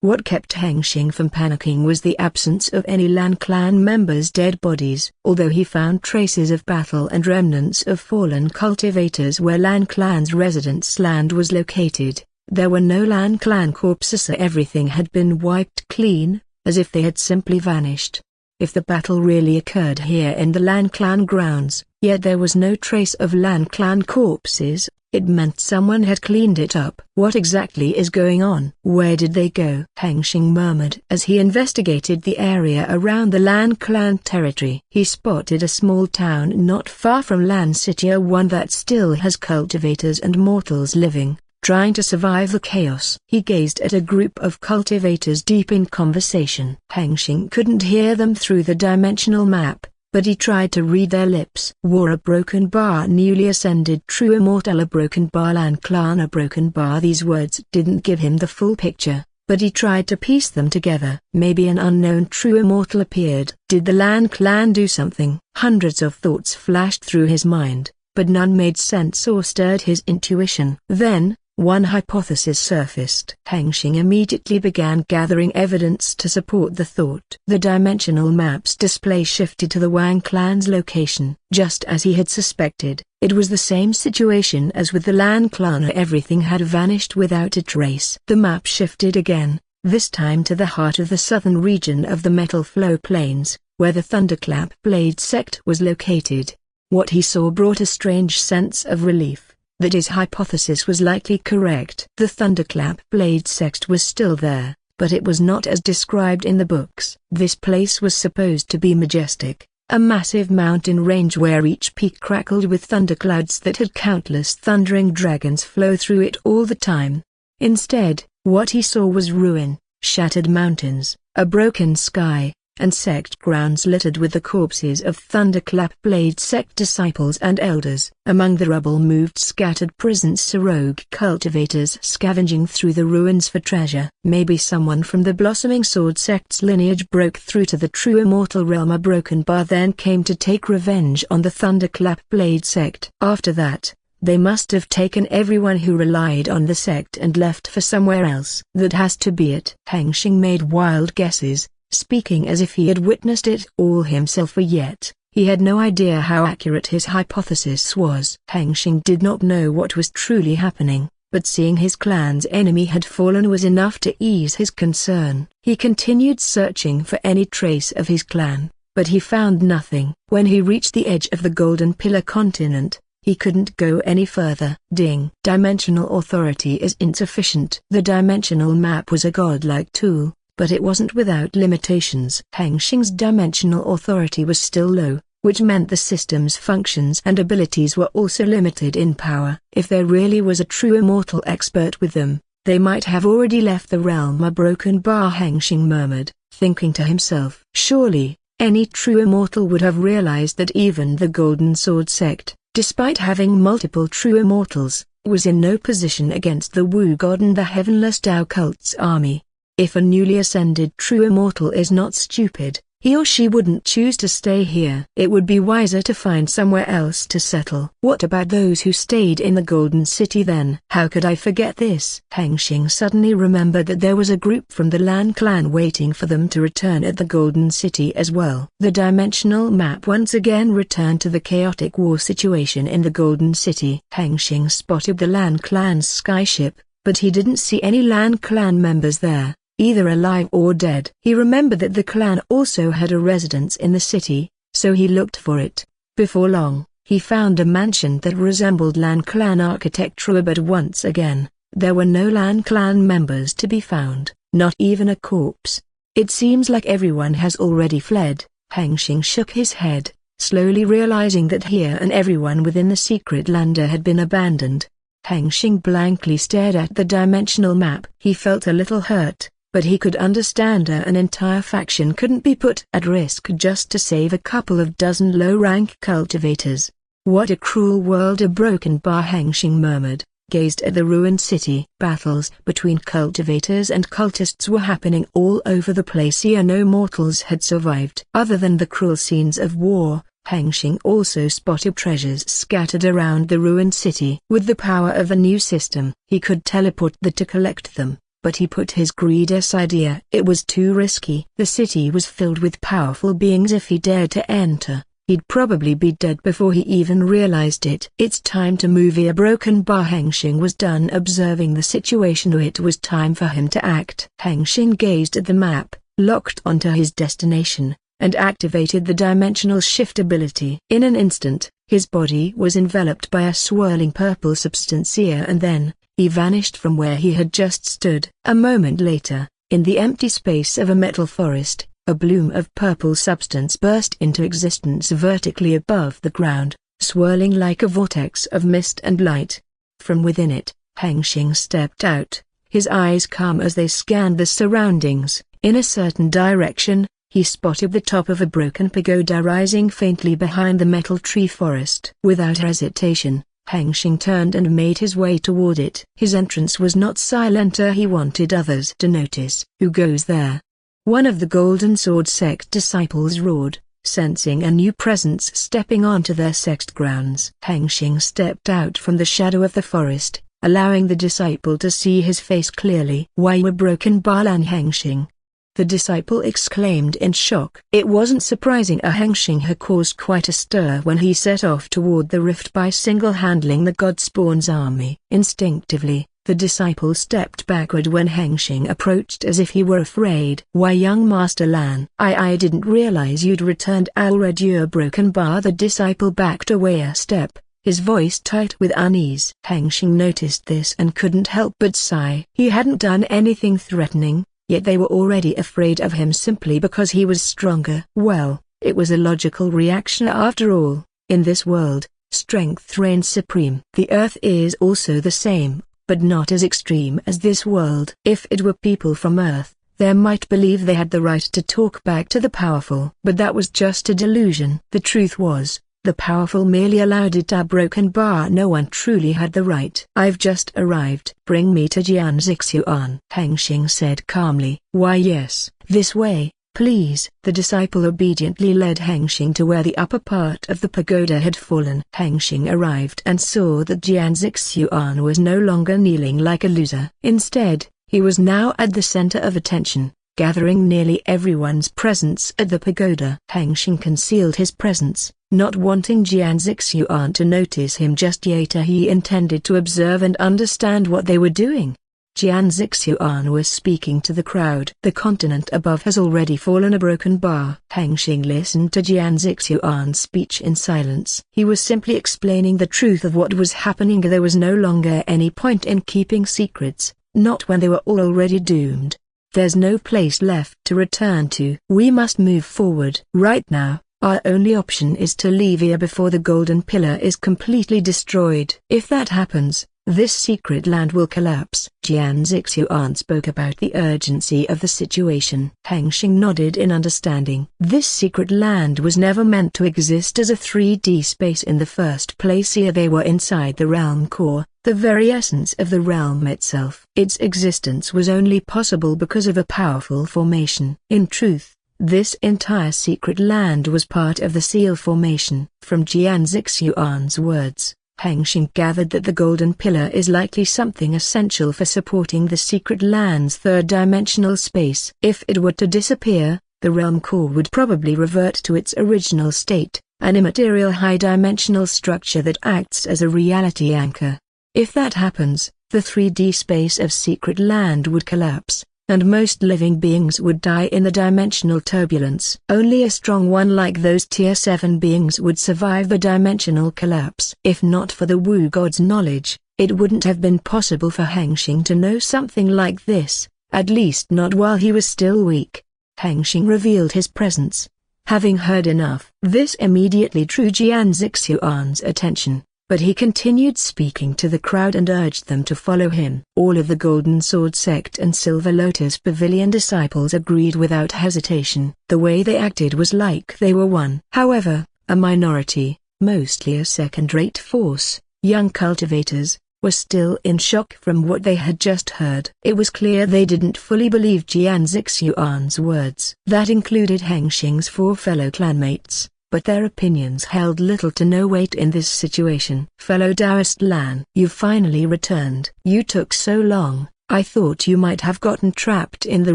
What kept Hengsheng from panicking was the absence of any Lan Clan members' dead bodies. Although he found traces of battle and remnants of fallen cultivators where Lan Clan's residence land was located, there were no Lan Clan corpses, so everything had been wiped clean, as if they had simply vanished. If the battle really occurred here in the Lan Clan grounds, yet there was no trace of Lan Clan corpses, it meant someone had cleaned it up. What exactly is going on? Where did they go? Hengsheng murmured as he investigated the area around the Lan Clan territory. He spotted a small town not far from Lan City, one that still has cultivators and mortals living, trying to survive the chaos. He gazed at a group of cultivators deep in conversation. Hengsheng couldn't hear them through the dimensional map, but he tried to read their lips. War, a broken bar, newly ascended true immortal, a broken bar, Lan Clan, a broken bar. These words didn't give him the full picture, but he tried to piece them together. Maybe an unknown true immortal appeared. Did the Lan Clan do something? Hundreds of thoughts flashed through his mind, but none made sense or stirred his intuition. Then, one hypothesis surfaced. Hengsheng immediately began gathering evidence to support the thought. The dimensional map's display shifted to the Wang clan's location. Just as he had suspected, it was the same situation as with the Lan Clan. Everything had vanished without a trace. The map shifted again, this time to the heart of the southern region of the Metal Flow Plains, where the Thunderclap Blade sect was located. What he saw brought a strange sense of relief that his hypothesis was likely correct. The Thunderclap Blade sect was still there, but it was not as described in the books. This place was supposed to be majestic, a massive mountain range where each peak crackled with thunderclouds that had countless thundering dragons flow through it all the time. Instead, what he saw was ruin, shattered mountains, a broken sky, and sect grounds littered with the corpses of Thunderclap Blade sect disciples and elders. Among the rubble moved scattered prisoners, rogue cultivators scavenging through the ruins for treasure. Maybe someone from the blossoming sword sect's lineage broke through to the true immortal realm. A broken bar then came to take revenge on the Thunderclap Blade sect. After that, they must have taken everyone who relied on the sect and left for somewhere else. That has to be it. Hengsheng made wild guesses, speaking as if he had witnessed it all himself, yet he had no idea how accurate his hypothesis was. Hengsheng did not know what was truly happening, but seeing his clan's enemy had fallen was enough to ease his concern. He continued searching for any trace of his clan, but he found nothing. When he reached the edge of the Golden Pillar continent, he couldn't go any further. Ding. Dimensional authority is insufficient. The dimensional map was a godlike tool, but it wasn't without limitations. Hengsheng's dimensional authority was still low, which meant the system's functions and abilities were also limited in power. If there really was a true immortal expert with them, they might have already left the realm. A broken bar, Hengsheng murmured, thinking to himself. Surely, any true immortal would have realized that even the Golden Sword sect, despite having multiple true immortals, was in no position against the Wu God and the Heavenless Tao cult's army. If a newly ascended true immortal is not stupid, he or she wouldn't choose to stay here. It would be wiser to find somewhere else to settle. What about those who stayed in the Golden City then? How could I forget this? Hengsheng suddenly remembered that there was a group from the Lan Clan waiting for them to return at the Golden City as well. The dimensional map once again returned to the chaotic war situation in the Golden City. Hengsheng spotted the Lan Clan's skyship, but he didn't see any Lan Clan members there, either alive or dead. He remembered that the clan also had a residence in the city, so he looked for it. Before long, he found a mansion that resembled Lan Clan architecture, but once again, there were no Lan Clan members to be found, not even a corpse. It seems like everyone has already fled. Hengsheng shook his head, slowly realizing that here and everyone within the secret lander had been abandoned. Hengsheng blankly stared at the dimensional map. He felt a little hurt, but he could understand an entire faction couldn't be put at risk just to save a couple of dozen low-rank cultivators. What a cruel world. A broken bar, Hengsheng murmured, gazed at the ruined city. Battles between cultivators and cultists were happening all over the place. Here no mortals had survived. Other than the cruel scenes of war, Hengsheng also spotted treasures scattered around the ruined city. With the power of a new system, he could teleport there to collect them. but he put his greed aside. It was too risky. The city was filled with powerful beings. If he dared to enter, he'd probably be dead before he even realized it. It's time to move. A broken bar. Hengsheng was done observing the situation. It was time for him to act. Hengsheng gazed at the map, locked onto his destination, and activated the dimensional shift ability. In an instant, his body was enveloped by a swirling purple substance, and then, he vanished from where he had just stood. A moment later, in the empty space of a metal forest, a bloom of purple substance burst into existence vertically above the ground, swirling like a vortex of mist and light. From within it, Hengsheng stepped out, his eyes calm as they scanned the surroundings. In a certain direction, he spotted the top of a broken pagoda rising faintly behind the metal tree forest. Without hesitation, Hengsheng turned and made his way toward it. His entrance was not silent. He wanted others to notice. "Who goes there?" one of the Golden Sword sect disciples roared, sensing a new presence stepping onto their sect grounds. Hengsheng stepped out from the shadow of the forest, allowing the disciple to see his face clearly. "Why were broken bar Lan Hengsheng?" the disciple exclaimed in shock. It wasn't surprising. Hengsheng had caused quite a stir when he set off toward the rift by single-handling the Godspawn's army. Instinctively, the disciple stepped backward when Hengsheng approached as if he were afraid. "Why, young Master Lan? I didn't realize you'd returned already." Broken bar. The disciple backed away a step, his voice tight with unease. Hengsheng noticed this and couldn't help but sigh. He hadn't done anything threatening, yet they were already afraid of him simply because he was stronger. Well, it was a logical reaction after all. In this world, strength reigns supreme. The earth is also the same, but not as extreme as this world. If it were people from Earth, they might believe they had the right to talk back to the powerful. But that was just a delusion. The truth was, the powerful merely allowed it. Broken bar. No one truly had the right. "I've just arrived." "Bring me to Jianzixuan," Hengsheng said calmly. "Why, yes, this way, please." The disciple obediently led Hengsheng to where the upper part of the pagoda had fallen. Hengsheng arrived and saw that Jianzixuan was no longer kneeling like a loser. Instead, he was now at the center of attention, gathering nearly everyone's presence at the pagoda. Hengsheng concealed his presence, not wanting Jianzixuan to notice him just yet. He intended to observe and understand what they were doing. Jianzixuan was speaking to the crowd. "The continent above has already fallen." A broken bar. Hengsheng listened to Jianzixuan's speech in silence. He was simply explaining the truth of what was happening. There was no longer any point in keeping secrets, not when they were all already doomed. There's no place left to return to. We must move forward. Right now, our only option is to leave here before the golden pillar is completely destroyed. If that happens, this secret land will collapse. Jianzixuan spoke about the urgency of the situation. Hengsheng nodded in understanding. This secret land was never meant to exist as a 3D space in the first place. Here they were inside the realm core, the very essence of the realm itself. Its existence was only possible because of a powerful formation. In truth, this entire secret land was part of the seal formation. From Jianzixuan's words, Hengsheng gathered that the golden pillar is likely something essential for supporting the secret land's third-dimensional space. If it were to disappear, the realm core would probably revert to its original state, an immaterial high-dimensional structure that acts as a reality anchor. If that happens, the 3D space of secret land would collapse, and most living beings would die in the dimensional turbulence. Only a strong one like those Tier 7 beings would survive the dimensional collapse. If not for the Wu God's knowledge, it wouldn't have been possible for Hengsheng to know something like this, at least not while he was still weak. Hengsheng revealed his presence. Having heard enough, this immediately drew Jianzixuan's attention, but he continued speaking to the crowd and urged them to follow him. All of the Golden Sword Sect and Silver Lotus Pavilion disciples agreed without hesitation. The way they acted was like they were one. However, a minority, mostly a second-rate force, young cultivators, were still in shock from what they had just heard. It was clear they didn't fully believe Jianzixuan's words. That included Hengsheng's 4 fellow clanmates. But their opinions held little to no weight in this situation. "Fellow Taoist Lan, you've finally returned." "You took so long," I thought you might have gotten trapped in the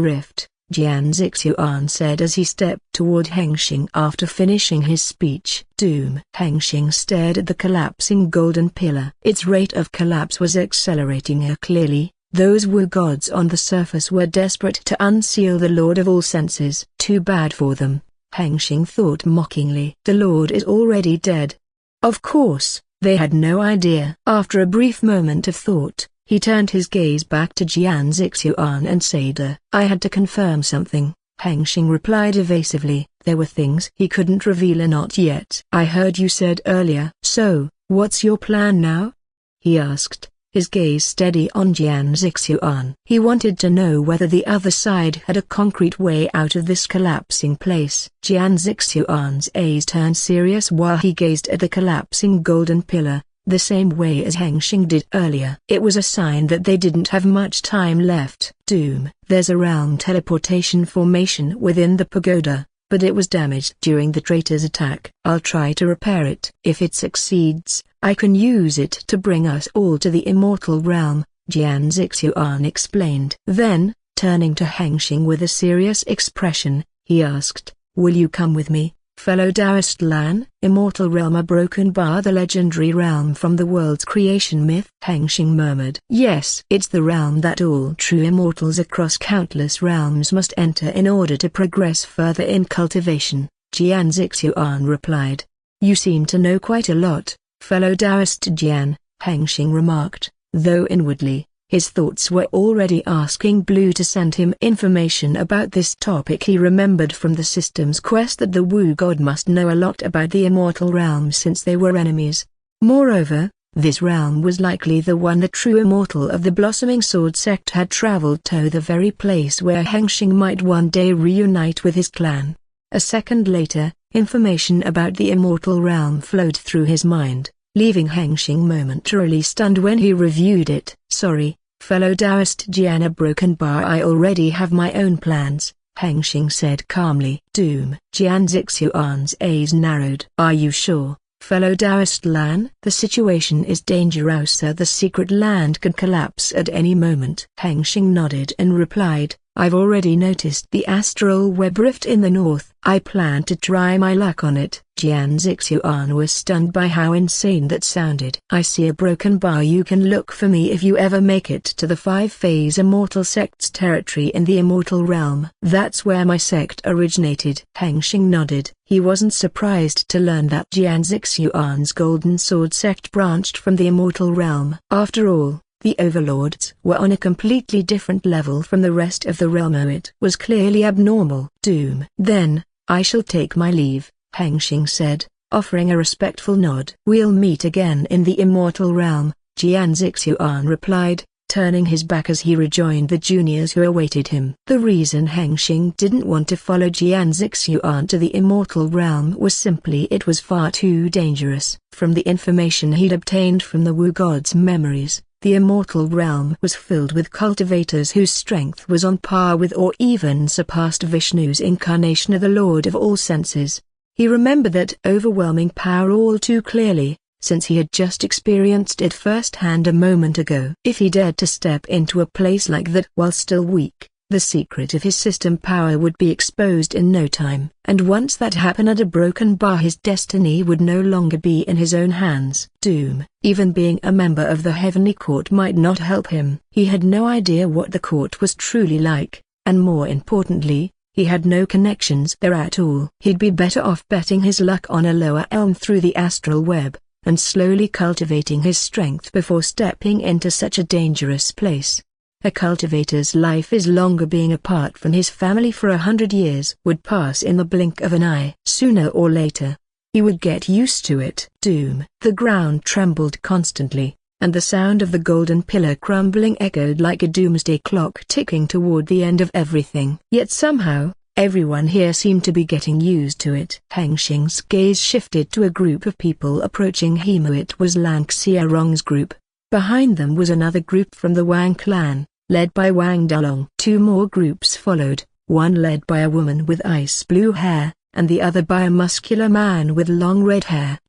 rift, Jian Zixuan said as he stepped toward Hengsheng after finishing his speech. Hengsheng stared at the collapsing golden pillar. Its rate of collapse was accelerating clearly. Those Wu gods on the surface were desperate to unseal the Lord of all senses. Too bad for them, Hengsheng thought mockingly. The Lord is already dead. Of course, they had no idea. After a brief moment of thought, he turned his gaze back to Jian Zixuan and said, I had to confirm something. Hengsheng replied evasively. There were things he couldn't reveal not yet. I heard you said earlier. So, what's your plan now? He asked, his gaze steady on Jian Zixuan. He wanted to know whether the other side had a concrete way out of this collapsing place. Jian Zixuan's eyes turned serious while he gazed at the collapsing golden pillar, the same way as Hengsheng did earlier. It was a sign that they didn't have much time left. There's a realm teleportation formation within the pagoda, but it was damaged during the traitor's attack. I'll try to repair it. If it succeeds, I can use it to bring us all to the immortal realm, Jian Zixuan explained. Then, turning to Hengsheng with a serious expression, he asked, will you come with me, fellow Taoist Lan? Immortal realm, a broken bar, the legendary realm from the world's creation myth. Hengsheng murmured. Yes, it's the realm that all true immortals across countless realms must enter in order to progress further in cultivation, Jian Zixuan replied. You seem to know quite a lot, fellow Taoist Jian, Hengsheng remarked, though inwardly, his thoughts were already asking Blue to send him information about this topic. He remembered from the system's quest that the Wu god must know a lot about the immortal realm since they were enemies. Moreover, this realm was likely the one the true immortal of the blossoming sword sect had traveled to, the very place where Hengsheng might one day reunite with his clan. A second later, information about the immortal realm flowed through his mind, leaving Hengsheng momentarily stunned when he reviewed it. Sorry, fellow Taoist Jian, a broken bar. I already have my own plans, Hengsheng said calmly. Jian Zixuan's eyes narrowed. Are you sure, fellow Taoist Lan? The situation is dangerous. The secret land could collapse at any moment. Hengsheng nodded and replied, I've already noticed the astral web rift in the north. I plan to try my luck on it. Jian Zixuan was stunned by how insane that sounded. I see a broken bar. You can look for me if you ever make it to the five-phase immortal sect's territory in the immortal realm. That's where my sect originated. Hengsheng nodded. He wasn't surprised to learn that Jian Zixuan's golden sword sect branched from the immortal realm. After all, the overlords were on a completely different level from the rest of the realm. It was clearly abnormal. Then, I shall take my leave, Hengsheng said, offering a respectful nod. We'll meet again in the immortal realm, Jian Zixuan replied, turning his back as he rejoined the juniors who awaited him. The reason Hengsheng didn't want to follow Jian Zixuan to the immortal realm was simply it was far too dangerous. From the information he'd obtained from the Wu gods' memories, the immortal realm was filled with cultivators whose strength was on par with or even surpassed Vishnu's incarnation of the Lord of all senses. He remembered that overwhelming power all too clearly, since he had just experienced it firsthand a moment ago. If he dared to step into a place like that while still weak, the secret of his system power would be exposed in no time. And once that happened at a broken bar, his destiny would no longer be in his own hands. Even being a member of the Heavenly Court might not help him. He had no idea what the court was truly like, and more importantly, he had no connections there at all. He'd be better off betting his luck on a lower elm through the astral web, and slowly cultivating his strength before stepping into such a dangerous place. A cultivator's life is longer. Being apart from his family for 100 years would pass in the blink of an eye. Sooner or later, he would get used to it. The ground trembled constantly, and the sound of the golden pillar crumbling echoed like a doomsday clock ticking toward the end of everything. Yet somehow, everyone here seemed to be getting used to it. Hengsheng's gaze shifted to a group of people approaching him. It was Lan Xiaorong's group. Behind them was another group from the Wang clan, led by Wang Dalong. Two more groups followed, one led by a woman with ice blue hair, and the other by a muscular man with long red hair.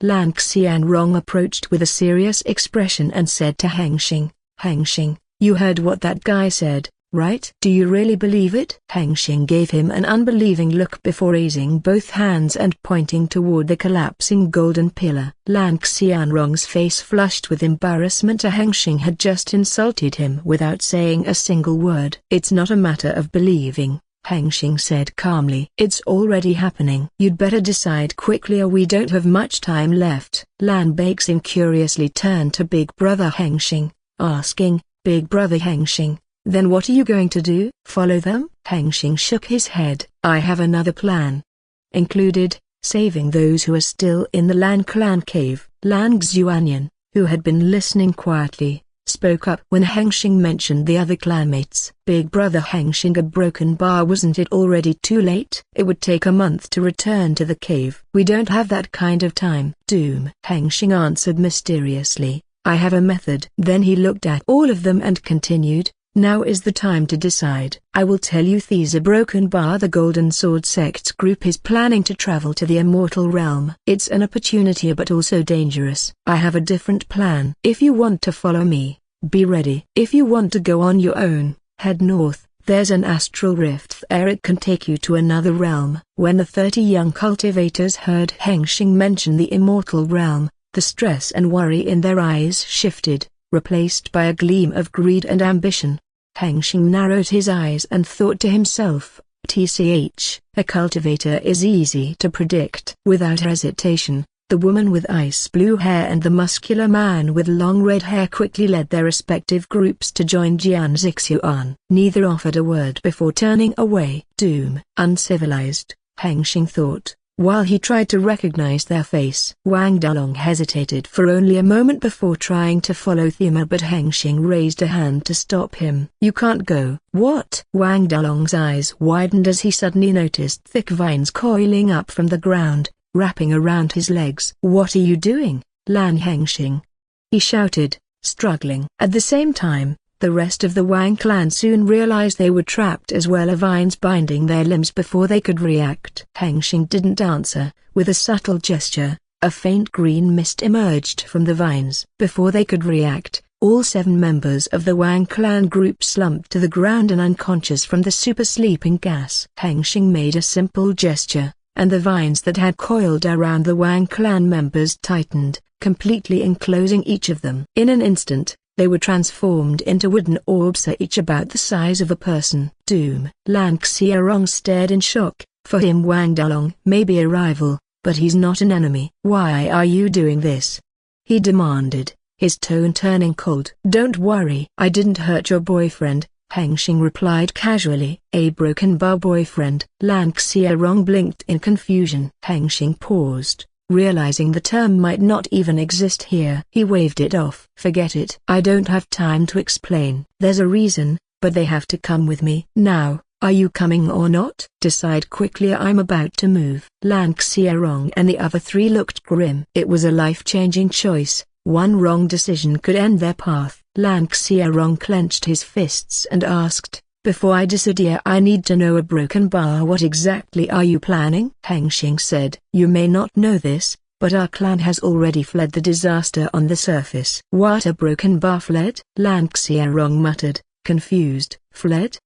Lan Xiaorong approached with a serious expression and said to Hengsheng, Hengsheng, You heard what that guy said, right? Do you really believe it? Hengsheng gave him an unbelieving look before raising both hands and pointing toward the collapsing golden pillar. Lan Xianrong's face flushed with embarrassment. Hengsheng had just insulted him without saying a single word. It's not a matter of believing, Hengsheng said calmly. It's already happening. You'd better decide quickly or we don't have much time left. Lan Hengsheng curiously turned to Big Brother Hengsheng, asking, Big Brother Hengsheng, then what are you going to do? Follow them? Hengsheng shook his head. I have another plan. Included, saving those who are still in the Lan Clan cave. Lan Xuanyan, who had been listening quietly, spoke up when Hengsheng mentioned the other clanmates. Big Brother Hengsheng, a broken bar, wasn't it already too late? It would take a month to return to the cave. We don't have that kind of time. Doom. Hengsheng answered mysteriously. I have a method. Then he looked at all of them and continued, now is the time to decide. I will tell you these. A broken bar. The Golden Sword Sect's group is planning to travel to the immortal realm. It's an opportunity but also dangerous. I have a different plan. If you want to follow me, be ready. If you want to go on your own, head north. There's an astral rift there. It can take you to another realm. When the 30 young cultivators heard Hengsheng mention the immortal realm, the stress and worry in their eyes shifted, replaced by a gleam of greed and ambition. Hengsheng narrowed his eyes and thought to himself, TCH, a cultivator is easy to predict. Without hesitation, the woman with ice blue hair and the muscular man with long red hair quickly led their respective groups to join Jian Zixuan. Neither offered a word before turning away. Doom. Uncivilized, Hengsheng thought, while he tried to recognize their face. Wang Dalong hesitated for only a moment before trying to follow Thema, but Hengsheng raised a hand to stop him. You can't go. What? Wang Dalong's eyes widened as he suddenly noticed thick vines coiling up from the ground, wrapping around his legs. What are you doing, Lan Hengsheng? He shouted, struggling. At the same time, the rest of the Wang clan soon realized they were trapped as well, vines binding their limbs before they could react. Hengsheng didn't answer. With a subtle gesture, a faint green mist emerged from the vines. Before they could react, all 7 members of the Wang clan group slumped to the ground and unconscious from the super sleeping gas. Hengsheng made a simple gesture, and the vines that had coiled around the Wang clan members tightened, completely enclosing each of them. In an instant, they were transformed into wooden orbs, each about the size of a person. Doom. Lan Xiaorong stared in shock. For him, Wang Dalong may be a rival, but he's not an enemy. Why are you doing this? He demanded, his tone turning cold. Don't worry. I didn't hurt your boyfriend, Hengsheng replied casually. A broken bar boyfriend? Lan Xiaorong blinked in confusion. Hengsheng paused, realizing the term might not even exist here. He waved it off. Forget it. I don't have time to explain. There's a reason, but they have to come with me. Now, are you coming or not? Decide quickly, I'm about to move. Lan Xiaorong and the other 3 looked grim. It was a life-changing choice. One wrong decision could end their path. Lan Xiaorong clenched his fists and asked, before I decide, I need to know. A broken bar? What exactly are you planning? Hengsheng said. You may not know this, but our clan has already fled the disaster on the surface. What? A broken bar fled? Lan Xiaorong muttered, confused. Fled?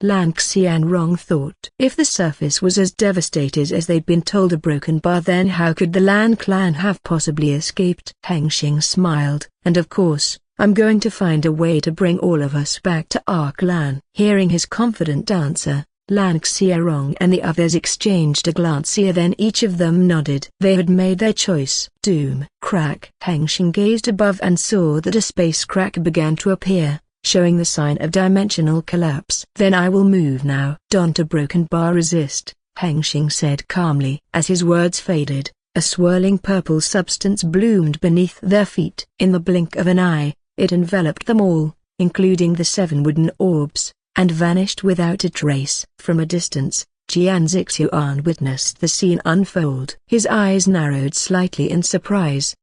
Lan Xiaorong thought. If the surface was as devastated as they'd been told, a broken bar, then how could the Lan clan have possibly escaped? Hengsheng smiled. And of course, I'm going to find a way to bring all of us back to our clan. Hearing his confident answer, Lan Xiaorong and the others exchanged a glance, then each of them nodded. They had made their choice. Doom. Crack. Hengsheng gazed above and saw that a space crack began to appear, showing the sign of dimensional collapse. Then I will move now. Don't a broken bar resist, Hengsheng said calmly. As his words faded, a swirling purple substance bloomed beneath their feet. In the blink of an eye, it enveloped them all, including the 7 wooden orbs, and vanished without a trace. From a distance, Jian Zixuan witnessed the scene unfold. His eyes narrowed slightly in surprise.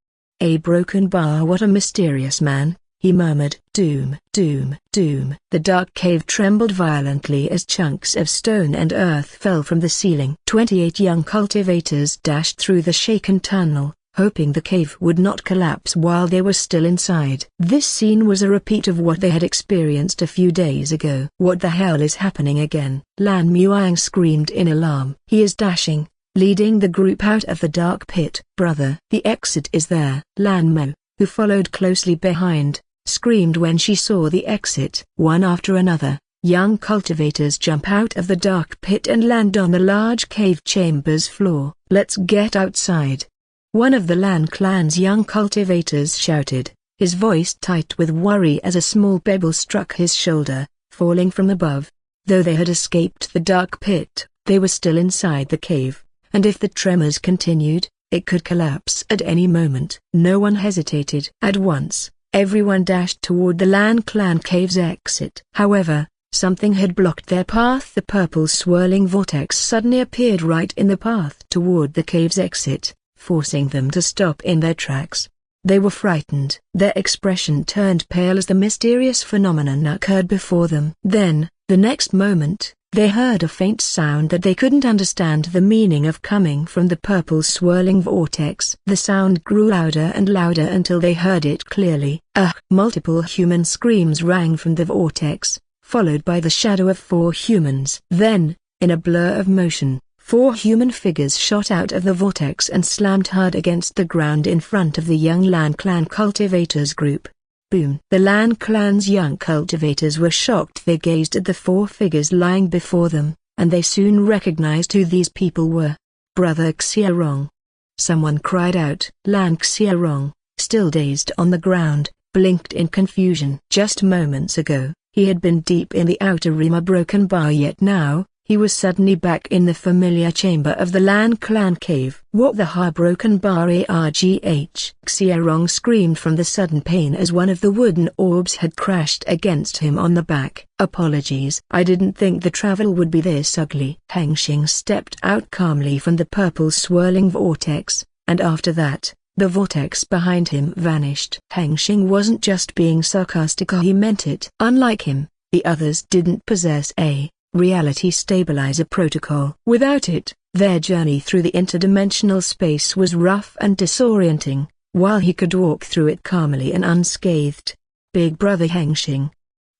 A broken bar? What a mysterious man, he murmured. Doom, doom, doom. The dark cave trembled violently as chunks of stone and earth fell from the ceiling. 28 young cultivators dashed through the shaken tunnel, hoping the cave would not collapse while they were still inside. This scene was a repeat of what they had experienced a few days ago. What the hell is happening again? Lan Muang screamed in alarm. He is dashing, leading the group out of the dark pit. Brother, the exit is there. Lan Mo, who followed closely behind, screamed when she saw the exit. One after another, young cultivators jump out of the dark pit and land on the large cave chamber's floor. Let's get outside. One of the Lan Clan's young cultivators shouted, his voice tight with worry as a small pebble struck his shoulder, falling from above. Though they had escaped the dark pit, they were still inside the cave, and if the tremors continued, it could collapse at any moment. No one hesitated. At once, everyone dashed toward the Lan Clan cave's exit. However, something had blocked their path. The purple swirling vortex suddenly appeared right in the path toward the cave's exit, forcing them to stop in their tracks. They were frightened. Their expression turned pale as the mysterious phenomenon occurred before them. Then, the next moment, they heard a faint sound that they couldn't understand the meaning of coming from the purple swirling vortex. The sound grew louder and louder until they heard it clearly. Multiple human screams rang from the vortex, followed by the shadow of 4 humans. Then, in a blur of motion, 4 human figures shot out of the vortex and slammed hard against the ground in front of the young Lan Clan cultivators group. Boom! The Lan Clan's young cultivators were shocked. They gazed at the 4 figures lying before them, and they soon recognized who these people were. Brother Xiaorong. Someone cried out. Lan Xiaorong, still dazed on the ground, blinked in confusion. Just moments ago, he had been deep in the outer rim, a broken bar, yet now, he was suddenly back in the familiar chamber of the Lan Clan cave. What the broken bar argh? Xiaorong screamed from the sudden pain as one of the wooden orbs had crashed against him on the back. Apologies. I didn't think the travel would be this ugly. Hengsheng stepped out calmly from the purple swirling vortex, and after that, the vortex behind him vanished. Hengsheng wasn't just being sarcastic, he meant it. Unlike him, the others didn't possess a reality stabilizer protocol. Without it, their journey through the interdimensional space was rough and disorienting, while he could walk through it calmly and unscathed. Big Brother Hengsheng.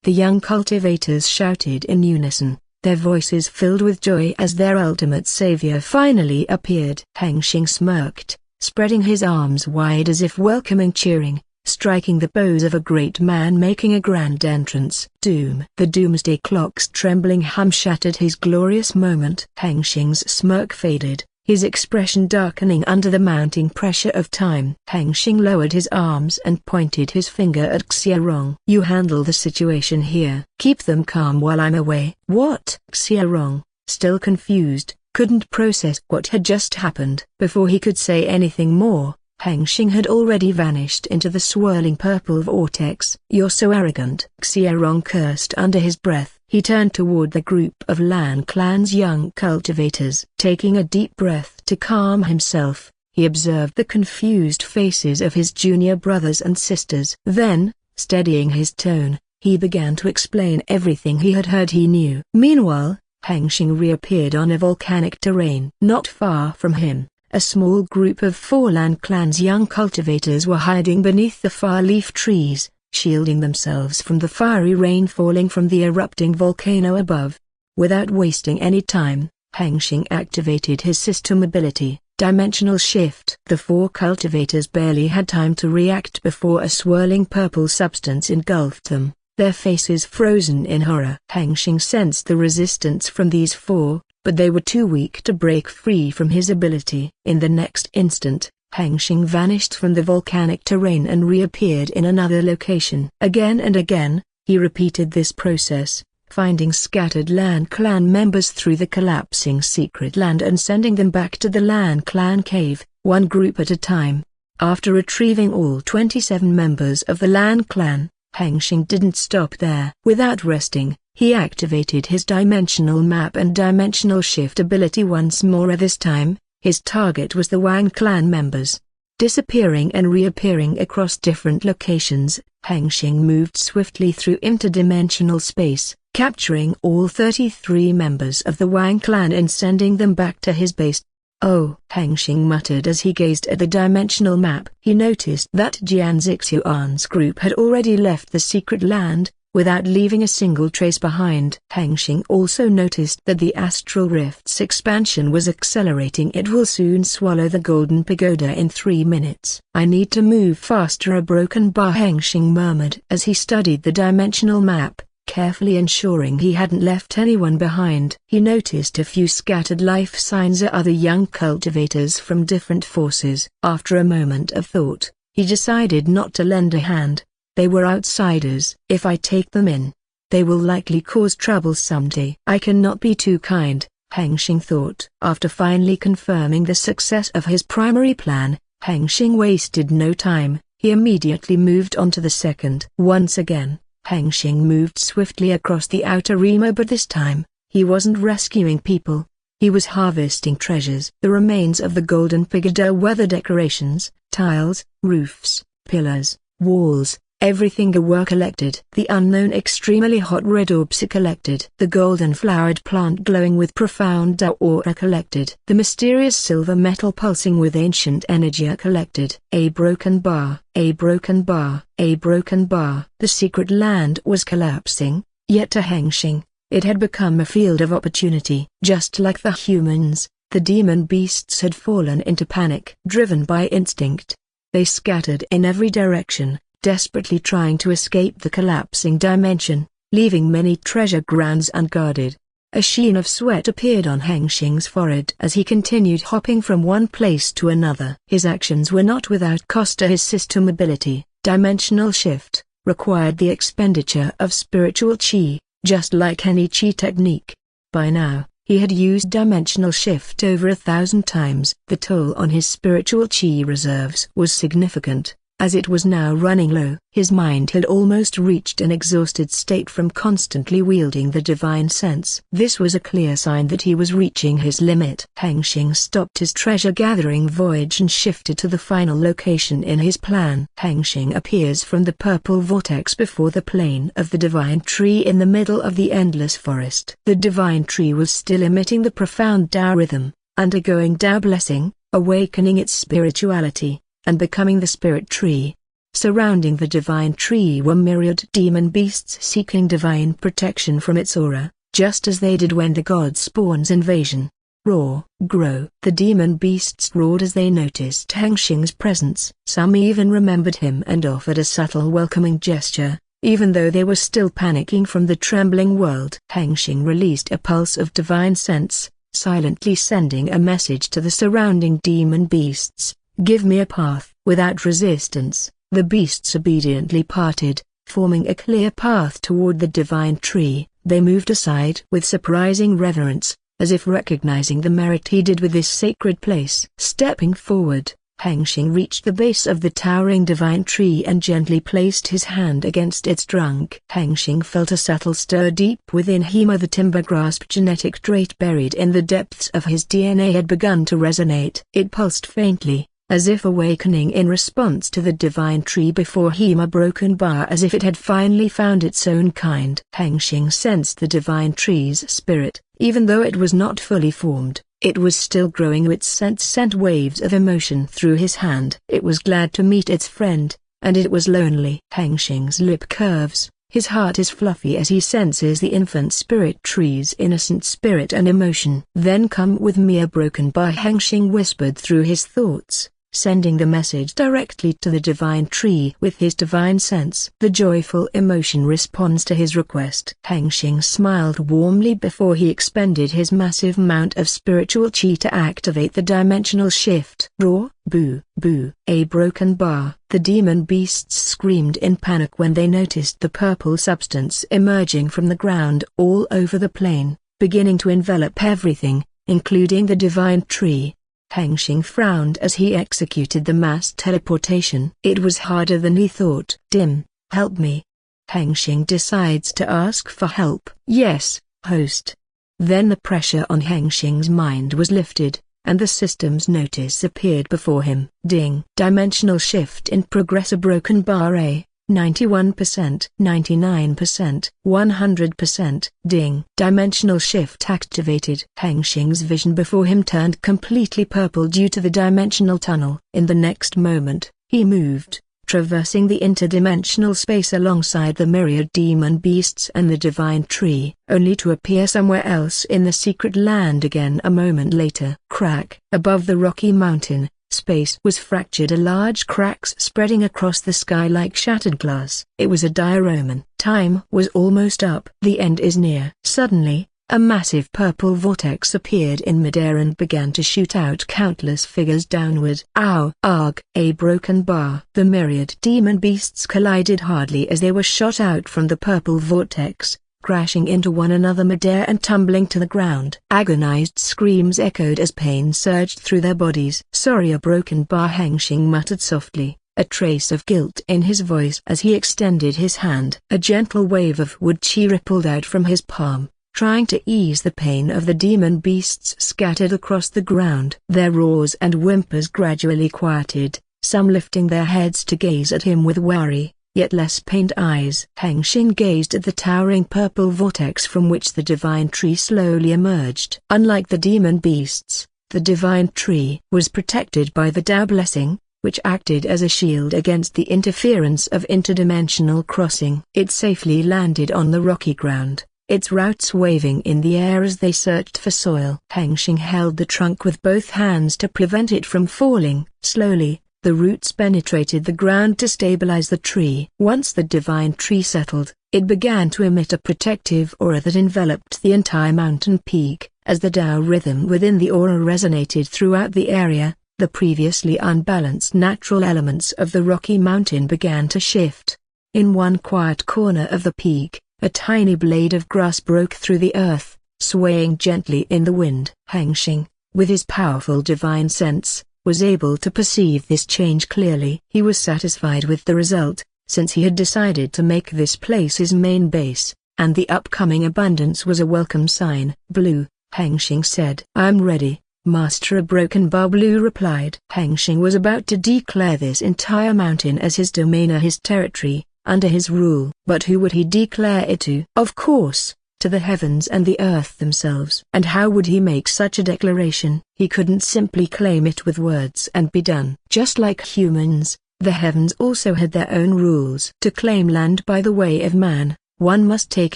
The young cultivators shouted in unison, their voices filled with joy as their ultimate savior finally appeared. Hengsheng smirked, spreading his arms wide as if welcoming, cheering, striking the pose of a great man making a grand entrance. Doom! The doomsday clock's trembling hum shattered his glorious moment. Hengsheng's smirk faded, his expression darkening under the mounting pressure of time. Hengsheng lowered his arms and pointed his finger at Xiaorong. You handle the situation here. Keep them calm while I'm away. What? Xiaorong, still confused, couldn't process what had just happened. Before he could say anything more, Hengsheng had already vanished into the swirling purple vortex. You're so arrogant. Xiaorong cursed under his breath. He turned toward the group of Lan Clan's young cultivators. Taking a deep breath to calm himself, he observed the confused faces of his junior brothers and sisters. Then, steadying his tone, he began to explain everything he had heard he knew. Meanwhile, Hengsheng reappeared on a volcanic terrain. Not far from him, a small group of 4 Lan Clan's young cultivators were hiding beneath the far-leaf trees, shielding themselves from the fiery rain falling from the erupting volcano above. Without wasting any time, Hengsheng activated his system ability, Dimensional Shift. The 4 cultivators barely had time to react before a swirling purple substance engulfed them, their faces frozen in horror. Hengsheng sensed the resistance from these 4, but they were too weak to break free from his ability. In the next instant, Hengsheng vanished from the volcanic terrain and reappeared in another location. Again and again, he repeated this process, finding scattered Lan Clan members through the collapsing secret land and sending them back to the Lan Clan cave, one group at a time. After retrieving all 27 members of the Lan Clan, Hengsheng didn't stop there. Without resting, he activated his dimensional map and dimensional shift ability once more. This time, his target was the Wang clan members. Disappearing and reappearing across different locations, Hengsheng moved swiftly through interdimensional space, capturing all 33 members of the Wang clan and sending them back to his base. Oh, Hengsheng muttered as he gazed at the dimensional map. He noticed that Jian Zixuan's group had already left the secret land, without leaving a single trace behind. Hengsheng also noticed that the astral rift's expansion was accelerating. It will soon swallow the golden pagoda in 3 minutes. I need to move faster, a broken bar, Hengsheng murmured as he studied the dimensional map, carefully ensuring he hadn't left anyone behind. He noticed a few scattered life signs of other young cultivators from different forces. After a moment of thought, he decided not to lend a hand. They were outsiders. If I take them in, they will likely cause trouble someday. I cannot be too kind, Hengsheng thought. After finally confirming the success of his primary plan, Hengsheng wasted no time. He immediately moved on to the second. Once again, Hengsheng moved swiftly across the outer Rima, but this time, he wasn't rescuing people. He was harvesting treasures. The remains of the golden pagoda were the decorations, tiles, roofs, pillars, walls, everything were collected. The unknown extremely hot red orbs are collected. The golden flowered plant glowing with profound aura collected. The mysterious silver metal pulsing with ancient energy are collected. A broken bar, a broken bar, a broken bar. The secret land was collapsing, yet to Hengsheng, it had become a field of opportunity. Just like the humans, the demon beasts had fallen into panic. Driven by instinct, they scattered in every direction, desperately trying to escape the collapsing dimension, leaving many treasure grounds unguarded. A sheen of sweat appeared on Hengsheng's forehead as he continued hopping from one place to another. His actions were not without cost to his system ability. Dimensional shift required the expenditure of spiritual chi, just like any chi technique. By now, he had used dimensional shift over 1,000 times. The toll on his spiritual chi reserves was significant, as it was now running low. His mind had almost reached an exhausted state from constantly wielding the divine sense. This was a clear sign that he was reaching his limit. Hengsheng stopped his treasure-gathering voyage and shifted to the final location in his plan. Hengsheng appears from the purple vortex before the plane of the divine tree in the middle of the endless forest. The divine tree was still emitting the profound Tao rhythm, undergoing Tao blessing, awakening its spirituality, and becoming the spirit tree. Surrounding the divine tree were myriad demon beasts seeking divine protection from its aura, just as they did when the god spawn's invasion. Roar, grow. The demon beasts roared as they noticed Hengsheng's presence. Some even remembered him and offered a subtle welcoming gesture, even though they were still panicking from the trembling world. Hengsheng released a pulse of divine sense, silently sending a message to the surrounding demon beasts. Give me a path. Without resistance, the beasts obediently parted, forming a clear path toward the divine tree. They moved aside with surprising reverence, as if recognizing the merit he did with this sacred place. Stepping forward, Hengsheng reached the base of the towering divine tree and gently placed his hand against its trunk. Hengsheng felt a subtle stir deep within him. The timber-grasp genetic trait buried in the depths of his DNA had begun to resonate. It pulsed faintly, as if awakening in response to the divine tree before him, a broken bar, as if it had finally found its own kind. Hengsheng sensed the divine tree's spirit. Even though it was not fully formed, it was still growing. Its scent sent waves of emotion through his hand. It was glad to meet its friend, and it was lonely. Hengsheng's lip curves, his heart is fluffy as he senses the infant spirit tree's innocent spirit and emotion. Then come with me, a broken bar, Hengsheng whispered through his thoughts, sending the message directly to the divine tree with his divine sense. The joyful emotion responds to his request. Hengsheng smiled warmly before he expended his massive amount of spiritual chi to activate the dimensional shift. Roar, boo, boo. A broken bar. The demon beasts screamed in panic when they noticed the purple substance emerging from the ground all over the plain, beginning to envelop everything, including the divine tree. Hengsheng frowned as he executed the mass teleportation. It was harder than he thought. Dim, help me. Hengsheng decides to ask for help. Yes, host. Then the pressure on Hengsheng's mind was lifted, and the system's notice appeared before him. Ding. Dimensional shift in progress. A broken bar. A 91%, 99%, 100%, ding. Dimensional shift activated. Hengsheng's vision before him turned completely purple due to the dimensional tunnel. In the next moment, he moved, traversing the interdimensional space alongside the myriad demon beasts and the divine tree, only to appear somewhere else in the secret land again a moment later. Crack. Above the rocky mountain, space was fractured, a large cracks spreading across the sky like shattered glass. It was a dire omen. Time was almost up. The end is near. Suddenly, a massive purple vortex appeared in midair and began to shoot out countless figures downward. Ow! Arg! A broken bar. The myriad demon beasts collided hardly as they were shot out from the purple vortex, crashing into one another midair and tumbling to the ground. Agonized screams echoed as pain surged through their bodies. Sorry, a broken bar, Hengsheng muttered softly, a trace of guilt in his voice as he extended his hand. A gentle wave of wood chi rippled out from his palm, trying to ease the pain of the demon beasts scattered across the ground. Their roars and whimpers gradually quieted, some lifting their heads to gaze at him with wary, yet less pained eyes. Hengsheng gazed at the towering purple vortex from which the divine tree slowly emerged. Unlike the demon beasts, the divine tree was protected by the Tao blessing, which acted as a shield against the interference of interdimensional crossing. It safely landed on the rocky ground, its roots waving in the air as they searched for soil. Hengsheng held the trunk with both hands to prevent it from falling. Slowly, the roots penetrated the ground to stabilize the tree. Once the divine tree settled, it began to emit a protective aura that enveloped the entire mountain peak. As the Tao rhythm within the aura resonated throughout the area, the previously unbalanced natural elements of the rocky mountain began to shift. In one quiet corner of the peak, a tiny blade of grass broke through the earth, swaying gently in the wind. Hengsheng, with his powerful divine sense, was able to perceive this change clearly. He was satisfied with the result, since he had decided to make this place his main base, and the upcoming abundance was a welcome sign. Blue, Hengsheng said. I'm ready, Master. A broken bar, Blue replied. Hengsheng was about to declare this entire mountain as his domain or his territory, under his rule. But who would he declare it to? Of course, to the heavens and the earth themselves. And how would he make such a declaration? He couldn't simply claim it with words and be done. Just like humans, the heavens also had their own rules. To claim land by the way of man, one must take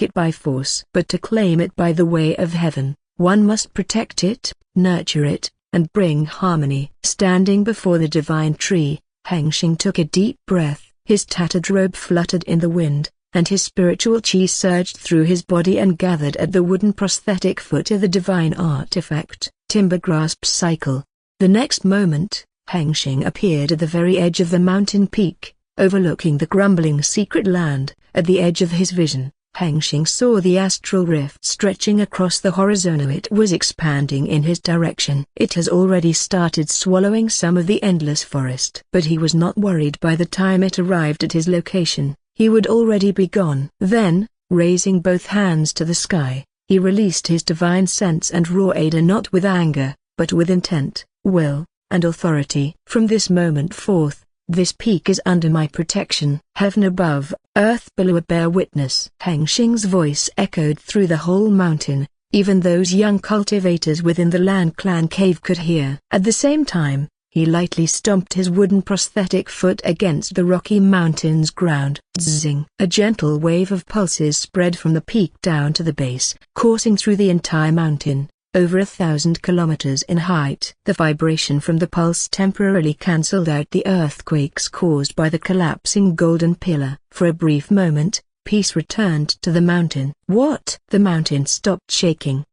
it by force. But to claim it by the way of heaven, one must protect it, nurture it, and bring harmony. Standing before the divine tree, Hengsheng took a deep breath. His tattered robe fluttered in the wind, and his spiritual chi surged through his body and gathered at the wooden prosthetic foot of the divine artifact. Timber grasp cycle. The next moment, Hengsheng appeared at the very edge of the mountain peak, overlooking the grumbling secret land. At the edge of his vision, Hengsheng saw the astral rift stretching across the horizon. It was expanding in his direction. It has already started swallowing some of the endless forest. But he was not worried. By the time it arrived at his location, he would already be gone. Then, raising both hands to the sky, he released his divine sense and roared, not with anger, but with intent, will, and authority. From this moment forth, this peak is under my protection. Heaven above, earth below, bear witness. Hengsheng's voice echoed through the whole mountain. Even those young cultivators within the Lan Clan cave could hear. At the same time, he lightly stomped his wooden prosthetic foot against the rocky mountain's ground. Zzing! A gentle wave of pulses spread from the peak down to the base, coursing through the entire mountain, over 1,000 kilometers in height. The vibration from the pulse temporarily cancelled out the earthquakes caused by the collapsing golden pillar. For a brief moment, peace returned to the mountain. What? The mountain stopped shaking.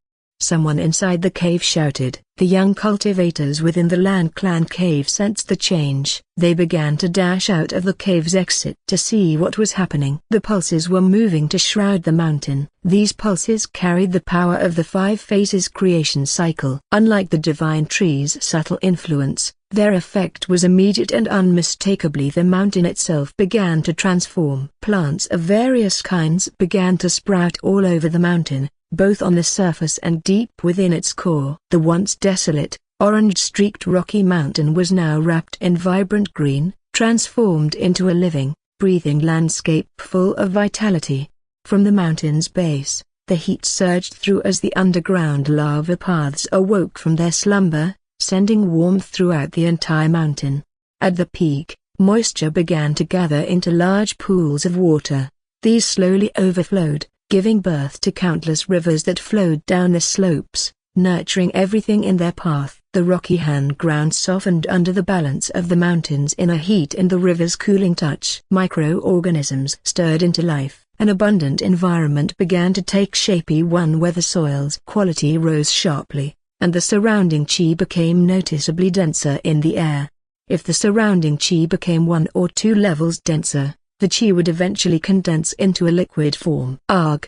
Someone inside the cave shouted. The young cultivators within the Lan Clan cave sensed the change. They began to dash out of the cave's exit to see what was happening. The pulses were moving to shroud the mountain. These pulses carried the power of the 5 phases creation cycle. Unlike the divine tree's subtle influence, their effect was immediate and unmistakably the mountain itself began to transform. Plants of various kinds began to sprout all over the mountain, both on the surface and deep within its core. The once desolate, orange-streaked rocky mountain was now wrapped in vibrant green, transformed into a living, breathing landscape full of vitality. From the mountain's base, the heat surged through as the underground lava paths awoke from their slumber, sending warmth throughout the entire mountain. At the peak, moisture began to gather into large pools of water. These slowly overflowed, giving birth to countless rivers that flowed down the slopes, nurturing everything in their path. The rocky hand ground softened under the balance of the mountain's inner heat and the river's cooling touch. Microorganisms stirred into life. An abundant environment began to take shape, one where the soil's quality rose sharply, and the surrounding chi became noticeably denser in the air. If the surrounding chi became 1 or 2 levels denser, the chi would eventually condense into a liquid form. "Arg!"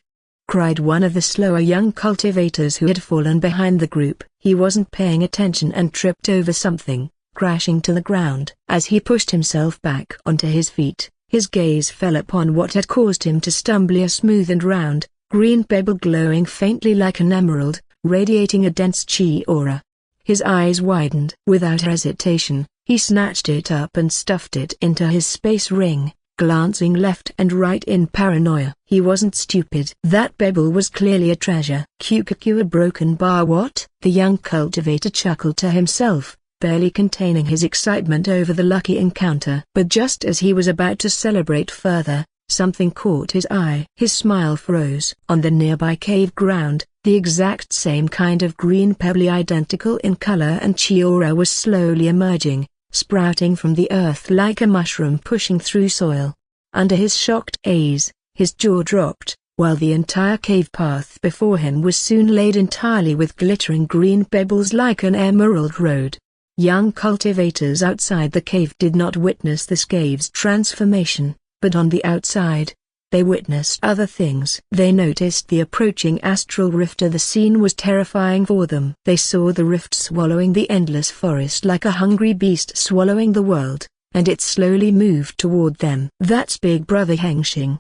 cried one of the slower young cultivators who had fallen behind the group. He wasn't paying attention and tripped over something, crashing to the ground. As he pushed himself back onto his feet, his gaze fell upon what had caused him to stumble, a smooth and round, green pebble glowing faintly like an emerald, radiating a dense chi aura. His eyes widened. Without hesitation, he snatched it up and stuffed it into his space ring, glancing left and right in paranoia. He wasn't stupid. That pebble was clearly a treasure. QQQ, a broken bar. What? The young cultivator chuckled to himself, barely containing his excitement over the lucky encounter. But just as he was about to celebrate further, something caught his eye. His smile froze. On the nearby cave ground, the exact same kind of green pebble, identical in color and chi aura, was slowly emerging, sprouting from the earth like a mushroom pushing through soil. Under his shocked gaze, his jaw dropped, while the entire cave path before him was soon laid entirely with glittering green pebbles like an emerald road. Young cultivators outside the cave did not witness this cave's transformation, but on the outside, they witnessed other things. They noticed the approaching astral rift. The scene was terrifying for them. They saw the rift swallowing the endless forest like a hungry beast swallowing the world, and it slowly moved toward them. "That's Big Brother Hengsheng!"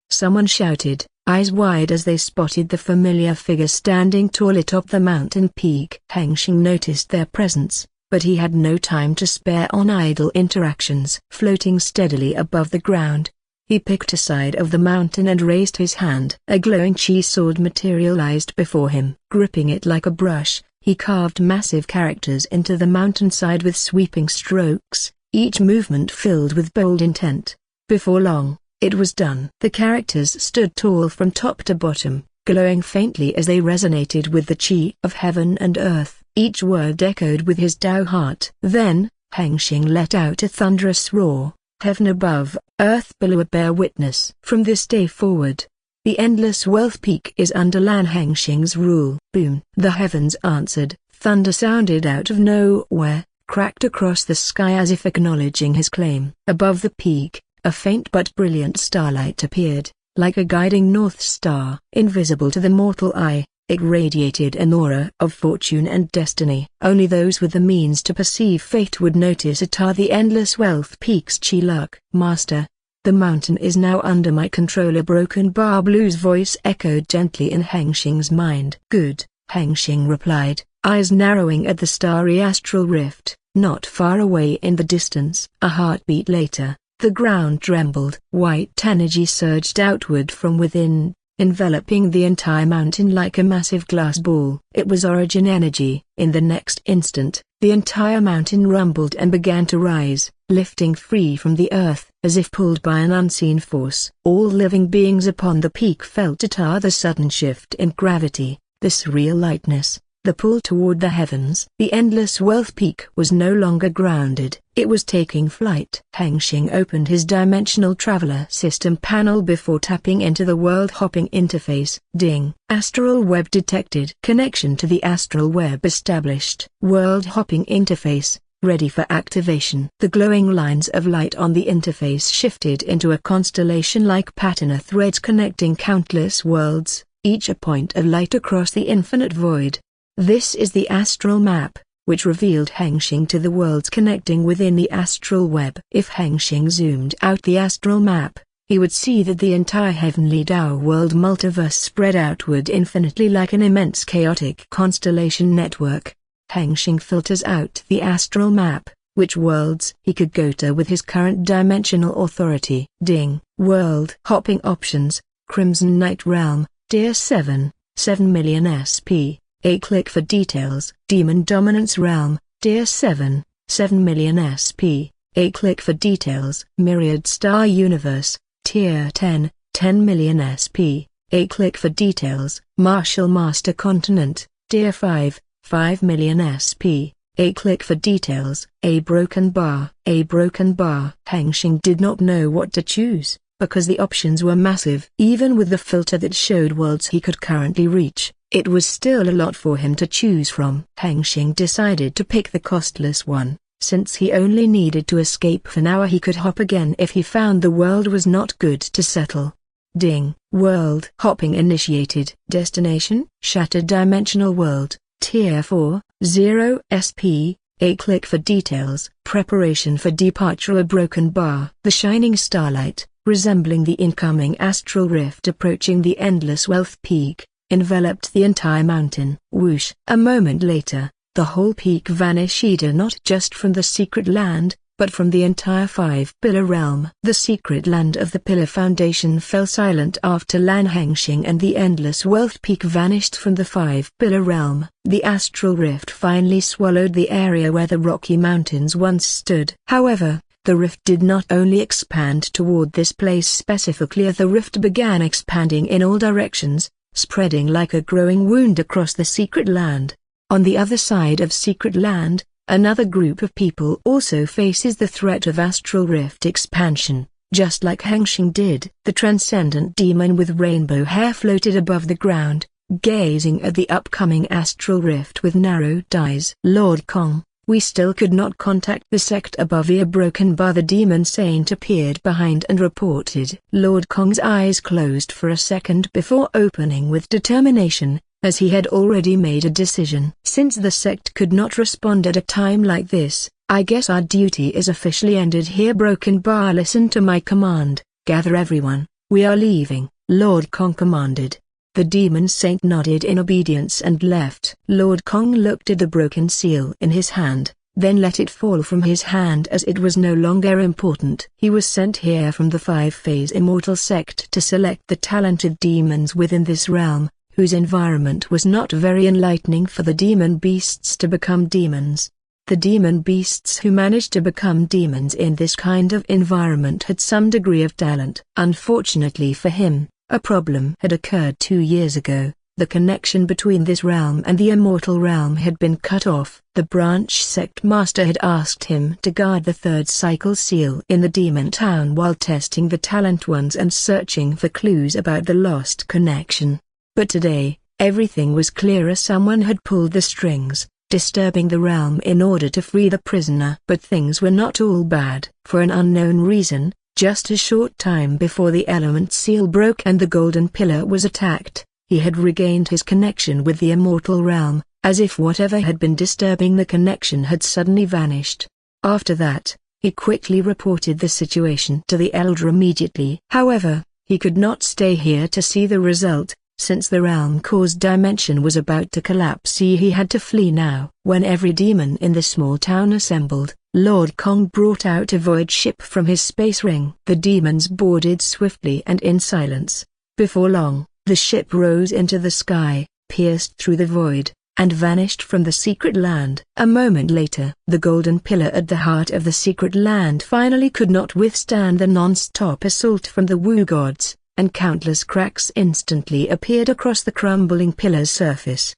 someone shouted, eyes wide as they spotted the familiar figure standing tall atop the mountain peak. Hengsheng noticed their presence, but he had no time to spare on idle interactions. Floating steadily above the ground, he picked a side of the mountain and raised his hand. A glowing chi sword materialized before him. Gripping it like a brush, he carved massive characters into the mountainside with sweeping strokes, each movement filled with bold intent. Before long, it was done. The characters stood tall from top to bottom, glowing faintly as they resonated with the chi of heaven and earth. Each word echoed with his Tao heart. Then, Hengsheng let out a thunderous roar. "Heaven above, earth below, bear witness. From this day forward, the endless wealth peak is under Lan Hengsheng's rule." Boom! The heavens answered. Thunder sounded out of nowhere, cracked across the sky as if acknowledging his claim. Above the peak, a faint but brilliant starlight appeared, like a guiding north star. Invisible to the mortal eye, it radiated an aura of fortune and destiny. Only those with the means to perceive fate would notice it. The endless wealth peak's chi luck. "Master, the mountain is now under my control." A broken bar blue's voice echoed gently in Hengsheng's mind. "Good," Hengsheng replied, eyes narrowing at the starry astral rift. Not far away in the distance, a heartbeat later, the ground trembled. White energy surged outward from within, enveloping the entire mountain like a massive glass ball. It was origin energy. In the next instant, the entire mountain rumbled and began to rise, lifting free from the earth, as if pulled by an unseen force. All living beings upon the peak felt it. The sudden shift in gravity, the surreal lightness, the pull toward the heavens. The endless wealth peak was no longer grounded, it was taking flight. Hengsheng opened his dimensional traveler system panel before tapping into the world hopping interface. Ding! Astral web detected. Connection to the astral web established. World hopping interface, ready for activation. The glowing lines of light on the interface shifted into a constellation-like pattern of threads connecting countless worlds, each a point of light across the infinite void. This is the astral map, which revealed Hengsheng to the worlds connecting within the astral web. If Hengsheng zoomed out the astral map, he would see that the entire heavenly Tao world multiverse spread outward infinitely like an immense chaotic constellation network. Hengsheng filters out the astral map, which worlds he could go to with his current dimensional authority. Ding. World hopping options. Crimson Knight Realm, Tier 7, 7 million SP. A click for details. Demon Dominance Realm, Tier 7, 7 million SP. A click for details. Myriad Star Universe, Tier 10, 10 million SP. A click for details. Martial Master Continent, Tier 5, 5 million SP. A click for details. A broken bar. Hengsheng did not know what to choose, because the options were massive. Even with the filter that showed worlds he could currently reach, it was still a lot for him to choose from. Hengsheng decided to pick the costless one, since he only needed to escape for now. He could hop again if he found the world was not good to settle. Ding. World hopping initiated. Destination: Shattered Dimensional World, Tier 4, 0 SP. A click for details. Preparation for departure. A broken bar. The shining starlight, resembling the incoming astral rift approaching the endless wealth peak, enveloped the entire mountain. Whoosh! A moment later, the whole peak vanished, not just from the secret land, but from the entire five-pillar realm. The secret land of the Pillar Foundation fell silent after Lan Hengsheng and the endless wealth peak vanished from the five-pillar realm. The astral rift finally swallowed the area where the Rocky Mountains once stood. However, the rift did not only expand toward this place specifically. The rift began expanding in all directions, spreading like a growing wound across the secret land. On the other side of secret land, another group of people also faces the threat of astral rift expansion, just like Hengsheng did. The transcendent demon with rainbow hair floated above the ground, gazing at the upcoming astral rift with narrowed eyes. Lord Kong, we still could not contact the sect above ear broken bar. The demon saint appeared behind and reported. Lord Kong's eyes closed for a second before opening with determination, as he had already made a decision. Since the sect could not respond at a time like this, I guess our duty is officially ended here. Broken bar, listen to my command. Gather everyone, we are leaving, Lord Kong commanded. The demon saint nodded in obedience and left. Lord Kong looked at the broken seal in his hand, then let it fall from his hand as it was no longer important. He was sent here from the five-phase immortal sect to select the talented demons within this realm, whose environment was not very enlightening for the demon beasts to become demons. The demon beasts who managed to become demons in this kind of environment had some degree of talent. Unfortunately for him, a problem had occurred 2 years ago. The connection between this realm and the immortal realm had been cut off. The branch sect master had asked him to guard the third cycle seal in the demon town while testing the talent ones and searching for clues about the lost connection. But today, everything was clearer. Someone had pulled the strings, disturbing the realm in order to free the prisoner. But things were not all bad. For an unknown reason, just a short time before the element seal broke and the golden pillar was attacked, he had regained his connection with the immortal realm, as if whatever had been disturbing the connection had suddenly vanished. After that, he quickly reported the situation to the elder immediately. However, he could not stay here to see the result. Since the realm-caused dimension was about to collapse, he had to flee now. When every demon in the small town assembled, Lord Kong brought out a void ship from his space ring. The demons boarded swiftly and in silence. Before long, the ship rose into the sky, pierced through the void, and vanished from the secret land. A moment later, the golden pillar at the heart of the secret land finally could not withstand the non-stop assault from the Wu gods, and countless cracks instantly appeared across the crumbling pillar's surface.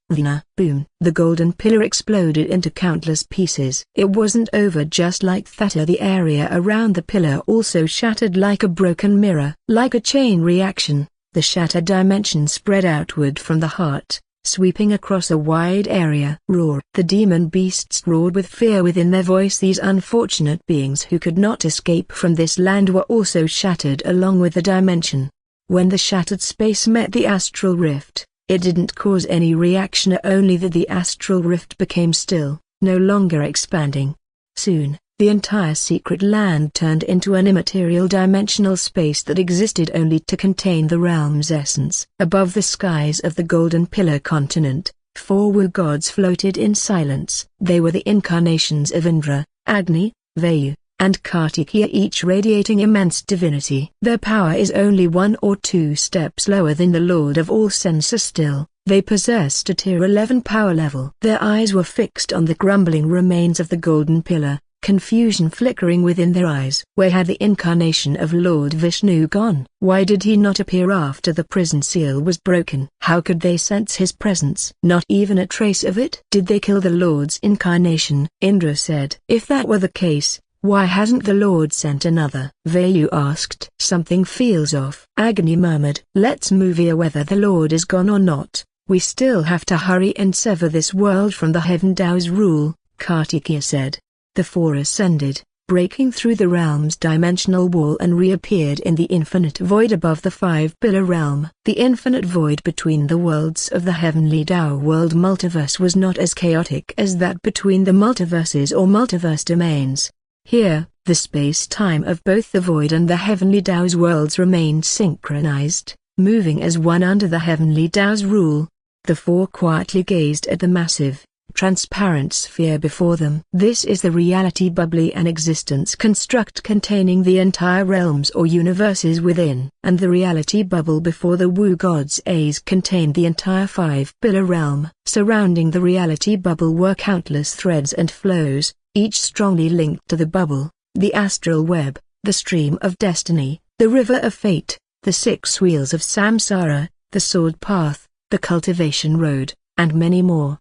Boom! The golden pillar exploded into countless pieces. It wasn't over just like that. The area around the pillar also shattered like a broken mirror. Like a chain reaction, the shattered dimension spread outward from the heart, sweeping across a wide area. Roar! The demon beasts roared with fear within their voice. These unfortunate beings who could not escape from this land were also shattered along with the dimension. When the shattered space met the astral rift, it didn't cause any reaction, only that the astral rift became still, no longer expanding. Soon, the entire secret land turned into an immaterial dimensional space that existed only to contain the realm's essence. Above the skies of the Golden Pillar continent, 4 Wu gods floated in silence. They were the incarnations of Indra, Agni, Vayu, and Kartikeya, each radiating immense divinity. Their power is only 1 or 2 steps lower than the Lord of all senses. Still, they possessed a tier 11 power level. Their eyes were fixed on the crumbling remains of the golden pillar, confusion flickering within their eyes. Where had the incarnation of Lord Vishnu gone? Why did he not appear after the prison seal was broken? How could they sense his presence? Not even a trace of it. Did they kill the Lord's incarnation? Indra said. If that were the case, why hasn't the Lord sent another? Vayu asked. Something feels off. Agni murmured. Let's move here. Whether the Lord is gone or not, we still have to hurry and sever this world from the Heaven Tao's rule, Kartikeya said. The four ascended, breaking through the realm's dimensional wall and reappeared in the infinite void above the 5-pillar realm. The infinite void between the worlds of the heavenly Tao world multiverse was not as chaotic as that between the multiverses or multiverse domains. Here, the space-time of both the void and the heavenly Tao's worlds remained synchronized, moving as one under the heavenly Tao's rule. The four quietly gazed at the massive, transparent sphere before them. This is the reality bubble, an existence construct containing the entire realms or universes within. And the reality bubble before the Wu God's eyes contained the entire 5-pillar realm. Surrounding the reality bubble were countless threads and flows, each strongly linked to the bubble: the astral web, the stream of destiny, the river of fate, the 6 wheels of samsara, the sword path, the cultivation road, and many more.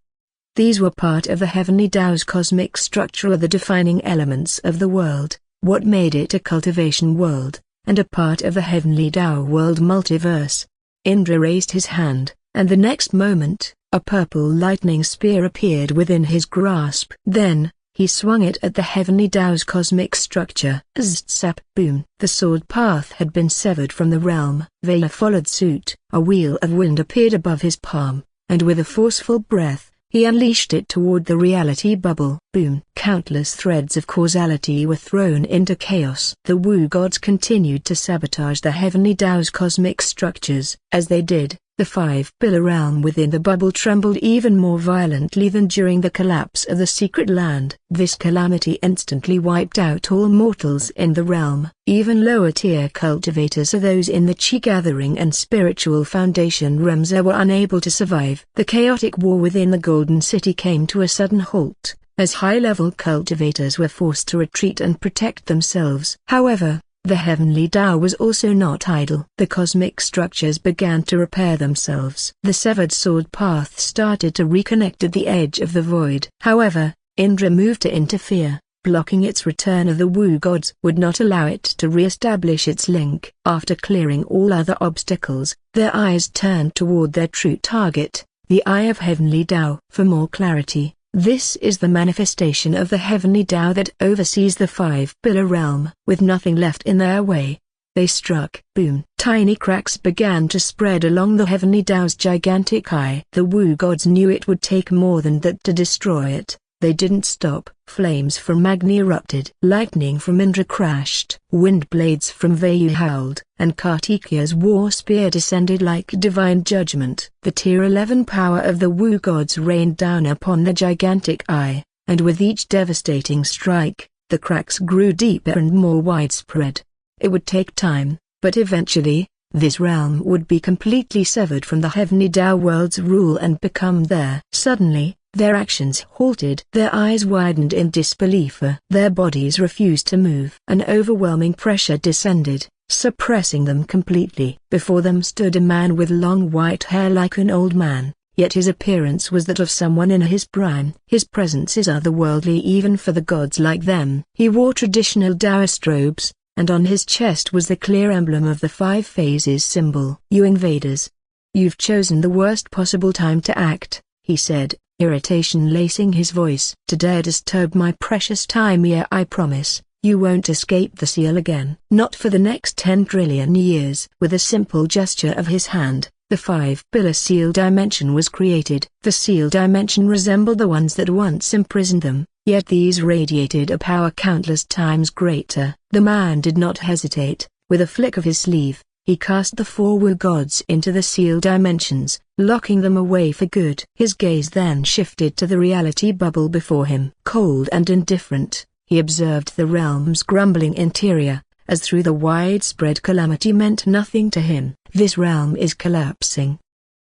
These were part of the heavenly Tao's cosmic structure, or the defining elements of the world, what made it a cultivation world, and a part of the heavenly Tao world multiverse. Indra raised his hand, and the next moment, a purple lightning spear appeared within his grasp. Then, he swung it at the heavenly Tao's cosmic structure. Zap, boom. The sword path had been severed from the realm. Vayu followed suit. A wheel of wind appeared above his palm, and with a forceful breath, he unleashed it toward the reality bubble. Boom. Countless threads of causality were thrown into chaos. The Wu gods continued to sabotage the heavenly Tao's cosmic structures. As they did, the 5-pillar realm within the bubble trembled even more violently than during the collapse of the secret land. This calamity instantly wiped out all mortals in the realm. Even lower-tier cultivators, or those in the Chi-gathering and spiritual foundation realms, were unable to survive. The chaotic war within the Golden City came to a sudden halt, as high-level cultivators were forced to retreat and protect themselves. However, the heavenly Tao was also not idle. The cosmic structures began to repair themselves. The severed sword path started to reconnect at the edge of the void. However, Indra moved to interfere, blocking its return, of the Wu gods would not allow it to re-establish its link. After clearing all other obstacles, their eyes turned toward their true target, the Eye of Heavenly Tao. For more clarity, this is the manifestation of the heavenly Tao that oversees the 5-pillar realm. With nothing left in their way, they struck. Boom. Tiny cracks began to spread along the heavenly Tao's gigantic eye. The Wu gods knew it would take more than that to destroy it. They didn't stop. Flames from Agni erupted. Lightning from Indra crashed. Wind blades from Vayu howled. And Kartikeya's war spear descended like divine judgment. The tier 11 power of the Wu gods rained down upon the gigantic eye, and with each devastating strike, the cracks grew deeper and more widespread. It would take time, but eventually, this realm would be completely severed from the heavenly Tao world's rule and become their. Suddenly, their actions halted. Their eyes widened in disbelief. Their bodies refused to move. An overwhelming pressure descended, suppressing them completely. Before them stood a man with long white hair like an old man, yet his appearance was that of someone in his prime. His presence is otherworldly even for the gods like them. He wore traditional Taoist robes, and on his chest was the clear emblem of the 5 phases symbol. "You invaders. You've chosen the worst possible time to act," he said, irritation lacing his voice. "To dare disturb my precious time here, I promise, you won't escape the seal again. Not for the next 10 trillion years." With a simple gesture of his hand, the 5-pillar seal dimension was created. The seal dimension resembled the ones that once imprisoned them, yet these radiated a power countless times greater. The man did not hesitate. With a flick of his sleeve, he cast the 4 Wu gods into the seal dimensions, locking them away for good. His gaze then shifted to the reality bubble before him. Cold and indifferent, He observed the realm's grumbling interior, as through the widespread calamity meant nothing to him. This realm is collapsing,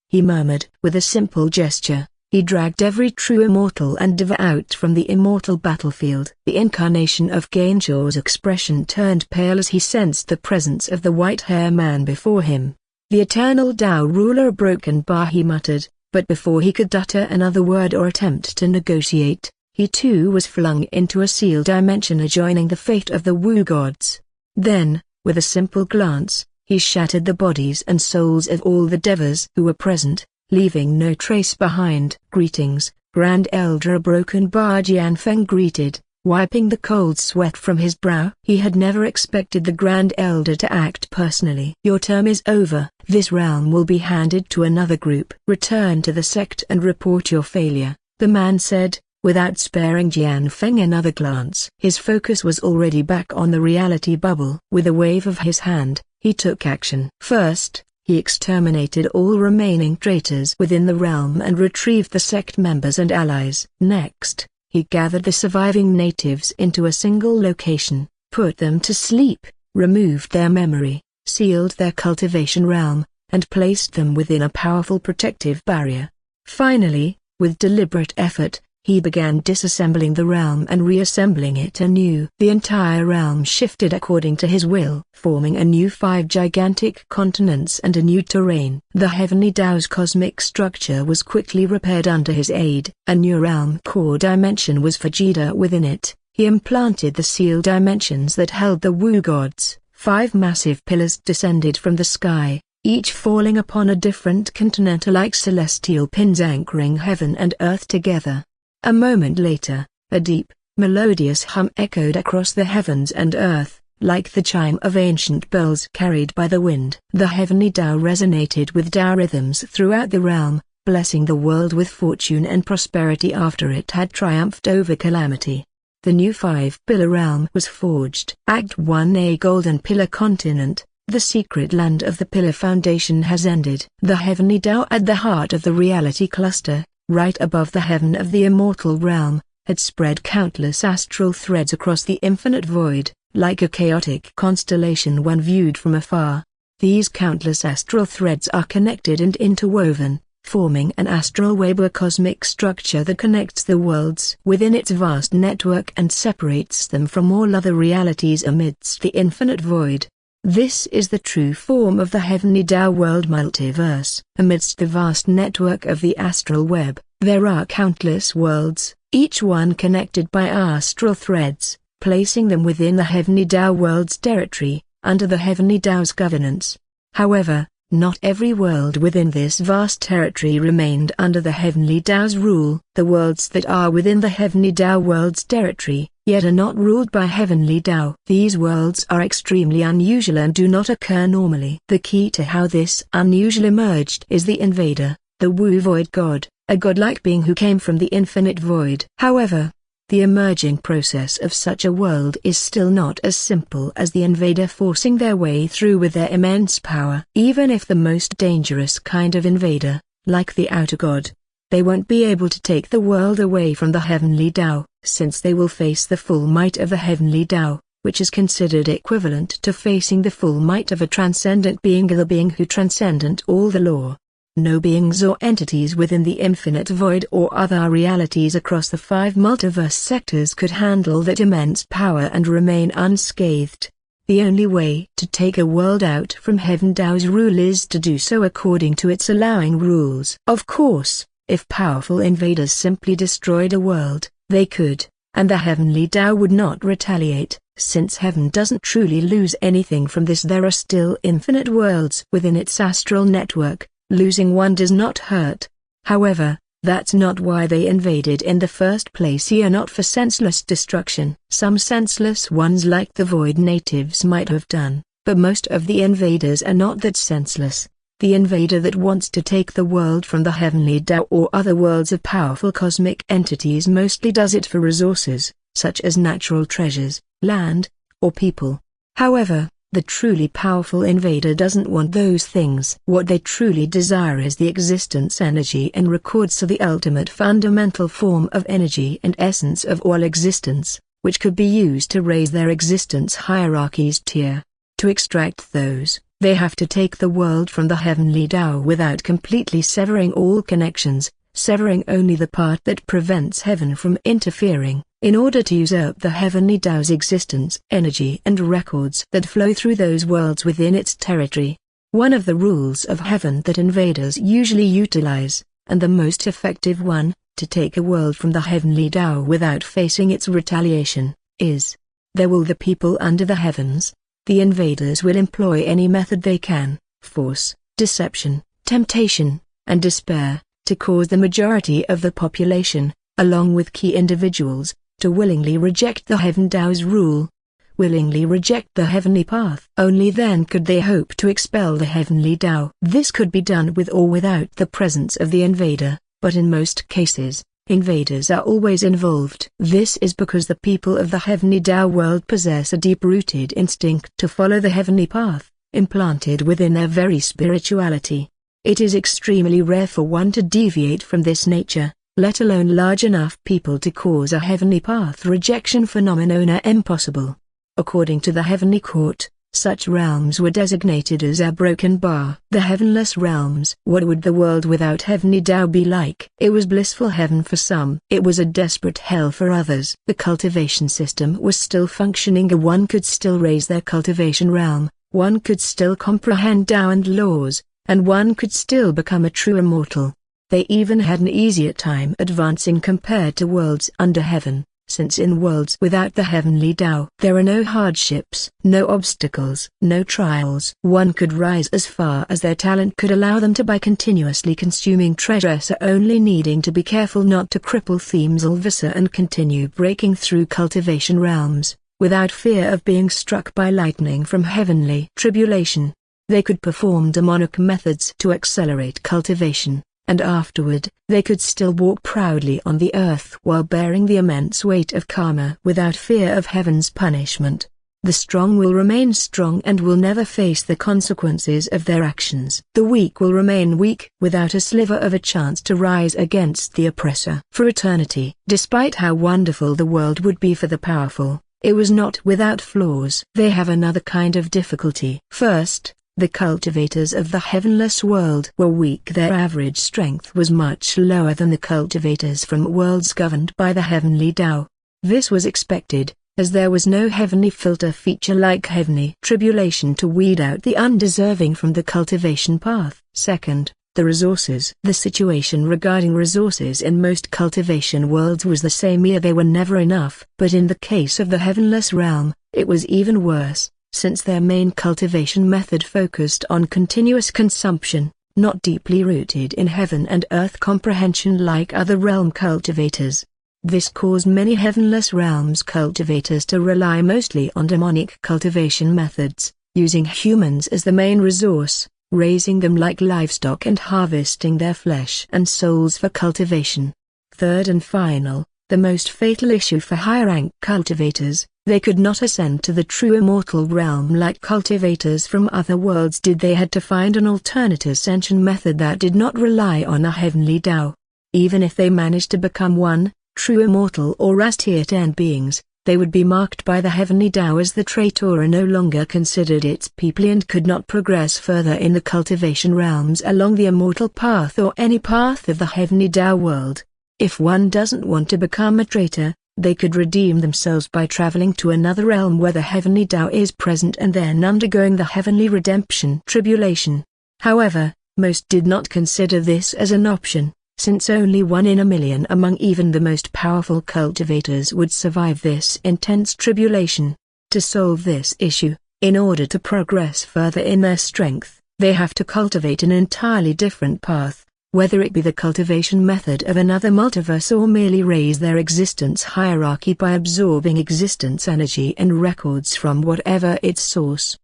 he murmured. With a simple gesture, he dragged every true immortal and diva out from the immortal battlefield. The incarnation of Gainshaw's expression turned pale as he sensed the presence of the white-haired man before him. The eternal Tao ruler, broken bar, he muttered, but before he could utter another word or attempt to negotiate, he too was flung into a sealed dimension adjoining the fate of the Wu gods. Then, with a simple glance, he shattered the bodies and souls of all the devas who were present, leaving no trace behind. Greetings, Grand Elder. A broken bar Jianfeng greeted, wiping the cold sweat from his brow. He had never expected the Grand Elder to act personally. Your term is over. This realm will be handed to another group. Return to the sect and report your failure, the man said, without sparing Jianfeng another glance. His focus was already back on the reality bubble. With a wave of his hand, he took action. First, he exterminated all remaining traitors within the realm and retrieved the sect members and allies. Next, he gathered the surviving natives into a single location, put them to sleep, removed their memory, sealed their cultivation realm, and placed them within a powerful protective barrier. Finally, with deliberate effort, he began disassembling the realm and reassembling it anew. The entire realm shifted according to his will, forming anew 5 gigantic continents and a new terrain. The heavenly Tao's cosmic structure was quickly repaired under his aid. A new realm core dimension was Vegeta within it. He implanted the sealed dimensions that held the Wu gods. 5 massive pillars descended from the sky, each falling upon a different continent like celestial pins anchoring heaven and earth together. A moment later, a deep, melodious hum echoed across the heavens and earth, like the chime of ancient bells carried by the wind. The heavenly Tao resonated with Tao rhythms throughout the realm, blessing the world with fortune and prosperity after it had triumphed over calamity. The new 5-pillar realm was forged. Act 1. A golden pillar continent, the secret land of the pillar foundation has ended. The heavenly Tao at the heart of the reality cluster, right above the heaven of the immortal realm, had spread countless astral threads across the infinite void, like a chaotic constellation when viewed from afar. These countless astral threads are connected and interwoven, forming an astral web, a cosmic structure that connects the worlds within its vast network and separates them from all other realities amidst the infinite void. This is the true form of the heavenly Tao world multiverse. Amidst the vast network of the astral web, there are countless worlds, each one connected by astral threads, placing them within the heavenly Tao world's territory, under the heavenly Tao's governance. However, not every world within this vast territory remained under the heavenly Tao's rule. The worlds that are within the heavenly Tao world's territory, yet are not ruled by heavenly Tao. These worlds are extremely unusual and do not occur normally. The key to how this unusual emerged is the invader, the Wu Void God, a godlike being who came from the infinite void. However, the emerging process of such a world is still not as simple as the invader forcing their way through with their immense power. Even if the most dangerous kind of invader, like the outer god, they won't be able to take the world away from the heavenly Tao, since they will face the full might of the heavenly Tao, which is considered equivalent to facing the full might of a transcendent being, the being who transcendent all the law. No beings or entities within the infinite void or other realities across the 5 multiverse sectors could handle that immense power and remain unscathed. The only way to take a world out from Heaven Tao's rule is to do so according to its allowing rules. Of course, if powerful invaders simply destroyed a world, they could, and the heavenly Tao would not retaliate. Since heaven doesn't truly lose anything from this, there are still infinite worlds within its astral network. Losing one does not hurt. However, that's not why they invaded in the first place. Here, not for senseless destruction. Some senseless ones like the Void natives might have done, but most of the invaders are not that senseless. The invader that wants to take the world from the heavenly Tao or other worlds of powerful cosmic entities mostly does it for resources, such as natural treasures, land, or people. However, the truly powerful invader doesn't want those things. What they truly desire is the existence energy and records to the ultimate fundamental form of energy and essence of all existence, which could be used to raise their existence hierarchy's tier. To extract those, they have to take the world from the heavenly Tao without completely severing all connections, severing only the part that prevents heaven from interfering, in order to usurp the heavenly Tao's existence, energy and records that flow through those worlds within its territory. One of the rules of heaven that invaders usually utilize, and the most effective one, to take a world from the heavenly Tao without facing its retaliation, is: there will the people under the heavens. The invaders will employ any method they can, force, deception, temptation, and despair, to cause the majority of the population, along with key individuals, to willingly reject the heaven Tao's rule, willingly reject the heavenly path. Only then could they hope to expel the heavenly Tao. This could be done with or without the presence of the invader, but in most cases, invaders are always involved. This is because the people of the heavenly Tao world possess a deep-rooted instinct to follow the heavenly path, implanted within their very spirituality. It is extremely rare for one to deviate from this nature, let alone large enough people to cause a heavenly path rejection phenomenon impossible. According to the heavenly court, such realms were designated as a broken bar. The heavenless realms. What would the world without heavenly Tao be like? It was blissful heaven for some. It was a desperate hell for others. The cultivation system was still functioning. One could still raise their cultivation realm, one could still comprehend Tao and laws, and one could still become a true immortal. They even had an easier time advancing compared to worlds under heaven, since in worlds without the heavenly Tao there are no hardships, no obstacles, no trials. One could rise as far as their talent could allow them to by continuously consuming treasure, so only needing to be careful not to cripple themes Ulvasa and continue breaking through cultivation realms, without fear of being struck by lightning from heavenly tribulation. They could perform demonic methods to accelerate cultivation, and afterward, they could still walk proudly on the earth while bearing the immense weight of karma without fear of heaven's punishment. The strong will remain strong and will never face the consequences of their actions. The weak will remain weak without a sliver of a chance to rise against the oppressor. For eternity, despite how wonderful the world would be for the powerful, it was not without flaws. They have another kind of difficulty. First, the cultivators of the heavenless world were weak. Their average strength was much lower than the cultivators from worlds governed by the heavenly Tao. This was expected, as there was no heavenly filter feature like heavenly tribulation to weed out the undeserving from the cultivation path. Second, the resources. The situation regarding resources in most cultivation worlds was the same. They were never enough. But in the case of the heavenless realm, it was even worse, since their main cultivation method focused on continuous consumption, not deeply rooted in heaven and earth comprehension like other realm cultivators. This caused many heavenless realms cultivators to rely mostly on demonic cultivation methods, using humans as the main resource, raising them like livestock and harvesting their flesh and souls for cultivation. Third and final, the most fatal issue for higher-rank cultivators, they could not ascend to the true immortal realm like cultivators from other worlds did. They had to find an alternate ascension method that did not rely on a heavenly Tao. Even if they managed to become one, true immortal or as tier 10 beings, they would be marked by the heavenly Tao as the traitor and no longer considered its people and could not progress further in the cultivation realms along the immortal path or any path of the heavenly Tao world. If one doesn't want to become a traitor, they could redeem themselves by traveling to another realm where the heavenly Tao is present and then undergoing the heavenly redemption tribulation. However, most did not consider this as an option, since only 1 in a million among even the most powerful cultivators would survive this intense tribulation. To solve this issue, in order to progress further in their strength, they have to cultivate an entirely different path, whether it be the cultivation method of another multiverse or merely raise their existence hierarchy by absorbing existence energy and records from whatever its source.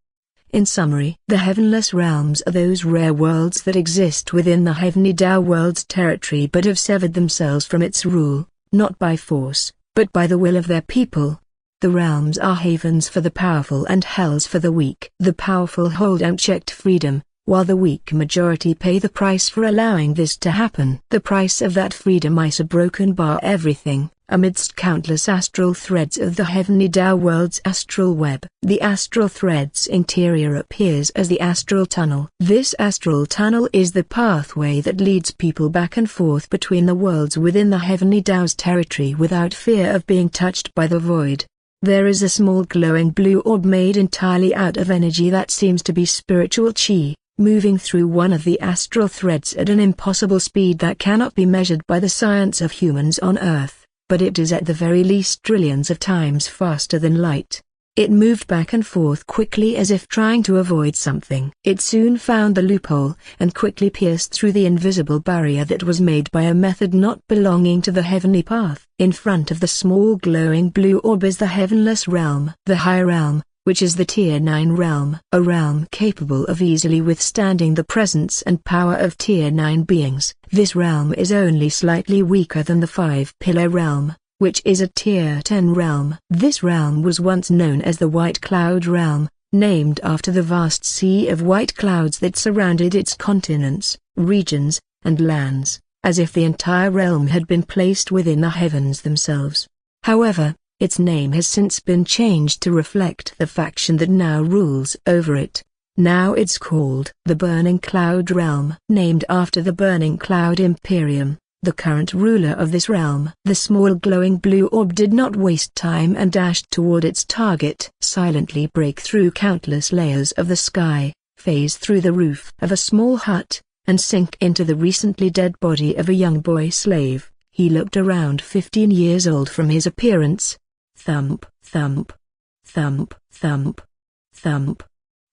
In summary, the heavenless realms are those rare worlds that exist within the heavenly Tao world's territory but have severed themselves from its rule, not by force, but by the will of their people. The realms are havens for the powerful and hells for the weak. The powerful hold unchecked freedom, while the weak majority pay the price for allowing this to happen. The price of that freedom is a broken bar. Everything, amidst countless astral threads of the heavenly Tao world's astral web. The astral thread's interior appears as the astral tunnel. This astral tunnel is the pathway that leads people back and forth between the worlds within the heavenly Tao's territory without fear of being touched by the void. There is a small glowing blue orb made entirely out of energy that seems to be spiritual chi, moving through one of the astral threads at an impossible speed that cannot be measured by the science of humans on Earth, but it is at the very least trillions of times faster than light. It moved back and forth quickly as if trying to avoid something. It soon found the loophole, and quickly pierced through the invisible barrier that was made by a method not belonging to the heavenly path. In front of the small glowing blue orb is the heavenless realm. The high realm, which is the Tier 9 realm. A realm capable of easily withstanding the presence and power of Tier 9 beings. This realm is only slightly weaker than the 5-pillar realm, which is a Tier 10 realm. This realm was once known as the White Cloud Realm, named after the vast sea of white clouds that surrounded its continents, regions, and lands, as if the entire realm had been placed within the heavens themselves. However, its name has since been changed to reflect the faction that now rules over it. Now it's called the Burning Cloud Realm, named after the Burning Cloud Imperium, the current ruler of this realm. The small glowing blue orb did not waste time and dashed toward its target. Silently break through countless layers of the sky, phase through the roof of a small hut, and sink into the recently dead body of a young boy slave. He looked around 15 years old from his appearance. Thump, thump, thump, thump, thump,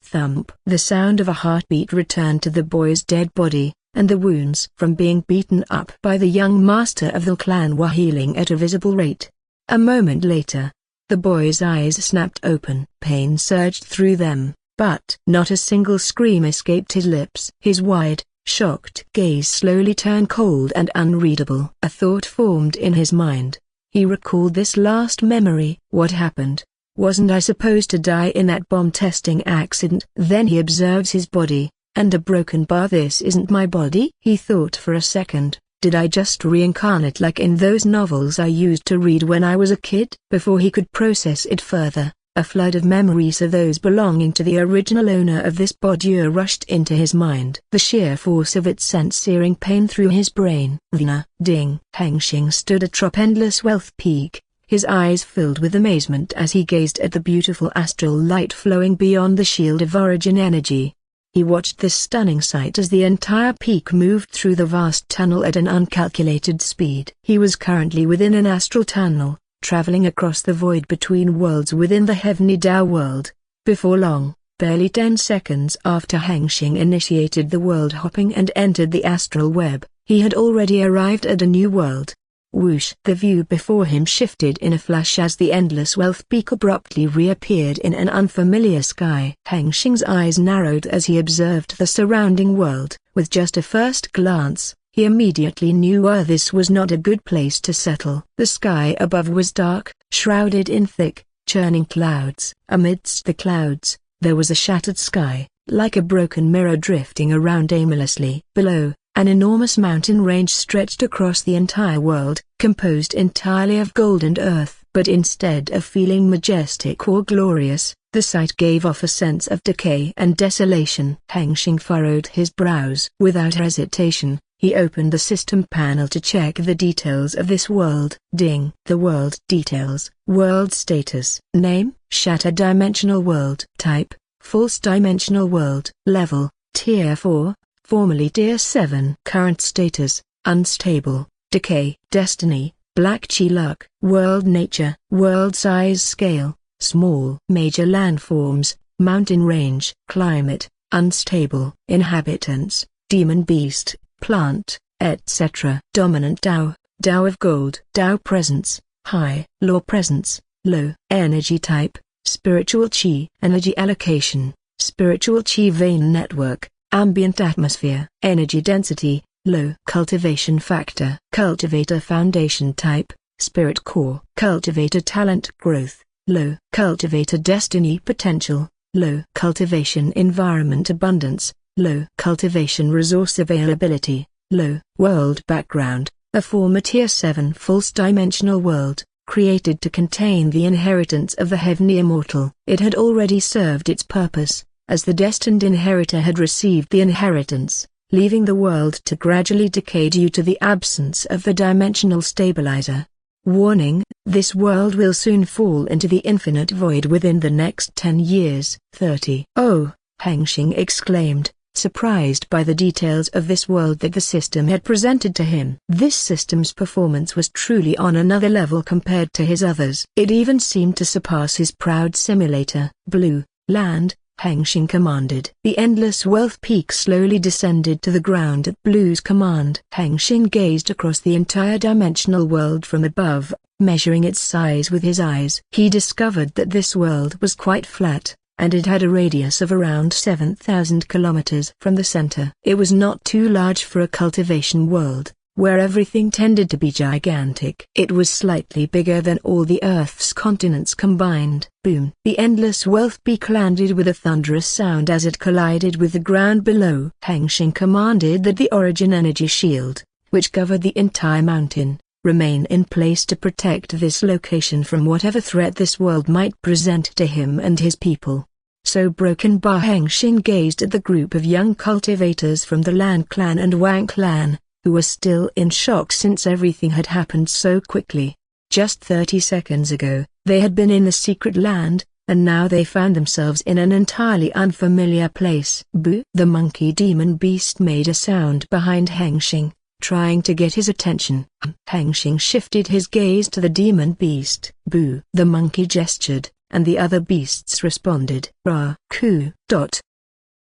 thump. The sound of a heartbeat returned to the boy's dead body, and the wounds from being beaten up by the young master of the clan were healing at a visible rate. A moment later, the boy's eyes snapped open. Pain surged through them, but not a single scream escaped his lips. His wide, shocked gaze slowly turned cold and unreadable. A thought formed in his mind. He recalled this last memory. What happened? Wasn't I supposed to die in that bomb testing accident? Then he observes his body, and a broken bar. This isn't my body? He thought for a second. Did I just reincarnate like in those novels I used to read when I was a kid? Before he could process it further, a flood of memories of those belonging to the original owner of this body rushed into his mind. The sheer force of it sent searing pain through his brain. Lan Hengsheng stood atop Endless Wealth Peak, his eyes filled with amazement as he gazed at the beautiful astral light flowing beyond the shield of origin energy. He watched this stunning sight as the entire peak moved through the vast tunnel at an uncalculated speed. He was currently within an astral tunnel, traveling across the void between worlds within the heavenly Tao world. Before long, barely 10 seconds after Hengsheng initiated the world hopping and entered the astral web, he had already arrived at a new world. Whoosh! The view before him shifted in a flash as the Endless Wealth Peak abruptly reappeared in an unfamiliar sky. Hengsheng's eyes narrowed as he observed the surrounding world. With just a first glance, he immediately knew this was not a good place to settle. The sky above was dark, shrouded in thick, churning clouds. Amidst the clouds, there was a shattered sky, like a broken mirror drifting around aimlessly. Below, an enormous mountain range stretched across the entire world, composed entirely of gold and earth. But instead of feeling majestic or glorious, the sight gave off a sense of decay and desolation. Hengsheng furrowed his brows. Without hesitation, he opened the system panel to check the details of this world. Ding. The world details. World status. Name: Shattered Dimensional World. Type: False Dimensional World. Level: Tier 4. Formerly Tier 7. Current status: Unstable. Decay. Destiny: Black Chi Luck. World nature: World size scale: Small. Major landforms: Mountain range. Climate: Unstable. Inhabitants: Demon beast, plant, etc. Dominant Tao: Tao of gold. Tao presence: High. Law presence: Low. Energy type: Spiritual Chi. Energy allocation: Spiritual Chi vein network. Ambient atmosphere. Energy density: Low. Cultivation factor: Cultivator foundation type: Spirit core. Cultivator talent growth: Low. Cultivator destiny potential: Low. Cultivation environment abundance: Low. Cultivation resource availability: Low. World background: a former Tier 7 false dimensional world, created to contain the inheritance of the heavenly immortal. It had already served its purpose, as the destined inheritor had received the inheritance, leaving the world to gradually decay due to the absence of the dimensional stabilizer. Warning, this world will soon fall into the infinite void within the next 10 years. 30. Oh, Hengsheng exclaimed, surprised by the details of this world that the system had presented to him. This system's performance was truly on another level compared to his others. It even seemed to surpass his proud simulator. Blue land, Hengsheng commanded. The endless wealth peak slowly descended to the ground at Blue's command. Hengsheng gazed across the entire dimensional world from above, measuring its size with his eyes. He discovered that this world was quite flat, and it had a radius of around 7,000 kilometers from the center. It was not too large for a cultivation world, where everything tended to be gigantic. It was slightly bigger than all the Earth's continents combined. Boom! The endless wealth peak landed with a thunderous sound as it collided with the ground below. Hengsheng commanded that the origin energy shield, which covered the entire mountain, remain in place to protect this location from whatever threat this world might present to him and his people. So broken by Hengsheng gazed at the group of young cultivators from the Lan Clan and Wang Clan, who were still in shock since everything had happened so quickly. Just 30 seconds ago, they had been in the secret land, and now they found themselves in an entirely unfamiliar place. Boo! The monkey demon beast made a sound behind Hengsheng, trying to get his attention. Hengsheng shifted his gaze to the demon beast. Boo! The monkey gestured, and the other beasts responded. Ku.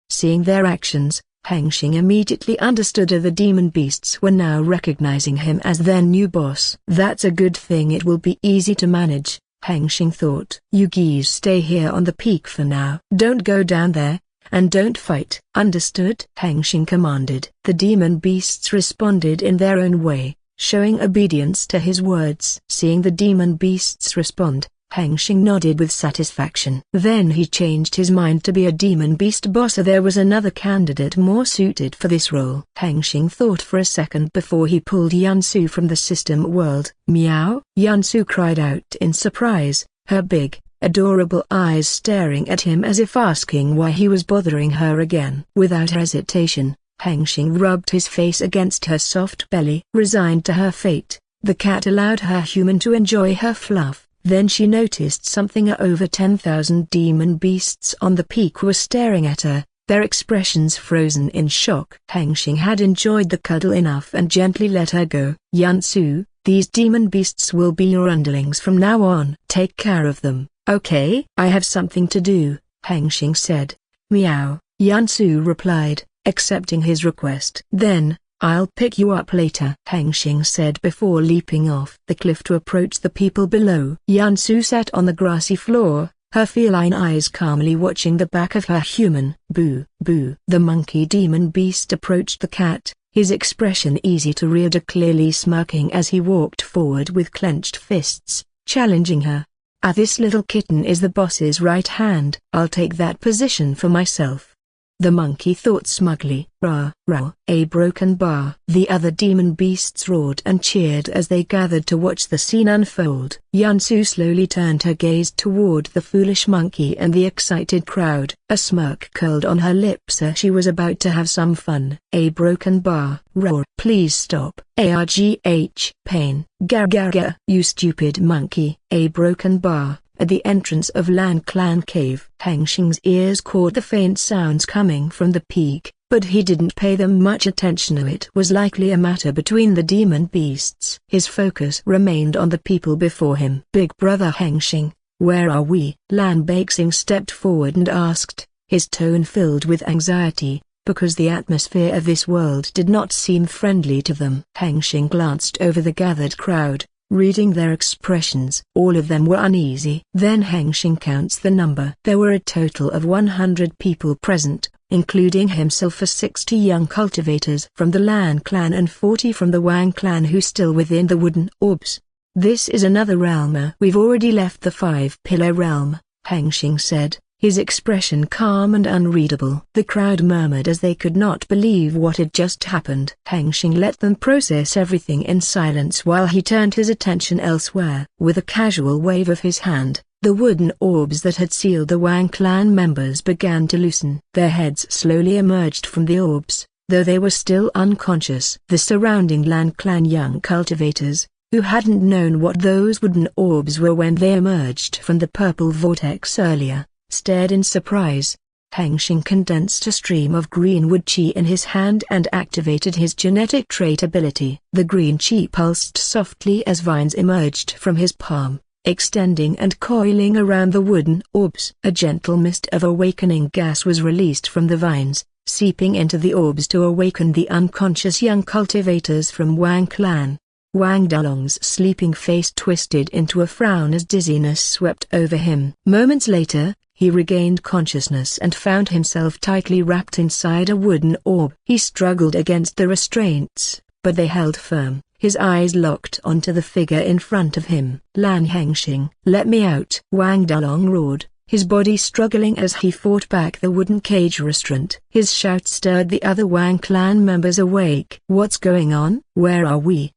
Seeing their actions, Hengsheng immediately understood that the demon beasts were now recognizing him as their new boss. That's a good thing, it will be easy to manage, Hengsheng thought. You geese stay here on the peak for now. Don't go down there, and don't fight. Understood? Hengsheng commanded. The demon beasts responded in their own way, showing obedience to his words. Seeing the demon beasts respond, Hengsheng nodded with satisfaction. Then he changed his mind to be a demon beast boss. There was another candidate more suited for this role. Hengsheng thought for a second before he pulled Yansu from the system world. Meow! Yansu cried out in surprise, her big, adorable eyes staring at him as if asking why he was bothering her again. Without hesitation, Hengsheng rubbed his face against her soft belly. Resigned to her fate, the cat allowed her human to enjoy her fluff. Then she noticed something. Over 10,000 demon beasts on the peak were staring at her, their expressions frozen in shock. Hengsheng had enjoyed the cuddle enough and gently let her go. Yansu, these demon beasts will be your underlings from now on. Take care of them, okay? I have something to do, Hengsheng said. Meow, Yansu replied, accepting his request. Then, I'll pick you up later, Hengsheng said before leaping off the cliff to approach the people below. Yansu sat on the grassy floor, her feline eyes calmly watching the back of her human. Boo! Boo! The monkey demon beast approached the cat, his expression easy to read, clearly smirking as he walked forward with clenched fists, challenging her. This little kitten is the boss's right hand. I'll take that position for myself. The monkey thought smugly. Rah, rah, a broken bar. The other demon beasts roared and cheered as they gathered to watch the scene unfold. Yansu slowly turned her gaze toward the foolish monkey and the excited crowd. A smirk curled on her lips as she was about to have some fun. A broken bar. Roar. Please stop. Argh. Pain. Gar gar gar. You stupid monkey. A broken bar. At the entrance of Lan Clan cave, Hengsheng's ears caught the faint sounds coming from the peak, but he didn't pay them much attention. It was likely a matter between the demon beasts. His focus remained on the people before him. Big brother Hengsheng, where are we? Lan Hengsheng stepped forward and asked, his tone filled with anxiety, because the atmosphere of this world did not seem friendly to them. Hengsheng glanced over the gathered crowd, reading their expressions. All of them were uneasy. Then Hengsheng counts the number. There were a total of 100 people present, including himself, for 60 young cultivators from the Lan Clan and 40 from the Wang Clan who still within the wooden orbs. This is another realm. We've already left the 5-pillar realm, Hengsheng said, his expression calm and unreadable. The crowd murmured as they could not believe what had just happened. Hengsheng let them process everything in silence while he turned his attention elsewhere. With a casual wave of his hand, the wooden orbs that had sealed the Wang clan members began to loosen. Their heads slowly emerged from the orbs, though they were still unconscious. The surrounding Lan clan young cultivators, who hadn't known what those wooden orbs were when they emerged from the purple vortex earlier, stared in surprise. Hengsheng condensed a stream of green wood qi in his hand and activated his genetic trait ability. The green qi pulsed softly as vines emerged from his palm, extending and coiling around the wooden orbs. A gentle mist of awakening gas was released from the vines, seeping into the orbs to awaken the unconscious young cultivators from Wang clan. Wang Dalong's sleeping face twisted into a frown as dizziness swept over him. Moments later, he regained consciousness and found himself tightly wrapped inside a wooden orb. He struggled against the restraints, but they held firm. His eyes locked onto the figure in front of him. Lan Hengsheng, let me out! Wang Dalong roared, his body struggling as he fought back the wooden cage restraint. His shout stirred the other Wang clan members awake. What's going on? Where are we?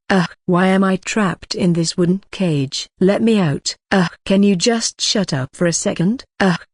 Why am I trapped in this wooden cage? Let me out. Can you just shut up for a second?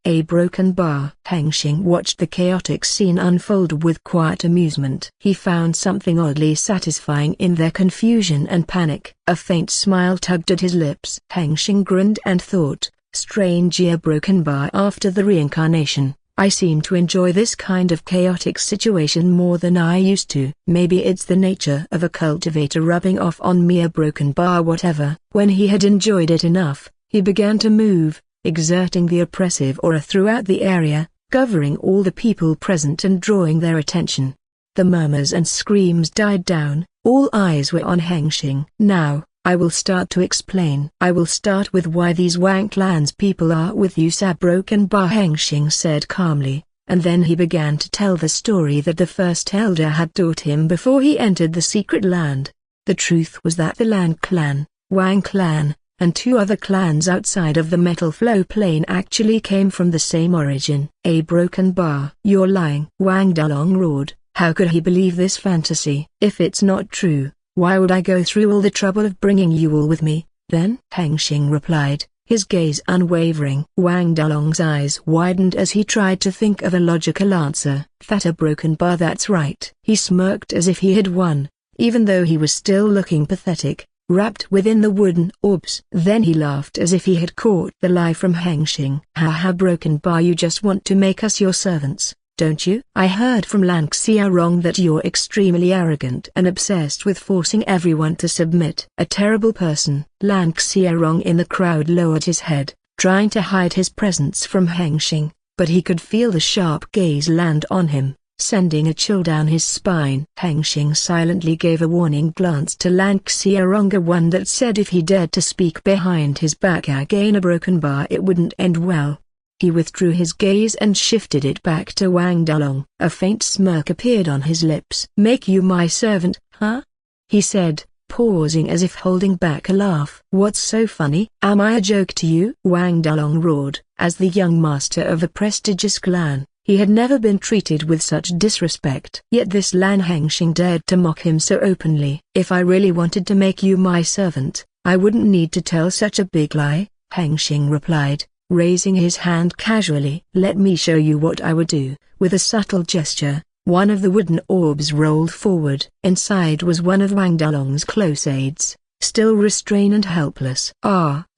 A broken bar. Hengsheng watched the chaotic scene unfold with quiet amusement. He found something oddly satisfying in their confusion and panic. A faint smile tugged at his lips. Hengsheng grinned and thought, strange, a broken bar after the reincarnation. I seem to enjoy this kind of chaotic situation more than I used to. Maybe it's the nature of a cultivator rubbing off on me, a broken bar, whatever. When he had enjoyed it enough, he began to move, exerting the oppressive aura throughout the area, covering all the people present and drawing their attention. The murmurs and screams died down. All eyes were on Hengsheng. Now, I will start to explain. I will start with why these Wang clan's people are with you, sir. Broken bar, Hengsheng said calmly, and then he began to tell the story that the first elder had taught him before he entered the secret land. The truth was that the Lan Clan, Wang clan, and two other clans outside of the metal flow plane actually came from the same origin. A broken bar. You're lying. Wang Dalong roared. How could he believe this fantasy? If it's not true, why would I go through all the trouble of bringing you all with me, then? Hengsheng replied, his gaze unwavering. Wang Dalong's eyes widened as he tried to think of a logical answer. That a broken bar, that's right. He smirked as if he had won, even though he was still looking pathetic, wrapped within the wooden orbs. Then he laughed as if he had caught the lie from Hengsheng. Ha, broken bar, you just want to make us your servants, don't you? I heard from Lan Xiaorong that you're extremely arrogant and obsessed with forcing everyone to submit. A terrible person. Lan Xiaorong in the crowd lowered his head, trying to hide his presence from Hengsheng, but he could feel the sharp gaze land on him, sending a chill down his spine. Hengsheng silently gave a warning glance to Lan Xiaorong, one that said if he dared to speak behind his back again, a broken bar, it wouldn't end well. He withdrew his gaze and shifted it back to Wang Dalong. A faint smirk appeared on his lips. Make you my servant, huh? He said, pausing as if holding back a laugh. What's so funny? Am I a joke to you? Wang Dalong roared. As the young master of a prestigious clan, he had never been treated with such disrespect. Yet this Lan Hengsheng dared to mock him so openly. If I really wanted to make you my servant, I wouldn't need to tell such a big lie, Hengsheng replied, raising his hand casually. Let me show you what I would do. With a subtle gesture, one of the wooden orbs rolled forward. Inside was one of Wang Dalong's close aides, still restrained and helpless.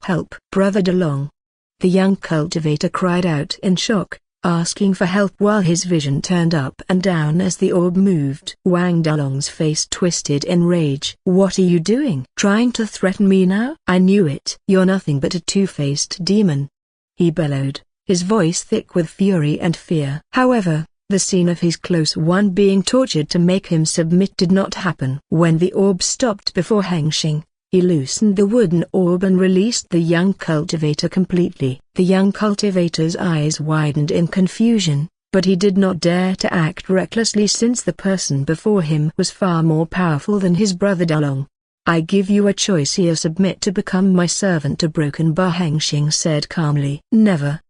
Help, Brother Dalong! The young cultivator cried out in shock, asking for help while his vision turned up and down as the orb moved. Wang Dalong's face twisted in rage. What are you doing? Trying to threaten me now? I knew it. You're nothing but a two-faced demon, he bellowed, his voice thick with fury and fear. However, the scene of his close one being tortured to make him submit did not happen. When the orb stopped before Hengsheng, he loosened the wooden orb and released the young cultivator completely. The young cultivator's eyes widened in confusion, but he did not dare to act recklessly since the person before him was far more powerful than his brother Dalong. I give you a choice here: submit to become my servant to broken bar, Hengsheng said calmly. Never.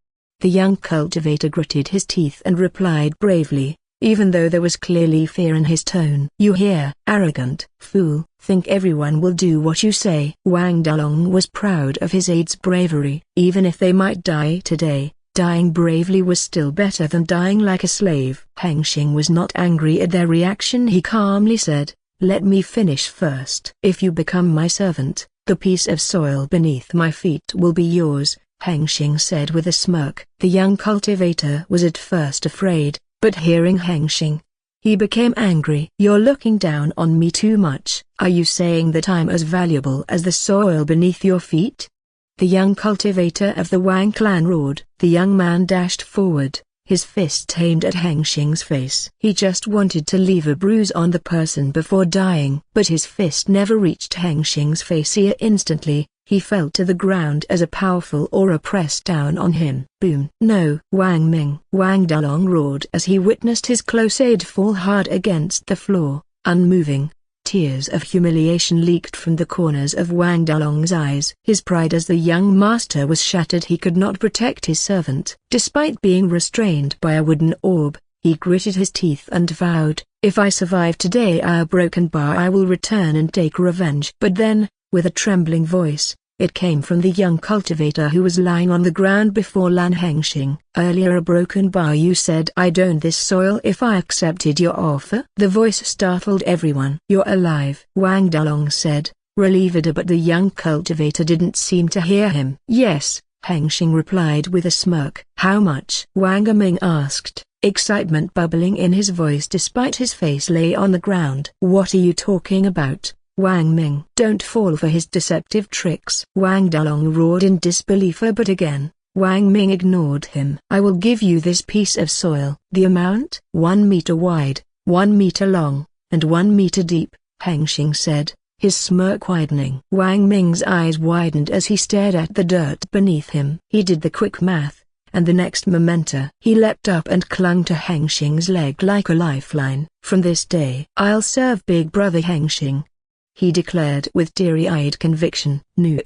The young cultivator gritted his teeth and replied bravely, even though there was clearly fear in his tone. "You hear, arrogant fool, think everyone will do what you say." Wang Dalong was proud of his aide's bravery. Even if they might die today, dying bravely was still better than dying like a slave. Hengsheng was not angry at their reaction. He calmly said, "Let me finish first. If you become my servant, the piece of soil beneath my feet will be yours," Hengsheng said with a smirk. The young cultivator was at first afraid, but hearing Hengsheng, he became angry. "You're looking down on me too much. Are you saying that I'm as valuable as the soil beneath your feet?" The young cultivator of the Wang clan roared. The young man dashed forward, his fist aimed at Hengsheng's face. He just wanted to leave a bruise on the person before dying. But his fist never reached Hengsheng's face. Instantly, he fell to the ground as a powerful aura pressed down on him. Boom! "No!" Wang Ming! Wang Dalong roared as he witnessed his close aide fall hard against the floor, unmoving. Tears of humiliation leaked from the corners of Wang Dalong's eyes. His pride as the young master was shattered. He could not protect his servant. Despite being restrained by a wooden orb, he gritted his teeth and vowed, "If I survive today our broken bar, I will return and take revenge." But then, with a trembling voice, it came from the young cultivator who was lying on the ground before Lan Hengsheng. "Earlier a broken bar. You said I'd own this soil if I accepted your offer." The voice startled everyone. "You're alive," Wang Dalong said, relieved, but the young cultivator didn't seem to hear him. "Yes," Hengsheng replied with a smirk. "How much?" Wang Ming asked, excitement bubbling in his voice despite his face lay on the ground. "What are you talking about, Wang Ming?" "Don't fall for his deceptive tricks." Wang Dalong roared in disbelief, but again, Wang Ming ignored him. "I will give you this piece of soil." "The amount?" "1 meter wide, 1 meter long, and 1 meter deep," Hengsheng said, his smirk widening. Wang Ming's eyes widened as he stared at the dirt beneath him. He did the quick math, and the next moment he leapt up and clung to Hengsheng's leg like a lifeline. "From this day, I'll serve Big Brother Hengsheng," he declared with teary-eyed conviction. "No!"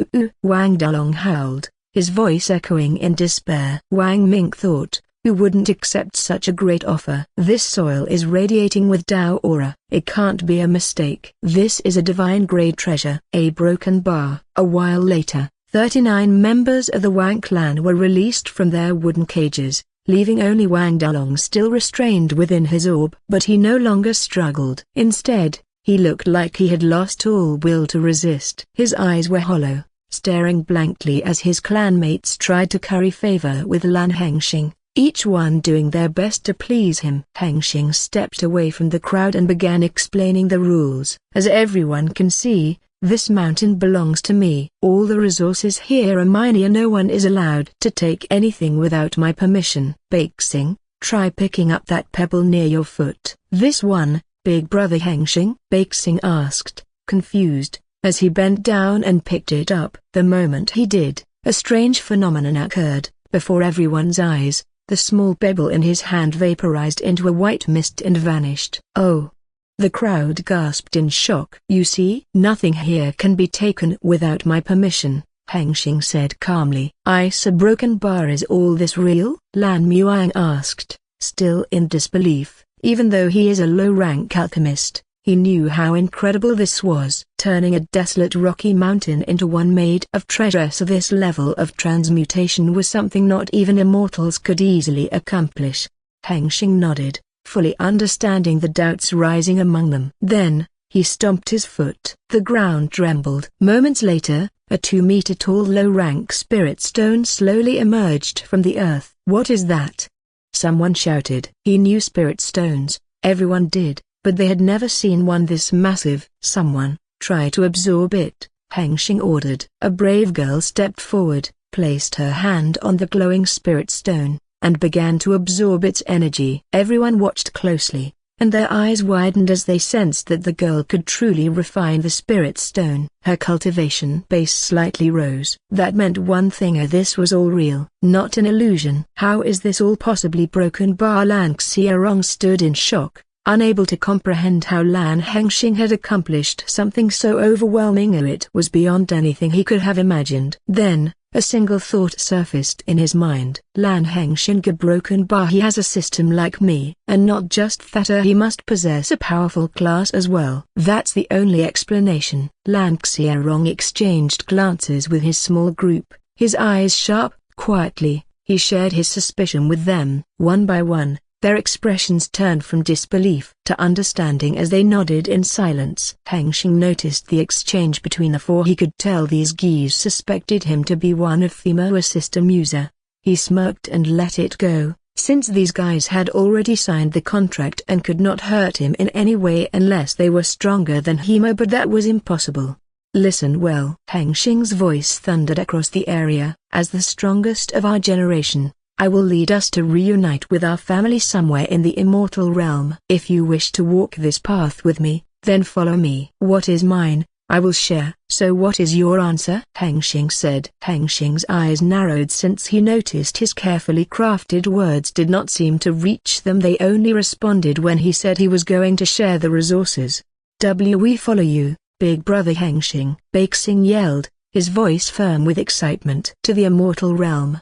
Wang Dalong howled, his voice echoing in despair. Wang Ming thought, who wouldn't accept such a great offer? This soil is radiating with Tao aura. It can't be a mistake. This is a divine-grade treasure. A broken bar. A while later, 39 members of the Wang clan were released from their wooden cages, leaving only Wang Dalong still restrained within his orb. But he no longer struggled. Instead, he looked like he had lost all will to resist. His eyes were hollow, staring blankly as his clanmates tried to curry favor with Lan Hengsheng, each one doing their best to please him. Hengsheng stepped away from the crowd and began explaining the rules. "As everyone can see, this mountain belongs to me. All the resources here are mine, and no one is allowed to take anything without my permission." "Bakesing, try picking up that pebble near your foot." "This one, Big Brother Hengsheng?" Bakesing asked, confused, as he bent down and picked it up. The moment he did, a strange phenomenon occurred. Before everyone's eyes, the small pebble in his hand vaporized into a white mist and vanished. "Oh!" The crowd gasped in shock. "You see? Nothing here can be taken without my permission," Hengsheng said calmly. "A broken bar. Is all this real?" Lan Muang asked, still in disbelief. Even though he is a low-rank alchemist, he knew how incredible this was. Turning a desolate rocky mountain into one made of treasure, so this level of transmutation was something not even immortals could easily accomplish. Hengsheng nodded, fully understanding the doubts rising among them. Then, he stomped his foot. The ground trembled. Moments later, a 2-meter-tall low-rank spirit stone slowly emerged from the earth. "What is that?" someone shouted. He knew spirit stones, everyone did, but they had never seen one this massive. "Someone, try to absorb it," Hengsheng ordered. A brave girl stepped forward, placed her hand on the glowing spirit stone, and began to absorb its energy. Everyone watched closely, and their eyes widened as they sensed that the girl could truly refine the spirit stone. Her cultivation base slightly rose. That meant one thing: this was all real, not an illusion. "How is this all possibly broken bar?" Lan Xiaorong stood in shock, unable to comprehend how Lan Hengsheng had accomplished something so overwhelming. It was beyond anything he could have imagined. Then, A single thought surfaced in his mind. Lan Hengsheng, a broken bar, he has a system like me, and not just that, he must possess a powerful class as well. That's the only explanation. Lan Hengsheng exchanged glances with his small group, his eyes sharp. Quietly, he shared his suspicion with them. One by one, their expressions turned from disbelief to understanding as they nodded in silence. Hengsheng noticed the exchange between the four. He could tell these geese suspected him to be one of them, a system user. He smirked and let it go, since these guys had already signed the contract and could not hurt him in any way unless they were stronger than him, but that was impossible. Listen well. Hengsheng's voice thundered across the area. As the strongest of our generation, I will lead us to reunite with our family somewhere in the immortal realm. If you wish to walk this path with me, then follow me. What is mine, I will share. So what is your answer? Hengsheng said. Hengsheng's eyes narrowed since he noticed his carefully crafted words did not seem to reach them. They only responded when he said he was going to share the resources. We follow you, big brother Hengsheng. Hengsheng yelled, his voice firm with excitement. To the immortal realm.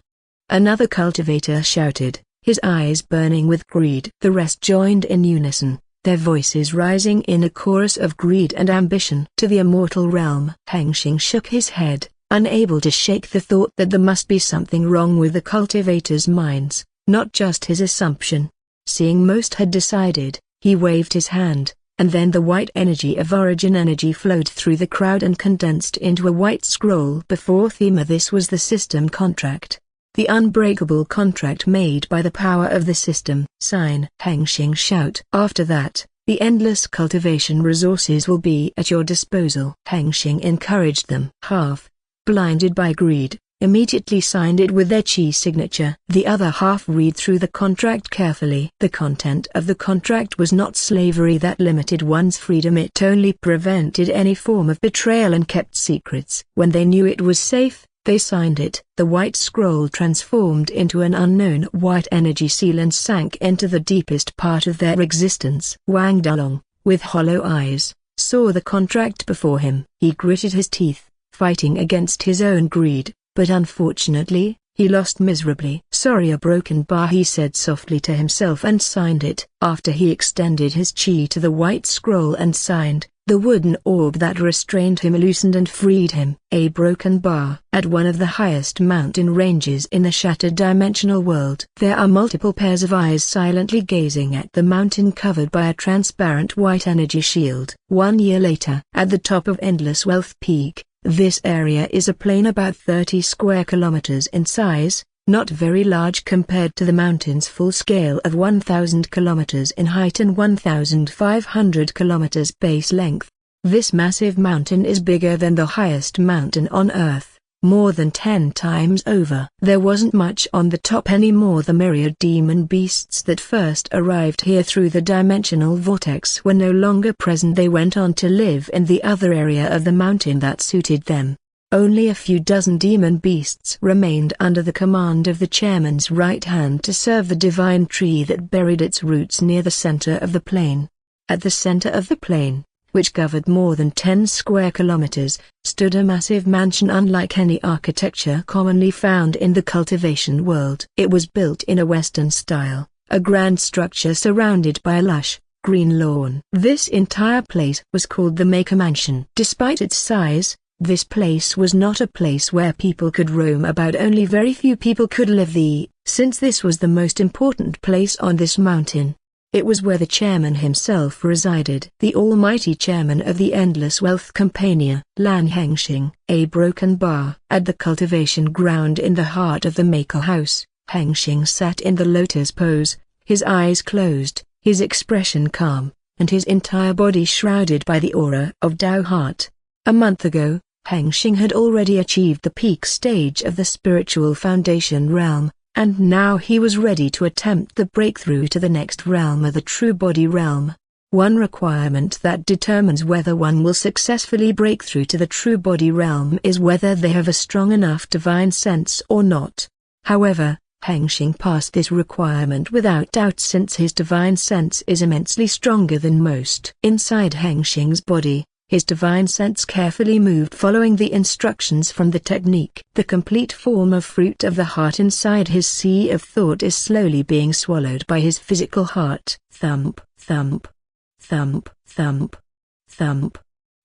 Another cultivator shouted, his eyes burning with greed. The rest joined in unison, their voices rising in a chorus of greed and ambition. To the immortal realm. Hengsheng shook his head, unable to shake the thought that there must be something wrong with the cultivators' minds, not just his assumption. Seeing most had decided, he waved his hand, and then the white energy of origin energy flowed through the crowd and condensed into a white scroll before Thema. This was the system contract. The unbreakable contract made by the power of the system. Sign. Hengsheng shout. After that, the endless cultivation resources will be at your disposal. Hengsheng encouraged them. Half, blinded by greed, immediately signed it with their chi signature. The other half read through the contract carefully. The content of the contract was not slavery that limited one's freedom. It only prevented any form of betrayal and kept secrets. When they knew it was safe, they signed it. The white scroll transformed into an unknown white energy seal and sank into the deepest part of their existence. Wang Dalong, with hollow eyes, saw the contract before him. He gritted his teeth, fighting against his own greed, but unfortunately, he lost miserably. Sorry, a broken bar, he said softly to himself and signed it. After he extended his chi to the white scroll and signed, the wooden orb that restrained him loosened and freed him. A broken bar. At one of the highest mountain ranges in the shattered dimensional world, there are multiple pairs of eyes silently gazing at the mountain covered by a transparent white energy shield. 1 year later, at the top of Endless Wealth Peak, this area is a plain about 30 square kilometers in size, not very large compared to the mountain's full scale of 1,000 kilometers in height and 1,500 kilometers base length. This massive mountain is bigger than the highest mountain on Earth, more than 10 times over. There wasn't much on the top anymore. The myriad demon beasts that first arrived here through the dimensional vortex were no longer present. They went on to live in the other area of the mountain that suited them. Only a few dozen demon beasts remained under the command of the chairman's right hand to serve the divine tree that buried its roots near the center of the plain. At the center of the plain, which covered more than 10 square kilometers, stood a massive mansion unlike any architecture commonly found in the cultivation world. It was built in a Western style, a grand structure surrounded by a lush, green lawn. This entire place was called the Maker Mansion. Despite its size, this place was not a place where people could roam about. Only very few people could live there, since this was the most important place on this mountain. It was where the chairman himself resided. The almighty chairman of the Endless Wealth Compania, Lan Hengsheng. A broken bar. At the cultivation ground in the heart of the Maker House, Hengsheng sat in the lotus pose, his eyes closed, his expression calm, and his entire body shrouded by the aura of Tao Heart. A month ago, Hengsheng had already achieved the peak stage of the spiritual foundation realm, and now he was ready to attempt the breakthrough to the next realm of the true body realm. One requirement that determines whether one will successfully break through to the true body realm is whether they have a strong enough divine sense or not. However, Hengsheng passed this requirement without doubt since his divine sense is immensely stronger than most. Inside Hengsheng's body, His divine sense carefully moved following the instructions from the technique. The complete form of fruit of the heart inside his sea of thought is slowly being swallowed by his physical heart. Thump, thump, thump, thump, thump,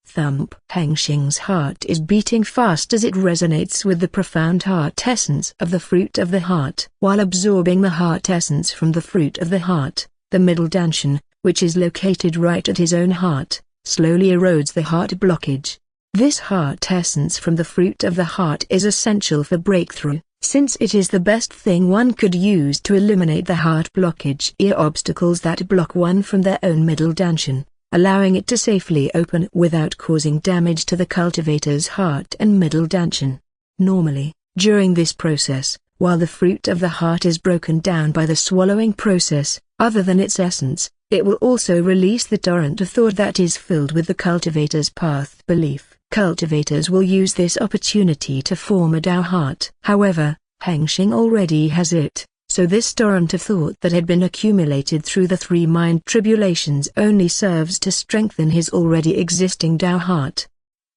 thump. Hengsheng's heart is beating fast as it resonates with the profound heart essence of the fruit of the heart. While absorbing the heart essence from the fruit of the heart, the middle danshan, which is located right at his own heart, slowly erodes the heart blockage. This heart essence from the fruit of the heart is essential for breakthrough, since it is the best thing one could use to eliminate the heart blockage or obstacles that block one from their own middle danshan, allowing it to safely open without causing damage to the cultivator's heart and middle danshan. Normally, during this process, while the fruit of the heart is broken down by the swallowing process, other than its essence, it will also release the torrent of thought that is filled with the cultivator's path belief. Cultivators will use this opportunity to form a Tao heart. However, Hengsheng already has it, so this torrent of thought that had been accumulated through the 3 mind tribulations only serves to strengthen his already existing Tao heart.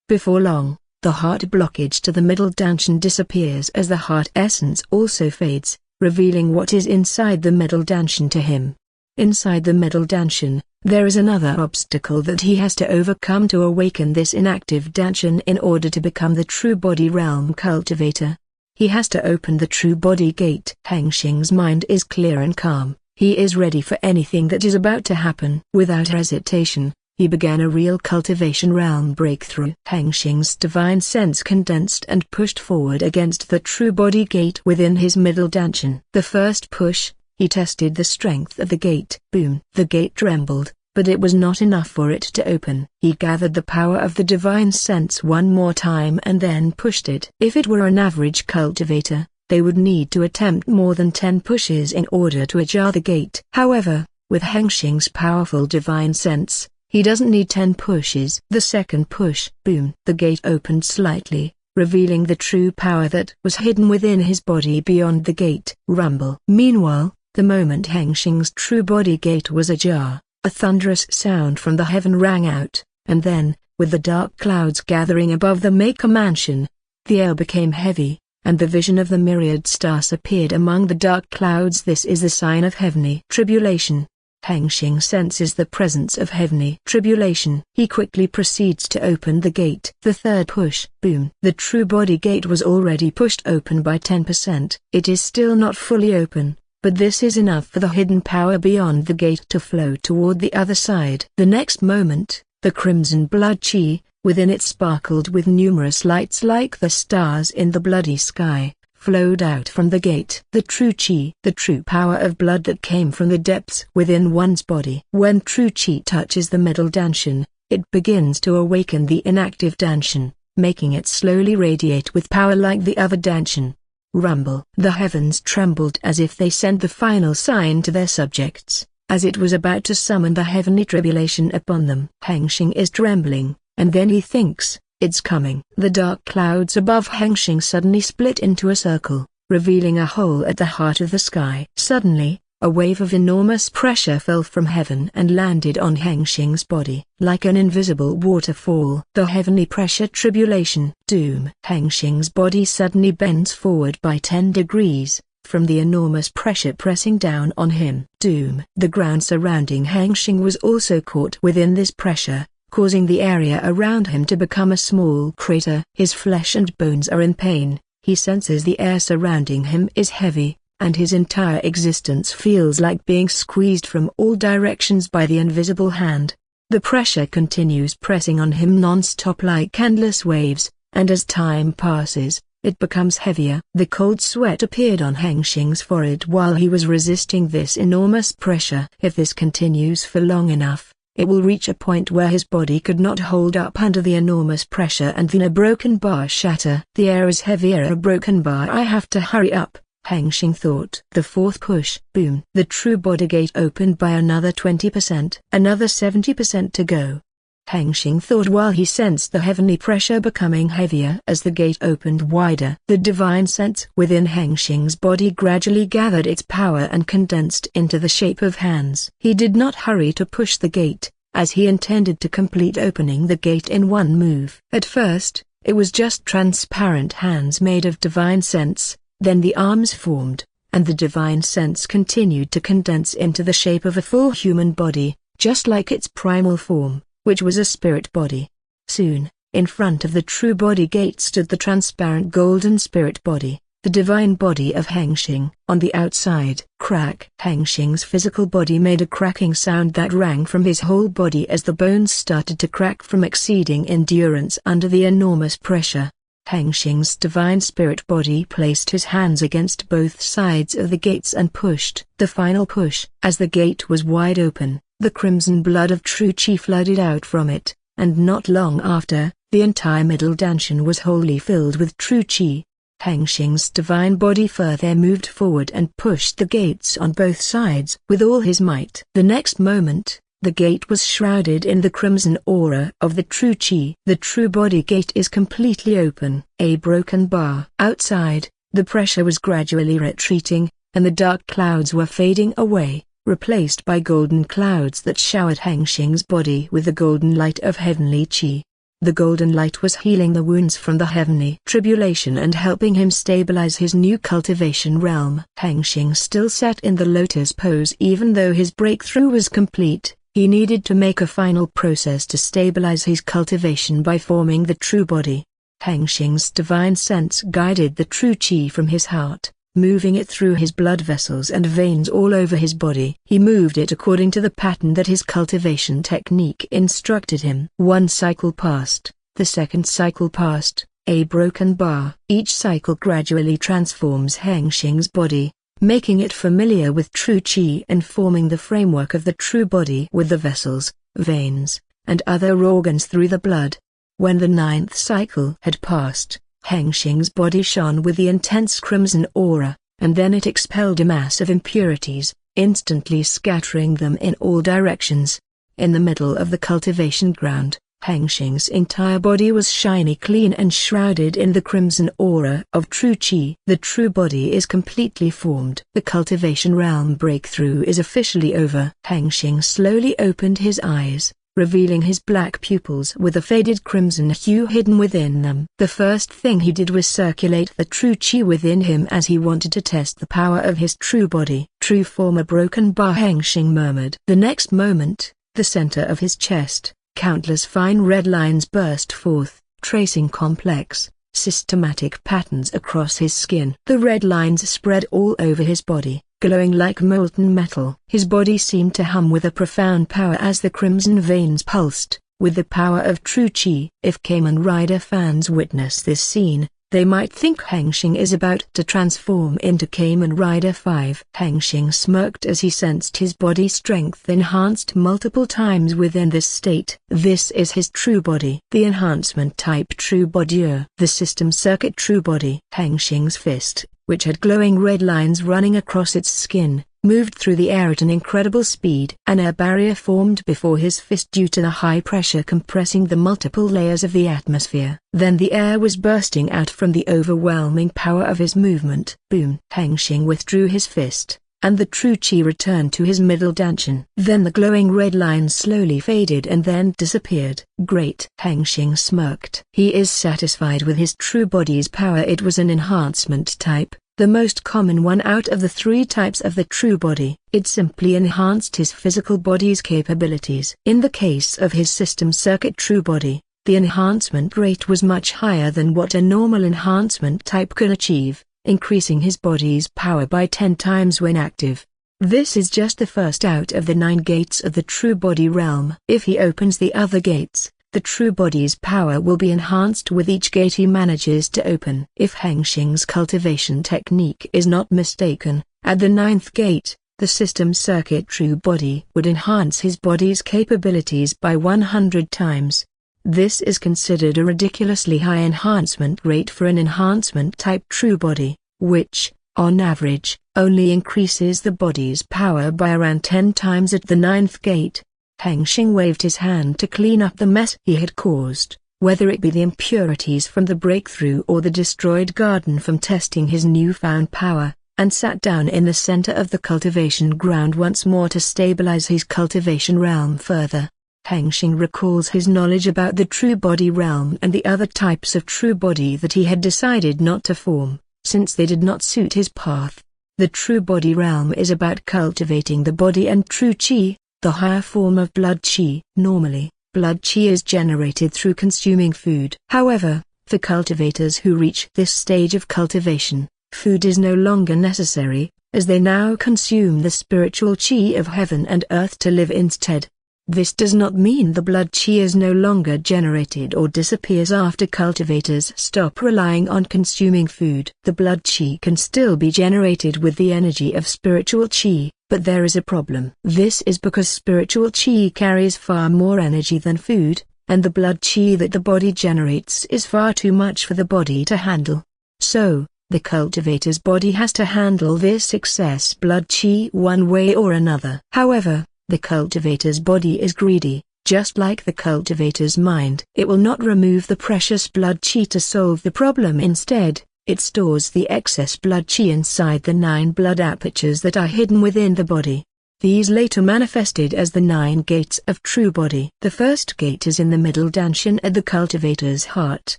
Before long, the heart blockage to the middle danshan disappears as the heart essence also fades, revealing what is inside the middle danshan to him. Inside the middle danshan, there is another obstacle that he has to overcome to awaken this inactive danshan in order to become the true body realm cultivator. He has to open the true body gate. Hengsheng's mind is clear and calm. He is ready for anything that is about to happen. Without hesitation, he began a real cultivation realm breakthrough. Hengsheng's divine sense condensed and pushed forward against the true body gate within his middle danshan. The first push, he tested the strength of the gate. Boom! The gate trembled, but it was not enough for it to open. He gathered the power of the divine sense one more time and then pushed it. If it were an average cultivator, they would need to attempt more than 10 pushes in order to ajar the gate. However, with Hengsheng's powerful divine sense, he doesn't need 10 pushes. The second push, boom! The gate opened slightly, revealing the true power that was hidden within his body beyond the gate. Rumble. Meanwhile, the moment Hengsheng's true body gate was ajar, a thunderous sound from the heaven rang out, and then, with the dark clouds gathering above the Maker Mansion, the air became heavy, and the vision of the myriad stars appeared among the dark clouds. This is the sign of heavenly tribulation. Hengsheng senses the presence of heavenly tribulation. He quickly proceeds to open the gate. The third push, boom! The true body gate was already pushed open by 10%. It is still not fully open, but this is enough for the hidden power beyond the gate to flow toward the other side. The next moment, the crimson blood chi, within it sparkled with numerous lights like the stars in the bloody sky, flowed out from the gate. The true chi, the true power of blood that came from the depths within one's body. When true chi touches the middle danshan, it begins to awaken the inactive danshan, making it slowly radiate with power like the other danshan. Rumble. The heavens trembled as if they sent the final sign to their subjects, as it was about to summon the heavenly tribulation upon them. Hengsheng is trembling, and then he thinks, it's coming. The dark clouds above Hengsheng suddenly split into a circle, revealing a hole at the heart of the sky. Suddenly, a wave of enormous pressure fell from heaven and landed on Hengsheng's body. Like an invisible waterfall, the heavenly pressure tribulation. Doom. Hengsheng's body suddenly bends forward by 10 degrees, from the enormous pressure pressing down on him. Doom. The ground surrounding Hengsheng was also caught within this pressure, causing the area around him to become a small crater. His flesh and bones are in pain. He senses the air surrounding him is heavy, and his entire existence feels like being squeezed from all directions by the invisible hand. The pressure continues pressing on him non-stop like endless waves, and as time passes, it becomes heavier. The cold sweat appeared on Hengsheng's forehead while he was resisting this enormous pressure. If this continues for long enough, it will reach a point where his body could not hold up under the enormous pressure and then a broken bar shatter. The air is heavier, a broken bar. I have to hurry up, Hengsheng thought. The fourth push, boom! The true body gate opened by another 20%. Another 70% to go. Hengsheng thought while he sensed the heavenly pressure becoming heavier as the gate opened wider. The divine sense within Hengsheng's body gradually gathered its power and condensed into the shape of hands. He did not hurry to push the gate, as he intended to complete opening the gate in one move. At first, it was just transparent hands made of divine sense, then the arms formed, and the divine sense continued to condense into the shape of a full human body, just like its primal form, which was a spirit body. Soon, in front of the true body gate stood the transparent golden spirit body, the divine body of Hengsheng. On the outside, crack. Hengsheng's physical body made a cracking sound that rang from his whole body as the bones started to crack from exceeding endurance under the enormous pressure. Hengsheng's divine spirit body placed his hands against both sides of the gates and pushed. The final push. As the gate was wide open, the crimson blood of true chi flooded out from it, and not long after, the entire middle dungeon was wholly filled with true chi. Hengsheng's divine body further moved forward and pushed the gates on both sides with all his might. The next moment, the gate was shrouded in the crimson aura of the true chi. The true body gate is completely open. A broken bar. Outside, the pressure was gradually retreating, and the dark clouds were fading away, replaced by golden clouds that showered Hengsheng's body with the golden light of heavenly chi. The golden light was healing the wounds from the heavenly tribulation and helping him stabilize his new cultivation realm. Hengsheng still sat in the lotus pose. Even though his breakthrough was complete, he needed to make a final process to stabilize his cultivation by forming the true body. Hengsheng's divine sense guided the true chi from his heart, moving it through his blood vessels and veins all over his body. He moved it according to the pattern that his cultivation technique instructed him. One cycle passed, the second cycle passed, a broken bar. Each cycle gradually transforms Hengsheng's body, making it familiar with true chi and forming the framework of the true body with the vessels, veins, and other organs through the blood. When the ninth cycle had passed, Hengsheng's body shone with the intense crimson aura, and then it expelled a mass of impurities, instantly scattering them in all directions. In the middle of the cultivation ground, Hengsheng's entire body was shiny clean and shrouded in the crimson aura of true chi. The true body is completely formed. The cultivation realm breakthrough is officially over. Hengsheng slowly opened his eyes, revealing his black pupils with a faded crimson hue hidden within them. The first thing he did was circulate the true chi within him as he wanted to test the power of his true body. True form. A broken bar. Hengsheng murmured. The next moment, the center of his chest, countless fine red lines burst forth, tracing complex, systematic patterns across his skin. The red lines spread all over his body, glowing like molten metal. His body seemed to hum with a profound power as the crimson veins pulsed, with the power of true chi. If Kamen Rider fans witness this scene, they might think Hengsheng is about to transform into Kamen Rider 5. Hengsheng smirked as he sensed his body strength enhanced multiple times within this state. This is his true body. The enhancement type true body. The system circuit true body. Hengsheng's fist, which had glowing red lines running across its skin, moved through the air at an incredible speed. An air barrier formed before his fist due to the high pressure compressing the multiple layers of the atmosphere. Then the air was bursting out from the overwhelming power of his movement. Boom! Hengsheng withdrew his fist, and the true chi returned to his middle dungeon. Then the glowing red lines slowly faded and then disappeared. Great! Hengsheng smirked. He is satisfied with his true body's power. It was an enhancement type, the most common one out of the 3 types of the true body. It simply enhanced his physical body's capabilities. In the case of his system circuit true body, the enhancement rate was much higher than what a normal enhancement type can achieve, increasing his body's power by 10 times when active. This is just the first out of the 9 gates of the true body realm. If he opens the other gates, the true body's power will be enhanced with each gate he manages to open. If Hengsheng's cultivation technique is not mistaken, at the 9th gate, the system circuit true body would enhance his body's capabilities by 100 times. This is considered a ridiculously high enhancement rate for an enhancement type true body, which, on average, only increases the body's power by around 10 times at the 9th gate. Hengsheng waved his hand to clean up the mess he had caused, whether it be the impurities from the breakthrough or the destroyed garden from testing his newfound power, and sat down in the center of the cultivation ground once more to stabilize his cultivation realm further. Hengsheng recalls his knowledge about the true body realm and the other types of true body that he had decided not to form, since they did not suit his path. The true body realm is about cultivating the body and true qi, the higher form of blood qi. Normally, blood qi is generated through consuming food. However, for cultivators who reach this stage of cultivation, food is no longer necessary, as they now consume the spiritual qi of heaven and earth to live instead. This does not mean the blood qi is no longer generated or disappears after cultivators stop relying on consuming food. The blood qi can still be generated with the energy of spiritual qi, but there is a problem. This is because spiritual qi carries far more energy than food, and the blood qi that the body generates is far too much for the body to handle. So, the cultivator's body has to handle this excess blood qi one way or another. However, the cultivator's body is greedy, just like the cultivator's mind. It will not remove the precious blood qi to solve the problem. Instead, it stores the excess blood qi inside the 9 blood apertures that are hidden within the body. These later manifested as the 9 gates of true body. The first gate is in the middle danshan at the cultivator's heart,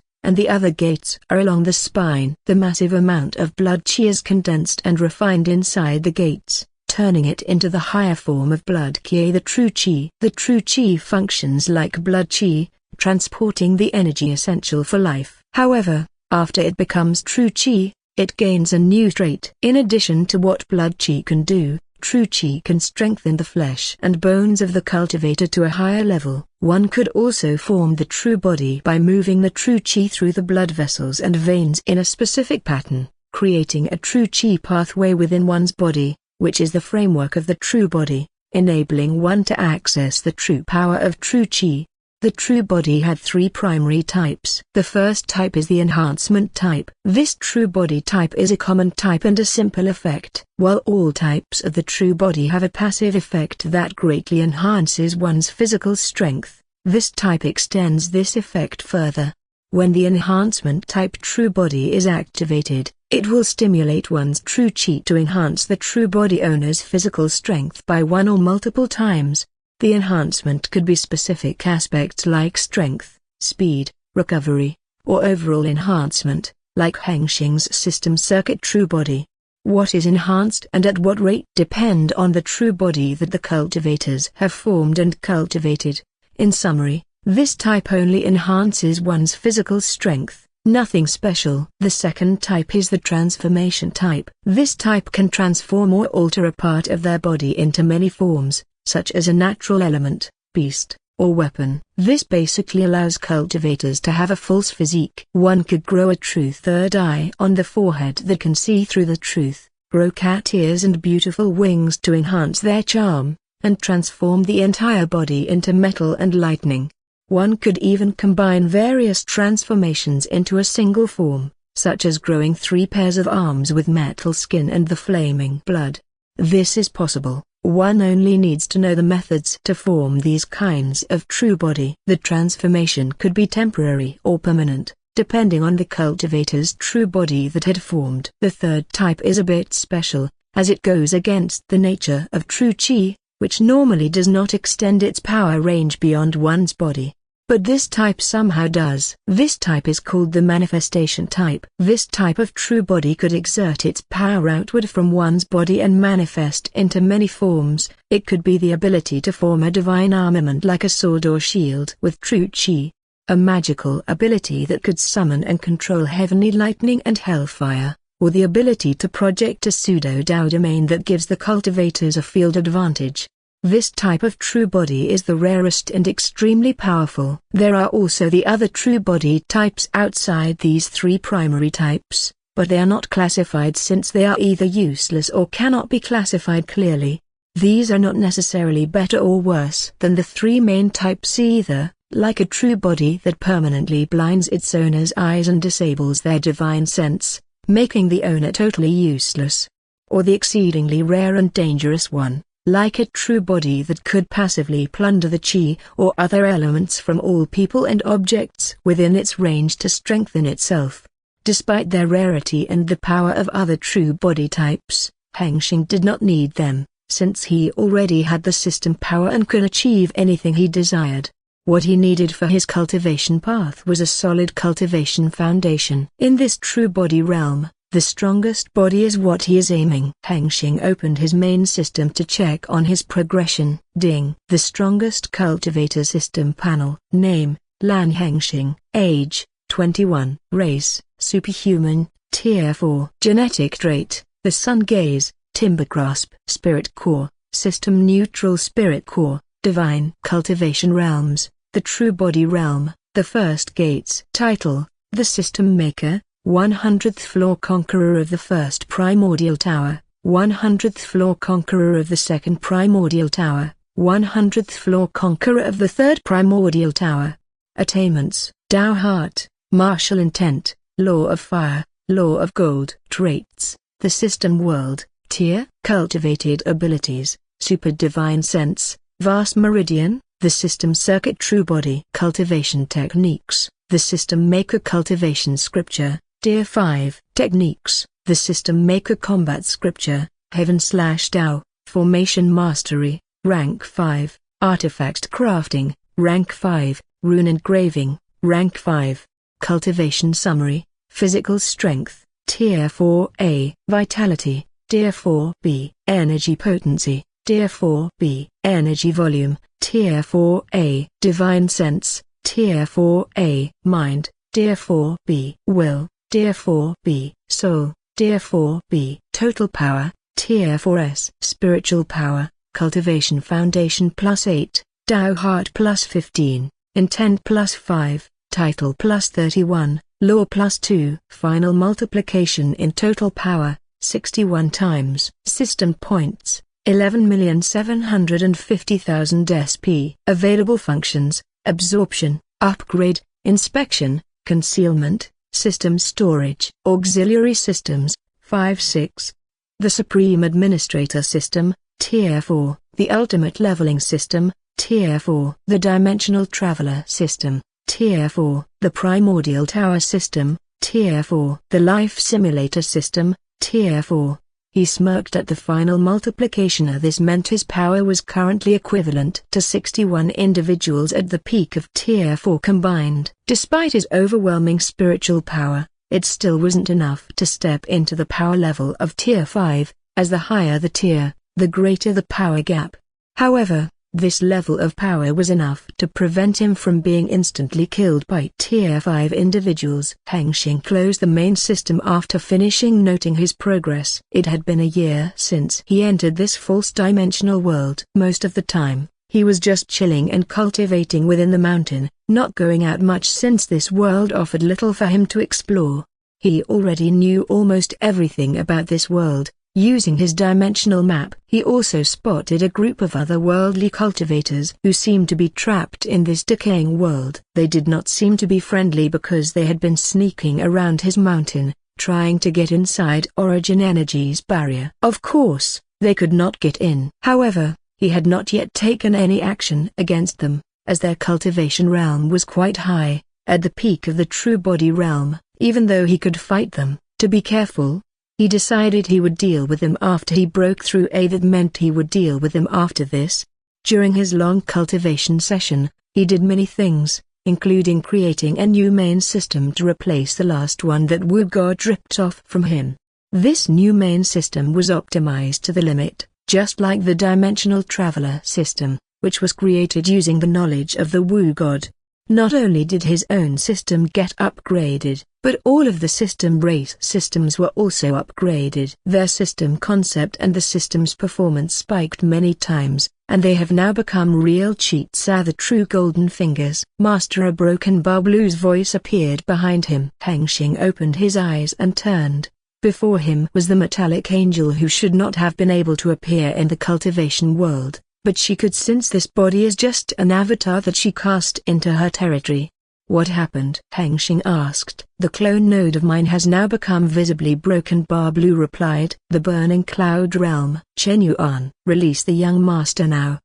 and the other gates are along the spine. The massive amount of blood qi is condensed and refined inside the gates, turning it into the higher form of blood qi, the true qi. The true qi functions like blood qi, transporting the energy essential for life. However, after it becomes true qi, it gains a new trait. In addition to what blood qi can do, true qi can strengthen the flesh and bones of the cultivator to a higher level. One could also form the true body by moving the true qi through the blood vessels and veins in a specific pattern, creating a true qi pathway within one's body, which is the framework of the true body, enabling one to access the true power of true qi. The true body had 3 primary types. The first type is the enhancement type. This true body type is a common type and a simple effect. While all types of the true body have a passive effect that greatly enhances one's physical strength, this type extends this effect further. When the enhancement type true body is activated, it will stimulate one's true qi to enhance the true body owner's physical strength by 1 or multiple times. The enhancement could be specific aspects like strength, speed, recovery, or overall enhancement, like Hengsheng's system circuit true body. What is enhanced and at what rate depend on the true body that the cultivators have formed and cultivated. In summary, this type only enhances one's physical strength, nothing special. The second type is the transformation type. This type can transform or alter a part of their body into many forms, such as a natural element, beast, or weapon. This basically allows cultivators to have a false physique. One could grow a true third eye on the forehead that can see through the truth, grow cat ears and beautiful wings to enhance their charm, and transform the entire body into metal and lightning. One could even combine various transformations into a single form, such as growing 3 pairs of arms with metal skin and the flaming blood. This is possible. One only needs to know the methods to form these kinds of true body. The transformation could be temporary or permanent, depending on the cultivator's true body that had formed. The third type is a bit special, as it goes against the nature of true qi, which normally does not extend its power range beyond one's body. But this type somehow does. This type is called the manifestation type. This type of true body could exert its power outward from one's body and manifest into many forms. It could be the ability to form a divine armament like a sword or shield with true qi, a magical ability that could summon and control heavenly lightning and hellfire, or the ability to project a pseudo-Dao domain that gives the cultivators a field advantage. This type of true body is the rarest and extremely powerful. There are also the other true body types outside these 3 primary types, but they are not classified since they are either useless or cannot be classified clearly. These are not necessarily better or worse than the 3 main types either, like a true body that permanently blinds its owner's eyes and disables their divine sense, making the owner totally useless. Or the exceedingly rare and dangerous one, like a true body that could passively plunder the qi or other elements from all people and objects within its range to strengthen itself. Despite their rarity and the power of other true body types, Hengsheng did not need them, since he already had the system power and could achieve anything he desired. What he needed for his cultivation path was a solid cultivation foundation. In this true body realm, the strongest body is what he is aiming. Hengsheng opened his main system to check on his progression. Ding. The strongest cultivator system panel. Name, Lan Hengsheng. Age, 21. Race, superhuman, tier 4. Genetic trait, the sun gaze, timber grasp. Spirit core, system neutral spirit core, divine. Cultivation realms, the true body realm, the first gates. Title, the system maker, 100th floor conqueror of the first primordial tower, 100th floor conqueror of the second primordial tower, 100th floor conqueror of the third primordial tower. Attainments, Tao heart, martial intent, law of fire, law of gold. Traits, the system world, tier, cultivated abilities, super divine sense, vast meridian, the system circuit true body. Cultivation techniques, the system maker cultivation scripture, tier 5. Techniques, the system maker combat scripture, heaven/Tao, formation mastery, rank 5, artifact crafting, rank 5, rune engraving, rank 5. Cultivation summary, physical strength, tier 4A. Vitality, tier 4B. Energy potency, tier 4B. Energy volume, tier 4A. Divine sense, tier 4A. Mind, tier 4B. Will, tier 4B. Soul, tier 4B. Total power, tier 4S. Spiritual power, cultivation foundation +8, Tao heart +15, intent +5, title +31, law +2. Final multiplication in total power, 61 times. System points, 11,750,000 SP. Available functions, absorption, upgrade, inspection, concealment, system storage. Auxiliary systems, 5-6. The Supreme Administrator System, Tier 4. The Ultimate Leveling System, Tier 4. The Dimensional Traveler System, Tier 4. The Primordial Tower System, Tier 4. The Life Simulator System, Tier 4. He smirked at the final multiplication. This meant his power was currently equivalent to 61 individuals at the peak of Tier 4 combined. Despite his overwhelming spiritual power, it still wasn't enough to step into the power level of Tier 5, as the higher the tier, the greater the power gap. However, this level of power was enough to prevent him from being instantly killed by Tier 5 individuals. Hengsheng closed the main system after finishing noting his progress. It had been a year since he entered this false dimensional world. Most of the time, he was just chilling and cultivating within the mountain, not going out much since this world offered little for him to explore. He already knew almost everything about this world. Using his dimensional map, he also spotted a group of otherworldly cultivators who seemed to be trapped in this decaying world. They did not seem to be friendly because they had been sneaking around his mountain, trying to get inside Origin Energy's barrier. Of course, they could not get in. However, he had not yet taken any action against them, as their cultivation realm was quite high, at the peak of the true body realm. Even though he could fight them, to be careful, he decided he would deal with them after he broke through. That meant he would deal with them after this. During his long cultivation session, he did many things, including creating a new main system to replace the last one that Wu God ripped off from him. This new main system was optimized to the limit, just like the Dimensional Traveler system, which was created using the knowledge of the Wu God. Not only did his own system get upgraded, but all of the system race systems were also upgraded. Their system concept and the system's performance spiked many times, and they have now become real cheats. The true golden fingers. Master, a broken Bablu's voice appeared behind him. Hengsheng opened his eyes and turned. Before him was the metallic angel who should not have been able to appear in the cultivation world, but she could since this body is just an avatar that she cast into her territory. What happened? Hengsheng asked. The clone node of mine has now become visibly broken, Bablu replied. The burning cloud realm. Chen Yuan, release the young master now.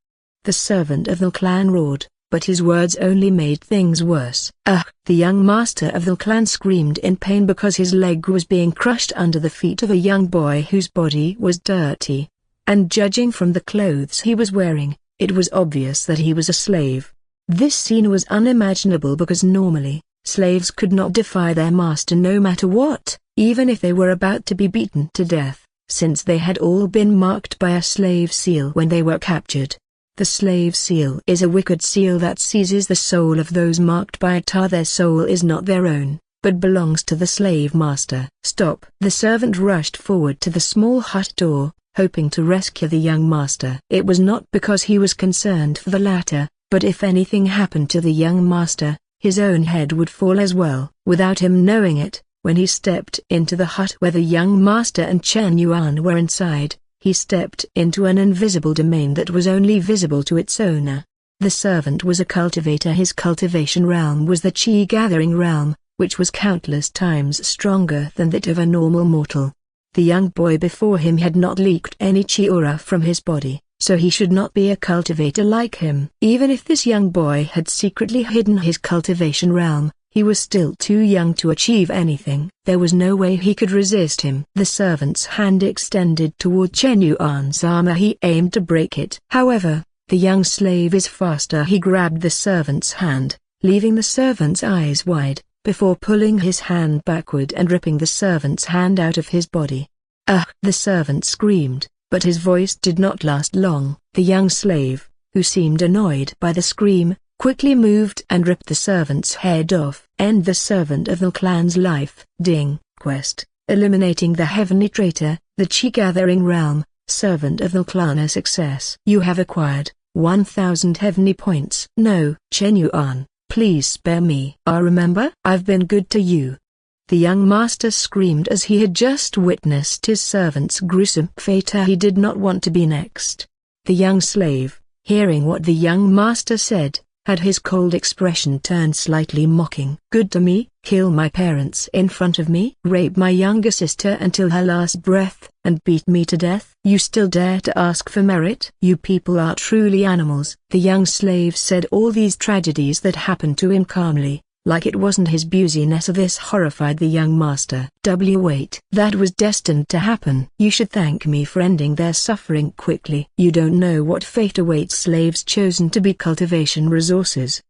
The servant of the clan roared, but his words only made things worse. Ugh! The young master of the clan screamed in pain because his leg was being crushed under the feet of a young boy whose body was dirty. and judging from the clothes he was wearing, it was obvious that he was a slave. This scene was unimaginable because normally, slaves could not defy their master no matter what, even if they were about to be beaten to death, since they had all been marked by a slave seal when they were captured. The slave seal is a wicked seal that seizes the soul of those marked by it. Their soul is not their own, but belongs to the slave master. Stop! The servant rushed forward to the small hut door, hoping to rescue the young master. It was not because he was concerned for the latter, but if anything happened to the young master, his own head would fall as well. Without him knowing it, when he stepped into the hut where the young master and Chen Yuan were inside, he stepped into an invisible domain that was only visible to its owner. The servant was a cultivator. His cultivation realm was the qi gathering realm, which was countless times stronger than that of a normal mortal. The young boy before him had not leaked any qi aura from his body, so he should not be a cultivator like him. Even if this young boy had secretly hidden his cultivation realm, he was still too young to achieve anything. There was no way he could resist him. The servant's hand extended toward Chen Yuan's armor. He aimed to break it. However, the young slave is faster. He grabbed the servant's hand, leaving the servant's eyes wide, before pulling his hand backward and ripping the servant's hand out of his body. "Ugh!" The servant screamed, but his voice did not last long. The young slave, who seemed annoyed by the scream, quickly moved and ripped the servant's head off. End the servant of the clan's life. Ding. Quest: eliminating the heavenly traitor, the Qi gathering realm, servant of the clan. A success. You have acquired 1,000 heavenly points. No, Chen Yuan, please spare me. Remember, I've been good to you. The young master screamed as he had just witnessed his servant's gruesome fate. He did not want to be next. The young slave, hearing what the young master said, had his cold expression turned slightly mocking. Good to me? Kill my parents in front of me? Rape my younger sister until her last breath, and beat me to death? You still dare to ask for merit? You people are truly animals. The young slave said all these tragedies that happened to him calmly, like it wasn't his business. This horrified the young master. Wait, that was destined to happen. You should thank me for ending their suffering quickly. You don't know what fate awaits slaves chosen to be cultivation resources.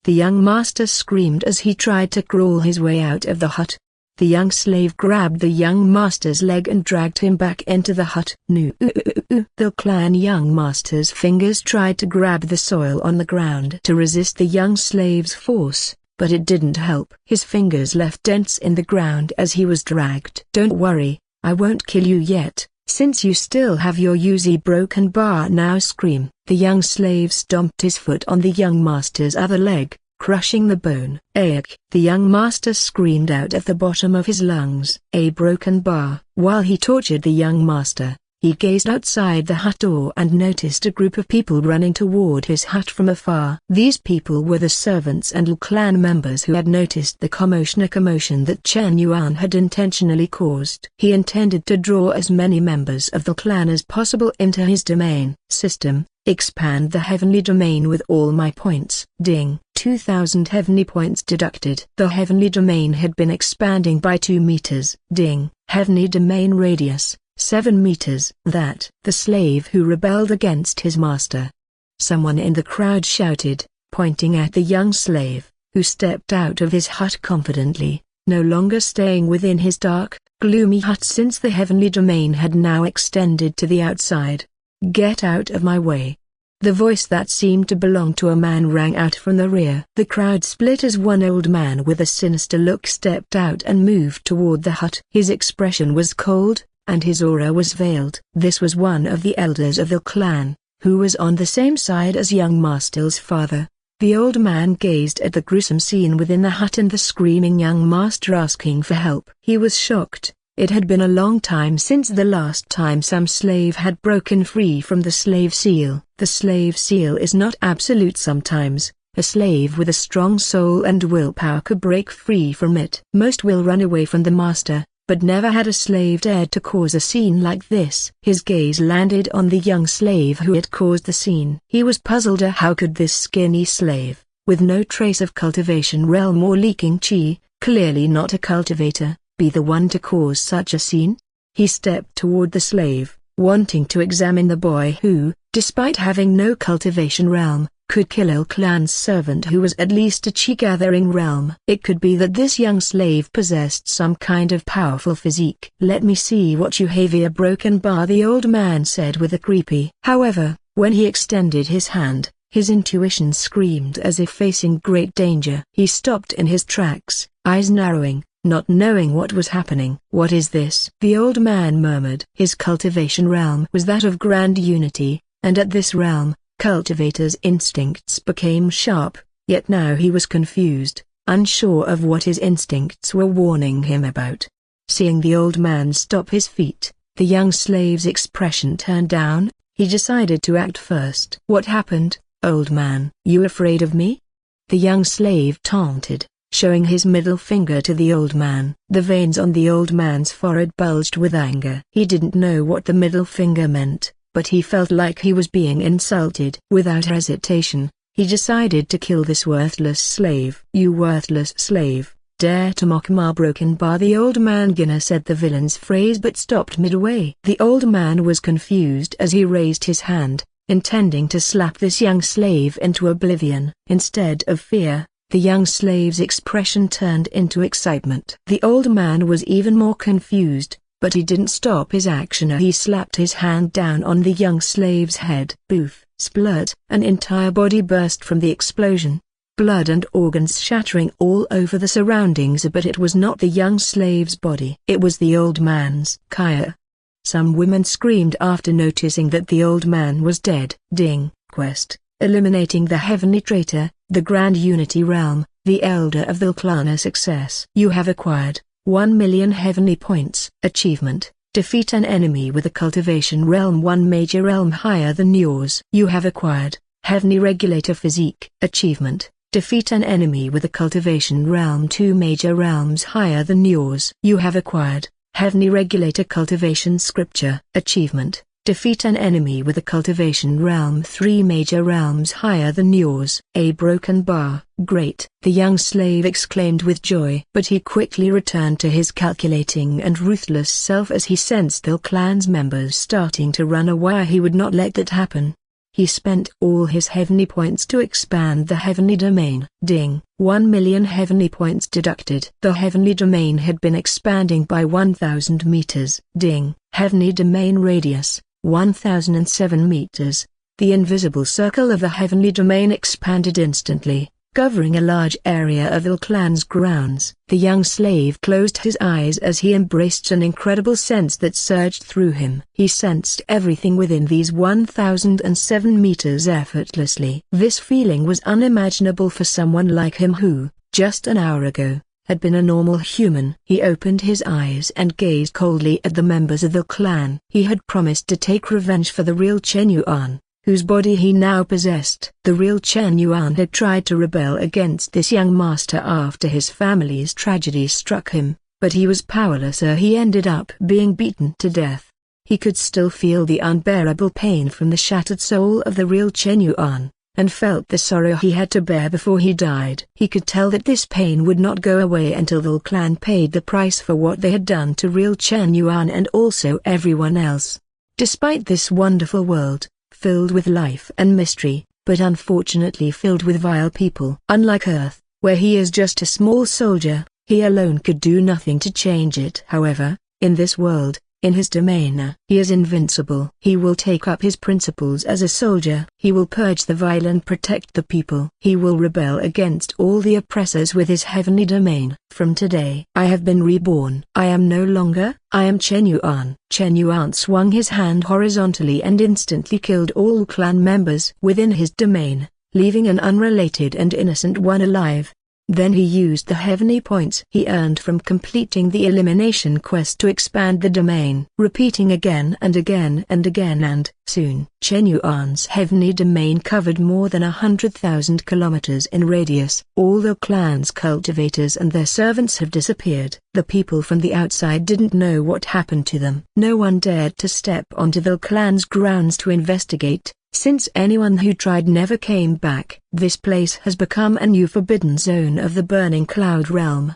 The young master screamed as he tried to crawl his way out of the hut. The young slave grabbed the young master's leg and dragged him back into the hut. The clan young master's fingers tried to grab the soil on the ground to resist the young slave's force, but it didn't help. His fingers left dents in the ground as he was dragged. Don't worry, I won't kill you yet, since you still have your Yuzi broken bar. Now scream. The young slave stomped his foot on the young master's other leg, crushing the bone. Ayak! The young master screamed out of the bottom of his lungs. A broken bar. While he tortured the young master, he gazed outside the hut door and noticed a group of people running toward his hut from afar. These people were the servants and clan members who had noticed the commotion that Chen Yuan had intentionally caused. He intended to draw as many members of the clan as possible into his domain. System: expand the heavenly domain with all my points. Ding. 2,000 heavenly points deducted. The heavenly domain had been expanding by 2 meters. Ding. Heavenly domain radius 7 meters. That the slave who rebelled against his master. Someone in the crowd shouted, pointing at the young slave, who stepped out of his hut confidently, no longer staying within his dark, gloomy hut since the heavenly domain had now extended to the outside. Get out of my way. The voice that seemed to belong to a man rang out from the rear. The crowd split as one old man with a sinister look stepped out and moved toward the hut. His expression was cold, and his aura was veiled. This was one of the elders of the clan, who was on the same side as young master's father. The old man gazed at the gruesome scene within the hut and the screaming young master asking for help. He was shocked. It had been a long time since the last time some slave had broken free from the slave seal. The slave seal is not absolute. Sometimes, a slave with a strong soul and willpower could break free from it. Most will run away from the master, but never had a slave dared to cause a scene like this. His gaze landed on the young slave who had caused the scene. He was puzzled. How could this skinny slave, with no trace of cultivation realm or leaking chi, clearly not a cultivator, be the one to cause such a scene? He stepped toward the slave, wanting to examine the boy who, despite having no cultivation realm, could kill Il Clan's servant who was at least a chi-gathering realm. It could be that this young slave possessed some kind of powerful physique. "Let me see what you have here, broken bar," the old man said with a creepy. However, when he extended his hand, his intuition screamed as if facing great danger. He stopped in his tracks, eyes narrowing, not knowing what was happening. "What is this?" the old man murmured. His cultivation realm was that of grand unity, and at this realm, cultivators' instincts became sharp, yet now he was confused, unsure of what his instincts were warning him about. Seeing the old man stop his feet, the young slave's expression turned down. He decided to act first. "What happened, old man? You afraid of me?" the young slave taunted, showing his middle finger to the old man. The veins on the old man's forehead bulged with anger. He didn't know what the middle finger meant, but he felt like he was being insulted. Without hesitation, he decided to kill this worthless slave. "You worthless slave, dare to mock my broken bar," the old man Ginner said the villain's phrase but stopped midway. The old man was confused as he raised his hand, intending to slap this young slave into oblivion. Instead of fear, the young slave's expression turned into excitement. The old man was even more confused, but he didn't stop his action. He slapped his hand down on the young slave's head. Boof! Splurt! An entire body burst from the explosion, blood and organs shattering all over the surroundings, but it was not the young slave's body. It was the old man's. Kaya! Some women screamed after noticing that the old man was dead. Ding! Quest: eliminating the heavenly traitor, the Grand Unity Realm, the Elder of the Clan. A success. You have acquired 1,000,000 heavenly points. Achievement: defeat an enemy with a cultivation realm 1 major realm higher than yours. You have acquired heavenly regulator physique. Achievement: defeat an enemy with a cultivation realm 2 major realms higher than yours. You have acquired heavenly regulator cultivation scripture. Achievement: defeat an enemy with a cultivation realm 3 major realms higher than yours. A broken bar. Great! The young slave exclaimed with joy. But he quickly returned to his calculating and ruthless self as he sensed the clan's members starting to run away. He would not let that happen. He spent all his heavenly points to expand the heavenly domain. Ding! 1,000,000 heavenly points deducted. The heavenly domain had been expanding by 1,000 meters. Ding! Heavenly domain radius 1,007 meters. The invisible circle of the heavenly domain expanded instantly, covering a large area of Il Clan's grounds. The young slave closed his eyes as he embraced an incredible sense that surged through him. He sensed everything within these 1,007 meters effortlessly. This feeling was unimaginable for someone like him who, just an hour ago, had been a normal human. He opened his eyes and gazed coldly at the members of the clan. He had promised to take revenge for the real Chen Yuan, whose body he now possessed. The real Chen Yuan had tried to rebel against this young master after his family's tragedy struck him, but he was powerless. He ended up being beaten to death. He could still feel the unbearable pain from the shattered soul of the real Chen Yuan, and felt the sorrow he had to bear before he died. He could tell that this pain would not go away until the clan paid the price for what they had done to real Chen Yuan and also everyone else. Despite this wonderful world, filled with life and mystery, but unfortunately filled with vile people. Unlike Earth, where he is just a small soldier, he alone could do nothing to change it. However, in this world, in his domain, he is invincible. He will take up his principles as a soldier. He will purge the vile and protect the people. He will rebel against all the oppressors with his heavenly domain. From today, I have been reborn. I am no longer, I am Chen Yuan. Chen Yuan swung his hand horizontally and instantly killed all clan members within his domain, leaving an unrelated and innocent one alive. Then he used the heavenly points he earned from completing the elimination quest to expand the domain, repeating again and again and again, and soon Chen Yuan's heavenly domain covered more than 100,000 kilometers in radius. All the clan's cultivators and their servants have disappeared. The people from the outside didn't know what happened to them. No one dared to step onto the clan's grounds to investigate, since anyone who tried never came back. This place has become a new forbidden zone of the burning cloud realm.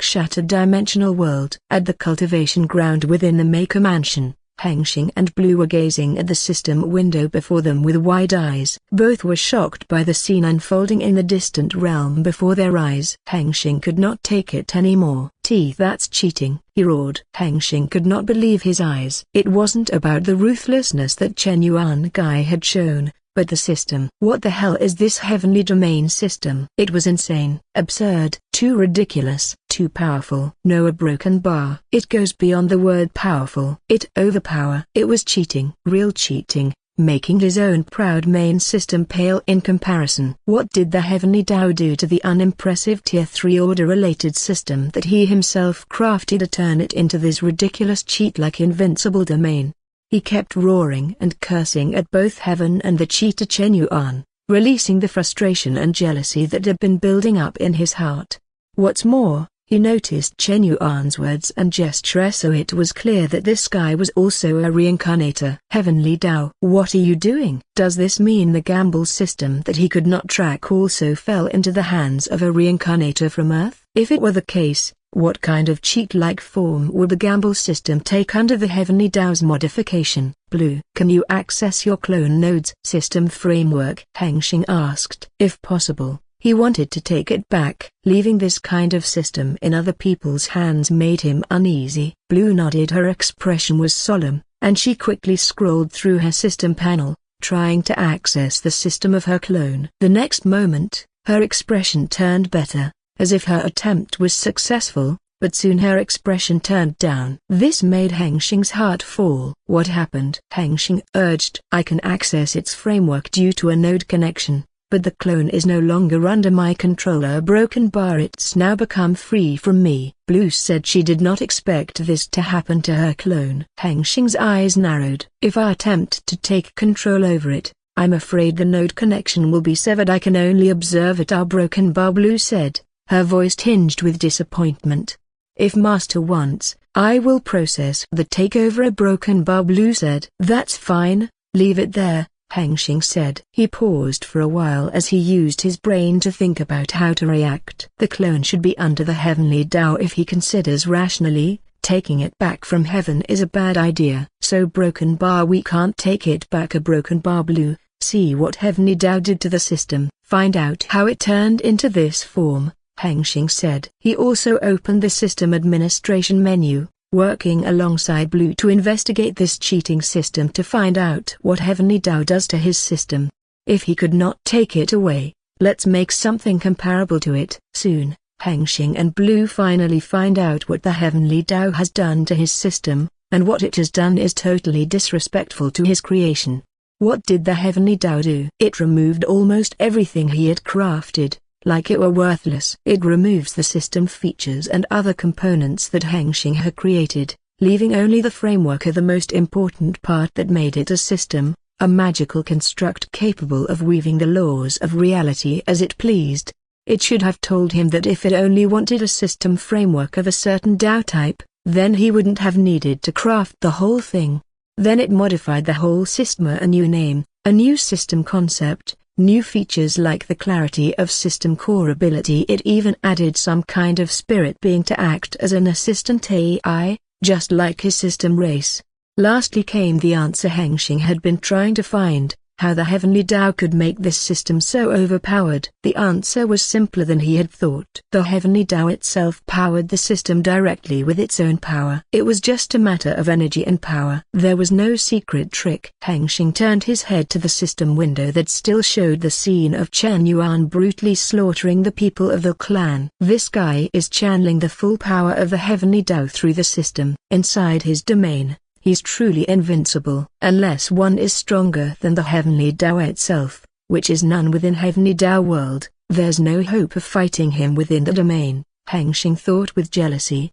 Shattered dimensional world. At the cultivation ground within the Maker Mansion, Hengsheng and Blue were gazing at the system window before them with wide eyes. Both were shocked by the scene unfolding in the distant realm before their eyes. Hengsheng could not take it anymore. That's cheating, he roared. Hengsheng could not believe his eyes. It wasn't about the ruthlessness that Chen Yuan guy had shown, but the system. What the hell is this heavenly domain system? It was insane, absurd, too ridiculous, too powerful. No, a broken bar. It goes beyond the word powerful. It overpower. It was cheating. Real cheating, making his own proud main system pale in comparison. What did the heavenly Tao do to the unimpressive Tier 3 order-related system that he himself crafted to turn it into this ridiculous cheat-like invincible domain? He kept roaring and cursing at both heaven and the cheater Chen Yuan, releasing the frustration and jealousy that had been building up in his heart. What's more, he noticed Chen Yuan's words and gesture, so it was clear that this guy was also a reincarnator. Heavenly Tao. What are you doing? Does this mean the gamble system that he could not track also fell into the hands of a reincarnator from Earth? If it were the case, what kind of cheat-like form would the gamble system take under the Heavenly Tao's modification? Blue. Can you access your clone node's system framework? Hengsheng asked. If possible. He wanted to take it back. Leaving this kind of system in other people's hands made him uneasy. Blue nodded. Her expression was solemn, and she quickly scrolled through her system panel, trying to access the system of her clone. The next moment, her expression turned better, as if her attempt was successful, but soon her expression turned down. This made Hengsheng's heart fall. What happened? Hengsheng urged. I can access its framework due to a node connection, but the clone is no longer under my control. A broken bar. It's now become free from me. Blue said she did not expect this to happen to her clone. Hengsheng's eyes narrowed. If I attempt to take control over it, I'm afraid the node connection will be severed. I can only observe it. Our broken bar. Blue said, her voice tinged with disappointment. If Master wants, I will process the takeover. A broken bar. Blue said. That's fine, leave it there, Hengsheng said. He paused for a while as he used his brain to think about how to react. The clone should be under the Heavenly Tao. If he considers rationally, taking it back from heaven is a bad idea. So broken bar. We can't take it back. A broken bar. Blue, see what Heavenly Tao did to the system. Find out how it turned into this form, Hengsheng said. He also opened the system administration menu, working alongside Blue to investigate this cheating system to find out what Heavenly Tao does to his system. If he could not take it away, let's make something comparable to it. Soon, Hengsheng and Blue finally find out what the Heavenly Tao has done to his system, and what it has done is totally disrespectful to his creation. What did the Heavenly Tao do? It removed almost everything he had crafted, like it were worthless. It removes the system features and other components that Hengsheng had created, leaving only the framework as the most important part that made it a system, a magical construct capable of weaving the laws of reality as it pleased. It should have told him that if it only wanted a system framework of a certain Tao type, then he wouldn't have needed to craft the whole thing. Then it modified the whole system, a new name, a new system concept, new features like the clarity of system core ability. It even added some kind of spirit being to act as an assistant AI, just like his system race. Lastly came the answer Hengsheng had been trying to find, how the Heavenly Tao could make this system so overpowered. The answer was simpler than he had thought. The Heavenly Tao itself powered the system directly with its own power. It was just a matter of energy and power. There was no secret trick. Hengsheng turned his head to the system window that still showed the scene of Chen Yuan brutally slaughtering the people of the clan. This guy is channeling the full power of the Heavenly Tao through the system. Inside his domain, he's truly invincible. Unless one is stronger than the Heavenly Tao itself, which is none within Heavenly Tao world, there's no hope of fighting him within the domain, Hengsheng thought with jealousy.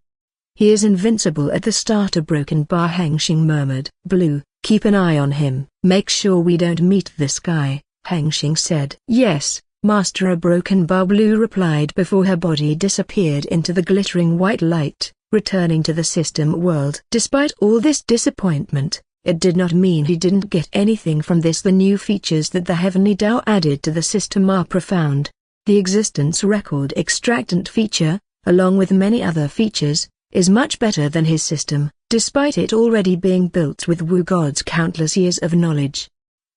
He is invincible at the start. A broken bar. Hengsheng murmured. Blue, keep an eye on him. Make sure we don't meet this guy, Hengsheng said. Yes, Master. A broken bar. Blue replied before her body disappeared into the glittering white light, returning to the system world. Despite all this disappointment, it did not mean he didn't get anything from this. The new features that the Heavenly Tao added to the system are profound. The existence record extractant feature, along with many other features, is much better than his system, despite it already being built with Wu God's countless years of knowledge.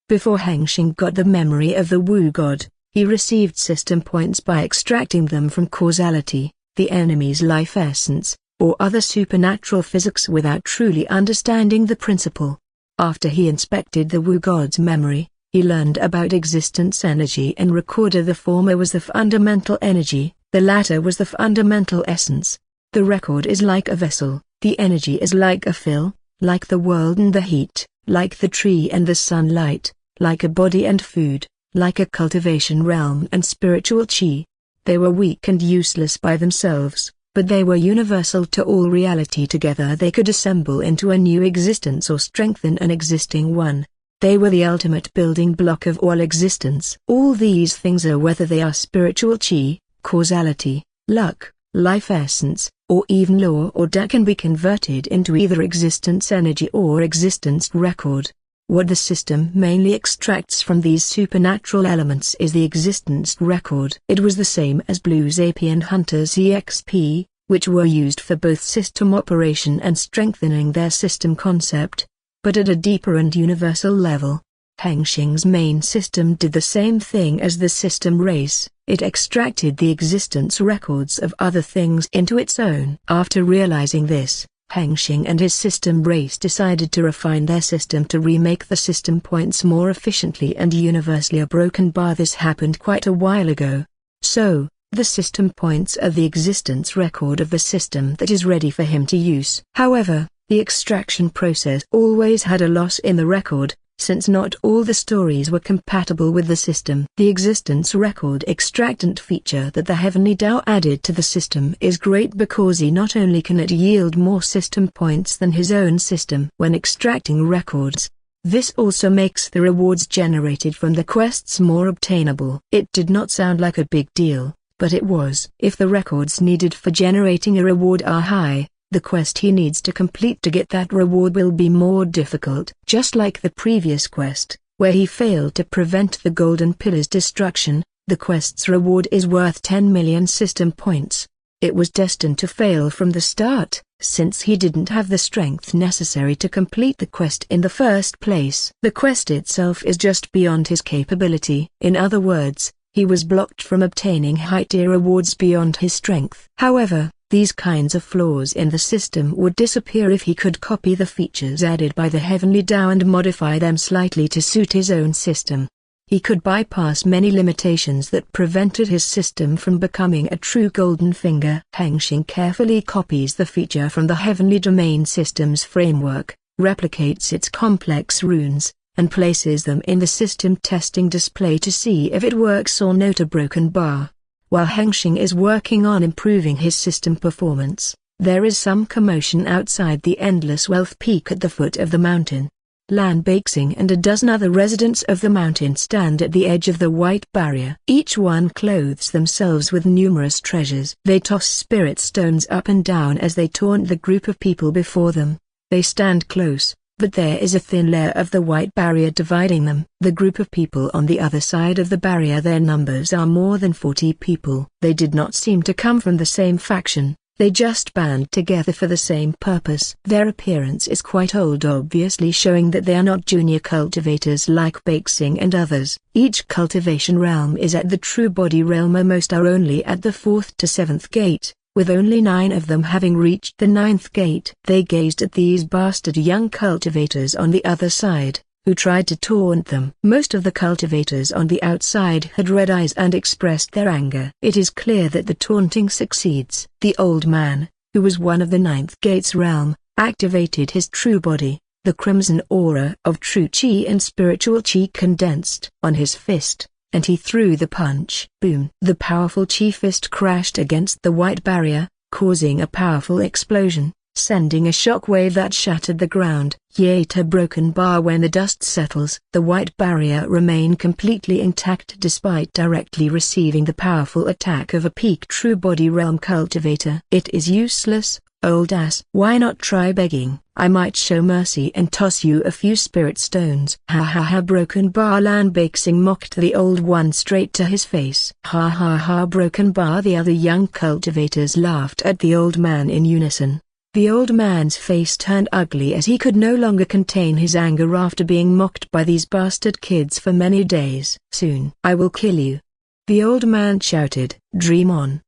Before Hengsheng got the memory of the Wu God, he received system points by extracting them from causality, the enemy's life essence, or other supernatural physics without truly understanding the principle. After he inspected the Wu God's memory, he learned about existence energy and recorded the former was the fundamental energy, the latter was the fundamental essence. The record is like a vessel, the energy is like a fill, like the world and the heat, like the tree and the sunlight, like a body and food, like a cultivation realm and spiritual chi. They were weak and useless by themselves, but they were universal to all reality. Together they could assemble into a new existence or strengthen an existing one. They were the ultimate building block of all existence. All these things are, whether they are spiritual chi, causality, luck, life essence, or even law or da, can be converted into either existence energy or existence record. What the system mainly extracts from these supernatural elements is the existence record. It was the same as Blue's AP and Hunter's EXP, which were used for both system operation and strengthening their system concept, but at a deeper and universal level. Hengsheng's main system did the same thing as the system race. It extracted the existence records of other things into its own. After realizing this, Hengsheng and his system race decided to refine their system to remake the system points more efficiently and universally. A broken bar. This happened quite a while ago. So, the system points are the existence record of the system that is ready for him to use. However, the extraction process always had a loss in the record, since not all the stories were compatible with the system. The existence record extractant feature that the Heavenly Tao added to the system is great because he not only can it yield more system points than his own system when extracting records, this also makes the rewards generated from the quests more obtainable. It did not sound like a big deal, but it was. If the records needed for generating a reward are high, the quest he needs to complete to get that reward will be more difficult. Just like the previous quest, where he failed to prevent the Golden Pillar's destruction, the quest's reward is worth 10 million system points. It was destined to fail from the start, since he didn't have the strength necessary to complete the quest in the first place. The quest itself is just beyond his capability. In other words, he was blocked from obtaining high-tier rewards beyond his strength. However, these kinds of flaws in the system would disappear if he could copy the features added by the Heavenly Tao and modify them slightly to suit his own system. He could bypass many limitations that prevented his system from becoming a true golden finger. Hengsheng carefully copies the feature from the Heavenly Domain system's framework, replicates its complex runes, and places them in the system testing display to see if it works or not. A broken bar. While Hengsheng is working on improving his system performance, there is some commotion outside the Endless Wealth Peak at the foot of the mountain. Lan Hengsheng and a dozen other residents of the mountain stand at the edge of the white barrier. Each one clothes themselves with numerous treasures. They toss spirit stones up and down as they taunt the group of people before them. They stand close, but there is a thin layer of the white barrier dividing them. The group of people on the other side of the barrier, their numbers are more than 40 people. They did not seem to come from the same faction, they just band together for the same purpose. Their appearance is quite old, obviously showing that they are not junior cultivators like Hengsheng and others. Each cultivation realm is at the true body realm, or most are only at the 4th to 7th gate, with only 9 of them having reached the 9th gate. They gazed at these bastard young cultivators on the other side, who tried to taunt them. Most of the cultivators on the outside had red eyes and expressed their anger. It is clear that the taunting succeeds. The old man, who was one of the 9th gate's realm, activated his true body. The crimson aura of true chi and spiritual chi condensed on his fist, and he threw the punch. Boom! The powerful chi fist crashed against the white barrier, causing a powerful explosion, sending a shockwave that shattered the ground. Yet a broken bar. When the dust settles, the white barrier remained completely intact despite directly receiving the powerful attack of a peak true body realm cultivator. It is useless, old ass. Why not try begging? I might show mercy and toss you a few spirit stones. Ha ha ha! Broken bar. Lan Hengsheng mocked the old one straight to his face. Ha ha ha! Broken bar. The other young cultivators laughed at the old man in unison. The old man's face turned ugly as he could no longer contain his anger after being mocked by these bastard kids for many days. Soon I will kill you. The old man shouted. Dream on.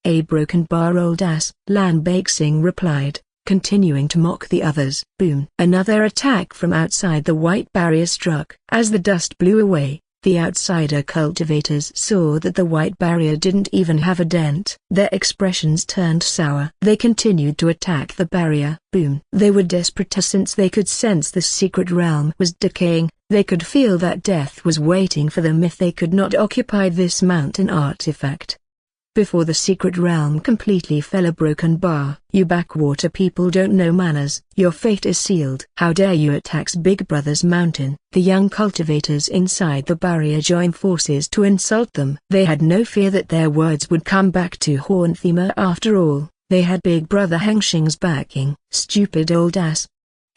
A broken bar old ass, Lan Hengsheng replied, continuing to mock the others. Boom! Another attack from outside the white barrier struck. As the dust blew away, the outsider cultivators saw that the white barrier didn't even have a dent. Their expressions turned sour. They continued to attack the barrier. Boom! They were desperate since they could sense the secret realm was decaying. They could feel that death was waiting for them if they could not occupy this mountain artifact. Before the secret realm completely fell, a broken bar. You backwater people don't know manners. Your fate is sealed. How dare you attack Big Brother's mountain? The young cultivators inside the barrier joined forces to insult them. They had no fear that their words would come back to haunt them. After all, they had Big Brother Hengsheng's backing. Stupid old ass.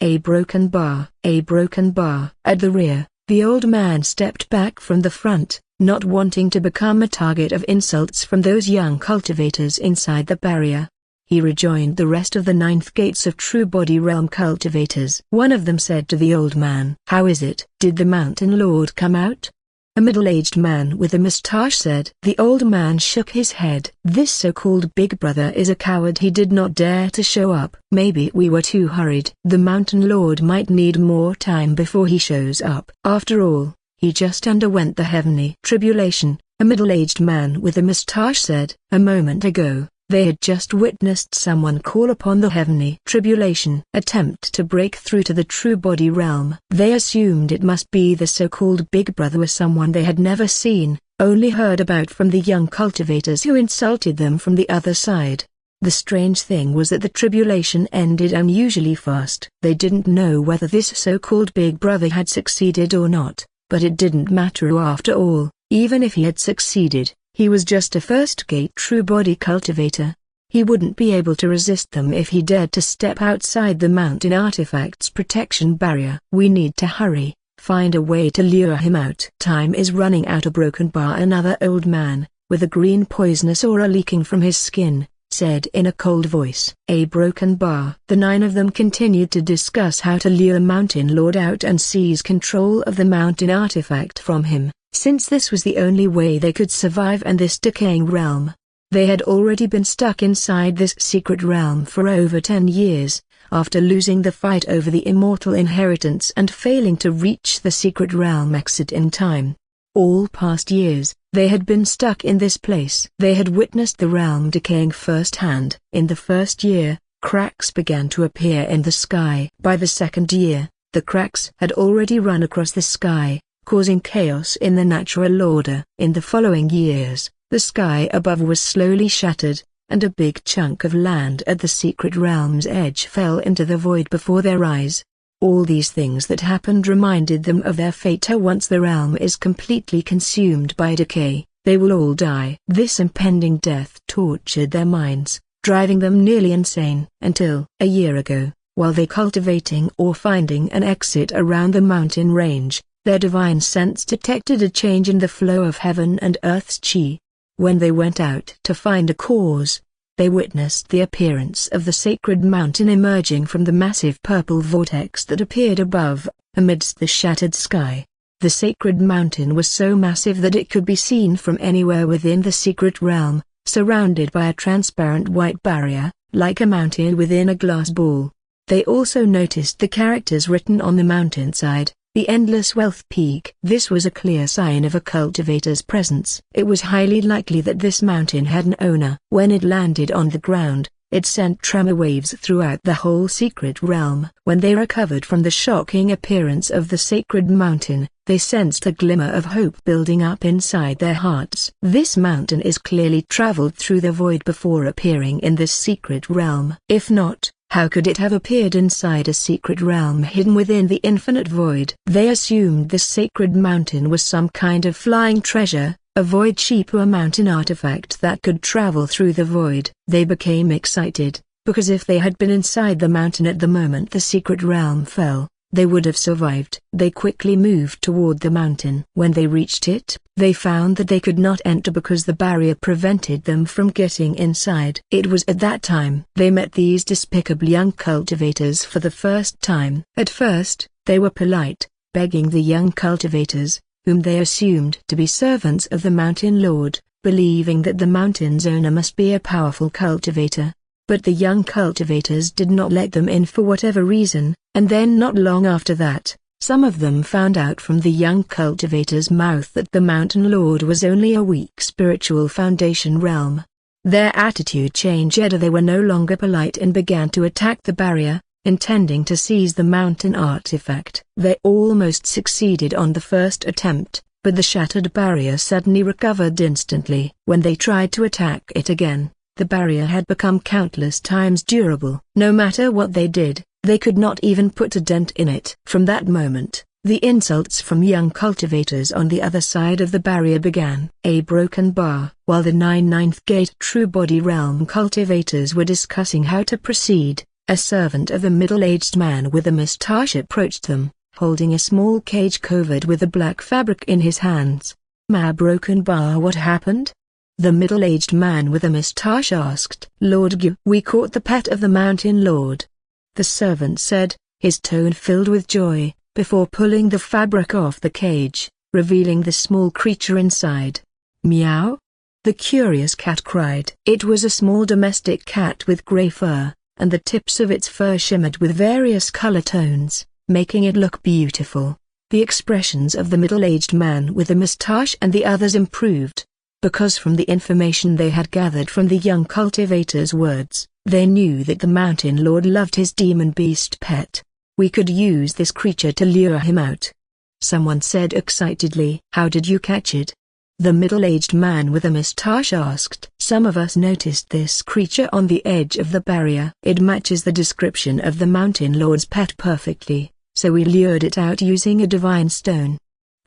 A broken bar. A broken bar. At the rear, the old man stepped back from the front, not wanting to become a target of insults from those young cultivators inside the barrier. He rejoined the rest of the 9th gates of True Body Realm cultivators. One of them said to the old man, "How is it? Did the Mountain Lord come out?" A middle-aged man with a mustache said. The old man shook his head. This so-called Big Brother is a coward. He did not dare to show up. Maybe we were too hurried. The Mountain Lord might need more time before he shows up. After all, he just underwent the heavenly tribulation, a middle-aged man with a mustache said. A moment ago, they had just witnessed someone call upon the heavenly tribulation, attempt to break through to the true body realm. They assumed it must be the so-called Big Brother, or someone they had never seen, only heard about from the young cultivators who insulted them from the other side. The strange thing was that the tribulation ended unusually fast. They didn't know whether this so-called Big Brother had succeeded or not. But it didn't matter after all. Even if he had succeeded, he was just a first-gate true body cultivator. He wouldn't be able to resist them if he dared to step outside the mountain artifact's protection barrier. We need to hurry, find a way to lure him out. Time is running out. A broken bar. Another old man, with a green poisonous aura leaking from his skin, said in a cold voice. A broken bar. The 9 of them continued to discuss how to lure Mountain Lord out and seize control of the mountain artifact from him, since this was the only way they could survive in this decaying realm. They had already been stuck inside this secret realm for over 10 years, after losing the fight over the immortal inheritance and failing to reach the secret realm exit in time. All past years, they had been stuck in this place. They had witnessed the realm decaying firsthand. In the first year, cracks began to appear in the sky. By the second year, the cracks had already run across the sky, causing chaos in the natural order. In the following years, the sky above was slowly shattered, and a big chunk of land at the secret realm's edge fell into the void before their eyes. All these things that happened reminded them of their fate. Once the realm is completely consumed by decay, they will all die. This impending death tortured their minds, driving them nearly insane. Until, a year ago, while they cultivating or finding an exit around the mountain range, their divine sense detected a change in the flow of heaven and earth's chi. When they went out to find a cause, they witnessed the appearance of the sacred mountain emerging from the massive purple vortex that appeared above, amidst the shattered sky. The sacred mountain was so massive that it could be seen from anywhere within the secret realm, surrounded by a transparent white barrier, like a mountain within a glass ball. They also noticed the characters written on the mountainside, the Endless Wealth Peak. This was a clear sign of a cultivator's presence. It was highly likely that this mountain had an owner. When it landed on the ground, it sent tremor waves throughout the whole secret realm. When they recovered from the shocking appearance of the sacred mountain, they sensed a glimmer of hope building up inside their hearts. This mountain is clearly traveled through the void before appearing in this secret realm. If not, how could it have appeared inside a secret realm hidden within the infinite void? They assumed this sacred mountain was some kind of flying treasure, a void sheep or a mountain artifact that could travel through the void. They became excited, because if they had been inside the mountain at the moment the secret realm fell, they would have survived. They quickly moved toward the mountain. When they reached it, they found that they could not enter because the barrier prevented them from getting inside. It was at that time they met these despicable young cultivators for the first time. At first, they were polite, begging the young cultivators, whom they assumed to be servants of the Mountain Lord, believing that the mountain's owner must be a powerful cultivator. But the young cultivators did not let them in for whatever reason, and then not long after that, some of them found out from the young cultivator's mouth that the Mountain Lord was only a weak spiritual foundation realm. Their attitude changed. They were no longer polite and began to attack the barrier, intending to seize the mountain artifact. They almost succeeded on the first attempt, but the shattered barrier suddenly recovered instantly. When they tried to attack it again, the barrier had become countless times durable. No matter what they did, they could not even put a dent in it. From that moment, the insults from young cultivators on the other side of the barrier began. A broken bar. While the ninth gate True Body Realm cultivators were discussing how to proceed, a servant of a middle-aged man with a mustache approached them, holding a small cage covered with a black fabric in his hands. "Ma broken bar, what happened?" the middle-aged man with a mustache asked. "Lord Gu, we caught the pet of the Mountain Lord," the servant said, his tone filled with joy, before pulling the fabric off the cage, revealing the small creature inside. "Meow?" the curious cat cried. It was a small domestic cat with gray fur, and the tips of its fur shimmered with various color tones, making it look beautiful. The expressions of the middle-aged man with the mustache and the others improved, because from the information they had gathered from the young cultivator's words, they knew that the Mountain Lord loved his demon beast pet. "We could use this creature to lure him out," someone said excitedly. "How did you catch it?" the middle-aged man with a mustache asked. "Some of us noticed this creature on the edge of the barrier. It matches the description of the Mountain Lord's pet perfectly, so we lured it out using a divine stone,"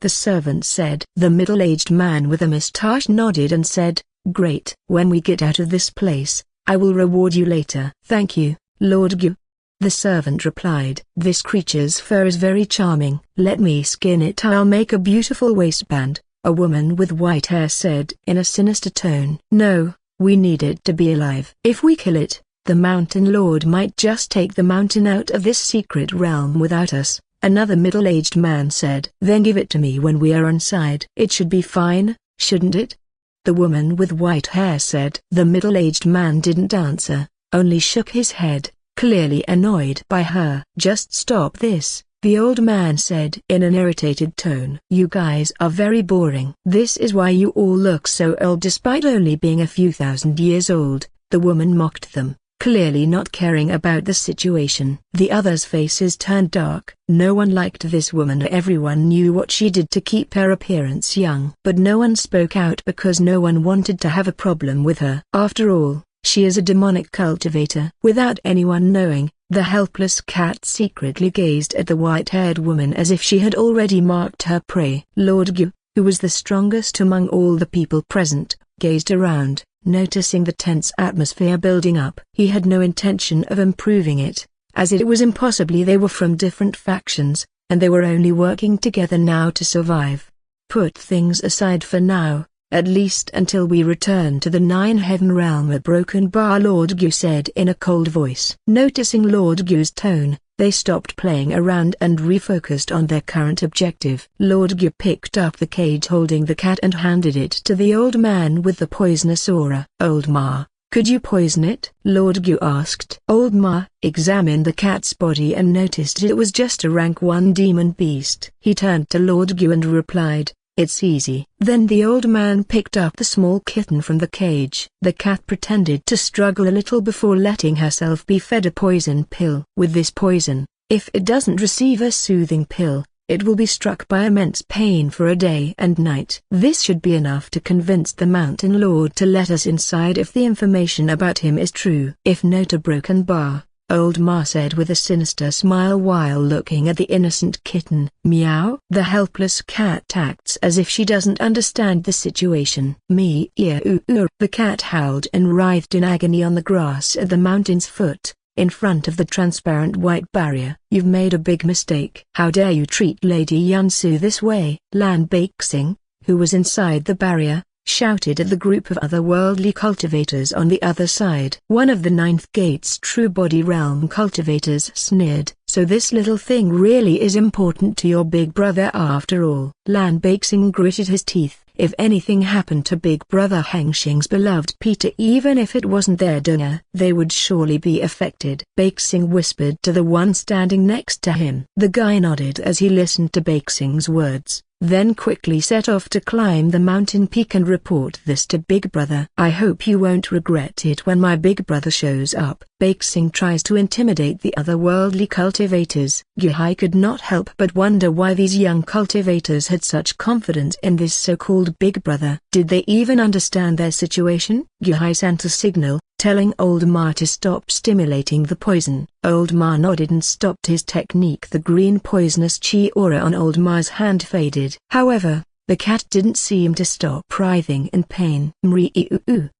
the servant said. The middle-aged man with a mustache nodded and said, "Great. When we get out of this place, I will reward you later." "Thank you, Lord Gu," the servant replied. "This creature's fur is very charming. Let me skin it. I'll make a beautiful waistband," a woman with white hair said in a sinister tone. "No, we need it to be alive. If we kill it, the Mountain Lord might just take the mountain out of this secret realm without us," another middle-aged man said. "Then give it to me when we are inside." "It should be fine, shouldn't it?" the woman with white hair said. The middle-aged man didn't answer, only shook his head, clearly annoyed by her. "Just stop this," the old man said in an irritated tone. "You guys are very boring. This is why you all look so old despite only being a few thousand years old," the woman mocked them, clearly not caring about the situation. The others' faces turned dark. No one liked this woman. Everyone knew what she did to keep her appearance young. But no one spoke out because no one wanted to have a problem with her. After all, she is a demonic cultivator. Without anyone knowing, the helpless cat secretly gazed at the white-haired woman as if she had already marked her prey. Lord Gu, who was the strongest among all the people present, gazed around, noticing the tense atmosphere building up. He had no intention of improving it, as it was impossible. They were from different factions, and they were only working together now to survive. "Put things aside for now, at least until we return to the Nine Heaven Realm." A broken bar, Lord Gu said in a cold voice. Noticing Lord Gu's tone, they stopped playing around and refocused on their current objective. Lord Gu picked up the cage holding the cat and handed it to the old man with the poisonous aura. "Old Ma, could you poison it?" Lord Gu asked. Old Ma examined the cat's body and noticed it was just a rank 1 demon beast. He turned to Lord Gu and replied, "It's easy." Then the old man picked up the small kitten from the cage. The cat pretended to struggle a little before letting herself be fed a poison pill. With this poison, if it doesn't receive a soothing pill, it will be struck by immense pain for a day and night. This should be enough to convince the Mountain Lord to let us inside if the information about him is true. If not, a broken bar, Old Ma said with a sinister smile while looking at the innocent kitten. "Meow." The helpless cat acts as if she doesn't understand the situation. "Me-ear-oo-oo." The cat howled and writhed in agony on the grass at the mountain's foot, in front of the transparent white barrier. "You've made a big mistake. How dare you treat Lady Yansu this way?" Lan Hengsheng, who was inside the barrier, shouted at the group of otherworldly cultivators on the other side. One of the ninth gate's true body realm cultivators sneered. "So this little thing really is important to your big brother after all." Lan Hengsheng gritted his teeth. If anything happened to Big Brother Hengsheng's beloved Peter, even if it wasn't their doing, they would surely be affected. Hengsheng whispered to the one standing next to him. The guy nodded as he listened to Hengsheng's words, then quickly set off to climb the mountain peak and report this to Big Brother. "I hope you won't regret it when my big brother shows up." Hengsheng tries to intimidate the otherworldly cultivators. Yuhai could not help but wonder why these young cultivators had such confidence in this so-called big brother. Did they even understand their situation? Yuhai sent a signal, telling Old Ma to stop stimulating the poison. Old Ma nodded and stopped his technique. The green poisonous chi aura on Old Ma's hand faded. However, the cat didn't seem to stop writhing in pain. "Mree-oo-oo."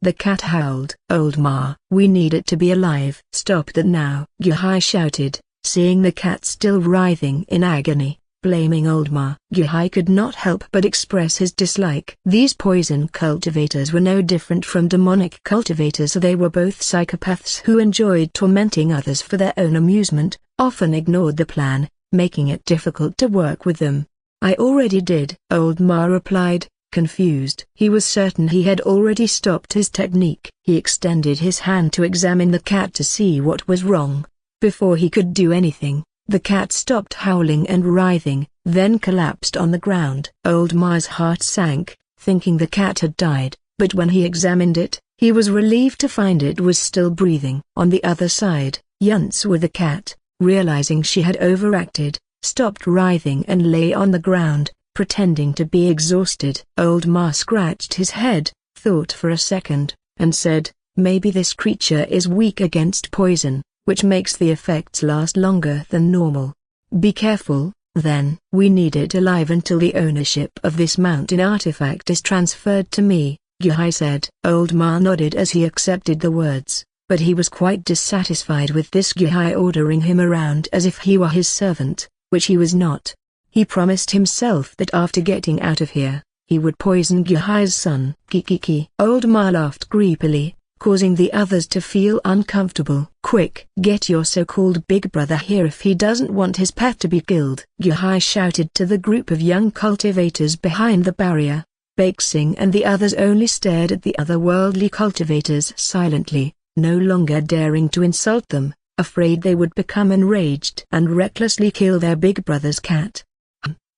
The cat howled. "Old Ma, we need it to be alive." "Stop that now!" Yuhai shouted, seeing the cat still writhing in agony, blaming Old Ma. Yuhai could not help but express his dislike. These poison cultivators were no different from demonic cultivators. They were both psychopaths who enjoyed tormenting others for their own amusement, often ignored the plan, making it difficult to work with them. "I already did," Old Ma replied, confused. He was certain he had already stopped his technique. He extended his hand to examine the cat to see what was wrong. Before he could do anything, the cat stopped howling and writhing, then collapsed on the ground. Old Ma's heart sank, thinking the cat had died, but when he examined it, he was relieved to find it was still breathing. On the other side, Yansu the cat, realizing she had overacted, stopped writhing and lay on the ground, pretending to be exhausted. Old Ma scratched his head, thought for a second, and said, "Maybe this creature is weak against poison, which makes the effects last longer than normal. Be careful, then. We need it alive until the ownership of this mountain artifact is transferred to me," Yuhai said. Old Ma nodded as he accepted the words, but he was quite dissatisfied with this Yuhai ordering him around as if he were his servant, which he was not. He promised himself that after getting out of here, he would poison Yuhai's son. "Kikiki." Old Ma laughed creepily, causing the others to feel uncomfortable. "Quick, get your so-called big brother here if he doesn't want his pet to be killed," Yuhai shouted to the group of young cultivators behind the barrier. Hengsheng and the others only stared at the otherworldly cultivators silently, no longer daring to insult them, afraid they would become enraged and recklessly kill their big brother's cat.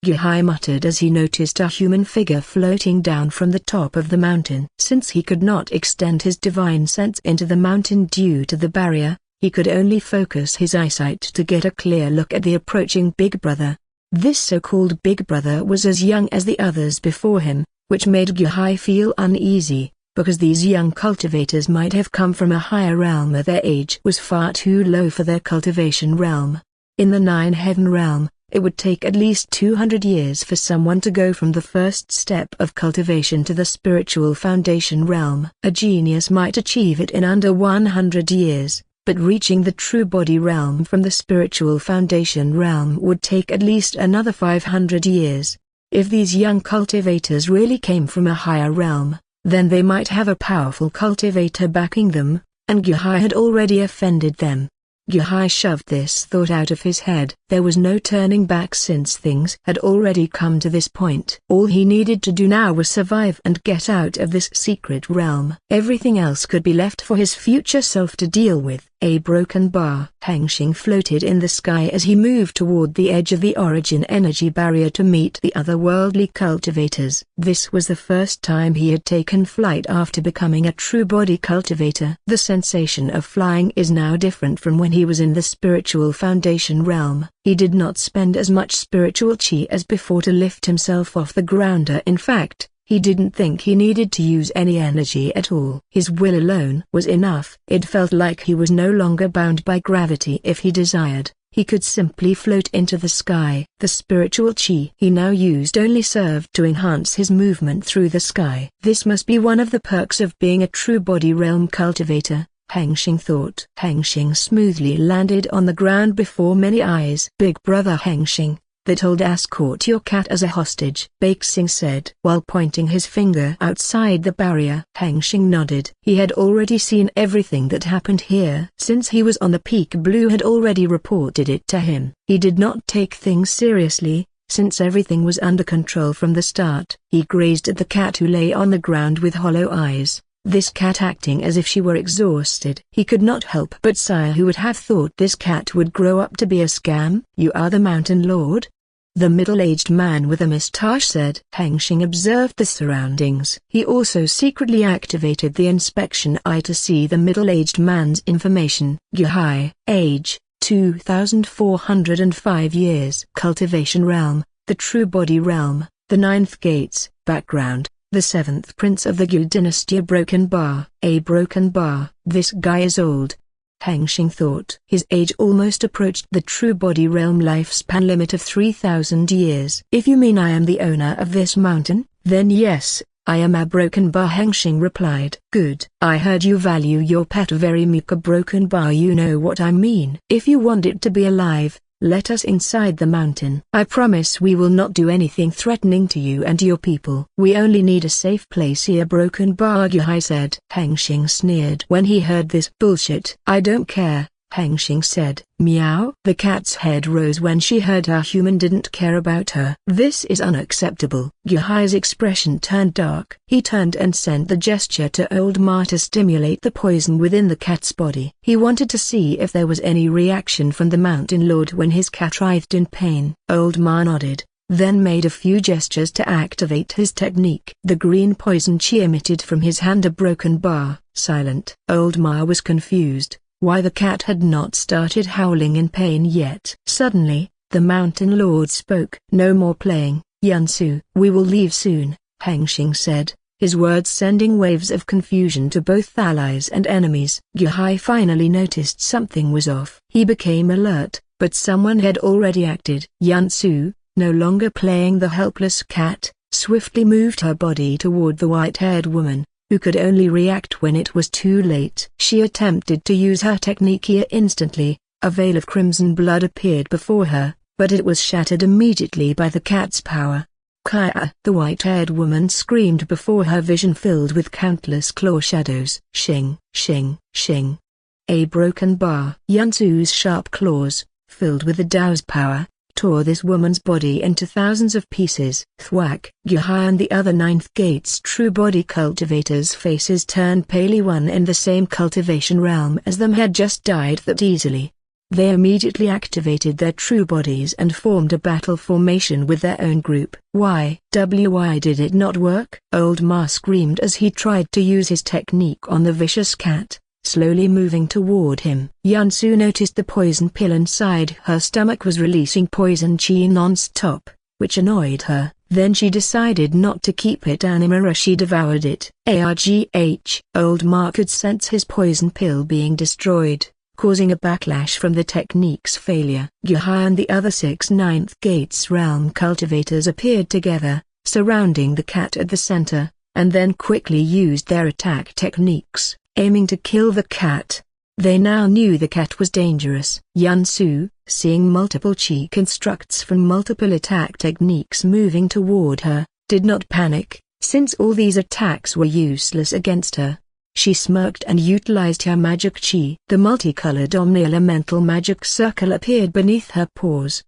Yuhai muttered as he noticed a human figure floating down from the top of the mountain. Since he could not extend his divine sense into the mountain due to the barrier, he could only focus his eyesight to get a clear look at the approaching big brother. This so-called big brother was as young as the others before him, which made Yuhai feel uneasy, because these young cultivators might have come from a higher realm or their age was far too low for their cultivation realm. In the Nine Heaven realm, it would take at least 200 years for someone to go from the first step of cultivation to the spiritual foundation realm. A genius might achieve it in under 100 years, but reaching the true body realm from the spiritual foundation realm would take at least another 500 years. If these young cultivators really came from a higher realm, then they might have a powerful cultivator backing them, and Yuhai had already offended them. Yuhai shoved this thought out of his head. There was no turning back since things had already come to this point. All he needed to do now was survive and get out of this secret realm. Everything else could be left for his future self to deal with. A broken bar. Hengsheng floated in the sky as he moved toward the edge of the origin energy barrier to meet the otherworldly cultivators. This was the first time he had taken flight after becoming a true body cultivator. The sensation of flying is now different from when he was in the spiritual foundation realm. He did not spend as much spiritual chi as before to lift himself off the ground. In fact, he didn't think he needed to use any energy at all. His will alone was enough. It felt like he was no longer bound by gravity. If he desired, he could simply float into the sky. The spiritual chi he now used only served to enhance his movement through the sky. This must be one of the perks of being a true body realm cultivator, Hengsheng thought. Hengsheng smoothly landed on the ground before many eyes. Big brother Hengsheng, that old ass caught your cat as a hostage, Bakesing said while pointing his finger outside the barrier. Hengsheng nodded. He had already seen everything that happened here. Since he was on the peak, Blue had already reported it to him. He did not take things seriously, since everything was under control from the start. He grazed at the cat who lay on the ground with hollow eyes, this cat acting as if she were exhausted. He could not help but sigh. Who would have thought this cat would grow up to be a scam? You are the Mountain Lord? The middle-aged man with a moustache said. Hengsheng observed the surroundings. He also secretly activated the inspection eye to see the middle-aged man's information. Guhai, age, 2,405 years. Cultivation realm, the true body realm, the ninth gates. Background, the seventh prince of the Gu dynasty. A broken bar. A broken bar. This guy is old, Hengsheng thought. His age almost approached the true body realm lifespan limit of 3,000 years. If you mean I am the owner of this mountain, then yes, I am a broken bar, Hengsheng replied. Good. I heard you value your pet very much. A broken bar, you know what I mean. If you want it to be alive, let us inside the mountain. I promise we will not do anything threatening to you and your people. We only need a safe place here, Broken Bar Guhai said. Hengsheng sneered when he heard this bullshit. I don't care, Hengsheng said. Meow. The cat's head rose when she heard her human didn't care about her. This is unacceptable. Guhai's expression turned dark. He turned and sent the gesture to Old Ma to stimulate the poison within the cat's body. He wanted to see if there was any reaction from the Mountain Lord when his cat writhed in pain. Old Ma nodded, then made a few gestures to activate his technique. The green poison chi emitted from his hand. A broken bar. Silent. Old Ma was confused why the cat had not started howling in pain yet. Suddenly, the Mountain Lord spoke. No more playing, Yansu. We will leave soon, Hengsheng said, his words sending waves of confusion to both allies and enemies. Guhai finally noticed something was off. He became alert, but someone had already acted. Yansu, no longer playing the helpless cat, swiftly moved her body toward the white-haired woman, who could only react when it was too late. She attempted to use her technique here. Instantly, a veil of crimson blood appeared before her, but it was shattered immediately by the cat's power. Kaya! The white-haired woman screamed before her vision filled with countless claw shadows. Shing, shing, shing. A broken bar. Yansu's sharp claws, filled with the Tao's power, tore this woman's body into thousands of pieces. Thwack! Guhai and the other ninth gate's true body cultivators' faces turned pale. One in the same cultivation realm as them had just died that easily. They immediately activated their true bodies and formed a battle formation with their own group. Why did it not work? Old Ma screamed as he tried to use his technique on the vicious cat, slowly moving toward him. Yansu noticed the poison pill inside her stomach was releasing poison chi non-stop, which annoyed her. Then she decided not to keep it anymore as she devoured it. Argh! Old Ma could sense his poison pill being destroyed, causing a backlash from the technique's failure. Guhai and the other 6 ninth gates realm cultivators appeared together, surrounding the cat at the center, and then quickly used their attack techniques, aiming to kill the cat. They now knew the cat was dangerous. Yansu, seeing multiple chi constructs from multiple attack techniques moving toward her, did not panic, since all these attacks were useless against her. She smirked and utilized her magic chi. The multicolored omni-elemental magic circle appeared beneath her paws.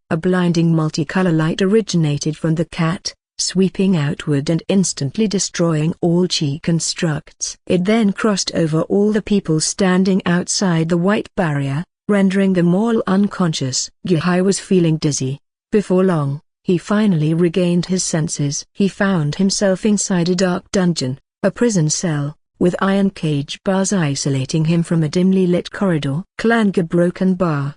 A blinding multicolor light originated from the cat, sweeping outward and instantly destroying all chi constructs. It then crossed over all the people standing outside the white barrier, rendering them all unconscious. Guhai was feeling dizzy. Before long, he finally regained his senses. He found himself inside a dark dungeon, a prison cell, with iron cage bars isolating him from a dimly lit corridor. Klanga broken bar.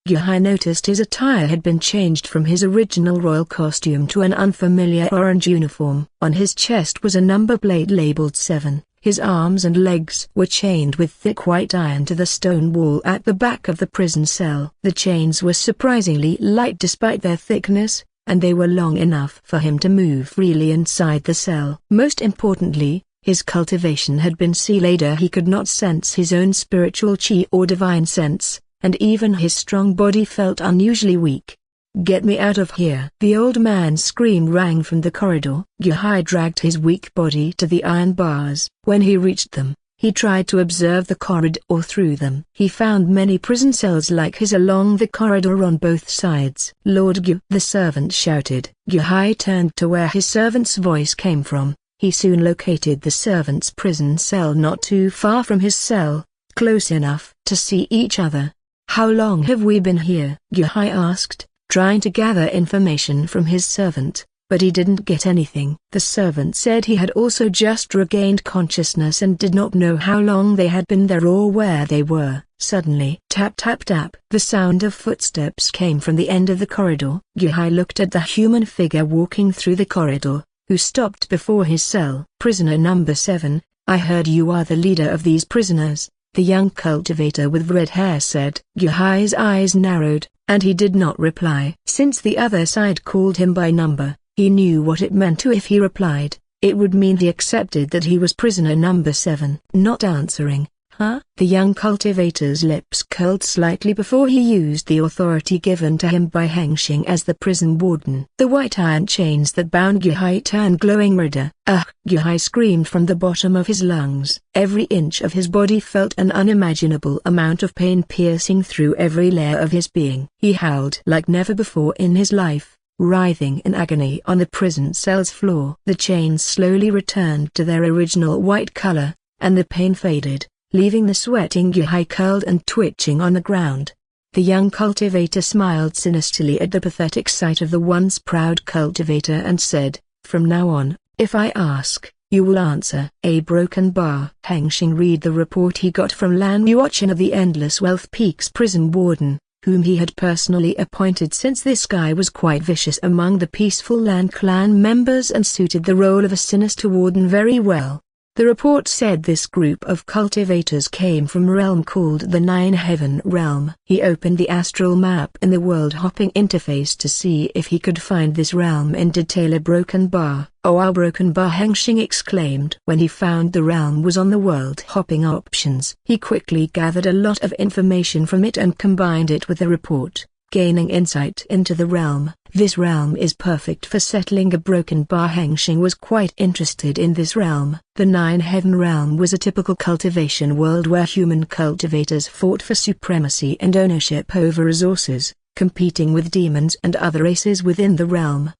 Guhai noticed his attire had been changed from his original royal costume to an unfamiliar orange uniform. On his chest was a number plate labeled 7. His arms and legs were chained with thick white iron to the stone wall at the back of the prison cell. The chains were surprisingly light despite their thickness, and they were long enough for him to move freely inside the cell. Most importantly, His cultivation had been sealed. He could not sense his own spiritual chi or divine sense, and even his strong body felt unusually weak. "Get me out of here!" The old man's scream rang from the corridor. Gyuhai dragged his weak body to the iron bars. When he reached them, he tried to observe the corridor through them. He found many prison cells like his along the corridor on both sides. "Lord Gyu!" the servant shouted. Gyuhai turned to where his servant's voice came from. He soon located the servant's prison cell not too far from his cell, close enough to see each other. "How long have we been here?" Gyuhai asked, trying to gather information from his servant, but he didn't get anything. The servant said he had also just regained consciousness and did not know how long they had been there or where they were. Suddenly, tap tap tap, the sound of footsteps came from the end of the corridor. Gyuhai looked at the human figure walking through the corridor, who stopped before his cell. "Prisoner number 7, I heard you are the leader of these prisoners," the young cultivator with red hair said. Gyuhai's eyes narrowed, and he did not reply. Since the other side called him by number, he knew what it meant to. If he replied, it would mean he accepted that he was prisoner number 7. Not answering, huh? The young cultivator's lips curled slightly before he used the authority given to him by Hengsheng as the prison warden. The white iron chains that bound Gyuhai turned glowing redder. "Ugh!" Gyuhai screamed from the bottom of his lungs. Every inch of his body felt an unimaginable amount of pain piercing through every layer of his being. He howled like never before in his life, writhing in agony on the prison cell's floor. The chains slowly returned to their original white color, and the pain faded, leaving the sweating Gyuhai curled and twitching on the ground. The young cultivator smiled sinisterly at the pathetic sight of the once proud cultivator and said, "From now on, if I ask, you will answer." A broken bar. Hengsheng read the report he got from Lan Hengsheng of the Endless Wealth Peak's prison warden, whom he had personally appointed since this guy was quite vicious among the peaceful Lan Clan members and suited the role of a sinister warden very well. The report said this group of cultivators came from a realm called the Nine Heaven Realm. He opened the astral map in the world-hopping interface to see if he could find this realm in detail. "A broken bar." "Oh, our broken bar!" Hengsheng exclaimed. When he found the realm was on the world-hopping options, he quickly gathered a lot of information from it and combined it with the report, gaining insight into the realm. "This realm is perfect for settling a broken bar." Hengsheng was quite interested in this realm. The Nine Heaven Realm was a typical cultivation world where human cultivators fought for supremacy and ownership over resources, competing with demons and other races within the realm.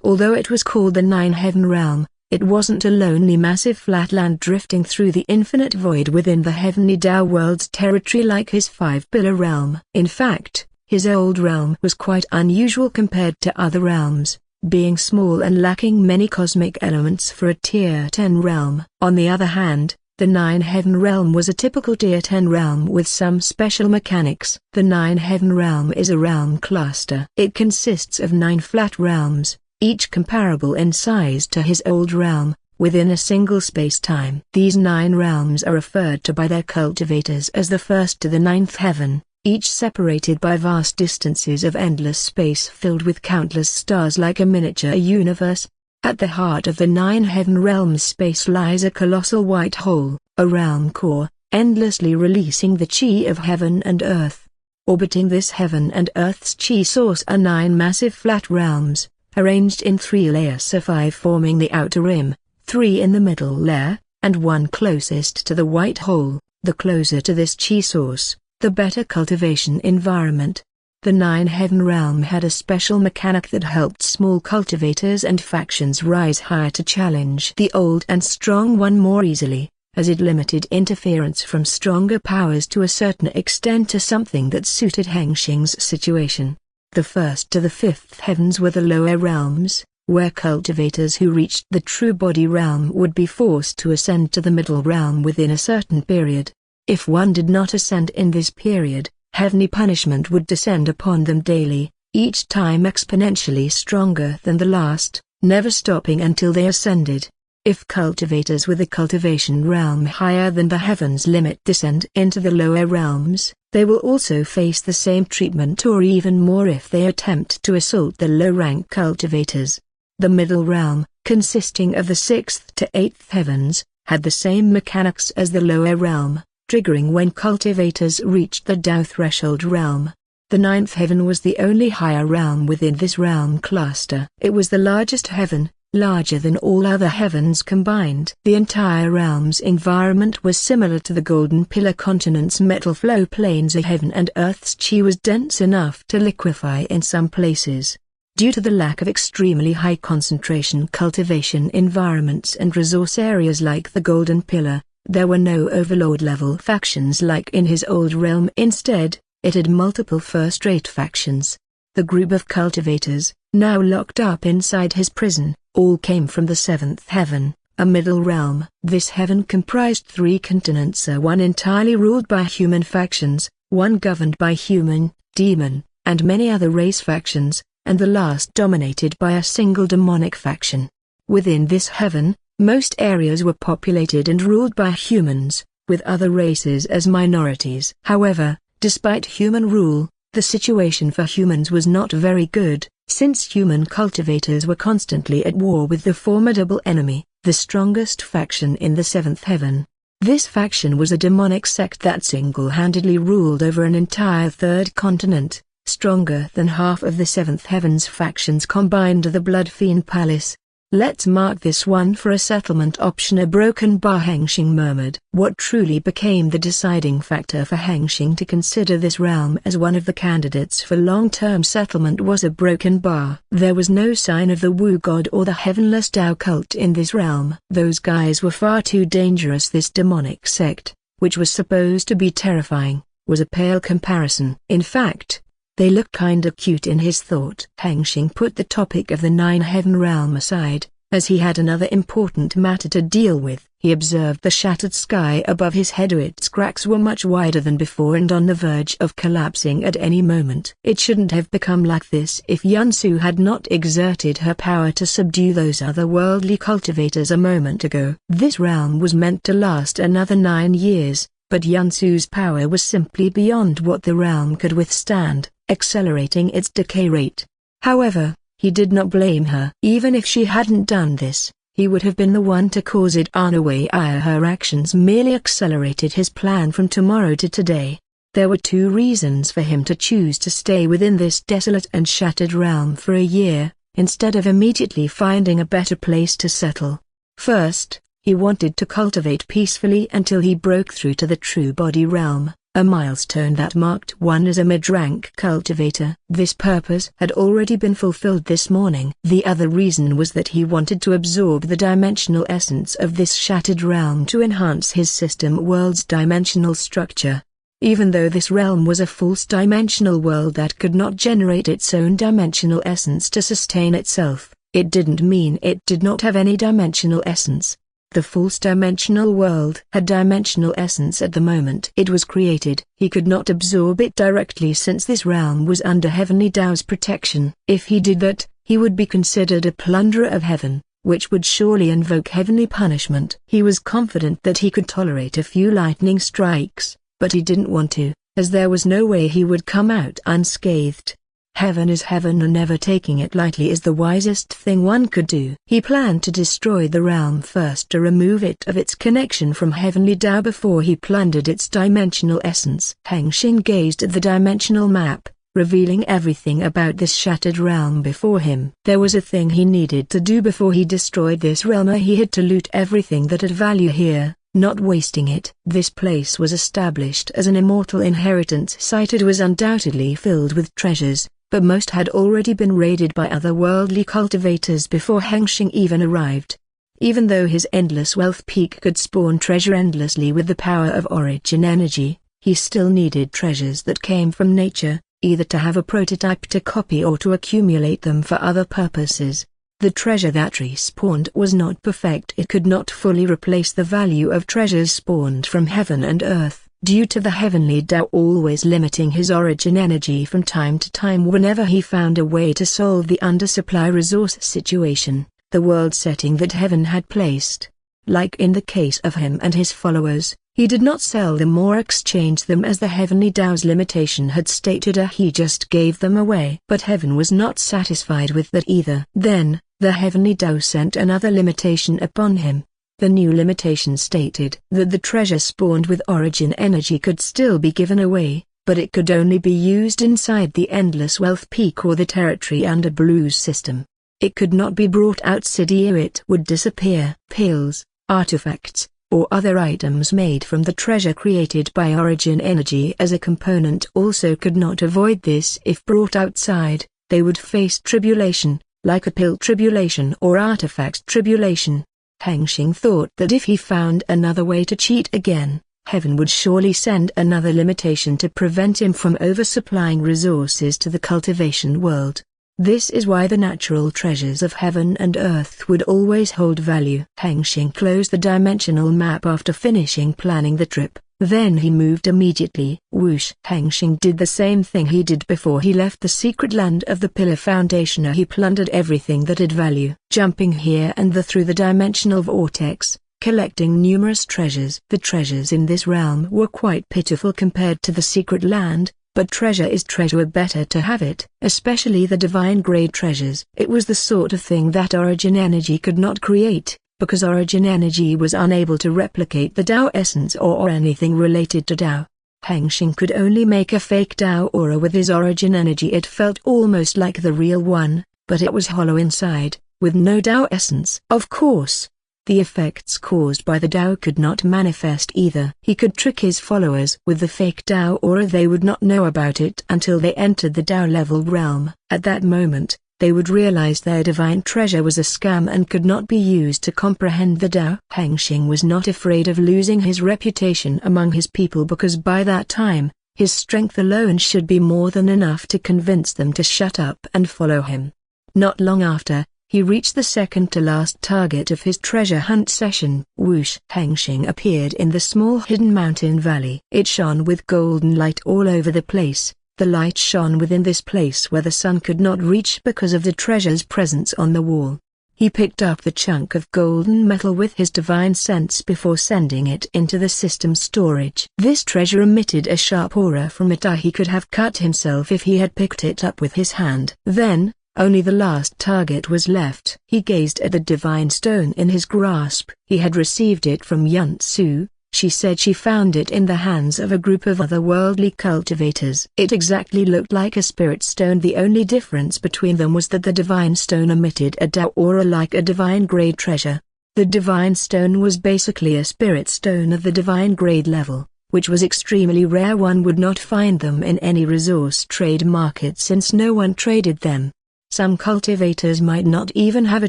Although it was called the Nine Heaven Realm, it wasn't a lonely massive flatland drifting through the infinite void within the Heavenly Tao world's territory like his five-pillar realm. In fact, his old realm was quite unusual compared to other realms, being small and lacking many cosmic elements for a Tier 10 realm. On the other hand, the Nine Heaven Realm was a typical Tier 10 realm with some special mechanics. The Nine Heaven Realm is a realm cluster. It consists of 9 flat realms, each comparable in size to his old realm, within a single space-time. These 9 realms are referred to by their cultivators as the first to the 9th heaven, each separated by vast distances of endless space filled with countless stars like a miniature universe. At the heart of the Nine Heaven Realm's space lies a colossal white hole, a realm core, endlessly releasing the chi of heaven and earth. Orbiting this heaven and earth's chi source are 9 massive flat realms, arranged in 3 layers of 5 forming the outer rim, 3 in the middle layer, and 1 closest to the white hole. The closer to this chi source, the better cultivation environment. The Nine Heaven Realm had a special mechanic that helped small cultivators and factions rise higher to challenge the old and strong one more easily, as it limited interference from stronger powers to a certain extent to something that suited Hengsheng's situation. The first to the 5th heavens were the lower realms, where cultivators who reached the true body realm would be forced to ascend to the middle realm within a certain period. If one did not ascend in this period, heavenly punishment would descend upon them daily, each time exponentially stronger than the last, never stopping until they ascended. If cultivators with a cultivation realm higher than the heavens limit descend into the lower realms, they will also face the same treatment or even more if they attempt to assault the low-rank cultivators. The middle realm, consisting of the 6th to 8th heavens, had the same mechanics as the lower realm, triggering when cultivators reached the Tao threshold realm. The ninth heaven was the only higher realm within this realm cluster. It was the largest heaven, larger than all other heavens combined. The entire realm's environment was similar to the Golden Pillar continent's metal flow plains of heaven, and Earth's chi was dense enough to liquefy in some places. Due to the lack of extremely high concentration cultivation environments and resource areas like the Golden Pillar, there were no overlord-level factions like in his old realm. Instead, it had multiple first-rate factions. The group of cultivators, now locked up inside his prison, all came from the seventh heaven, a middle realm. This heaven comprised 3 continents, one entirely ruled by human factions, one governed by human, demon, and many other race factions, and the last dominated by a single demonic faction. Within this heaven, most areas were populated and ruled by humans, with other races as minorities. However, despite human rule, the situation for humans was not very good, since human cultivators were constantly at war with the formidable enemy, the strongest faction in the seventh heaven. This faction was a demonic sect that single-handedly ruled over an entire third continent, stronger than half of the seventh heaven's factions combined. The Blood Fiend Palace. Let's mark this one for a settlement option, a broken bar, Hengsheng murmured. What truly became the deciding factor for Hengsheng to consider this realm as one of the candidates for long-term settlement was a broken bar. There was no sign of the Wu God or the Heavenless Tao cult in this realm. Those guys were far too dangerous. This demonic sect, which was supposed to be terrifying, was a pale comparison. In fact, they look kinda cute in his thought. Hengsheng put the topic of the 9-heaven realm aside, as he had another important matter to deal with. He observed the shattered sky above his head. Its cracks were much wider than before and on the verge of collapsing at any moment. It shouldn't have become like this if Yunsu had not exerted her power to subdue those otherworldly cultivators a moment ago. This realm was meant to last another 9 years, but Yunsu's power was simply beyond what the realm could withstand, accelerating its decay rate. However, he did not blame her. Even if she hadn't done this, he would have been the one to cause it anyway. Her actions merely accelerated his plan from tomorrow to today. There were 2 reasons for him to choose to stay within this desolate and shattered realm for a year, instead of immediately finding a better place to settle. First, he wanted to cultivate peacefully until he broke through to the true body realm, a milestone that marked one as a mid-rank cultivator. This purpose had already been fulfilled this morning. The other reason was that he wanted to absorb the dimensional essence of this shattered realm to enhance his system world's dimensional structure. Even though this realm was a false dimensional world that could not generate its own dimensional essence to sustain itself, it didn't mean it did not have any dimensional essence. The false dimensional world had dimensional essence at the moment it was created. He could not absorb it directly since this realm was under Heavenly Tao's protection. If he did that, he would be considered a plunderer of heaven, which would surely invoke heavenly punishment. He was confident that he could tolerate a few lightning strikes, but he didn't want to, as there was no way he would come out unscathed. Heaven is heaven, and never taking it lightly is the wisest thing one could do. He planned to destroy the realm first to remove it of its connection from Heavenly Tao before he plundered its dimensional essence. Hengsheng gazed at the dimensional map, revealing everything about this shattered realm before him. There was a thing he needed to do before he destroyed this realm. He had to loot everything that had value here, not wasting it. This place was established as an immortal inheritance site. It was undoubtedly filled with treasures, but most had already been raided by otherworldly cultivators before Hengsheng even arrived. Even though his endless wealth peak could spawn treasure endlessly with the power of origin energy, he still needed treasures that came from nature, either to have a prototype to copy or to accumulate them for other purposes. The treasure that respawned was not perfect. It could not fully replace the value of treasures spawned from heaven and earth, due to the Heavenly Tao always limiting his origin energy from time to time whenever he found a way to solve the undersupply resource situation, the world setting that heaven had placed. Like in the case of him and his followers, he did not sell them or exchange them as the Heavenly Tao's limitation had stated. He just gave them away. But heaven was not satisfied with that either. Then, the Heavenly Tao sent another limitation upon him. The new limitation stated that the treasure spawned with origin energy could still be given away, but it could only be used inside the Endless Wealth Peak or the territory under Blue's system. It could not be brought out city or it would disappear. Pills, artifacts, or other items made from the treasure created by origin energy as a component also could not avoid this. If brought outside, they would face tribulation, like a pill tribulation or artifact tribulation. Hengsheng thought that if he found another way to cheat again, heaven would surely send another limitation to prevent him from oversupplying resources to the cultivation world. This is why the natural treasures of heaven and earth would always hold value. Hengsheng closed the dimensional map after finishing planning the trip. Then he moved immediately. Whoosh! Hengsheng did the same thing he did before he left the secret land of the Pillar Foundationer. He plundered everything that had value, jumping here and there through the dimensional vortex, collecting numerous treasures. The treasures in this realm were quite pitiful compared to the secret land, but treasure is treasure, better to have it, especially the divine grade treasures. It was the sort of thing that origin energy could not create, because origin energy was unable to replicate the Tao essence or anything related to Tao. Hengsheng could only make a fake Tao aura with his origin energy. It felt almost like the real one, but it was hollow inside, with no Tao essence. Of course, the effects caused by the Tao could not manifest either. He could trick his followers with the fake Tao aura. They would not know about it until they entered the Tao level realm. At that moment, they would realize their divine treasure was a scam and could not be used to comprehend the Tao. Hengsheng was not afraid of losing his reputation among his people because by that time, his strength alone should be more than enough to convince them to shut up and follow him. Not long after, he reached the second to last target of his treasure hunt session. Whoosh! Hengsheng appeared in the small hidden mountain valley. It shone with golden light all over the place. The light shone within this place where the sun could not reach because of the treasure's presence on the wall. He picked up the chunk of golden metal with his divine sense before sending it into the system storage. This treasure emitted a sharp aura from it. He could have cut himself if he had picked it up with his hand. Then, only the last target was left. He gazed at the divine stone in his grasp. He had received it from Yunsu. She said she found it in the hands of a group of otherworldly cultivators. It exactly looked like a spirit stone. The only difference between them was that the divine stone emitted a Tao aura like a divine grade treasure. The divine stone was basically a spirit stone of the divine grade level, which was extremely rare. One would not find them in any resource trade market since no one traded them. Some cultivators might not even have a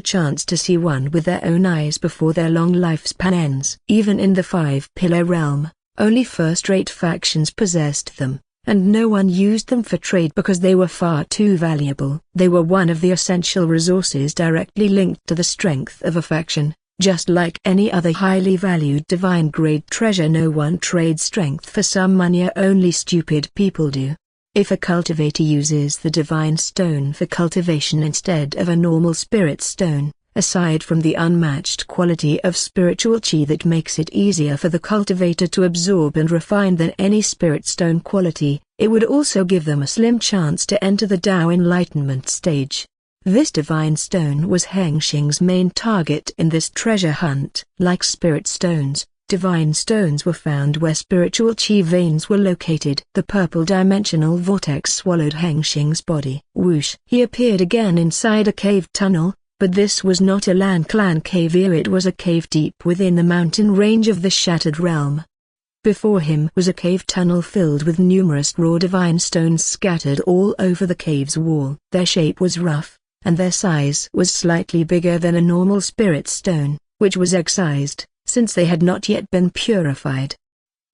chance to see one with their own eyes before their long lifespan ends. Even in the five-pillar realm, only first-rate factions possessed them, and no one used them for trade because they were far too valuable. They were one of the essential resources directly linked to the strength of a faction. Just like any other highly valued divine-grade treasure, no one trades strength for some money. Only stupid people do. If a cultivator uses the divine stone for cultivation instead of a normal spirit stone, aside from the unmatched quality of spiritual chi that makes it easier for the cultivator to absorb and refine than any spirit stone quality, it would also give them a slim chance to enter the Tao enlightenment stage. This divine stone was Hengsheng's main target in this treasure hunt. Like spirit stones, divine stones were found where spiritual chi veins were located. The purple dimensional vortex swallowed Hengsheng's body. Whoosh! He appeared again inside a cave tunnel, but this was not a Lan Clan cave here. It was a cave deep within the mountain range of the Shattered Realm. Before him was a cave tunnel filled with numerous raw divine stones scattered all over the cave's wall. Their shape was rough, and their size was slightly bigger than a normal spirit stone, which was excised, since they had not yet been purified.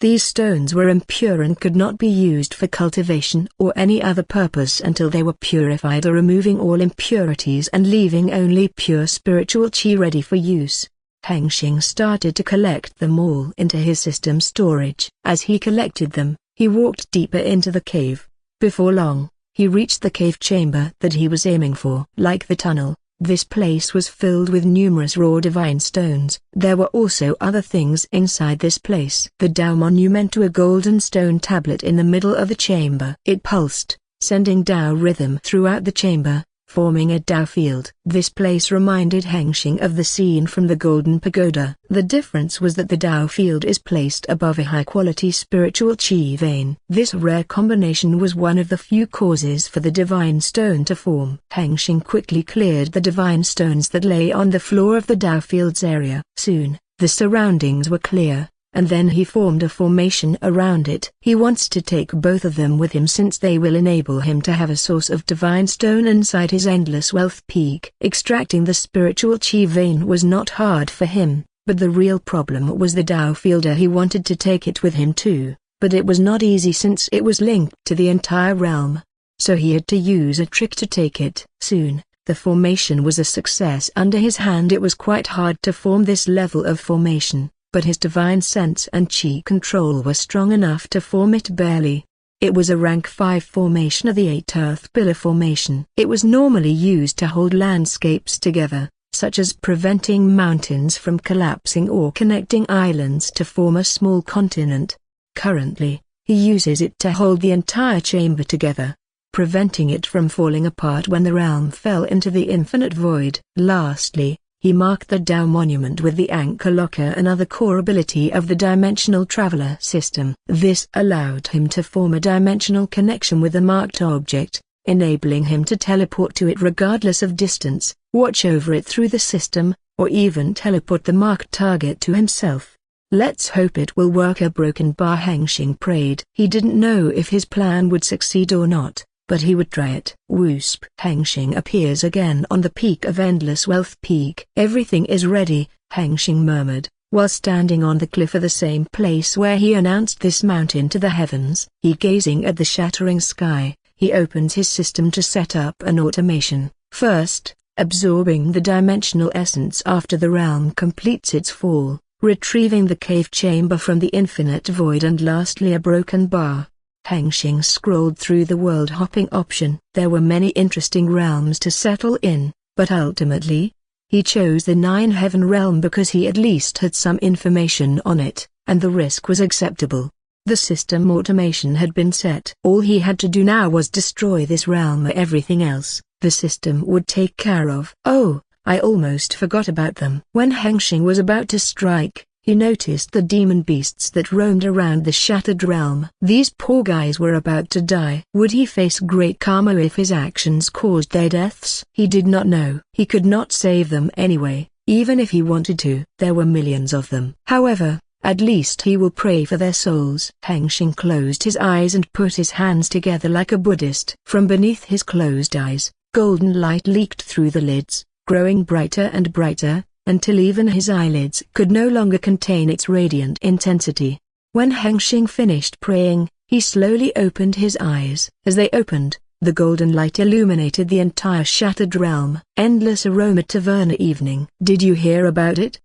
These stones were impure and could not be used for cultivation or any other purpose until they were purified, or removing all impurities and leaving only pure spiritual chi ready for use. Hengsheng started to collect them all into his system storage. As he collected them, he walked deeper into the cave. Before long, he reached the cave chamber that he was aiming for. Like the tunnel, this place was filled with numerous raw divine stones. There were also other things inside this place. The Tao monument to a golden stone tablet in the middle of the chamber. It pulsed, sending Tao rhythm throughout the chamber. forming a Dao field. This place reminded Hengsheng of the scene from the Golden Pagoda. The difference was that the Dao field is placed above a high-quality spiritual chi vein. This rare combination was one of the few causes for the divine stone to form. Hengsheng quickly cleared the divine stones that lay on the floor of the Dao field's area. Soon, the surroundings were clear, and then he formed a formation around it. He wants to take both of them with him since they will enable him to have a source of divine stone inside his endless wealth peak. Extracting the spiritual chi vein was not hard for him, but the real problem was the Dao fielder. He wanted to take it with him too, but it was not easy since it was linked to the entire realm. So he had to use a trick to take it. Soon, the formation was a success under his hand. It was quite hard to form this level of formation, but his divine sense and chi control were strong enough to form it barely. It was a rank 5 formation of the 8 Earth Pillar formation. It was normally used to hold landscapes together, such as preventing mountains from collapsing or connecting islands to form a small continent. Currently, he uses it to hold the entire chamber together, preventing it from falling apart when the realm fell into the infinite void. Lastly, he marked the Dao monument with the anchor locker, another core ability of the dimensional traveler system. This allowed him to form a dimensional connection with the marked object, enabling him to teleport to it regardless of distance, watch over it through the system, or even teleport the marked target to himself. Let's hope it will work. A broken bar. Hengsheng prayed. He didn't know if his plan would succeed or not, but he would try it. Whoosp! Hengsheng appears again on the peak of Endless Wealth Peak. Everything is ready, Hengsheng murmured, while standing on the cliff of the same place where he announced this mountain to the heavens. Gazing at the shattering sky, he opens his system to set up an automation. First, absorbing the dimensional essence after the realm completes its fall, retrieving the cave chamber from the infinite void, and lastly a broken bar. Hengsheng scrolled through the world-hopping option. There were many interesting realms to settle in, but ultimately, he chose the 9-heaven realm because he at least had some information on it, and the risk was acceptable. The system automation had been set. All he had to do now was destroy this realm. Everything else, the system would take care of. Oh, I almost forgot about them. When Hengsheng was about to strike, he noticed the demon beasts that roamed around the shattered realm. These poor guys were about to die. Would he face great karma if his actions caused their deaths? He did not know. He could not save them anyway, even if he wanted to. There were millions of them. However, at least he will pray for their souls. Hengsheng closed his eyes and put his hands together like a Buddhist. From beneath his closed eyes, golden light leaked through the lids, growing brighter and brighter, until even his eyelids could no longer contain its radiant intensity. When Hengsheng finished praying, he slowly opened his eyes. As they opened, the golden light illuminated the entire shattered realm. Endless Aroma Taverna evening. Did you hear about it?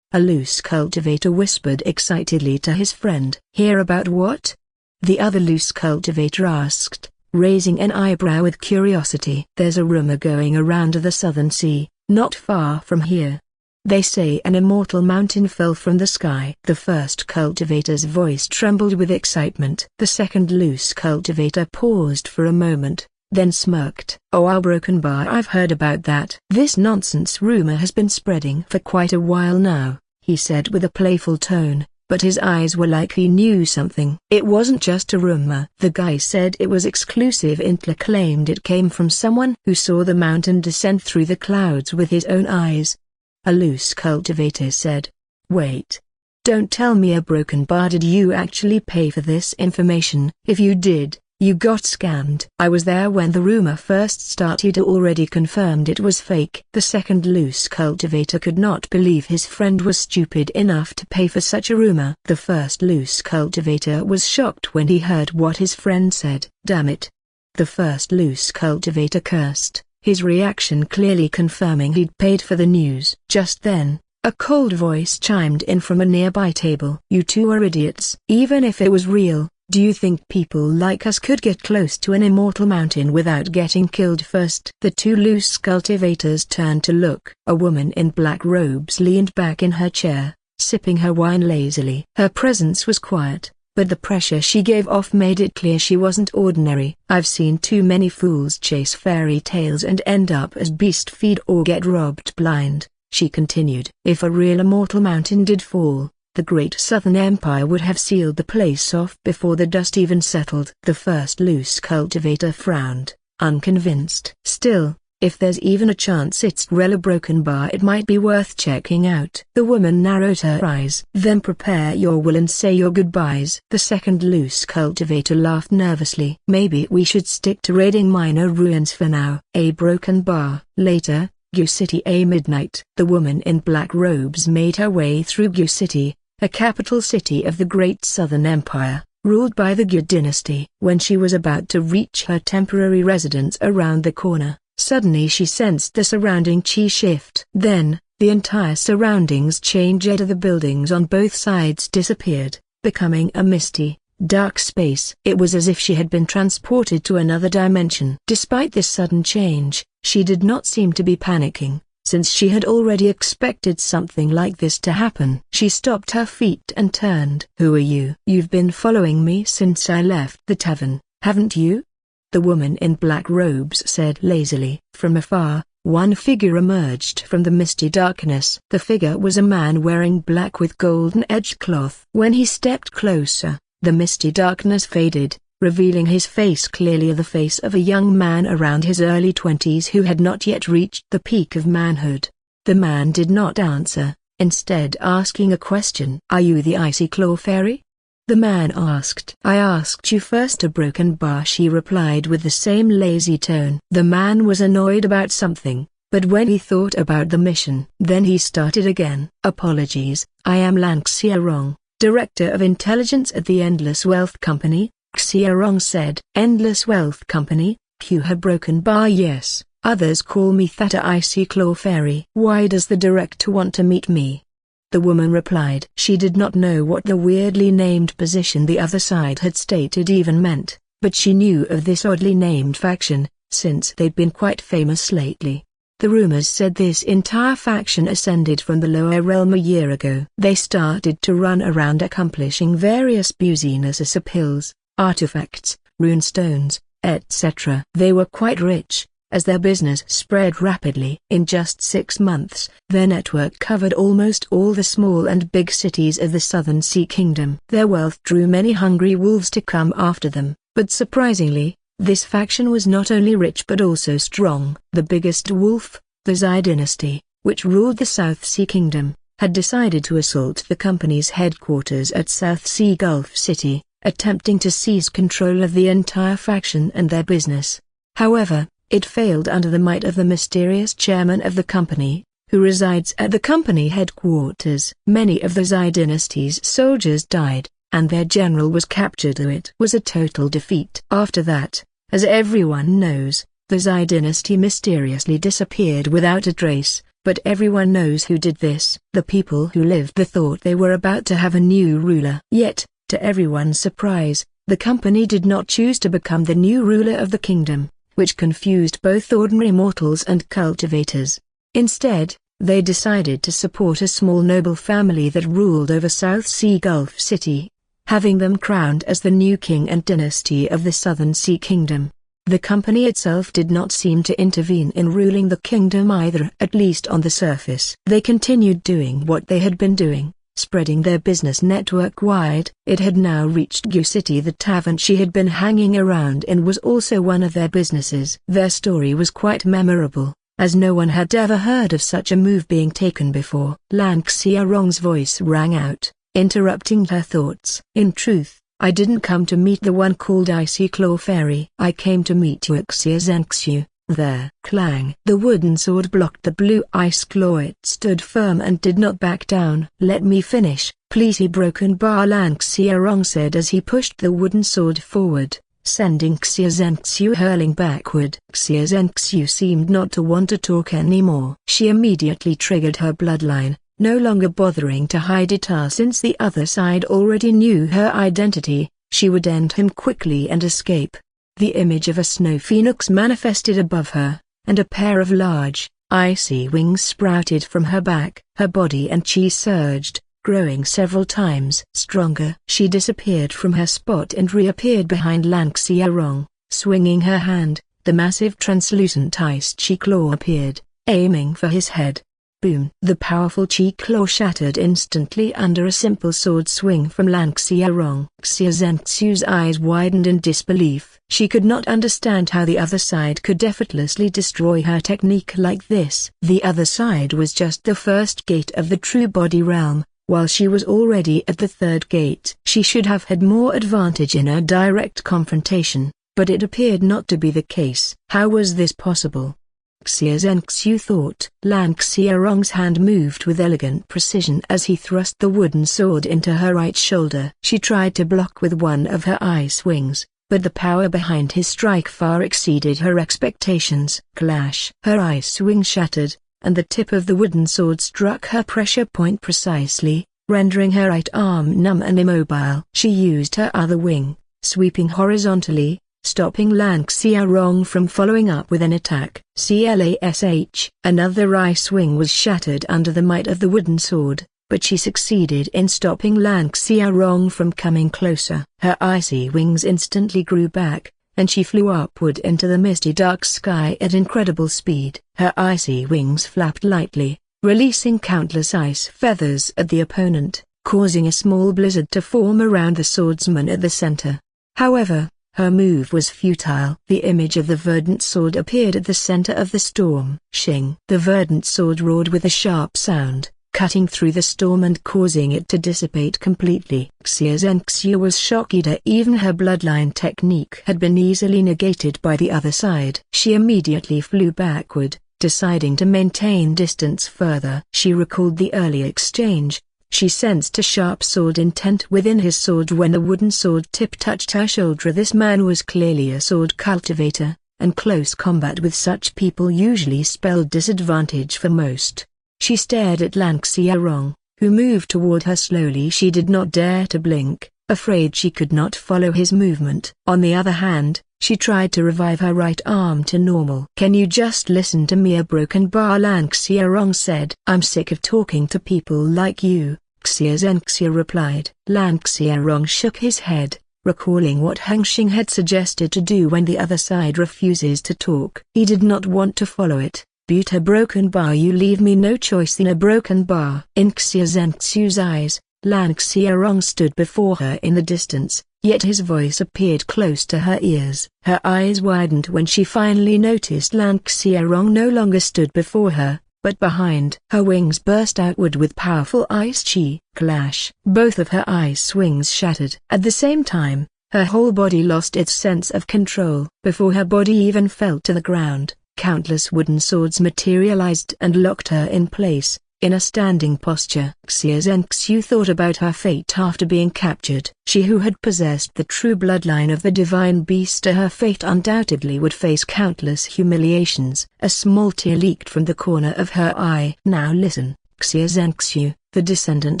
A loose cultivator whispered excitedly to his friend. Hear about what? The other loose cultivator asked, raising an eyebrow with curiosity. There's a rumor going around the southern sea, not far from here. They say an immortal mountain fell from the sky. The first cultivator's voice trembled with excitement. The second loose cultivator paused for a moment, then smirked. Oh, our broken bar, I've heard about that. This nonsense rumor has been spreading for quite a while now, he said with a playful tone, but his eyes were like he knew something. It wasn't just a rumor. The guy said it was exclusive. Intla claimed it came from someone who saw the mountain descend through the clouds with his own eyes. A loose cultivator said. Wait. Don't tell me a broken bar. Did you actually pay for this information? If you did, you got scammed. I was there when the rumor first started. Already confirmed it was fake. The second loose cultivator could not believe his friend was stupid enough to pay for such a rumor. The first loose cultivator was shocked when he heard what his friend said. Damn it. The first loose cultivator cursed, his reaction clearly confirming he'd paid for the news. Just then, a cold voice chimed in from a nearby table. You two are idiots. Even if it was real, do you think people like us could get close to an immortal mountain without getting killed first? The two loose cultivators turned to look. A woman in black robes leaned back in her chair, sipping her wine lazily. Her presence was quiet, but the pressure she gave off made it clear she wasn't ordinary. "I've seen too many fools chase fairy tales and end up as beast feed or get robbed blind," she continued. "If a real immortal mountain did fall, the Great Southern Empire would have sealed the place off before the dust even settled." The first loose cultivator frowned, unconvinced. "Still, if there's even a chance it's really a broken bar, it might be worth checking out." The woman narrowed her eyes. "Then prepare your will and say your goodbyes." The second loose cultivator laughed nervously. "Maybe we should stick to raiding minor ruins for now." A broken bar. Later, Gu City. Midnight. The woman in black robes made her way through Gu City, a capital city of the Great Southern Empire, ruled by the Gu dynasty. When she was about to reach her temporary residence around the corner, suddenly she sensed the surrounding chi shift. Then, the entire surroundings changed. The buildings on both sides disappeared, becoming a misty, dark space. It was as if she had been transported to another dimension. Despite this sudden change, she did not seem to be panicking, since she had already expected something like this to happen. She stopped her feet and turned. "Who are you?" "You've been following me since I left the tavern, haven't you?" the woman in black robes said lazily. From afar, one figure emerged from the misty darkness. The figure was a man wearing black with golden-edged cloth. When he stepped closer, the misty darkness faded, revealing his face clearly, the face of a young man around his early 20s who had not yet reached the peak of manhood. The man did not answer, instead asking a question. "Are you the Icy Claw Fairy?" the man asked. "I asked you first." A broken bar, she replied with the same lazy tone. The man was annoyed about something, but when he thought about the mission, then he started again. "Apologies, I am Lan Hengsheng, Director of Intelligence at the Endless Wealth Company," Hengsheng said. "Endless Wealth Company?" Her broken bar. "Yes, others call me Theta Icy Claw Fairy." "Why does the director want to meet me?" the woman replied. She did not know what the weirdly named position the other side had stated even meant, but she knew of this oddly named faction, since they'd been quite famous lately. The rumors said this entire faction ascended from the lower realm a year ago. They started to run around accomplishing various business appeals, artifacts, runestones, etc. They were quite rich, as their business spread rapidly. In just 6 months, their network covered almost all the small and big cities of the Southern Sea Kingdom. Their wealth drew many hungry wolves to come after them, but surprisingly, this faction was not only rich but also strong. The biggest wolf, the Zai dynasty, which ruled the South Sea Kingdom, had decided to assault the company's headquarters at South Sea Gulf City, attempting to seize control of the entire faction and their business. However, it failed under the might of the mysterious chairman of the company, who resides at the company headquarters. Many of the Zai dynasty's soldiers died, and their general was captured. It was a total defeat. After that, as everyone knows, the Zai dynasty mysteriously disappeared without a trace, but everyone knows who did this. The people who lived there thought they were about to have a new ruler. Yet, to everyone's surprise, the company did not choose to become the new ruler of the kingdom, which confused both ordinary mortals and cultivators. Instead, they decided to support a small noble family that ruled over South Sea Gulf City, having them crowned as the new king and dynasty of the Southern Sea Kingdom. The company itself did not seem to intervene in ruling the kingdom either, at least on the surface. They continued doing what they had been doing, spreading their business network wide. It had now reached Gu City. The tavern she had been hanging around in was also one of their businesses. Their story was quite memorable, as no one had ever heard of such a move being taken before. Lan Hengsheng's voice rang out, interrupting her thoughts. "In truth, I didn't come to meet the one called Icy Claw Fairy. I came to meet you, Hengsheng. There." Clang. The wooden sword blocked the blue ice claw. It stood firm and did not back down. "Let me finish, please." He broken bar, Lan Hengsheng said as he pushed the wooden sword forward, sending Hengsheng hurling backward. Hengsheng seemed not to want to talk anymore. She immediately triggered her bloodline, no longer bothering to hide it, since the other side already knew her identity. She would end him quickly and escape. The image of a snow phoenix manifested above her, and a pair of large, icy wings sprouted from her back. Her body and chi surged, growing several times stronger. She disappeared from her spot and reappeared behind Lan Hengsheng, swinging her hand. The massive translucent ice chi claw appeared, aiming for his head. Boom! The powerful chi claw shattered instantly under a simple sword swing from Lan Hengsheng. Xia Zhenxiu's eyes widened in disbelief. She could not understand how the other side could effortlessly destroy her technique like this. The other side was just the first gate of the true body realm, while she was already at the third gate. She should have had more advantage in a direct confrontation, but it appeared not to be the case. How was this possible? Xia Zhenxiu thought. Lan Hengsheng's hand moved with elegant precision as he thrust the wooden sword into her right shoulder. She tried to block with one of her eye swings, but the power behind his strike far exceeded her expectations. Clash! Her eye swing shattered, and the tip of the wooden sword struck her pressure point precisely, rendering her right arm numb and immobile. She used her other wing, sweeping horizontally, stopping Lan Hengsheng from following up with an attack. Clash! Another eye swing was shattered under the might of the wooden sword, but she succeeded in stopping Lan Hengsheng from coming closer. Her icy wings instantly grew back, and she flew upward into the misty dark sky at incredible speed. Her icy wings flapped lightly, releasing countless ice feathers at the opponent, causing a small blizzard to form around the swordsman at the center. However, her move was futile. The image of the verdant sword appeared at the center of the storm. Shing! The verdant sword roared with a sharp sound, cutting through the storm and causing it to dissipate completely. Xia Zhenxiu was shocked. Even her bloodline technique had been easily negated by the other side. She immediately flew backward, deciding to maintain distance further. She recalled the earlier exchange. She sensed a sharp sword intent within his sword when the wooden sword tip touched her shoulder. This man was clearly a sword cultivator, and close combat with such people usually spelled disadvantage for most. She stared at Lan Hengsheng, who moved toward her slowly. She did not dare to blink, afraid she could not follow his movement. On the other hand, she tried to revive her right arm to normal. "Can you just listen to me, a broken bar?" Lan Hengsheng said. "I'm sick of talking to people like you," Xia Zhenxiu replied. Lan Hengsheng shook his head, recalling what Hengsheng had suggested to do when the other side refuses to talk. He did not want to follow it. "But a broken bar, you leave me no choice in a broken bar." In Xia Zhenxiu's eyes, Lan Hengsheng stood before her in the distance, yet his voice appeared close to her ears. Her eyes widened when she finally noticed Lan Hengsheng no longer stood before her, but behind. Her wings burst outward with powerful ice chi. Clash! Both of her eye swings shattered. At the same time, her whole body lost its sense of control. Before her body even fell to the ground, countless wooden swords materialized and locked her in place, in a standing posture. Xia Zhenxiu thought about her fate after being captured. She who had possessed the true bloodline of the divine beast, her fate undoubtedly would face countless humiliations. A small tear leaked from the corner of her eye. "Now listen, Xia Zhenxiu, the descendant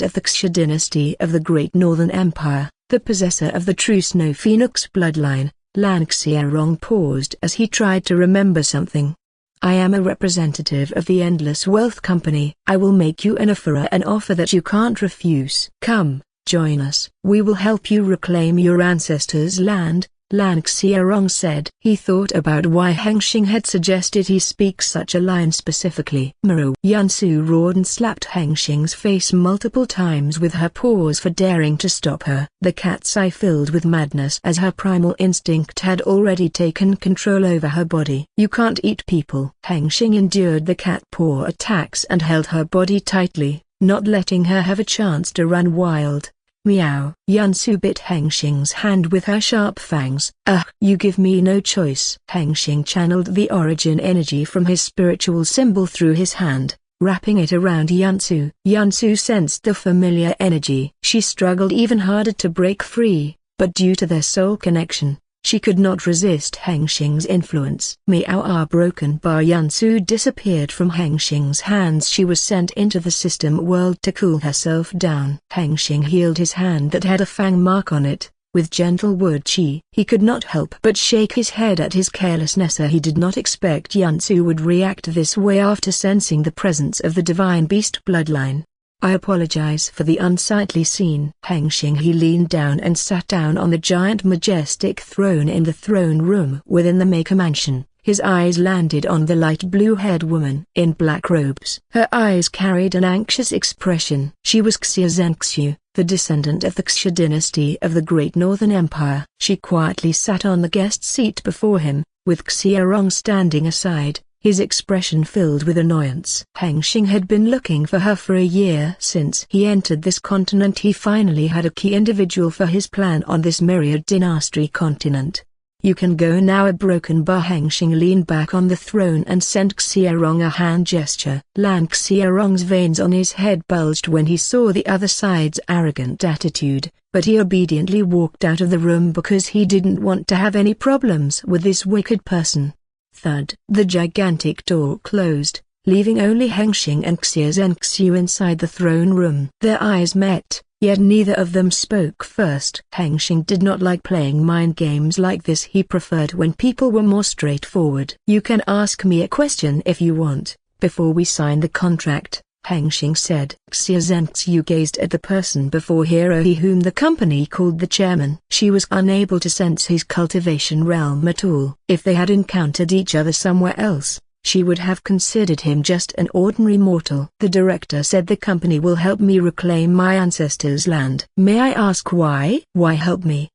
of the Xia dynasty of the Great Northern Empire, the possessor of the true Snow Phoenix bloodline." Lan Hengsheng paused as he tried to remember something. "I am a representative of the Endless Wealth Company. I will make you an offer that you can't refuse. Come, join us. We will help you reclaim your ancestors' land," Lan Hengsheng said. He thought about why Hengsheng had suggested he speak such a line specifically. "Maro!" Yansu roared and slapped Hengsheng's face multiple times with her paws for daring to stop her. The cat's eye filled with madness as her primal instinct had already taken control over her body. "You can't eat people." Hengsheng endured the cat paw attacks and held her body tightly, not letting her have a chance to run wild. "Meow." Yansu bit Hengsheng's hand with her sharp fangs. You give me no choice." Hengsheng channeled the origin energy from his spiritual symbol through his hand, wrapping it around Yansu. Yansu sensed the familiar energy. She struggled even harder to break free, but due to their soul connection, she could not resist Hengsheng's influence. Meow. Our broken bar. Yansu disappeared from Hengsheng's hands. She was sent into the system world to cool herself down. Hengsheng healed his hand that had a fang mark on it, with gentle word chi. He could not help but shake his head at his carelessness. He did not expect Yansu would react this way after sensing the presence of the divine beast bloodline. I apologize for the unsightly scene. Hengsheng. He leaned down and sat down on the giant majestic throne in the throne room within the Maker Mansion. His eyes landed on the light blue-haired woman in black robes. Her eyes carried an anxious expression. She was Xia Zhenxiu, the descendant of the Xia dynasty of the Great Northern Empire. She quietly sat on the guest seat before him, with Xia Rong standing aside, his expression filled with annoyance. Hengsheng had been looking for her for a year since he entered this continent. He finally had a key individual for his plan on this myriad dynasty continent. You can go now. A broken bar. Hengsheng leaned back on the throne and sent Xia Rong a hand gesture. Xia Rong's veins on his head bulged when he saw the other side's arrogant attitude, but he obediently walked out of the room because he didn't want to have any problems with this wicked person. Thud. The gigantic door closed, leaving only Hengsheng and Xia Zhenxiu inside the throne room. Their eyes met, yet neither of them spoke first. Hengsheng did not like playing mind games like this. He preferred when people were more straightforward. You can ask me a question if you want, before we sign the contract, Hengsheng said. Xia Zhenxiu gazed at the person before her, he whom the company called the chairman. She was unable to sense his cultivation realm at all. If they had encountered each other somewhere else, she would have considered him just an ordinary mortal. The director said, the company will help me reclaim my ancestors' land. May I ask why? Why help me?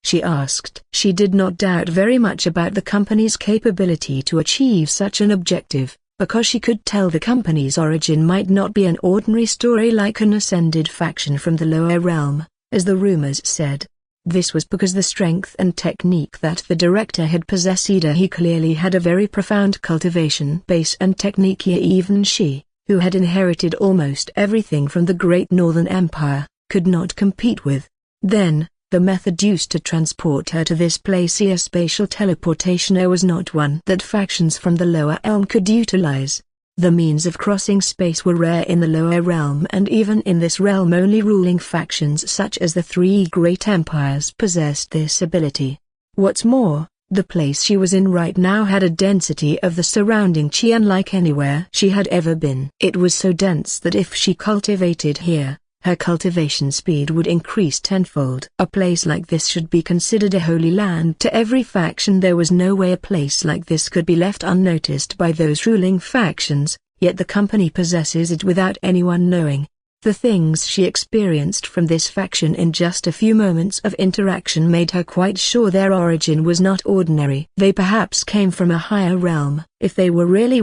She asked. She did not doubt very much about the company's capability to achieve such an objective, because she could tell the company's origin might not be an ordinary story like an ascended faction from the lower realm, as the rumors said. This was because the strength and technique that the director had possessed. He clearly had a very profound cultivation base and technique here. Even she, who had inherited almost everything from the Great Northern Empire, could not compete with. Then, the method used to transport her to this place, a spatial teleportation, was not one that factions from the lower realm could utilize. The means of crossing space were rare in the lower realm, and even in this realm only ruling factions such as the three great empires possessed this ability. What's more, the place she was in right now had a density of the surrounding chi unlike anywhere she had ever been. It was so dense that if she cultivated here, her cultivation speed would increase tenfold. A place like this should be considered a holy land to every faction. There was no way a place like this could be left unnoticed by those ruling factions, yet the company possesses it without anyone knowing. The things she experienced from this faction in just a few moments of interaction made her quite sure their origin was not ordinary. They perhaps came from a higher realm. If they were really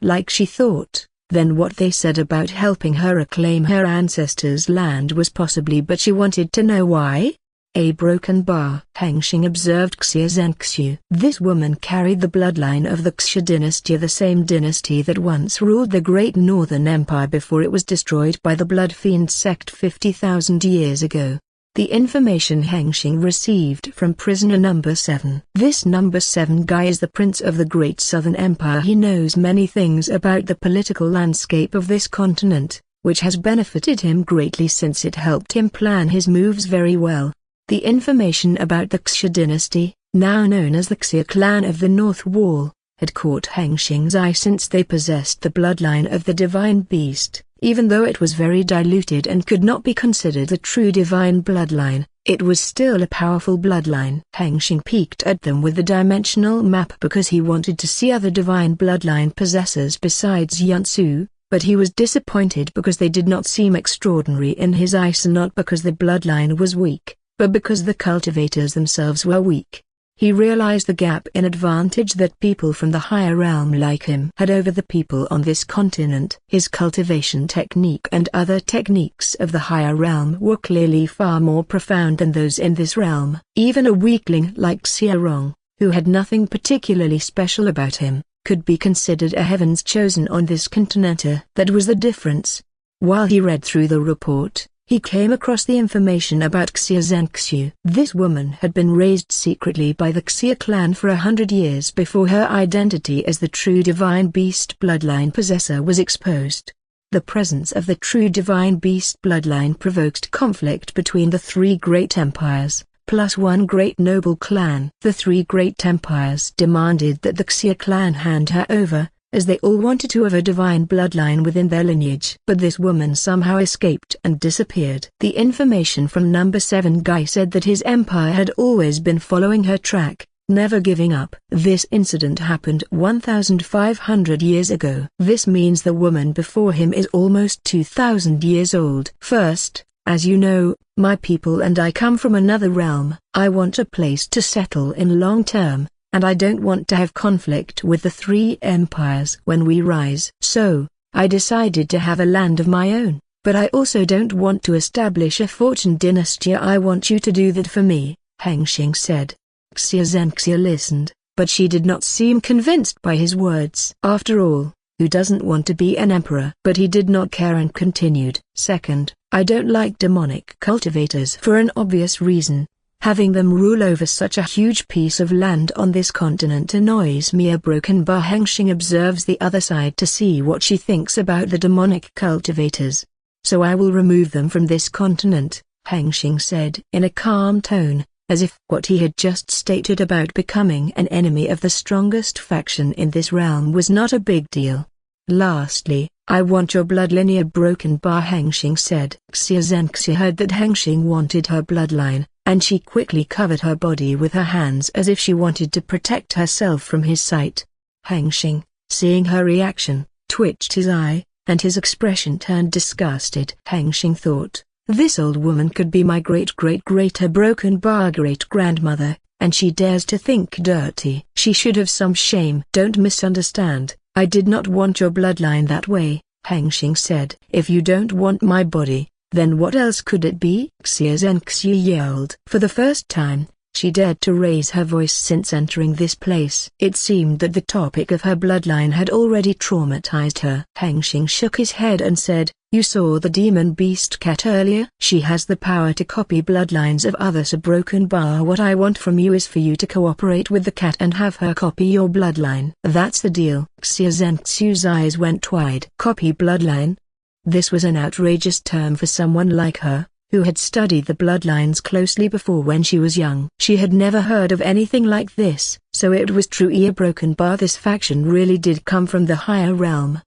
like she thought, then what they said about helping her reclaim her ancestors' land was possibly, but she wanted to know why. A broken bar. Hengsheng observed Xia Zhenxiu. This woman carried the bloodline of the Xia dynasty, the same dynasty that once ruled the Great Northern Empire before it was destroyed by the Blood Fiend sect 50,000 years ago. The information Hengsheng received from prisoner number 7. This number 7 guy is the prince of the Great Southern Empire. He knows many things about the political landscape of this continent, which has benefited him greatly since it helped him plan his moves very well. The information about the Xia dynasty, now known as the Xia clan of the North Wall, had caught Hengsheng's eye since they possessed the bloodline of the divine beast. Even though it was very diluted and could not be considered a true divine bloodline, it was still a powerful bloodline. Hengsheng peeked at them with the dimensional map because he wanted to see other divine bloodline possessors besides Yunsu, but he was disappointed because they did not seem extraordinary in his eyes, not because the bloodline was weak, but because the cultivators themselves were weak. He realized the gap in advantage that people from the higher realm like him had over the people on this continent. His cultivation technique and other techniques of the higher realm were clearly far more profound than those in this realm. Even a weakling like Xia Rong, who had nothing particularly special about him, could be considered a heaven's chosen on this continent. That was the difference. While he read through the report, he came across the information about Xia Zhenxiu. This woman had been raised secretly by the Xia clan for 100 years before her identity as the true divine beast bloodline possessor was exposed. The presence of the true divine beast bloodline provoked conflict between the three great empires, plus one great noble clan. The three great empires demanded that the Xia clan hand her over, as they all wanted to have a divine bloodline within their lineage. But this woman somehow escaped and disappeared. The information from number 7 guy said that his empire had always been following her track, never giving up. This incident happened 1,500 years ago. This means the woman before him is almost 2,000 years old. First, as you know, my people and I come from another realm. I want a place to settle in long term, and I don't want to have conflict with the 3 empires when we rise. So, I decided to have a land of my own, but I also don't want to establish a fortune dynasty. I want you to do that for me, Hengsheng said. Xia Zhenxia listened, but she did not seem convinced by his words. After all, who doesn't want to be an emperor? But he did not care and continued. Second, I don't like demonic cultivators for an obvious reason. Having them rule over such a huge piece of land on this continent annoys me. A broken bar. Hengsheng observes the other side to see what she thinks about the demonic cultivators. So I will remove them from this continent, Hengsheng said in a calm tone, as if what he had just stated about becoming an enemy of the strongest faction in this realm was not a big deal. Lastly, I want your bloodline. A broken bar. Hengsheng said. Xia Zhenxia heard that Hengsheng wanted her bloodline, and she quickly covered her body with her hands as if she wanted to protect herself from his sight. Hengsheng, seeing her reaction, twitched his eye, and his expression turned disgusted. Hengsheng thought, this old woman could be my great-great-great a broken bar great-grandmother, and she dares to think dirty. She should have some shame. Don't misunderstand, I did not want your bloodline that way, Hengsheng said. If you don't want my body, then what else could it be? Xia Zhenxia yelled. For the first time, she dared to raise her voice since entering this place. It seemed that the topic of her bloodline had already traumatized her. Hengsheng shook his head and said, you saw the demon beast cat earlier? She has the power to copy bloodlines of others. A broken bar. What I want from you is for you to cooperate with the cat and have her copy your bloodline. That's the deal. Xia Zhenxia's eyes went wide. Copy bloodline? This was an outrageous term for someone like her, who had studied the bloodlines closely before when she was young. She had never heard of anything like this, so it was true. A broken bar. This faction really did come from the higher realm,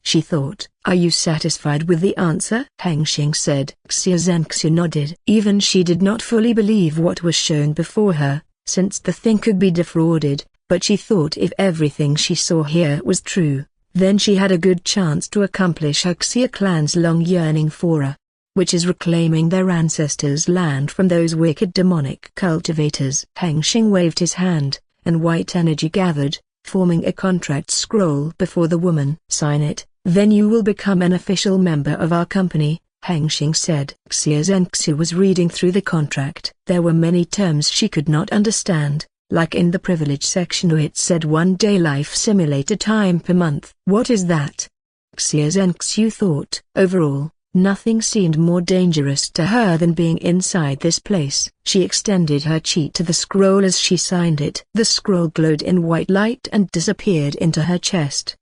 she thought. Are you satisfied with the answer? Hengsheng said. Xia Zhenxia nodded. Even she did not fully believe what was shown before her, since the thing could be defrauded, but she thought if everything she saw here was true, then she had a good chance to accomplish her Xia clan's long yearning for her, which is reclaiming their ancestors' land from those wicked demonic cultivators. Hengsheng waved his hand, and white energy gathered, forming a contract scroll before the woman. Sign it, then you will become an official member of our company, Hengsheng said. Xia Zhenxia was reading through the contract. There were many terms she could not understand, like in the privilege section where it said 1 day life simulator time per month. What is that? Xia Zhenxia thought. Overall, nothing seemed more dangerous to her than being inside this place. She extended her cheek to the scroll as she signed it. The scroll glowed in white light and disappeared into her chest.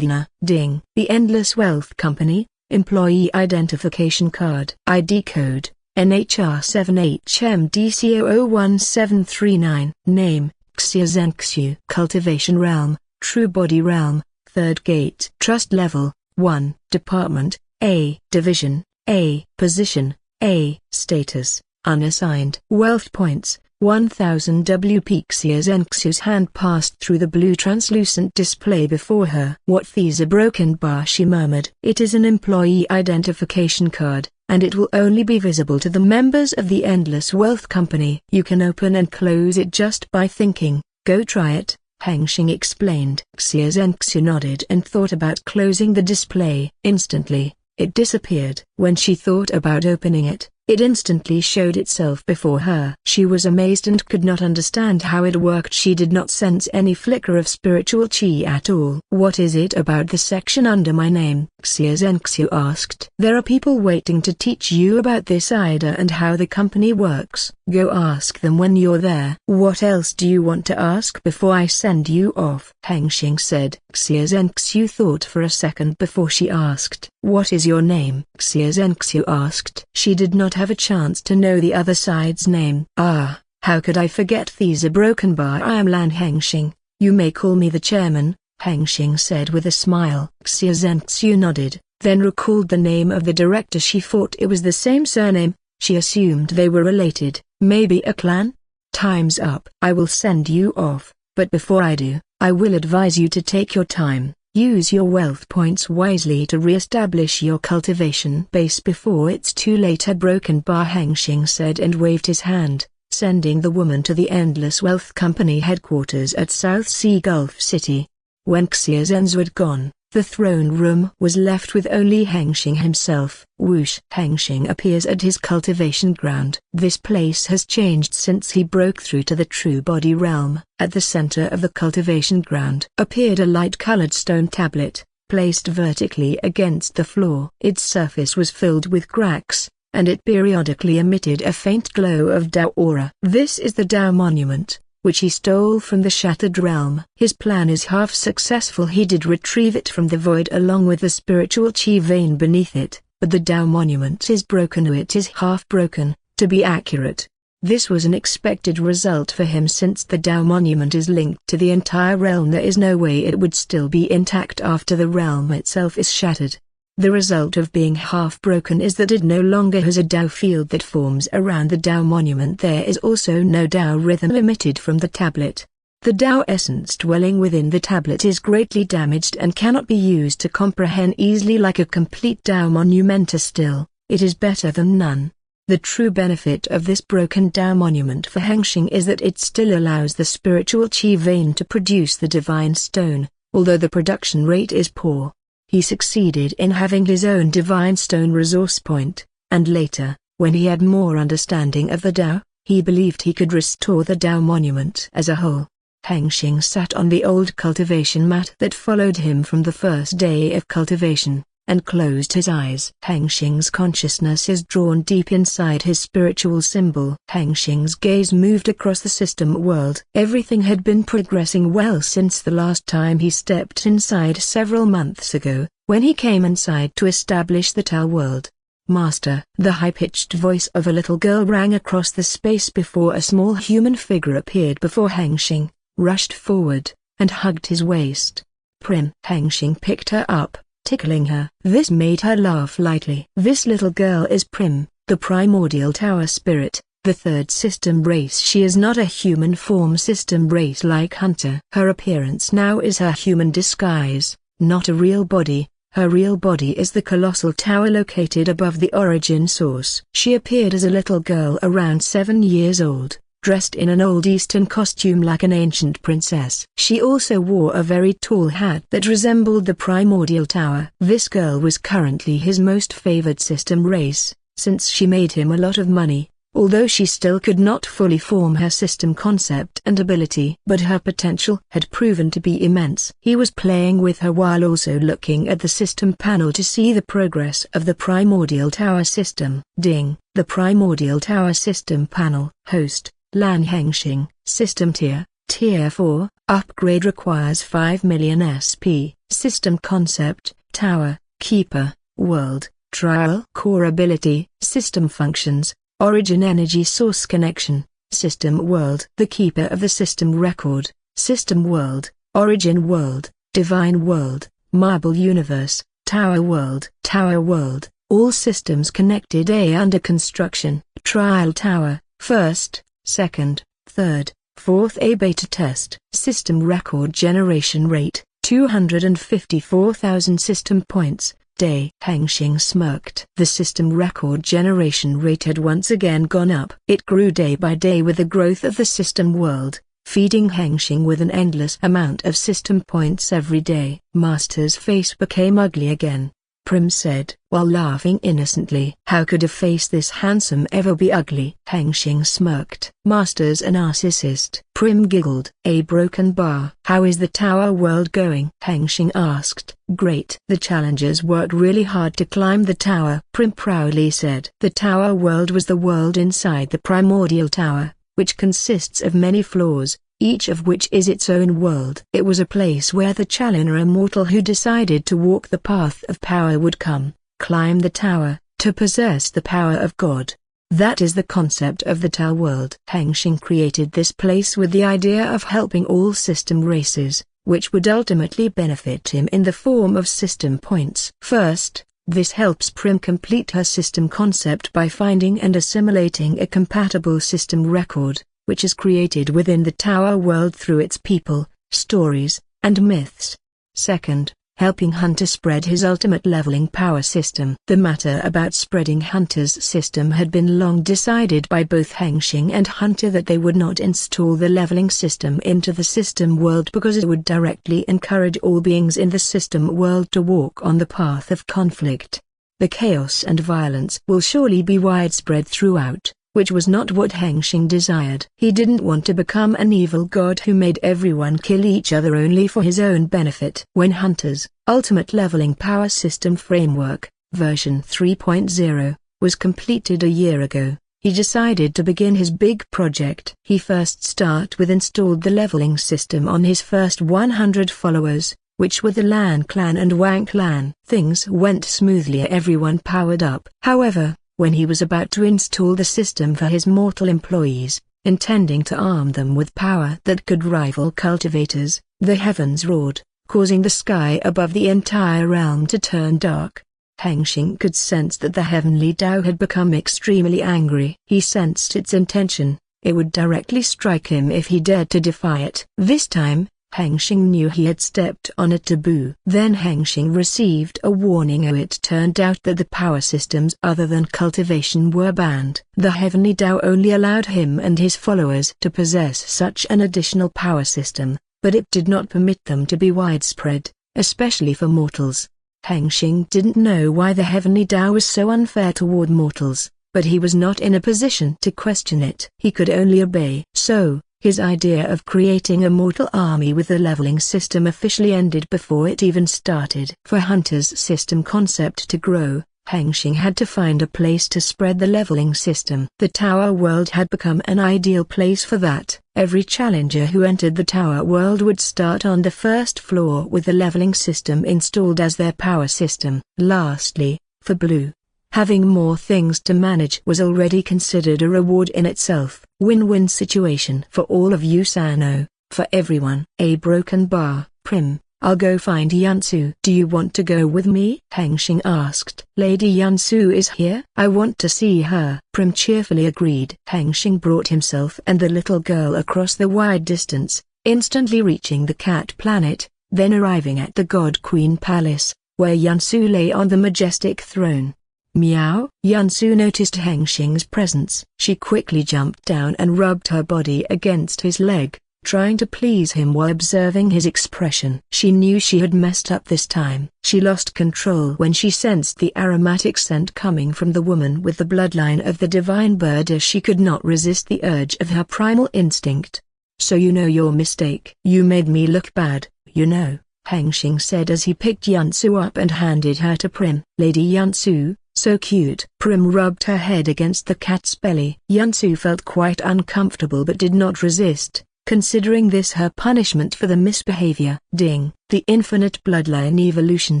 Ding. The Endless Wealth Company, Employee Identification Card. ID Code, NHR7HMDC001739. Name, Xia Zhenxia. Cultivation Realm, True Body Realm, 3rd Gate. Trust Level, 1. Department, A. Division, A. Position, A. Status, unassigned. Wealth points, 1000 WP. Xia Zhenxia's hand passed through the blue translucent display before her. What these are broken bar, she murmured. It is an employee identification card, and it will only be visible to the members of the Endless Wealth Company. You can open and close it just by thinking. Go try it, Hengsheng explained. Xia Zhenxia nodded and thought about closing the display. Instantly, it disappeared. When she thought about opening it, it instantly showed itself before her. She was amazed and could not understand how it worked. She did not sense any flicker of spiritual chi at all. What is it about the section under my name? Xia Zhenxia asked. There are people waiting to teach you about this IDA and how the company works. Go ask them when you're there. What else do you want to ask before I send you off? Hengsheng said. Xia Zhenxia thought for a second before she asked. What is your name? Xia Zhenxia asked. She did not have a chance to know the other side's name. How could I forget? These are broken bar. I am Lan Hengsheng. You may call me the chairman, Hengsheng said with a smile. Xia Zhenxiu nodded, then recalled the name of the director. She thought it was the same surname. She assumed they were related, maybe a clan? Time's up. I will send you off, but before I do, I will advise you to take your time. Use your wealth points wisely to re-establish your cultivation base before it's too late. A broken bar, Hengsheng said and waved his hand, sending the woman to the Endless Wealth Company headquarters at South Sea Gulf City. When Xia Zhenxiu had gone, the throne room was left with only Hengsheng himself. Whoosh! Hengsheng appears at his cultivation ground. This place has changed since he broke through to the true body realm. At the center of the cultivation ground appeared a light-colored stone tablet, placed vertically against the floor. Its surface was filled with cracks, and it periodically emitted a faint glow of Tao aura. This is the Tao monument, which he stole from the Shattered Realm. His plan is half successful. He did retrieve it from the void along with the spiritual chi vein beneath it, but the Tao monument is broken, or it is half broken, to be accurate. This was an expected result for him since the Tao monument is linked to the entire realm. There is no way it would still be intact after the realm itself is shattered. The result of being half-broken is that it no longer has a Tao field that forms around the Tao monument. There is also no Tao rhythm emitted from the tablet. The Tao essence dwelling within the tablet is greatly damaged and cannot be used to comprehend easily like a complete Tao monument. Still, it is better than none. The true benefit of this broken Tao monument for Hengsheng is that it still allows the spiritual chi vein to produce the divine stone, although the production rate is poor. He succeeded in having his own divine stone resource point, and later, when he had more understanding of the Tao, he believed he could restore the Tao monument as a whole. Hengsheng sat on the old cultivation mat that followed him from the first day of cultivation, and closed his eyes. Hengsheng's consciousness is drawn deep inside his spiritual symbol. Hengsheng's gaze moved across the system world. Everything had been progressing well since the last time he stepped inside several months ago, when he came inside to establish the Tao world. Master, the high-pitched voice of a little girl rang across the space before a small human figure appeared before Hengsheng, rushed forward, and hugged his waist. Prim. Hengsheng picked her up, tickling her. This made her laugh lightly. This little girl is Prim, the primordial tower spirit, the third system race. She is not a human form system race like Hunter. Her appearance now is her human disguise, not a real body. Her real body is the colossal tower located above the origin source. She appeared as a little girl around 7 years old, dressed in an old Eastern costume like an ancient princess. She also wore a very tall hat that resembled the primordial tower. This girl was currently his most favored system race, since she made him a lot of money, although she still could not fully form her system concept and ability. But her potential had proven to be immense. He was playing with her while also looking at the system panel to see the progress of the primordial tower system. Ding! The primordial tower system panel. Host: Lan Hengsheng. System tier: Tier 4. Upgrade requires 5 million SP. System concept: Tower, Keeper, World, Trial. Core ability: System functions, Origin energy source connection, System world. The Keeper of the system record, System world, Origin world, Divine world, Marble universe, Tower world. Tower world, all systems connected. A under construction. Trial tower, first, second, third, fourth. A beta test. System record generation rate, 254,000 system points, day. Hengsheng smirked. The system record generation rate had once again gone up. It grew day by day with the growth of the system world, feeding Hengsheng with an endless amount of system points every day. Master's face became ugly again. Prim said, while laughing innocently. How could a face this handsome ever be ugly? Hengsheng smirked. Master's a narcissist. Prim giggled. A broken bar. How is the tower world going? Hengsheng asked. Great. The challengers worked really hard to climb the tower. Prim proudly said. The tower world was the world inside the primordial tower, which consists of many floors, each of which is its own world. It was a place where the challenger immortal who decided to walk the path of power would come, climb the tower, to possess the power of God. That is the concept of the Tao world. Hengsheng created this place with the idea of helping all system races, which would ultimately benefit him in the form of system points. First, this helps Prim complete her system concept by finding and assimilating a compatible system record, which is created within the Tower world through its people, stories, and myths. Second, helping Hunter spread his ultimate leveling power system. The matter about spreading Hunter's system had been long decided by both Hengsheng and Hunter that they would not install the leveling system into the system world because it would directly encourage all beings in the system world to walk on the path of conflict. The chaos and violence will surely be widespread throughout, which was not what Hengsheng desired. He didn't want to become an evil god who made everyone kill each other only for his own benefit. When Hunter's Ultimate Leveling Power System Framework, version 3.0, was completed a year ago, he decided to begin his big project. He first installed the leveling system on his first 100 followers, which were the Lan Clan and Wang Clan. Things went smoothly, everyone powered up. However, when he was about to install the system for his mortal employees, intending to arm them with power that could rival cultivators, the heavens roared, causing the sky above the entire realm to turn dark. Hengsheng could sense that the heavenly Tao had become extremely angry. He sensed its intention: it would directly strike him if he dared to defy it. This time, Hengsheng knew he had stepped on a taboo. Then Hengsheng received a warning. It turned out that the power systems other than cultivation were banned. The heavenly Tao only allowed him and his followers to possess such an additional power system, but it did not permit them to be widespread, especially for mortals. Hengsheng didn't know why the heavenly Tao was so unfair toward mortals, but he was not in a position to question it. He could only obey. So, his idea of creating a mortal army with the leveling system officially ended before it even started. For Hunter's system concept to grow, Hengsheng had to find a place to spread the leveling system. The Tower world had become an ideal place for that. Every challenger who entered the Tower world would start on the first floor with the leveling system installed as their power system. Lastly, for Blue, having more things to manage was already considered a reward in itself. Win-win situation for all of you, Sano, for everyone. A broken bar. Prim, I'll go find Yansu. Do you want to go with me? Hengsheng asked. Lady Yansu is here. I want to see her. Prim cheerfully agreed. Hengsheng brought himself and the little girl across the wide distance, instantly reaching the cat planet, then arriving at the God Queen Palace, where Yansu lay on the majestic throne. Meow. Yansu noticed Hengsheng's presence. She quickly jumped down and rubbed her body against his leg, trying to please him while observing his expression. She knew she had messed up this time. She lost control when she sensed the aromatic scent coming from the woman with the bloodline of the divine bird, as she could not resist the urge of her primal instinct. So you know your mistake. You made me look bad, you know, Hengsheng said as he picked Yansu up and handed her to Prim. Lady Yansu, so cute. Prim rubbed her head against the cat's belly. Yansu felt quite uncomfortable but did not resist, considering this her punishment for the misbehavior. Ding. The Infinite Bloodline Evolution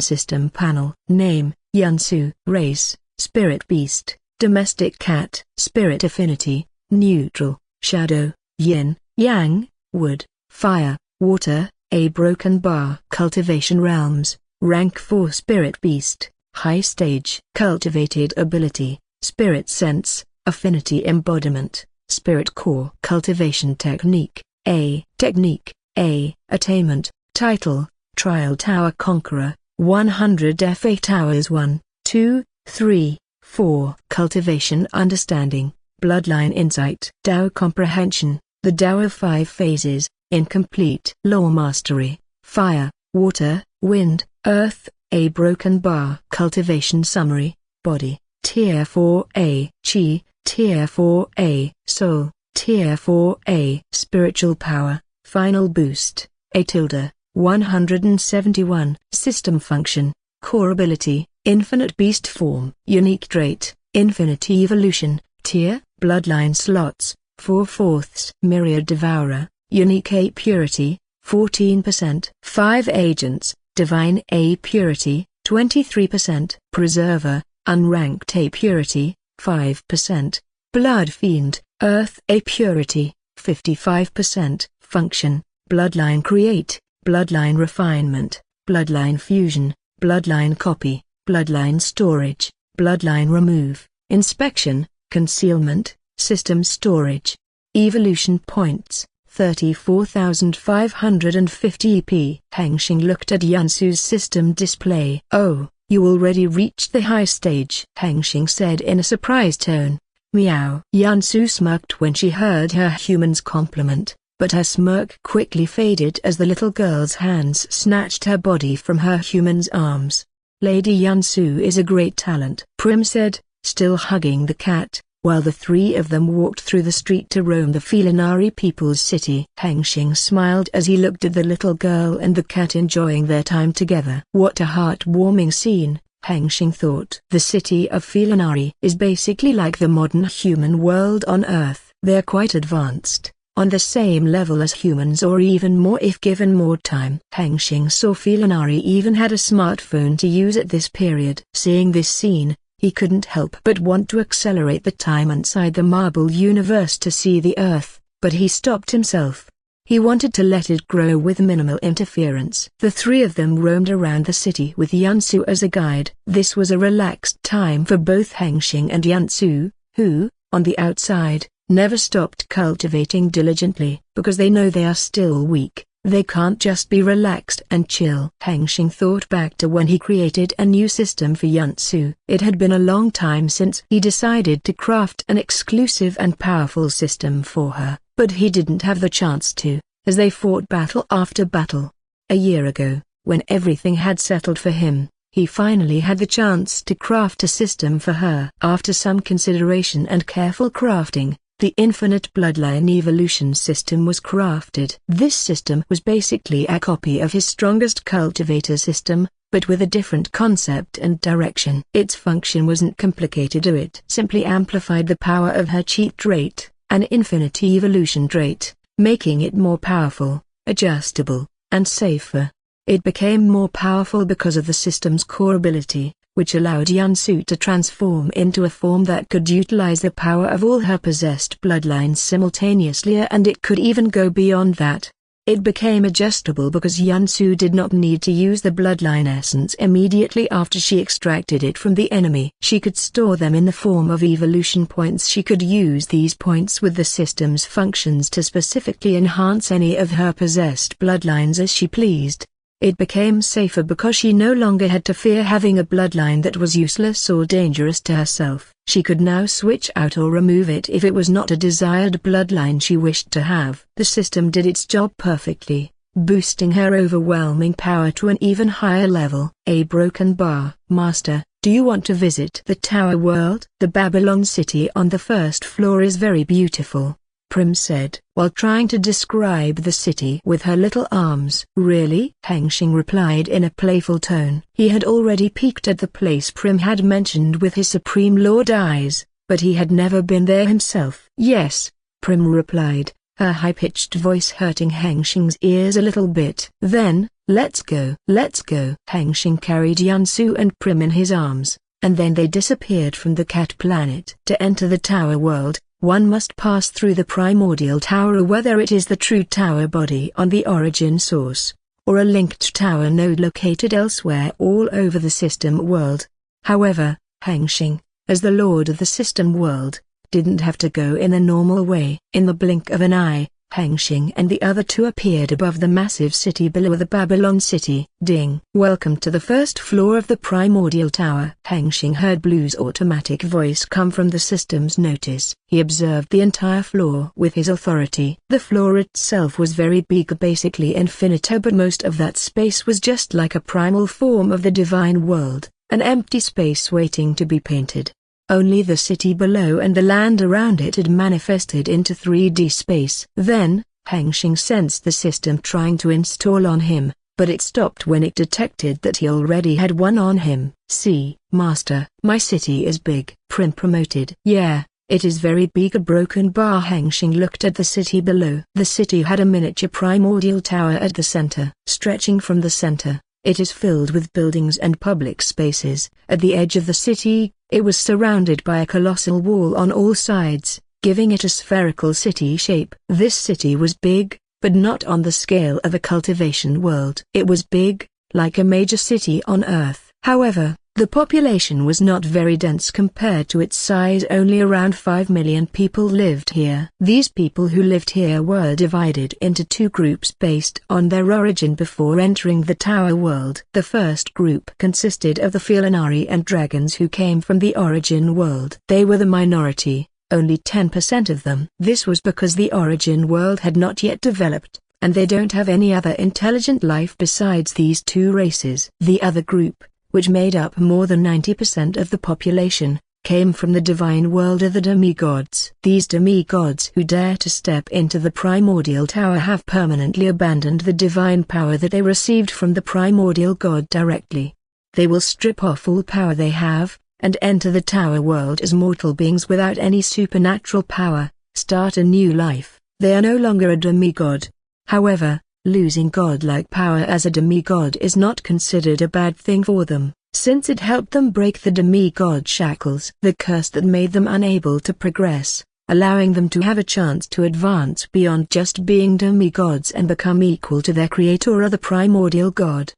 System panel. Name, Yansu. Race, Spirit Beast. Domestic Cat. Spirit Affinity, Neutral. Shadow, Yin, Yang. Wood, Fire, Water. A broken bar. Cultivation Realms. Rank 4 Spirit Beast. High Stage. Cultivated Ability, Spirit Sense, Affinity Embodiment, Spirit Core. Cultivation Technique, A. Technique, A. Attainment, Title, Trial Tower Conqueror, 100 FA Towers 1, 2, 3, 4. Cultivation Understanding, Bloodline Insight. Tao Comprehension, the Tao of 5 Phases, Incomplete. Law Mastery, Fire, Water, Wind, Earth. A broken bar. Cultivation Summary, Body, Tier 4A. Chi, Tier 4A. Soul, Tier 4A. Spiritual Power, Final Boost, A tilde, 171. System Function, Core Ability, Infinite Beast Form. Unique Trait, Infinity Evolution, Tier, Bloodline Slots, 4/4. Myriad Devourer, Unique A Purity, 14%. 5 Agents, Divine A Purity, 23%. Preserver, Unranked A Purity, 5%. Blood Fiend, Earth A Purity, 55%. Function, Bloodline Create, bloodline refinement, bloodline fusion, bloodline copy, bloodline storage, bloodline remove, inspection, concealment, system storage. Evolution points, 34,550 EP. Hengsheng looked at Yansu's system display. "Oh, you already reached the high stage," Hengsheng said in a surprised tone. "Meow." Yansu smirked when she heard her human's compliment, but her smirk quickly faded as the little girl's hands snatched her body from her human's arms. "Lady Yansu is a great talent," Prim said, still hugging the cat, while the three of them walked through the street to roam the Felinari people's city. Hengsheng smiled as he looked at the little girl and the cat enjoying their time together. What a heartwarming scene, Hengsheng thought. The city of Felinari is basically like the modern human world on Earth. They're quite advanced, on the same level as humans or even more if given more time. Hengsheng saw Felinari even had a smartphone to use at this period. Seeing this scene, he couldn't help but want to accelerate the time inside the marble universe to see the Earth, but he stopped himself. He wanted to let it grow with minimal interference. The three of them roamed around the city with Yansu as a guide. This was a relaxed time for both Hengsheng and Yansu, who, on the outside, never stopped cultivating diligently. Because they know they are still weak, they can't just be relaxed and chill. Hengsheng thought back to when he created a new system for Yansu. It had been a long time since he decided to craft an exclusive and powerful system for her, but he didn't have the chance to, as they fought battle after battle. A year ago, when everything had settled for him, he finally had the chance to craft a system for her. After some consideration and careful crafting, the Infinite Bloodline Evolution System was crafted. This system was basically a copy of his strongest cultivator system, but with a different concept and direction. Its function wasn't complicated. It simply amplified the power of her cheat trait, an infinite evolution trait, making it more powerful, adjustable, and safer. It became more powerful because of the system's core ability, which allowed Yansu to transform into a form that could utilize the power of all her possessed bloodlines simultaneously, and it could even go beyond that. It became adjustable because Yansu did not need to use the bloodline essence immediately after she extracted it from the enemy. She could store them in the form of evolution points. She could use these points with the system's functions to specifically enhance any of her possessed bloodlines as she pleased. It became safer because she no longer had to fear having a bloodline that was useless or dangerous to herself. She could now switch out or remove it if it was not a desired bloodline she wished to have. The system did its job perfectly, boosting her overwhelming power to an even higher level. A broken bar. "Master, do you want to visit the Tower World?" "The Babylon city on the first floor is very beautiful," Prim said, while trying to describe the city with her little arms. "Really?" Hengsheng replied in a playful tone. He had already peeked at the place Prim had mentioned with his Supreme Lord eyes, but he had never been there himself. "Yes," Prim replied, her high-pitched voice hurting Hengsheng's ears a little bit. "Then, let's go." "Let's go." Hengsheng carried Yansu and Prim in his arms, and then they disappeared from the cat planet. To enter the Tower World, one must pass through the primordial tower, whether it is the true tower body on the origin source, or a linked tower node located elsewhere all over the system world. However, Hengsheng, as the lord of the system world, didn't have to go in the normal way. In the blink of an eye, Hengsheng and the other two appeared above the massive city below the Babylon city. Ding! "Welcome to the first floor of the primordial tower." Hengsheng heard Blue's automatic voice come from the system's notice. He observed the entire floor with his authority. The floor itself was very big, basically infinite, but most of that space was just like a primal form of the divine world, an empty space waiting to be painted. Only the city below and the land around it had manifested into 3D space. Then, Hengsheng sensed the system trying to install on him, but it stopped when it detected that he already had one on him. "See, Master, my city is big," Prim promoted. "Yeah, it is very big." A broken bar. Hengsheng looked at the city below. The city had a miniature primordial tower at the center. Stretching from the center, it is filled with buildings and public spaces. At the edge of the city, it was surrounded by a colossal wall on all sides, giving it a spherical city shape. This city was big, but not on the scale of a cultivation world. It was big, like a major city on Earth. However, the population was not very dense compared to its size. Only around 5 million people lived here. These people who lived here were divided into two groups based on their origin before entering the Tower World. The first group consisted of the Felinari and dragons who came from the Origin World. They were the minority, only 10% of them. This was because the Origin World had not yet developed, and they don't have any other intelligent life besides these two races. The other group, which made up more than 90% of the population, came from the divine world of the demigods. These demigods who dare to step into the primordial tower have permanently abandoned the divine power that they received from the primordial god directly. They will strip off all power they have, and enter the tower world as mortal beings without any supernatural power, start a new life. They are no longer a demigod. However, losing godlike power as a demigod is not considered a bad thing for them, since it helped them break the demigod shackles, the curse that made them unable to progress, allowing them to have a chance to advance beyond just being demigods and become equal to their creator or the primordial god.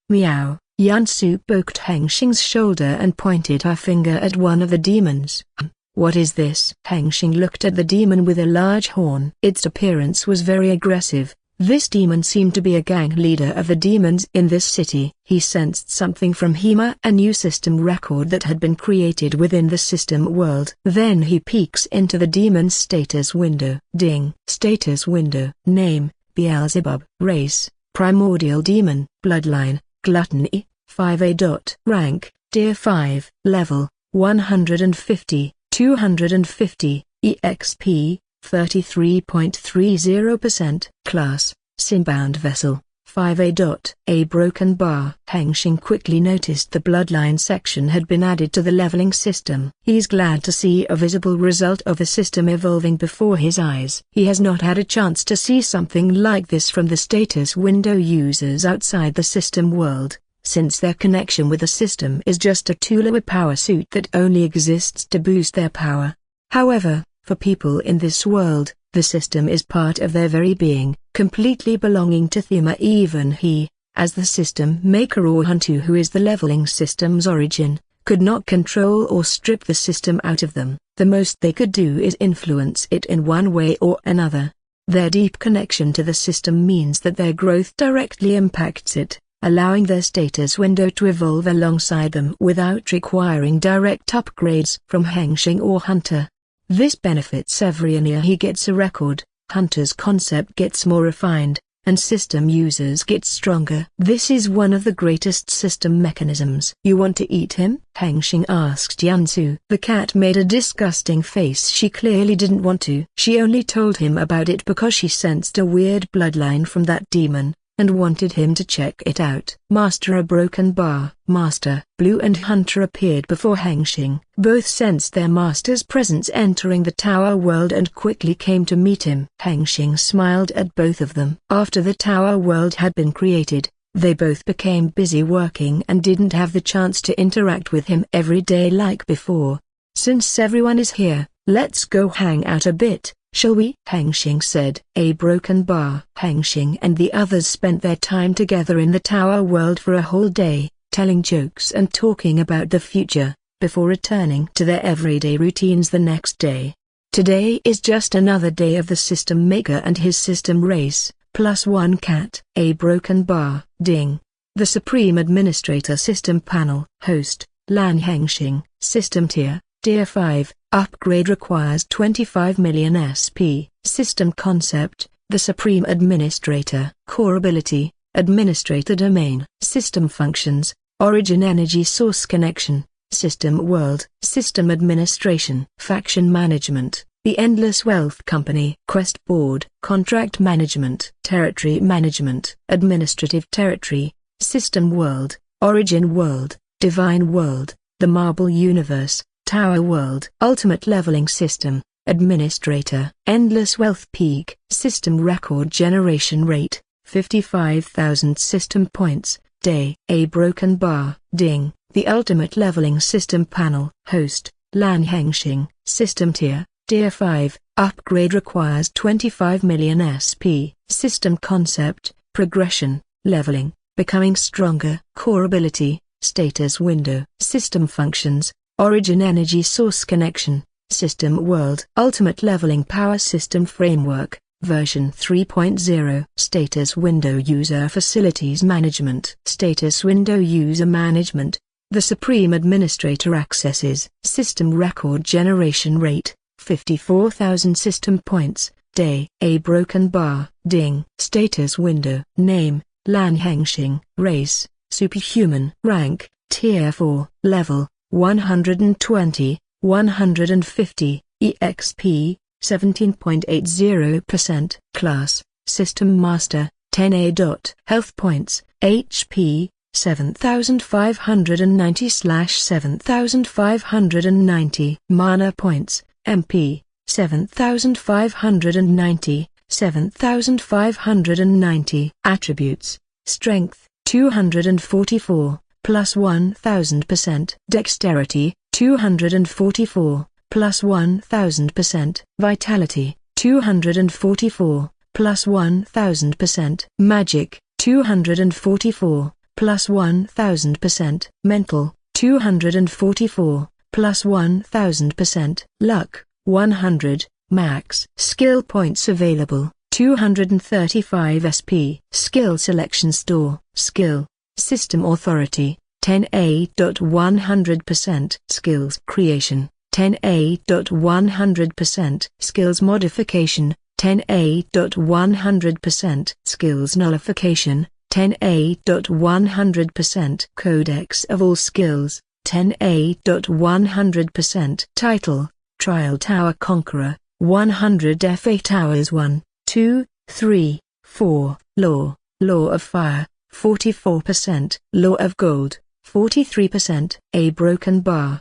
Meow. Yansu poked Hengsheng's shoulder and pointed her finger at one of the demons. What is this? Hengsheng looked at the demon with a large horn. Its appearance was very aggressive. This demon seemed to be a gang leader of the demons in this city. He sensed something from Hema, a new system record that had been created within the system world. Then he peeks into the demon's status window. Ding. Status window. Name, Beelzebub. Race, primordial demon. Bloodline, gluttony. 5A. Rank, Tier 5. Level, 150, 250, EXP, 33.30%. Class, Unbound vessel, 5A. A broken bar. Hengsheng quickly noticed the bloodline section had been added to the leveling system. He's glad to see a visible result of the system evolving before his eyes. He has not had a chance to see something like this from the status window users outside the system world, since their connection with the system is just a tool or a power suit that only exists to boost their power. However, for people in this world, the system is part of their very being, completely belonging to Thema. Even he, as the system maker or hunter who is the leveling system's origin, could not control or strip the system out of them. The most they could do is influence it in one way or another. Their deep connection to the system means that their growth directly impacts it, allowing their status window to evolve alongside them without requiring direct upgrades from Hengsheng or Hunter. This benefits every year he gets a record. Hunter's concept gets more refined, and system users get stronger. This is one of the greatest system mechanisms. You want to eat him? Hengsheng asked Yansu. The cat made a disgusting face. She clearly didn't want to. She only told him about it because she sensed a weird bloodline from that demon, and wanted him to check it out. Master, a broken bar. Master, Blue and Hunter appeared before Hengsheng. Both sensed their master's presence entering the tower world and quickly came to meet him. Hengsheng smiled at both of them. After the tower world had been created, they both became busy working and didn't have the chance to interact with him every day like before. Since everyone is here, let's go hang out a bit, shall we? Hengsheng said. A broken bar. Hengsheng and the others spent their time together in the tower world for a whole day, telling jokes and talking about the future, before returning to their everyday routines the next day. Today is just another day of the system maker and his system race, plus one cat. A broken bar. Ding. The Supreme Administrator System Panel. Host, Lan Hengsheng. System Tier, Tier 5. Upgrade requires 25 million SP. System Concept, the Supreme Administrator. Core Ability, Administrator Domain. System Functions, Origin Energy Source Connection, System World. System Administration. Faction Management, the Endless Wealth Company. Quest Board. Contract Management. Territory Management. Administrative Territory, System World, Origin World, Divine World, the Marble Universe, Tower World. Ultimate Leveling System, Administrator. Endless Wealth Peak. System Record Generation Rate, 55,000 System Points, Day. A broken bar. Ding. The Ultimate Leveling System Panel. Host, Lan Hengsheng. System Tier, Tier 5. Upgrade requires 25 million SP. System concept, progression, leveling, becoming stronger. Core ability, status window. System functions, origin energy source connection, system world. Ultimate leveling power system framework, version 3.0. Status window user facilities management. Status window user management. The Supreme Administrator accesses. System record generation rate, 54,000 system points, day. A broken bar, ding. Status window. Name, Lan Hengsheng. Race, superhuman. Rank, Tier 4. Level, 120, 150, EXP, 17.80%. Class, System Master, 10A. Health points, HP, 7,590/7,590. Mana points, MP, 7,590, 7,590. Attributes, Strength, 244, plus 1,000%. Dexterity, 244, plus 1,000%. Vitality, 244, plus 1,000%. Magic, 244, plus 1,000%. Mental, 244, plus 1,000%. Luck, 100, max. Skill points available, 235 SP. Skill selection store, skill, system authority, 10A. 100%. Skills creation, 10A. 100%. Skills modification, 10A. 100%. Skills nullification, 10A. 100%. Codex of all skills, 10A. 100%. Title, Trial Tower Conqueror, 100 FA Towers 1, 2, 3, 4. Law, Law of Fire, 44%. Law of Gold, 43%. A broken bar,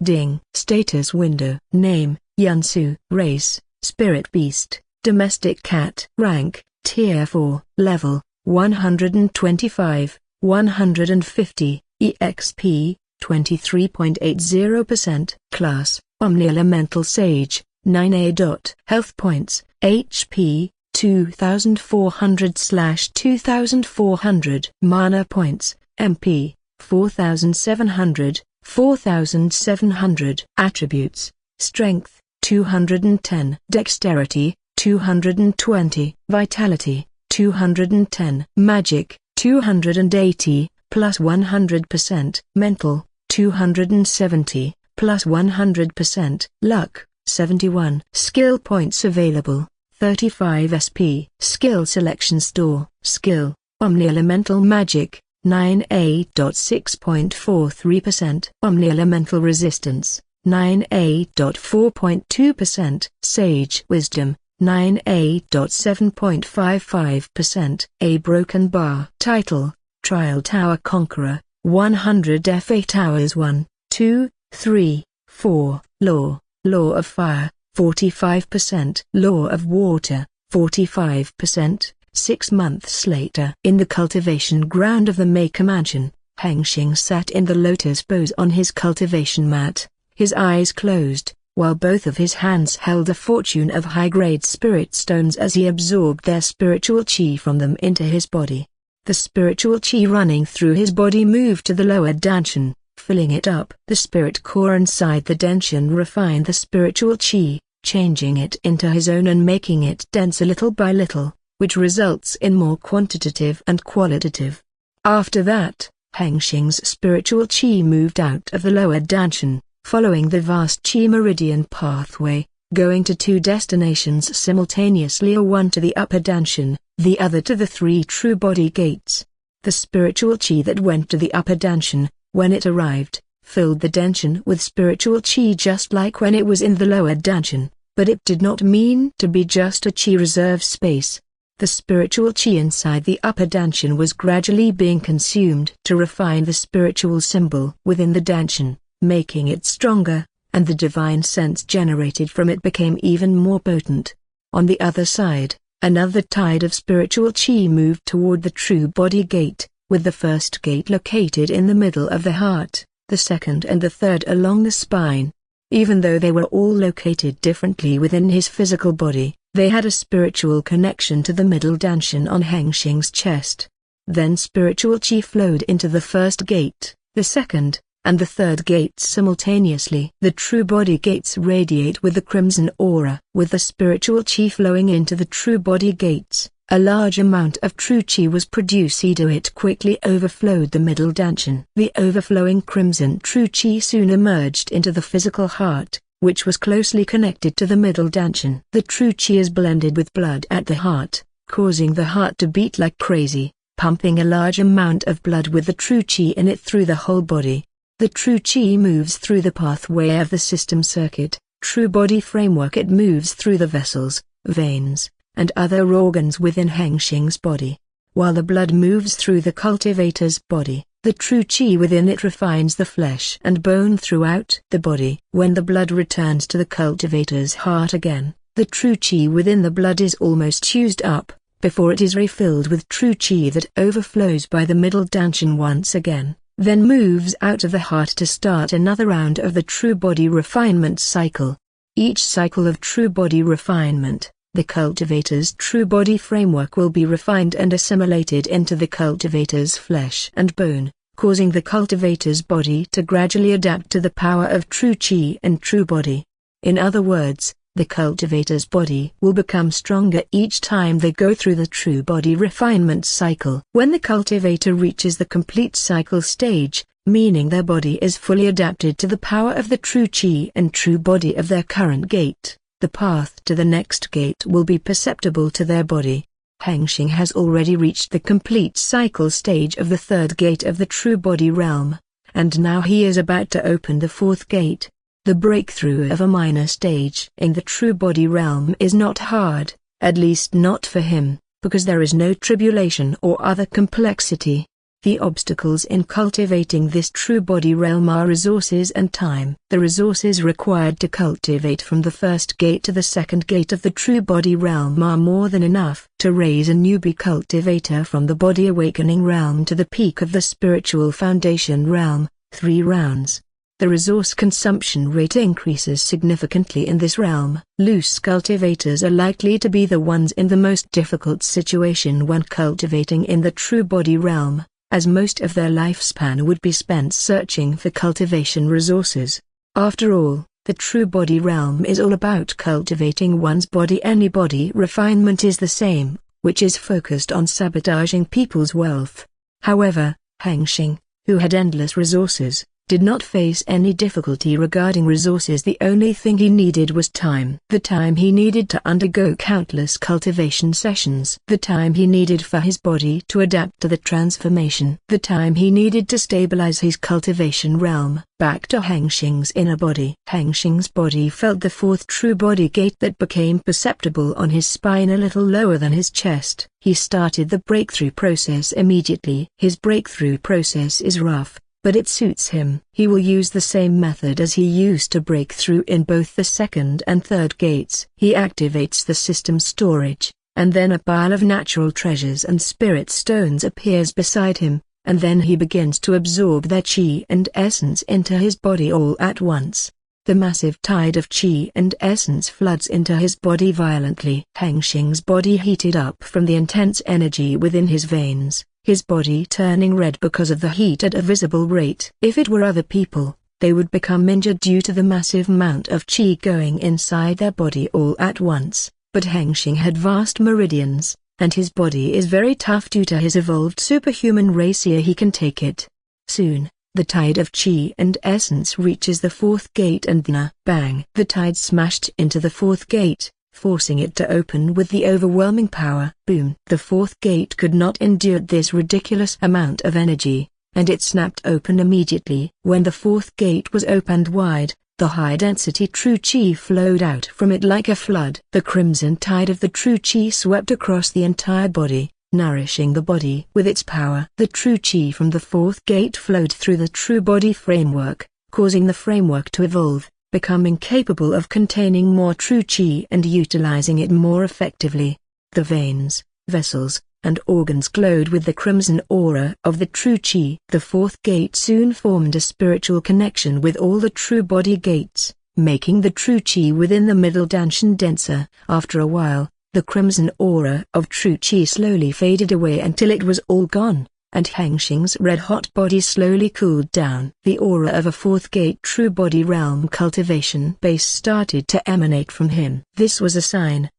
ding. Status window. Name, Yunsu. Race, Spirit Beast, Domestic Cat. Rank, Tier 4. Level, 125, 150, EXP, 23.80%. Class, Omni-Elemental Sage, 9A. Health points, HP, 2,400/2,400. Mana points, MP, 4,700, 4,700. Attributes, Strength, 210. Dexterity, 220. Vitality, 210. Magic, 280, plus 100%. Mental, 270, plus 100%. Luck, 71. Skill points available, 35 SP. Skill selection store, skill, Omni-Elemental Magic, 9A. 6.43%. Omni-Elemental Resistance, 9A. 4.2%. Sage Wisdom, 9A. 7.55%. A broken bar. Title, Trial Tower Conqueror, 100 FA Towers 1, 2, 3, 4. Law, Law of Fire, 45%. Law of Water, 45%. 6 months later. In the cultivation ground of the Maker Mansion, Hengsheng sat in the lotus pose on his cultivation mat, his eyes closed, while both of his hands held a fortune of high-grade spirit stones as he absorbed their spiritual chi from them into his body. The spiritual chi running through his body moved to the lower danshan, filling it up. The spirit core inside the danshan refined the spiritual chi, changing it into his own and making it denser little by little, which results in more quantitative and qualitative. After that, Hengsheng's spiritual chi moved out of the lower danshan, following the vast chi meridian pathway, going to 2 destinations simultaneously, one to the upper danshan, the other to the 3 true body gates. The spiritual chi that went to the upper danshan, when it arrived, filled the danshan with spiritual chi just like when it was in the lower danshan, but it did not mean to be just a chi reserve space. The spiritual chi inside the upper danshan was gradually being consumed to refine the spiritual symbol within the danshan, making it stronger, and the divine sense generated from it became even more potent. On the other side, another tide of spiritual chi moved toward the true body gate, with the first gate located in the middle of the heart, the second and the third along the spine. Even though they were all located differently within his physical body, they had a spiritual connection to the middle danshan on Hengsheng's chest. Then spiritual chi flowed into the first gate, the second, and the third gates simultaneously. The true body gates radiate with the crimson aura. With the spiritual chi flowing into the true body gates, a large amount of true chi was produced. It quickly overflowed the middle danshan. The overflowing crimson true chi soon emerged into the physical heart, which was closely connected to the middle danshan. The true chi is blended with blood at the heart, causing the heart to beat like crazy, pumping a large amount of blood with the true chi in it through the whole body. The true chi moves through the pathway of the system circuit, true body framework. It moves through the vessels, veins, and other organs within Hengsheng's body. While the blood moves through the cultivator's body, the true chi within it refines the flesh and bone throughout the body. When the blood returns to the cultivator's heart again, the true chi within the blood is almost used up, before it is refilled with true chi that overflows by the middle danshan once again, then moves out of the heart to start another round of the true body refinement cycle. Each cycle of true body refinement, the cultivator's true body framework will be refined and assimilated into the cultivator's flesh and bone, causing the cultivator's body to gradually adapt to the power of true chi and true body. In other words, the cultivator's body will become stronger each time they go through the true body refinement cycle. When the cultivator reaches the complete cycle stage, meaning their body is fully adapted to the power of the true chi and true body of their current gate, the path to the next gate will be perceptible to their body. Hengsheng has already reached the complete cycle stage of the third gate of the true body realm, and now he is about to open the fourth gate. The breakthrough of a minor stage in the true body realm is not hard, at least not for him, because there is no tribulation or other complexity. The obstacles in cultivating this true body realm are resources and time. The resources required to cultivate from the first gate to the second gate of the true body realm are more than enough to raise a newbie cultivator from the body awakening realm to the peak of the spiritual foundation realm, 3 rounds. The resource consumption rate increases significantly in this realm. Loose cultivators are likely to be the ones in the most difficult situation when cultivating in the true body realm, as most of their lifespan would be spent searching for cultivation resources. After all, the true body realm is all about cultivating one's body. Any body refinement is the same, which is focused on sabotaging people's wealth. However, Hengsheng, who had endless resources, did not face any difficulty regarding resources. The only thing he needed was time. The time he needed to undergo countless cultivation sessions. The time he needed for his body to adapt to the transformation. The time he needed to stabilize his cultivation realm, back to Hengsheng's inner body. Hengsheng's body felt the fourth true body gate that became perceptible on his spine a little lower than his chest. He started the breakthrough process immediately. His breakthrough process is rough, but it suits him. He will use the same method as he used to break through in both the second and third gates. He activates the system storage, and then a pile of natural treasures and spirit stones appears beside him, and then he begins to absorb their chi and essence into his body all at once. The massive tide of chi and essence floods into his body violently. Hengsheng's body heated up from the intense energy within his veins, his body turning red because of the heat at a visible rate. If it were other people, they would become injured due to the massive amount of chi going inside their body all at once, but Hengsheng had vast meridians, and his body is very tough due to his evolved superhuman race. Here he can take it. Soon, the tide of chi and essence reaches the fourth gate and bang! The tide smashed into the fourth gate, forcing it to open with the overwhelming power. Boom! The fourth gate could not endure this ridiculous amount of energy, and it snapped open immediately. When the fourth gate was opened wide, the high-density true chi flowed out from it like a flood. The crimson tide of the true chi swept across the entire body, nourishing the body with its power. The true chi from the fourth gate flowed through the true body framework, causing the framework to evolve, becoming capable of containing more true chi and utilizing it more effectively. The veins, vessels, and organs glowed with the crimson aura of the true chi. The fourth gate soon formed a spiritual connection with all the true body gates, making the true chi within the middle danshan denser. After a while, the crimson aura of true chi slowly faded away until it was all gone, and Hengsheng's red-hot body slowly cooled down. The aura of a fourth gate true body realm cultivation base started to emanate from him. This was a sign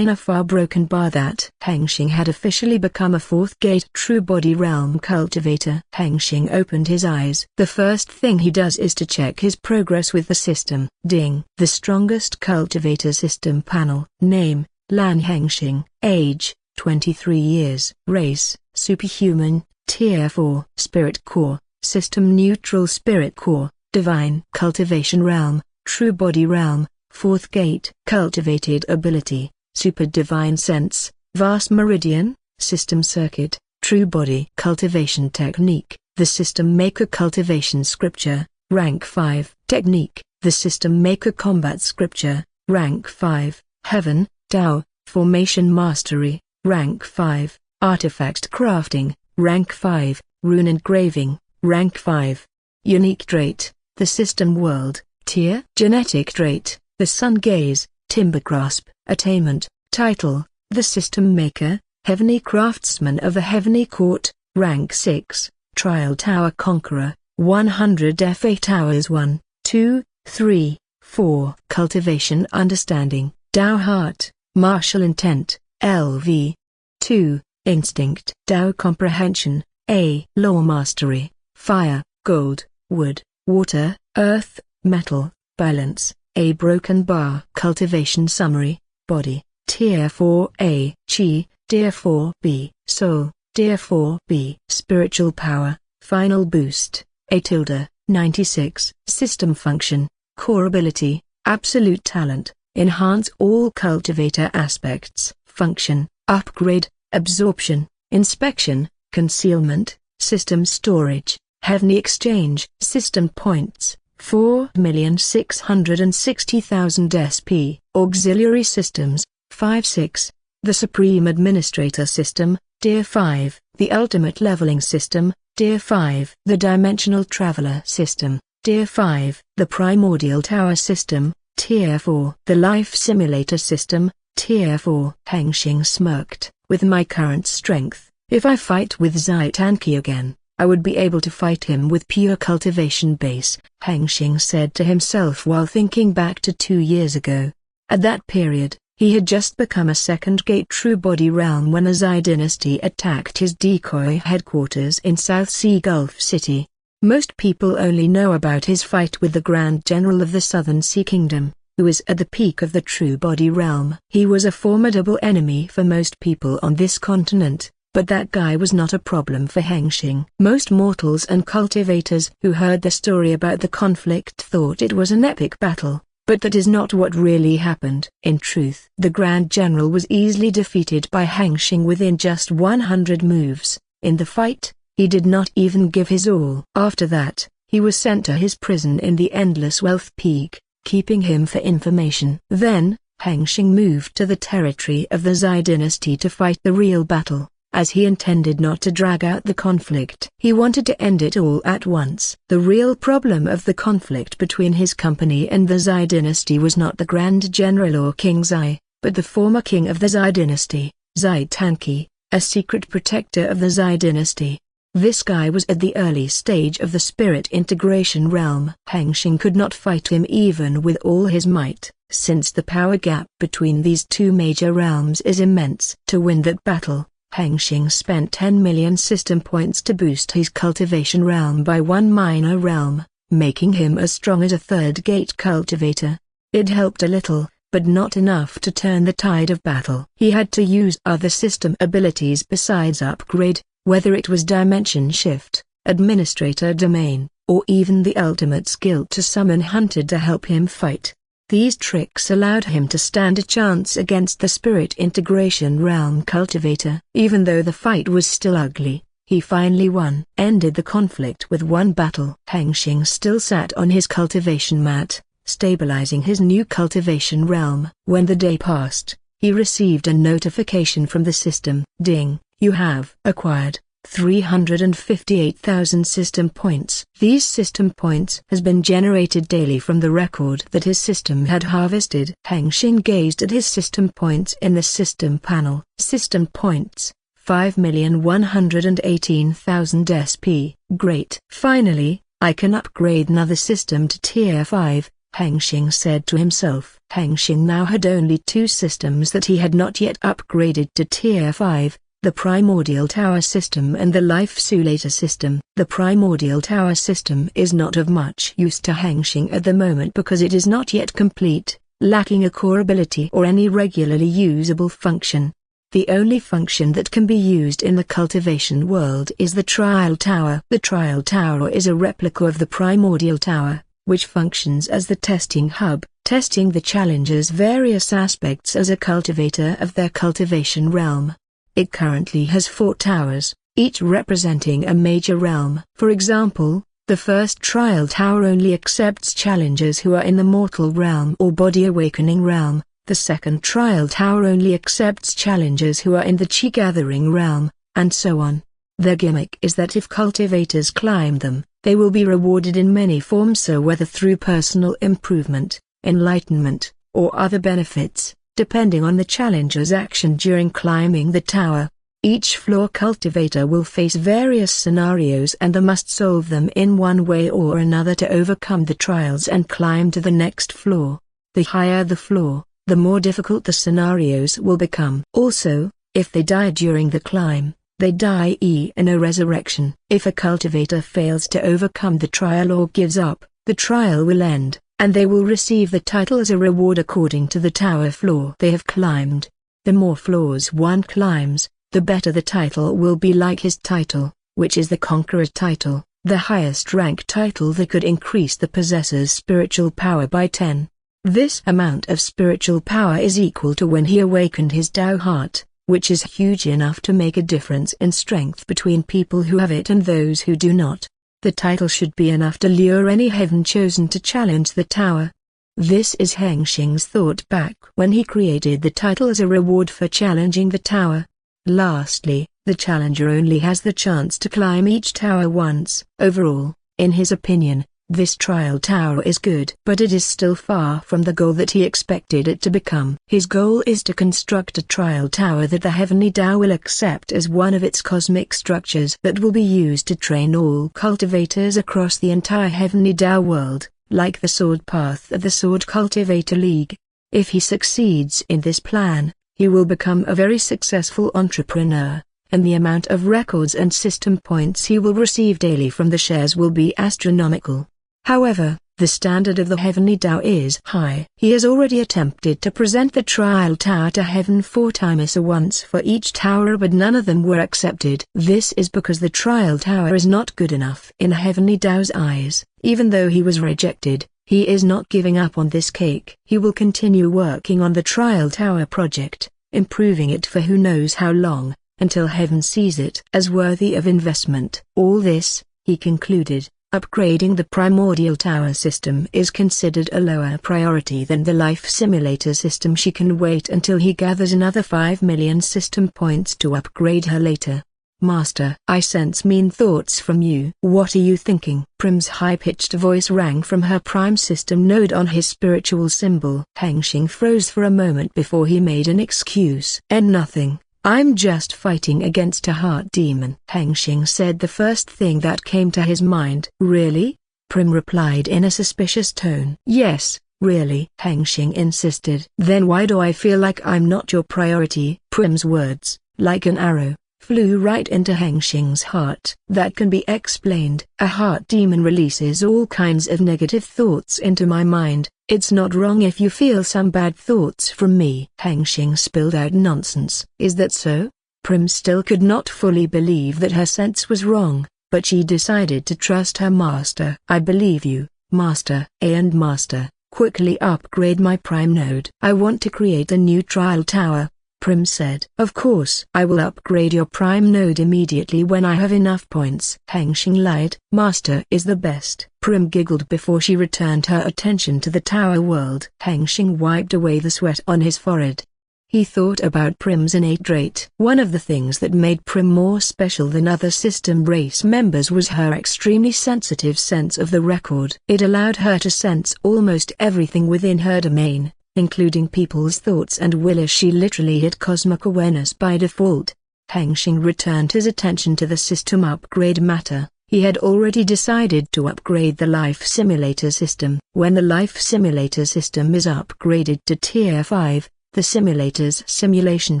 of far broken bar that Hengsheng had officially become a fourth gate true body realm cultivator. Hengsheng opened his eyes. The first thing he does is to check his progress with the system. Ding. The strongest cultivator system panel. Name, Lan Hengsheng. Age, 23 years. Race, superhuman. Tier 4. Spirit core, system neutral spirit core. Divine cultivation realm, true body realm. Fourth gate. Cultivated ability, super divine sense, vast meridian, system circuit, true body. Cultivation technique, the system maker cultivation scripture, rank 5. Technique, the system maker combat scripture, rank 5. Heaven, Tao, formation mastery, rank 5. Artifact crafting, rank 5. Rune engraving, rank 5. Unique trait, the system world, tier. Genetic trait, the sun gaze, timber grasp. Attainment, title, the system maker, heavenly craftsman of the heavenly court, rank 6. Trial tower conqueror, 100 FA towers 1, 2, 3, 4. Cultivation understanding, Tao heart, martial intent, LV. 2. Instinct, Tao comprehension, A. Law mastery, fire, gold, wood, water, earth, metal, balance, A. Broken bar. Cultivation summary, body, tier 4A. Chi, tier 4B. Soul, tier 4B. Spiritual power, final boost, A tilde, 96. System function, core ability, absolute talent, enhance all cultivator aspects. Function, upgrade, absorption, inspection, concealment, system storage, heavenly exchange. System points, 4,660,000 SP. Auxiliary systems, 5-6. The Supreme Administrator System, Tier 5. The Ultimate Leveling System, Tier 5. The Dimensional Traveler System, Tier 5. The Primordial Tower System, Tier 4. The Life Simulator System, Tier 4. Hengsheng smirked. With my current strength, if I fight with Zai Tanki again, I would be able to fight him with pure cultivation base, Hengsheng said to himself while thinking back to 2 years ago. At that period, he had just become a second gate true body realm when a Zai dynasty attacked his decoy headquarters in South Sea Gulf City. Most people only know about his fight with the Grand General of the Southern Sea Kingdom, who is at the peak of the true body realm. He was a formidable enemy for most people on this continent. But that guy was not a problem for Hengsheng. Most mortals and cultivators who heard the story about the conflict thought it was an epic battle, but that is not what really happened. In truth, the Grand General was easily defeated by Hengsheng within just 100 moves. In the fight, he did not even give his all. After that, he was sent to his prison in the Endless Wealth Peak, keeping him for information. Then, Hengsheng moved to the territory of the Zai dynasty to fight the real battle. As he intended not to drag out the conflict. He wanted to end it all at once. The real problem of the conflict between his company and the Zai dynasty was not the Grand General or King Zai, but the former king of the Zai dynasty, Zai Tanki, a secret protector of the Zai dynasty. This guy was at the early stage of the spirit integration realm. Hengsheng could not fight him even with all his might, since the power gap between these two major realms is immense. To win that battle, Hengsheng spent 10 million system points to boost his cultivation realm by 1 minor realm, making him as strong as a third gate cultivator. It helped a little, but not enough to turn the tide of battle. He had to use other system abilities besides upgrade, whether it was dimension shift, administrator domain, or even the ultimate skill to summon hunted to help him fight. These tricks allowed him to stand a chance against the spirit integration realm cultivator. Even though the fight was still ugly, he finally won. Ended the conflict with one battle. Hengsheng still sat on his cultivation mat, stabilizing his new cultivation realm. When the day passed, he received a notification from the system. Ding, you have acquired 358,000 system points. These system points has been generated daily from the record that his system had harvested. Hengsheng gazed at his system points in the system panel. System points, 5,118,000 SP. Great. Finally, I can upgrade another system to Tier 5, Hengsheng said to himself. Hengsheng now had only two systems that he had not yet upgraded to Tier 5. The Primordial Tower System and the Life Simulator System. The Primordial Tower System is not of much use to Hengsheng at the moment because it is not yet complete, lacking a core ability or any regularly usable function. The only function that can be used in the cultivation world is the Trial Tower. The Trial Tower is a replica of the Primordial Tower, which functions as the testing hub, testing the challengers' various aspects as a cultivator of their cultivation realm. It currently has 4 towers, each representing a major realm. For example, the first trial tower only accepts challengers who are in the mortal realm or body awakening realm. The second trial tower only accepts challengers who are in the chi gathering realm, and so on. Their gimmick is that if cultivators climb them, they will be rewarded in many forms, so whether through personal improvement, enlightenment, or other benefits, depending on the challenger's action during climbing the tower. Each floor cultivator will face various scenarios and they must solve them in one way or another to overcome the trials and climb to the next floor. The higher the floor, the more difficult the scenarios will become. Also, if they die during the climb, they die in a resurrection. If a cultivator fails to overcome the trial or gives up, the trial will end, and they will receive the title as a reward according to the tower floor they have climbed. The more floors one climbs, the better the title will be, like his title, which is the Conqueror title, the highest rank title that could increase the possessor's spiritual power by 10. This amount of spiritual power is equal to when he awakened his Tao heart, which is huge enough to make a difference in strength between people who have it and those who do not. The title should be enough to lure any heaven chosen to challenge the tower. This is Hengsheng's thought back when he created the title as a reward for challenging the tower. Lastly, the challenger only has the chance to climb each tower once. Overall, in his opinion, this trial tower is good, but it is still far from the goal that he expected it to become. His goal is to construct a trial tower that the Heavenly Tao will accept as one of its cosmic structures that will be used to train all cultivators across the entire Heavenly Tao world, like the Sword Path of the Sword Cultivator League. If he succeeds in this plan, he will become a very successful entrepreneur, and the amount of records and system points he will receive daily from the shares will be astronomical. However, the standard of the Heavenly Tao is high. He has already attempted to present the Trial Tower to Heaven 4 times once for each tower, but none of them were accepted. This is because the Trial Tower is not good enough in Heavenly Tao's eyes. Even though he was rejected, he is not giving up on this cake. He will continue working on the Trial Tower project, improving it for who knows how long, until Heaven sees it as worthy of investment. All this, he concluded, upgrading the Primordial Tower system is considered a lower priority than the Life Simulator system. She can wait until he gathers another 5 million system points to upgrade her later. Master, I sense mean thoughts from you. What are you thinking? Prim's high-pitched voice rang from her Prime System node on his spiritual symbol. Hengsheng froze for a moment before he made an excuse. Nothing. I'm just fighting against a heart demon. Hengsheng said the first thing that came to his mind. Really? Prim replied in a suspicious tone. Yes, really, Hengsheng insisted. Then why do I feel like I'm not your priority? Prim's words, like an arrow, flew right into Hengsheng's heart. That can be explained. A heart demon releases all kinds of negative thoughts into my mind. It's not wrong if you feel some bad thoughts from me. Hengsheng spilled out nonsense. Is that so? Prim still could not fully believe that her sense was wrong, but she decided to trust her master. I believe you, master. And master, quickly upgrade my Prime node. I want to create a new trial tower, Prim said. Of course. I will upgrade your Prime node immediately when I have enough points. Hengsheng lied. Master is the best. Prim giggled before she returned her attention to the tower world. Hengsheng wiped away the sweat on his forehead. He thought about Prim's innate trait. One of the things that made Prim more special than other system race members was her extremely sensitive sense of the record. It allowed her to sense almost everything within her domain, including people's thoughts and will, as she literally had cosmic awareness by default. Hengsheng returned his attention to the system upgrade matter. He had already decided to upgrade the life simulator system. When the life simulator system is upgraded to Tier 5, the simulator's simulation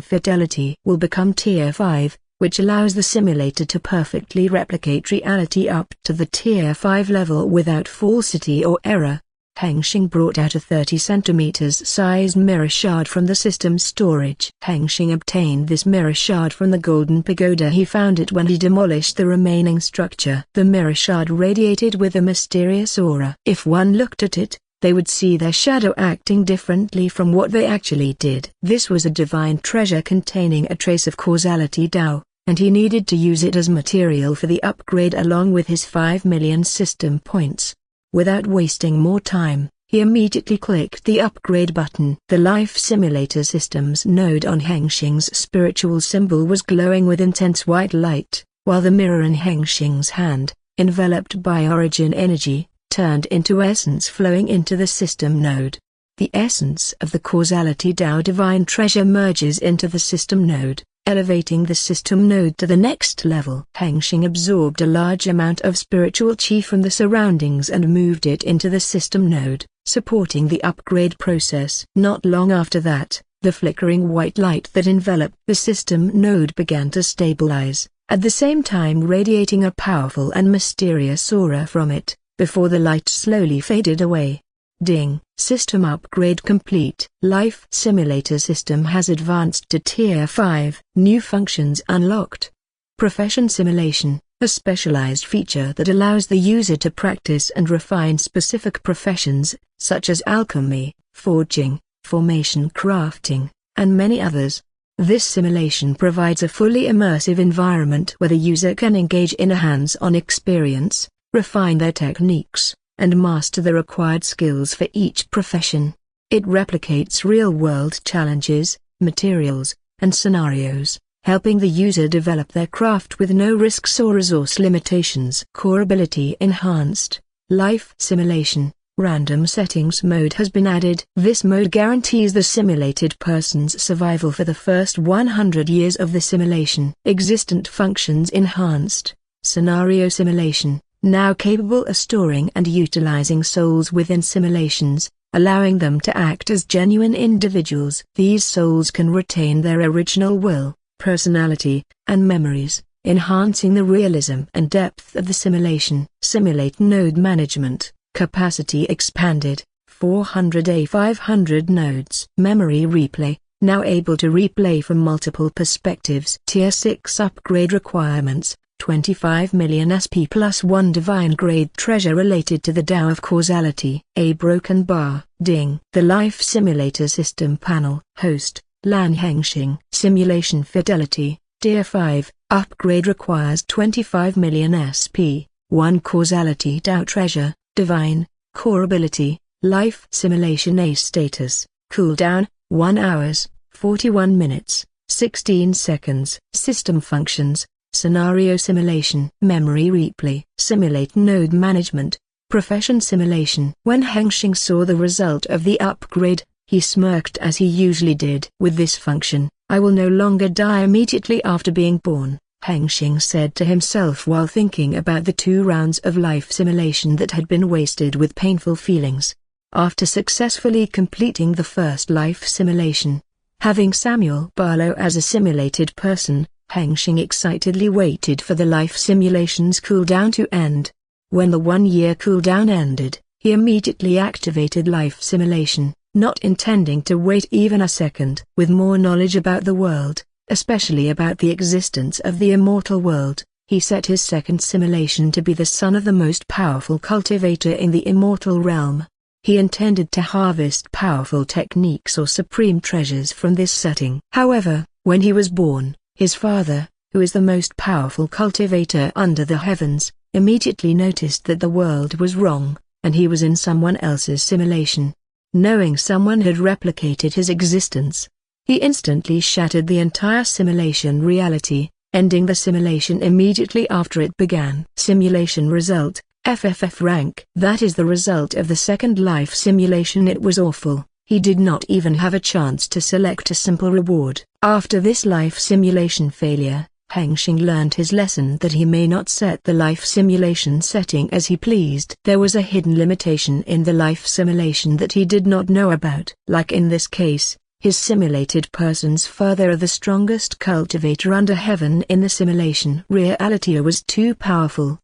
fidelity will become Tier 5, which allows the simulator to perfectly replicate reality up to the Tier 5 level without falsity or error. Hengsheng brought out a 30 cm sized mirror shard from the system's storage. Hengsheng obtained this mirror shard from the golden pagoda. He found it when he demolished the remaining structure. The mirror shard radiated with a mysterious aura. If one looked at it, they would see their shadow acting differently from what they actually did. This was a divine treasure containing a trace of causality Tao, and he needed to use it as material for the upgrade along with his 5 million system points. Without wasting more time, he immediately clicked the upgrade button. The life simulator system's node on Hengsheng's spiritual symbol was glowing with intense white light, while the mirror in Hengsheng's hand, enveloped by origin energy, turned into essence flowing into the system node. The essence of the causality Tao divine treasure merges into the system node, elevating the system node to the next level. Hengsheng absorbed a large amount of spiritual qi from the surroundings and moved it into the system node, supporting the upgrade process. Not long after that, the flickering white light that enveloped the system node began to stabilize, at the same time radiating a powerful and mysterious aura from it, before the light slowly faded away. Ding. System upgrade complete. Life simulator system has advanced to Tier 5. New functions unlocked. Profession simulation, a specialized feature that allows the user to practice and refine specific professions, such as alchemy, forging, formation crafting, and many others. This simulation provides a fully immersive environment where the user can engage in a hands-on experience, refine their techniques, and master the required skills for each profession. It replicates real-world challenges, materials, and scenarios, helping the user develop their craft with no risks or resource limitations. Core ability enhanced. Life simulation, random settings mode has been added. This mode guarantees the simulated person's survival for the first 100 years of the simulation. Existent functions enhanced. Scenario simulation, now capable of storing and utilizing souls within simulations, allowing them to act as genuine individuals. These souls can retain their original will, personality, and memories, enhancing the realism and depth of the simulation. Simulate node management, capacity expanded, 400A 500 nodes. Memory replay, now able to replay from multiple perspectives. Tier 6 upgrade requirements. 25 million SP plus 1 divine grade treasure related to the Tao of causality. A broken bar. Ding. The life simulator system panel. Host, Lan Hengsheng. Simulation fidelity, Tier 5. Upgrade requires 25 million SP, 1 causality Tao treasure, divine, core ability, life simulation A status, cooldown, 1 hours, 41 minutes, 16 seconds. System functions. Scenario simulation, memory replay, simulate node management, profession simulation. When Hengsheng saw the result of the upgrade, he smirked as he usually did. With this function, I will no longer die immediately after being born, Hengsheng said to himself while thinking about the 2 rounds of life simulation that had been wasted with painful feelings. After successfully completing the first life simulation, having Samuel Barlow as a simulated person, Hengsheng excitedly waited for the life simulation's cooldown to end. When the 1-year cooldown ended, he immediately activated life simulation, not intending to wait even a second. With more knowledge about the world, especially about the existence of the immortal world, he set his second simulation to be the son of the most powerful cultivator in the immortal realm. He intended to harvest powerful techniques or supreme treasures from this setting. However, when he was born, his father, who is the most powerful cultivator under the heavens, immediately noticed that the world was wrong, and he was in someone else's simulation. Knowing someone had replicated his existence, He instantly shattered the entire simulation reality, ending the simulation immediately after it began. Simulation result, FFF rank. That is the result of the second life simulation. It was awful. He did not even have a chance to select a simple reward. After this life simulation failure, Hengsheng learned his lesson that he may not set the life simulation setting as he pleased. There was a hidden limitation in the life simulation that he did not know about. Like in this case, his simulated person's father, the strongest cultivator under heaven in the simulation reality, was too powerful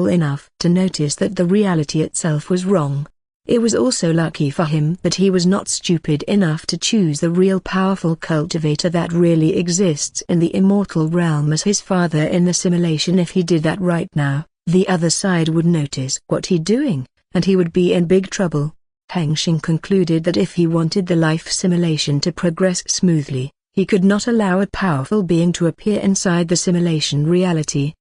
enough to notice that the reality itself was wrong. It was also lucky for him that he was not stupid enough to choose the real powerful cultivator that really exists in the immortal realm as his father in the simulation. If he did that right now, the other side would notice what he's doing, and he would be in big trouble. Hengsheng concluded that if he wanted the life simulation to progress smoothly, he could not allow a powerful being to appear inside the simulation reality.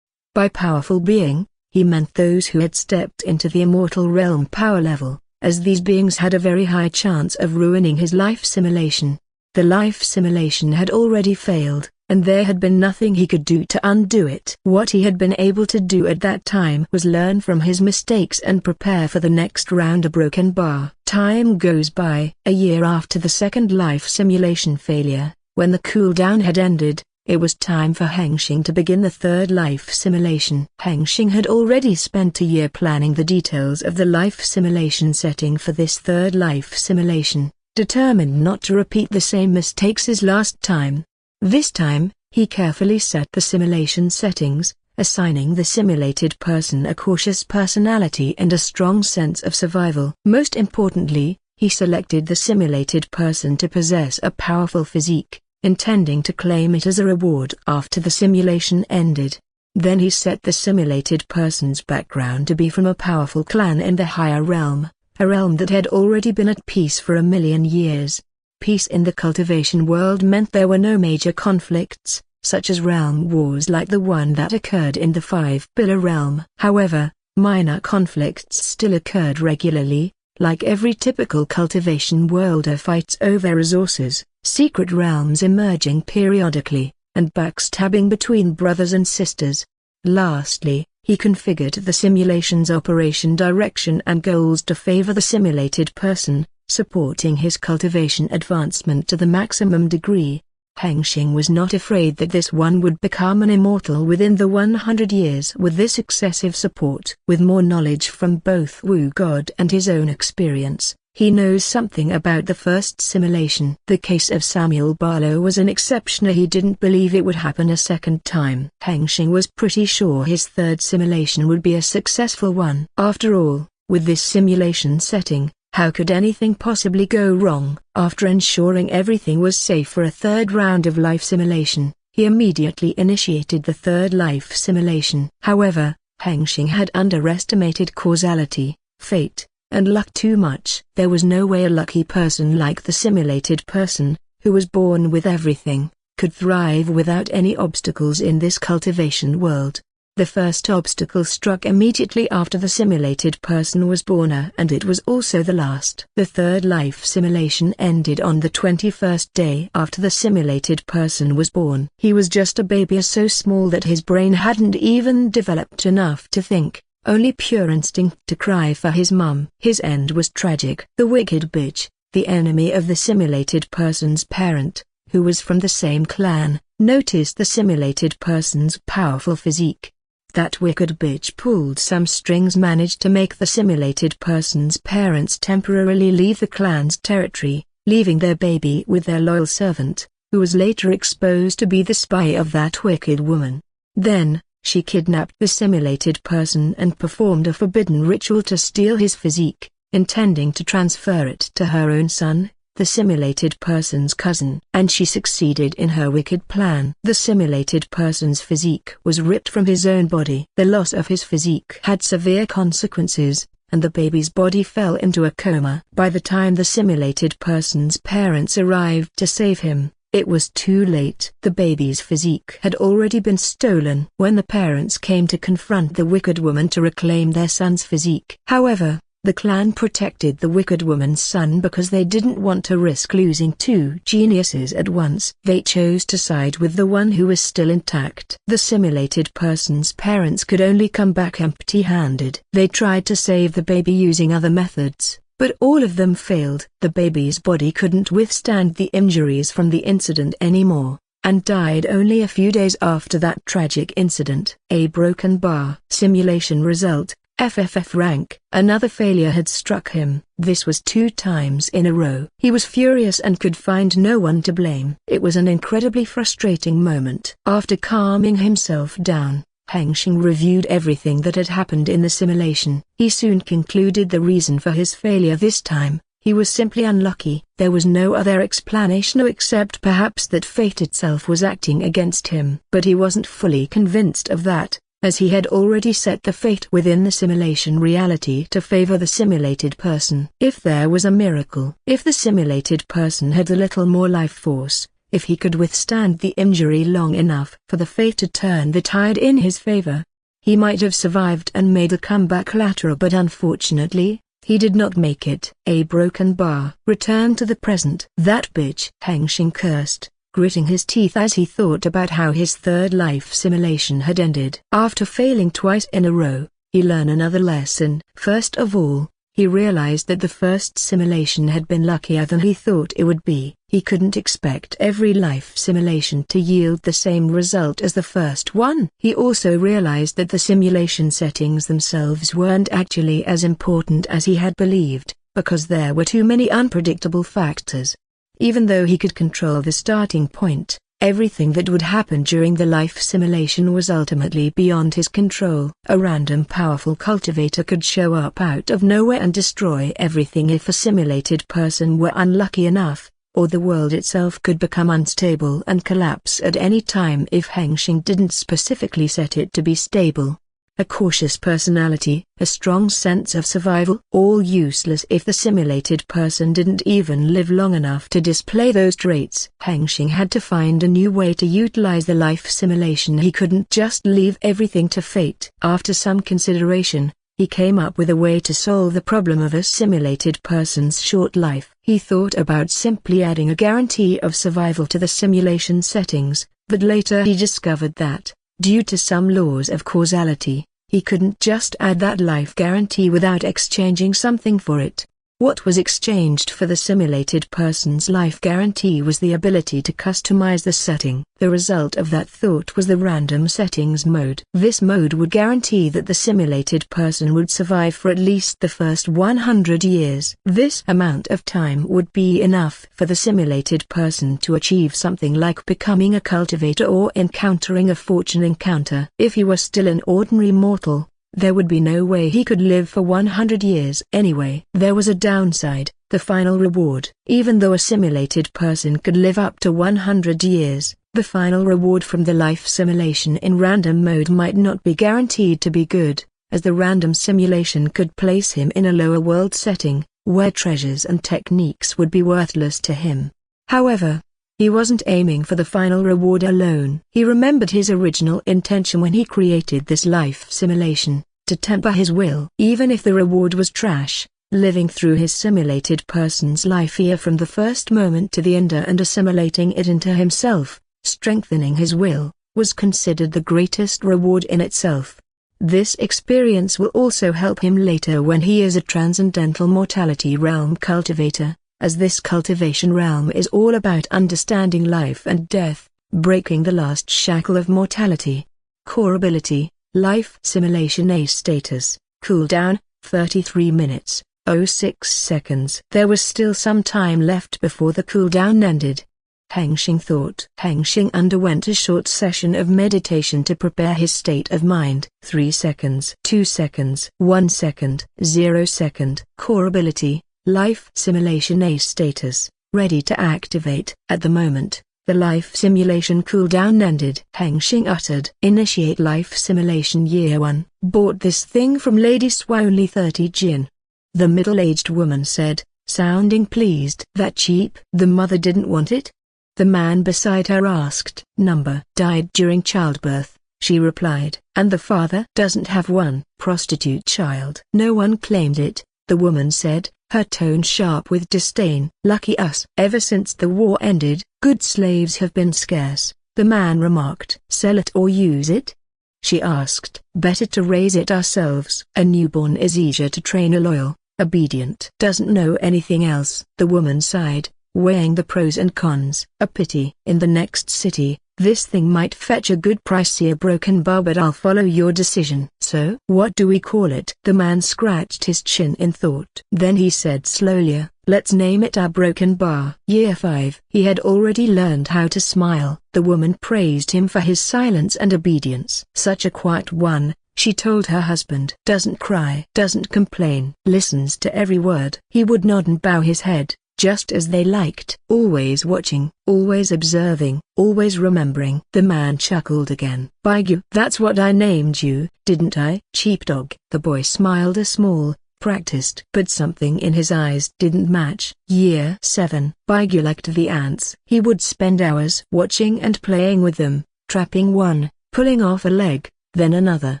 By powerful being, he meant those who had stepped into the immortal realm power level, as these beings had a very high chance of ruining his life simulation. The life simulation had already failed, and there had been nothing he could do to undo it. What he had been able to do at that time was learn from his mistakes and prepare for the next round. A broken bar. Time goes by. A year after the second life simulation failure, when the cooldown had ended, it was time for Hengsheng to begin the third life simulation. Hengsheng had already spent a year planning the details of the life simulation setting for this third life simulation, determined not to repeat the same mistakes as last time. This time, he carefully set the simulation settings, assigning the simulated person a cautious personality and a strong sense of survival. Most importantly, he selected the simulated person to possess a powerful physique, intending to claim it as a reward after the simulation ended. Then he set the simulated person's background to be from a powerful clan in the higher realm, a realm that had already been at peace for 1,000,000 years. Peace in the cultivation world meant there were no major conflicts, such as realm wars like the one that occurred in the Five-Pillar realm. However, minor conflicts still occurred regularly, like every typical cultivation world. Fights over resources, secret realms emerging periodically, and backstabbing between brothers and sisters. Lastly, he configured the simulation's operation direction and goals to favor the simulated person, supporting his cultivation advancement to the maximum degree. Hengsheng was not afraid that this one would become an immortal within the 100 years with this excessive support. With more knowledge from both Wu God and his own experience, he knows something about the first simulation. The case of Samuel Barlow was an exception. He didn't believe it would happen a second time. Hengsheng was pretty sure his third simulation would be a successful one. After all, with this simulation setting, how could anything possibly go wrong? After ensuring everything was safe for a third round of life simulation, he immediately initiated the third life simulation. However, Hengsheng had underestimated causality, fate, and luck too much. There was no way a lucky person like the simulated person, who was born with everything, could thrive without any obstacles in this cultivation world. The first obstacle struck immediately after the simulated person was born, and it was also the last. The third life simulation ended on the 21st day after the simulated person was born. He was just a baby, so small that his brain hadn't even developed enough to think, only pure instinct to cry for his mum. His end was tragic. The wicked bitch, the enemy of the simulated person's parent, who was from the same clan, noticed the simulated person's powerful physique. That wicked bitch pulled some strings, managed to make the simulated person's parents temporarily leave the clan's territory, leaving their baby with their loyal servant, who was later exposed to be the spy of that wicked woman. Then, she kidnapped the simulated person and performed a forbidden ritual to steal his physique, intending to transfer it to her own son, the simulated person's cousin. And she succeeded in her wicked plan. The simulated person's physique was ripped from his own body. The loss of his physique had severe consequences, and the baby's body fell into a coma. By the time the simulated person's parents arrived to save him, it was too late. The baby's physique had already been stolen. When the parents came to confront the wicked woman to reclaim their son's physique, however, The clan protected the wicked woman's son because they didn't want to risk losing two geniuses at once. They chose to side with the one who was still intact. The simulated person's parents could only come back empty-handed. They tried to save the baby using other methods, but all of them failed. The baby's body couldn't withstand the injuries from the incident anymore, and died only a few days after that tragic incident. A broken bar. Simulation result, FFF rank. Another failure had struck him. This was 2 times in a row. He was furious and could find no one to blame. It was an incredibly frustrating moment. After calming himself down, Hengsheng reviewed everything that had happened in the simulation. He soon concluded the reason for his failure this time. He was simply unlucky. There was no other explanation except perhaps that fate itself was acting against him. But he wasn't fully convinced of that, as he had already set the fate within the simulation reality to favor the simulated person. If there was a miracle, if the simulated person had a little more life force, if he could withstand the injury long enough for the fate to turn the tide in his favor, he might have survived and made a comeback later, but unfortunately, he did not make it. A broken bar. Return to the present. That bitch. Hengsheng cursed, gritting his teeth as he thought about how his third life simulation had ended. After failing twice in a row, he learned another lesson. First of all, he realized that the first simulation had been luckier than he thought it would be. He couldn't expect every life simulation to yield the same result as the first one. He also realized that the simulation settings themselves weren't actually as important as he had believed, because there were too many unpredictable factors. Even though he could control the starting point, everything that would happen during the life simulation was ultimately beyond his control. A random powerful cultivator could show up out of nowhere and destroy everything if a simulated person were unlucky enough, or the world itself could become unstable and collapse at any time if Hengsheng didn't specifically set it to be stable. A cautious personality, a strong sense of survival, all useless if the simulated person didn't even live long enough to display those traits. Hengsheng had to find a new way to utilize the life simulation. He couldn't just leave everything to fate. After some consideration, he came up with a way to solve the problem of a simulated person's short life. He thought about simply adding a guarantee of survival to the simulation settings, but later he discovered that, due to some laws of causality, he couldn't just add that life guarantee without exchanging something for it. What was exchanged for the simulated person's life guarantee was the ability to customize the setting. The result of that thought was the random settings mode. This mode would guarantee that the simulated person would survive for at least the first 100 years. This amount of time would be enough for the simulated person to achieve something like becoming a cultivator or encountering a fortune encounter. If he was still an ordinary mortal, there would be no way he could live for 100 years anyway. There was a downside, the final reward. Even though a simulated person could live up to 100 years, the final reward from the life simulation in random mode might not be guaranteed to be good, as the random simulation could place him in a lower world setting, where treasures and techniques would be worthless to him. However, he wasn't aiming for the final reward alone. He remembered his original intention when he created this life simulation, to temper his will. Even if the reward was trash, living through his simulated person's life here from the first moment to the end and assimilating it into himself, strengthening his will, was considered the greatest reward in itself. This experience will also help him later when he is a transcendental mortality realm cultivator, as this cultivation realm is all about understanding life and death, breaking the last shackle of mortality. Core ability, life simulation A status, cooldown, 33 minutes, 06 seconds. There was still some time left before the cooldown ended. Hengsheng thought. Hengsheng underwent a short session of meditation to prepare his state of mind. 3 seconds, 2 seconds, 1 second, 0 second. Core ability, life simulation A status, ready to activate. At the moment, the life simulation cooldown ended. Hengsheng uttered. Initiate life simulation year 1. Bought this thing from Lady Swa, only 30 Jin. The middle-aged woman said, sounding pleased. That cheap? The mother didn't want it? The man beside her asked. Number died during childbirth, she replied. And the father doesn't have one. Prostitute child. No one claimed it, the woman said, her tone sharp with disdain. Lucky us. Ever since the war ended, good slaves have been scarce, the man remarked. Sell it or use it? She asked. Better to raise it ourselves. A newborn is easier to train. A loyal, obedient doesn't know anything else. The woman sighed, weighing the pros and cons. A pity. In the next city, this thing might fetch a good price. See a broken bar, but I'll follow your decision. So, what do we call it? The man scratched his chin in thought. Then he said slowly, let's name it our broken bar. Year 5. He had already learned how to smile. The woman praised him for his silence and obedience. Such a quiet one, she told her husband. Doesn't cry, doesn't complain, listens to every word. He would nod and bow his head, just as they liked. Always watching, always observing, always remembering. The man chuckled again. Baigu. That's what I named you, didn't I? Sheepdog. The boy smiled a small, practiced, but something in his eyes didn't match. Year 7. Baigu liked the ants. He would spend hours watching and playing with them, trapping one, pulling off a leg, then another.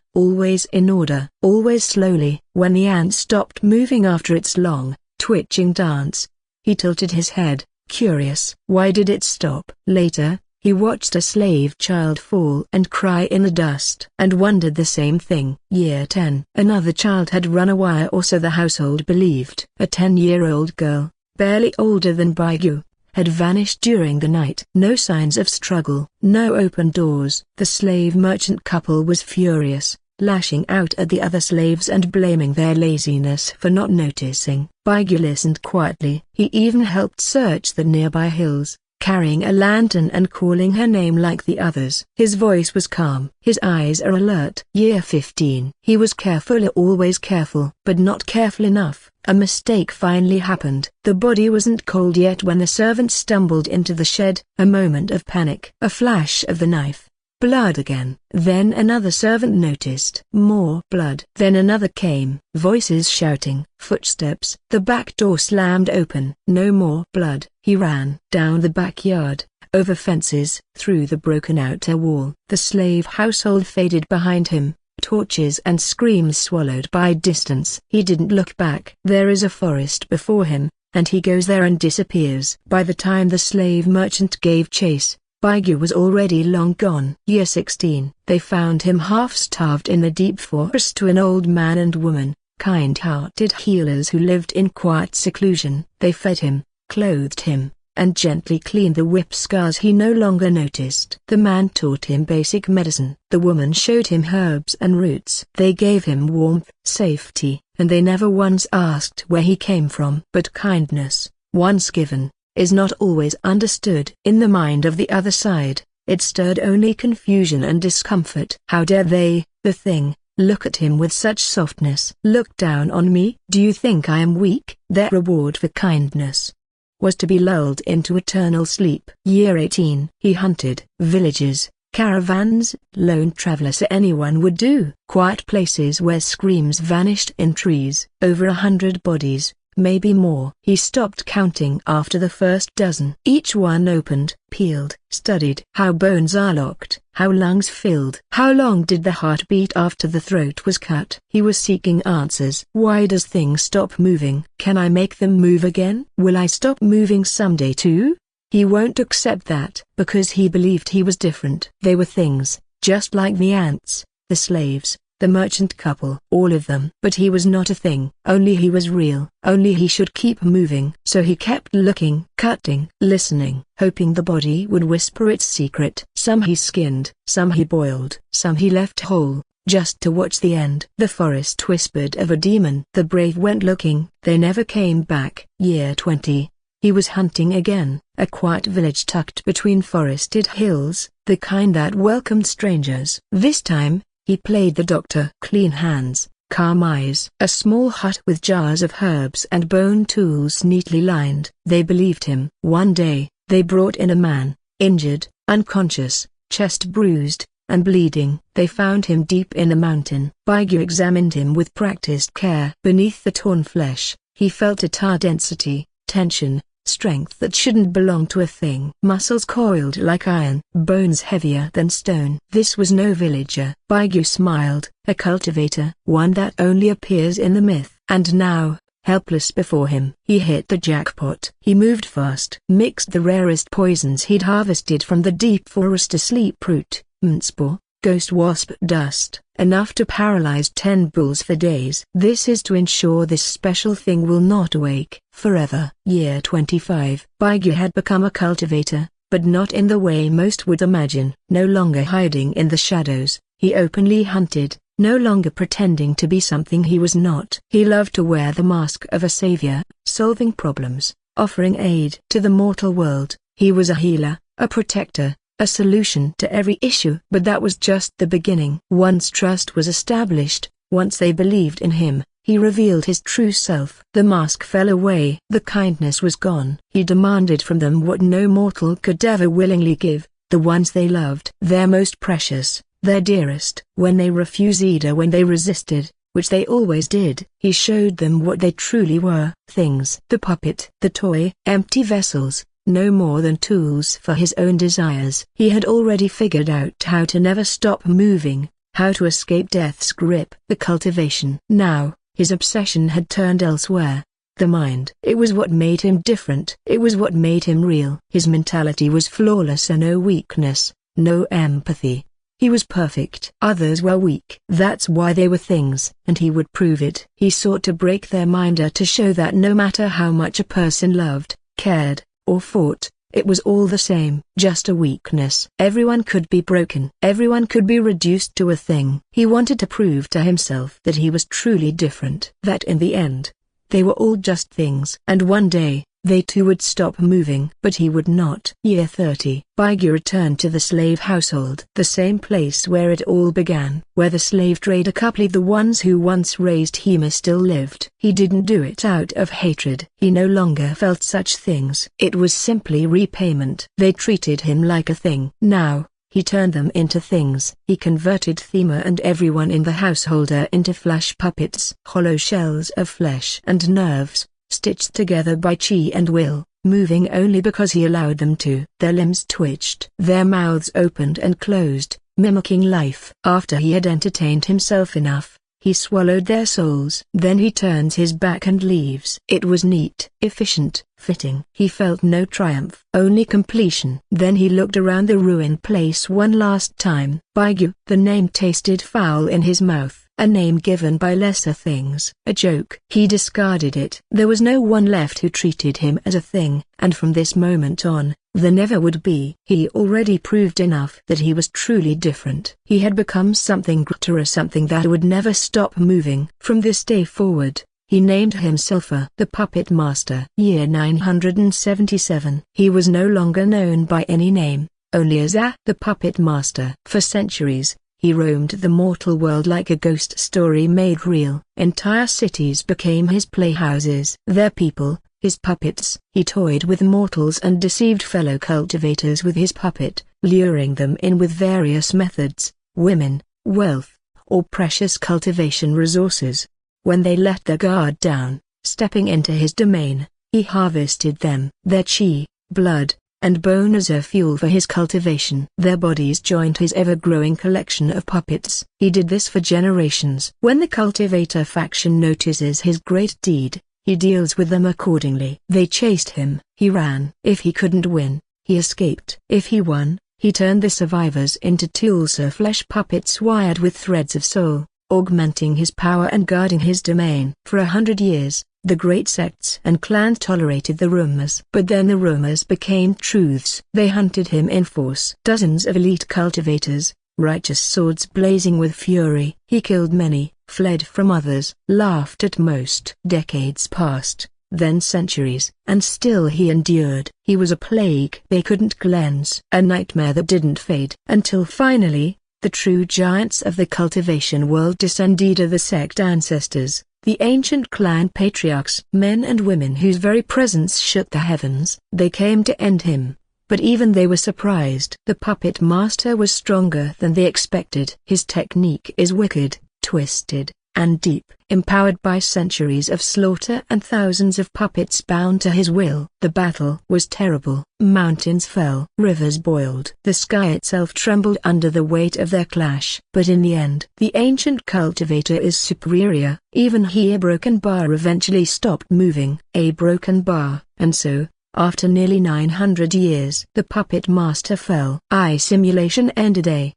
Always in order, always slowly. When the ant stopped moving after its long, twitching dance, he tilted his head, curious. Why did it stop? Later, he watched a slave child fall and cry in the dust, and wondered the same thing. Year 10. Another child had run a wire, or so the household believed. A 10-year-old girl, barely older than Baigu, had vanished during the night. No signs of struggle, no open doors. The slave merchant couple was furious, lashing out at the other slaves and blaming their laziness for not noticing. Baigu listened quietly. He even helped search the nearby hills, carrying a lantern and calling her name like the others. His voice was calm. His eyes are alert. Year 15. He was careful, always careful, but not careful enough. A mistake finally happened. The body wasn't cold yet when the servant stumbled into the shed. A moment of panic. A flash of the knife. Blood again. Then another servant noticed. More blood. Then another came. Voices shouting. Footsteps. The back door slammed open. No more blood. He ran down the backyard, over fences, through the broken outer wall. The slave household faded behind him, torches and screams swallowed by distance. He didn't look back. There is a forest before him, and he goes there and disappears. By the time the slave merchant gave chase, Baigu was already long gone. Year 16. They found him half-starved in the deep forest. To an old man and woman, kind-hearted healers who lived in quiet seclusion. They fed him, clothed him, and gently cleaned the whip scars he no longer noticed. The man taught him basic medicine. The woman showed him herbs and roots. They gave him warmth, safety, and they never once asked where he came from. But kindness, once given, is not always understood. In the mind of the other side, it stirred only confusion and discomfort. How dare they, the thing, look at him with such softness? Look down on me? Do you think I am weak? Their reward for kindness was to be lulled into eternal sleep. Year 18. He hunted villages, caravans, lone travelers. Anyone would do. Quiet places where screams vanished in trees. Over 100 bodies, maybe more. He stopped counting after the first dozen. Each one opened, peeled, studied. How bones are locked, how lungs filled. How long did the heart beat after the throat was cut? He was seeking answers. Why does things stop moving? Can I make them move again? Will I stop moving someday too? He won't accept that, because he believed he was different. They were things, just like the ants, the slaves, the merchant couple, all of them. But he was not a thing. Only he was real. Only he should keep moving. So he kept looking, cutting, listening, hoping the body would whisper its secret. Some he skinned, some he boiled, some he left whole, just to watch the end. The forest whispered of a demon. The brave went looking. They never came back. Year 20. He was hunting again. A quiet village tucked between forested hills, the kind that welcomed strangers. This time, he played the doctor. Clean hands, calm eyes. A small hut with jars of herbs and bone tools neatly lined. They believed him. One day, they brought in a man, injured, unconscious, chest bruised, and bleeding. They found him deep in a mountain. Baigu examined him with practiced care. Beneath the torn flesh, he felt a tar density, tension, strength that shouldn't belong to a thing. Muscles coiled like iron, bones heavier than stone. This was no villager. Baigu smiled. A cultivator, one that only appears in the myth. And now, helpless before him. He hit the jackpot. He moved fast, mixed the rarest poisons he'd harvested from the deep forest to sleep root, spore, ghost wasp dust, enough to paralyze 10 bulls for days. This is to ensure this special thing will not awake forever. Year 25. Baigyu had become a cultivator, but not in the way most would imagine. No longer hiding in the shadows, he openly hunted, no longer pretending to be something he was not. He loved to wear the mask of a savior, solving problems, offering aid to the mortal world. He was a healer, a protector, a solution to every issue. But that was just the beginning. Once trust was established, once they believed in him, he revealed his true self. The mask fell away. The kindness was gone. He demanded from them what no mortal could ever willingly give, the ones they loved. Their most precious, their dearest. When they refused, either when they resisted, which they always did, he showed them what they truly were. Things. The puppet, the toy, empty vessels, no more than tools for his own desires. He had already figured out how to never stop moving, how to escape death's grip. The cultivation. Now, his obsession had turned elsewhere. The mind. It was what made him different. It was what made him real. His mentality was flawless, and no weakness, no empathy. He was perfect. Others were weak. That's why they were things, and he would prove it. He sought to break their mind to show that no matter how much a person loved, cared, or fought, it was all the same. Just a weakness. Everyone could be broken. Everyone could be reduced to a thing. He wanted to prove to himself that he was truly different. That in the end, they were all just things. And one day, they too would stop moving. But he would not. Year 30. Baigyu returned to the slave household. The same place where it all began. Where the slave trader couple, the ones who once raised him, still lived. He didn't do it out of hatred. He no longer felt such things. It was simply repayment. They treated him like a thing. Now, he turned them into things. He converted Thema and everyone in the household into flesh puppets. Hollow shells of flesh and nerves, stitched together by chi and will, moving only because he allowed them to. Their limbs twitched. Their mouths opened and closed, mimicking life. After he had entertained himself enough, he swallowed their souls. Then he turns his back and leaves. It was neat, efficient, fitting. He felt no triumph, only completion. Then he looked around the ruined place one last time. Baigyu. The name tasted foul in his mouth. A name given by lesser things. A joke. He discarded it. There was no one left who treated him as a thing, and from this moment on, there never would be. He already proved enough that he was truly different. He had become something greater, something that would never stop moving. From this day forward, he named himself the Puppet Master. Year 977. He was no longer known by any name, only as the Puppet Master. For centuries, he roamed the mortal world like a ghost story made real. Entire cities became his playhouses. Their people, his puppets. He toyed with mortals and deceived fellow cultivators with his puppet, luring them in with various methods, women, wealth, or precious cultivation resources. When they let their guard down, stepping into his domain, he harvested them. Their chi, blood, and bone as a fuel for his cultivation. Their bodies joined his ever-growing collection of puppets. He did this for generations. When the cultivator faction notices his great deed, he deals with them accordingly. They chased him, he ran. If he couldn't win, he escaped. If he won, he turned the survivors into tools or flesh puppets wired with threads of soul, augmenting his power and guarding his domain. For 100 years, the great sects and clans tolerated the rumors. But then the rumors became truths. They hunted him in force. Dozens of elite cultivators, righteous swords blazing with fury. He killed many, fled from others, laughed at most. Decades passed, then centuries, and still he endured. He was a plague they couldn't cleanse. A nightmare that didn't fade. Until finally, the true giants of the cultivation world descended. The sect ancestors, the ancient clan patriarchs, men and women whose very presence shook the heavens. They came to end him, but even they were surprised. The puppet master was stronger than they expected. His technique is wicked, twisted, and deep. Empowered by centuries of slaughter and thousands of puppets bound to his will. The battle was terrible. Mountains fell, rivers boiled. The sky itself trembled under the weight of their clash. But in the end, the ancient cultivator is superior. Even he, a broken bar, eventually stopped moving. A broken bar, and so, after nearly 900 years, the puppet master fell. Simulation ended.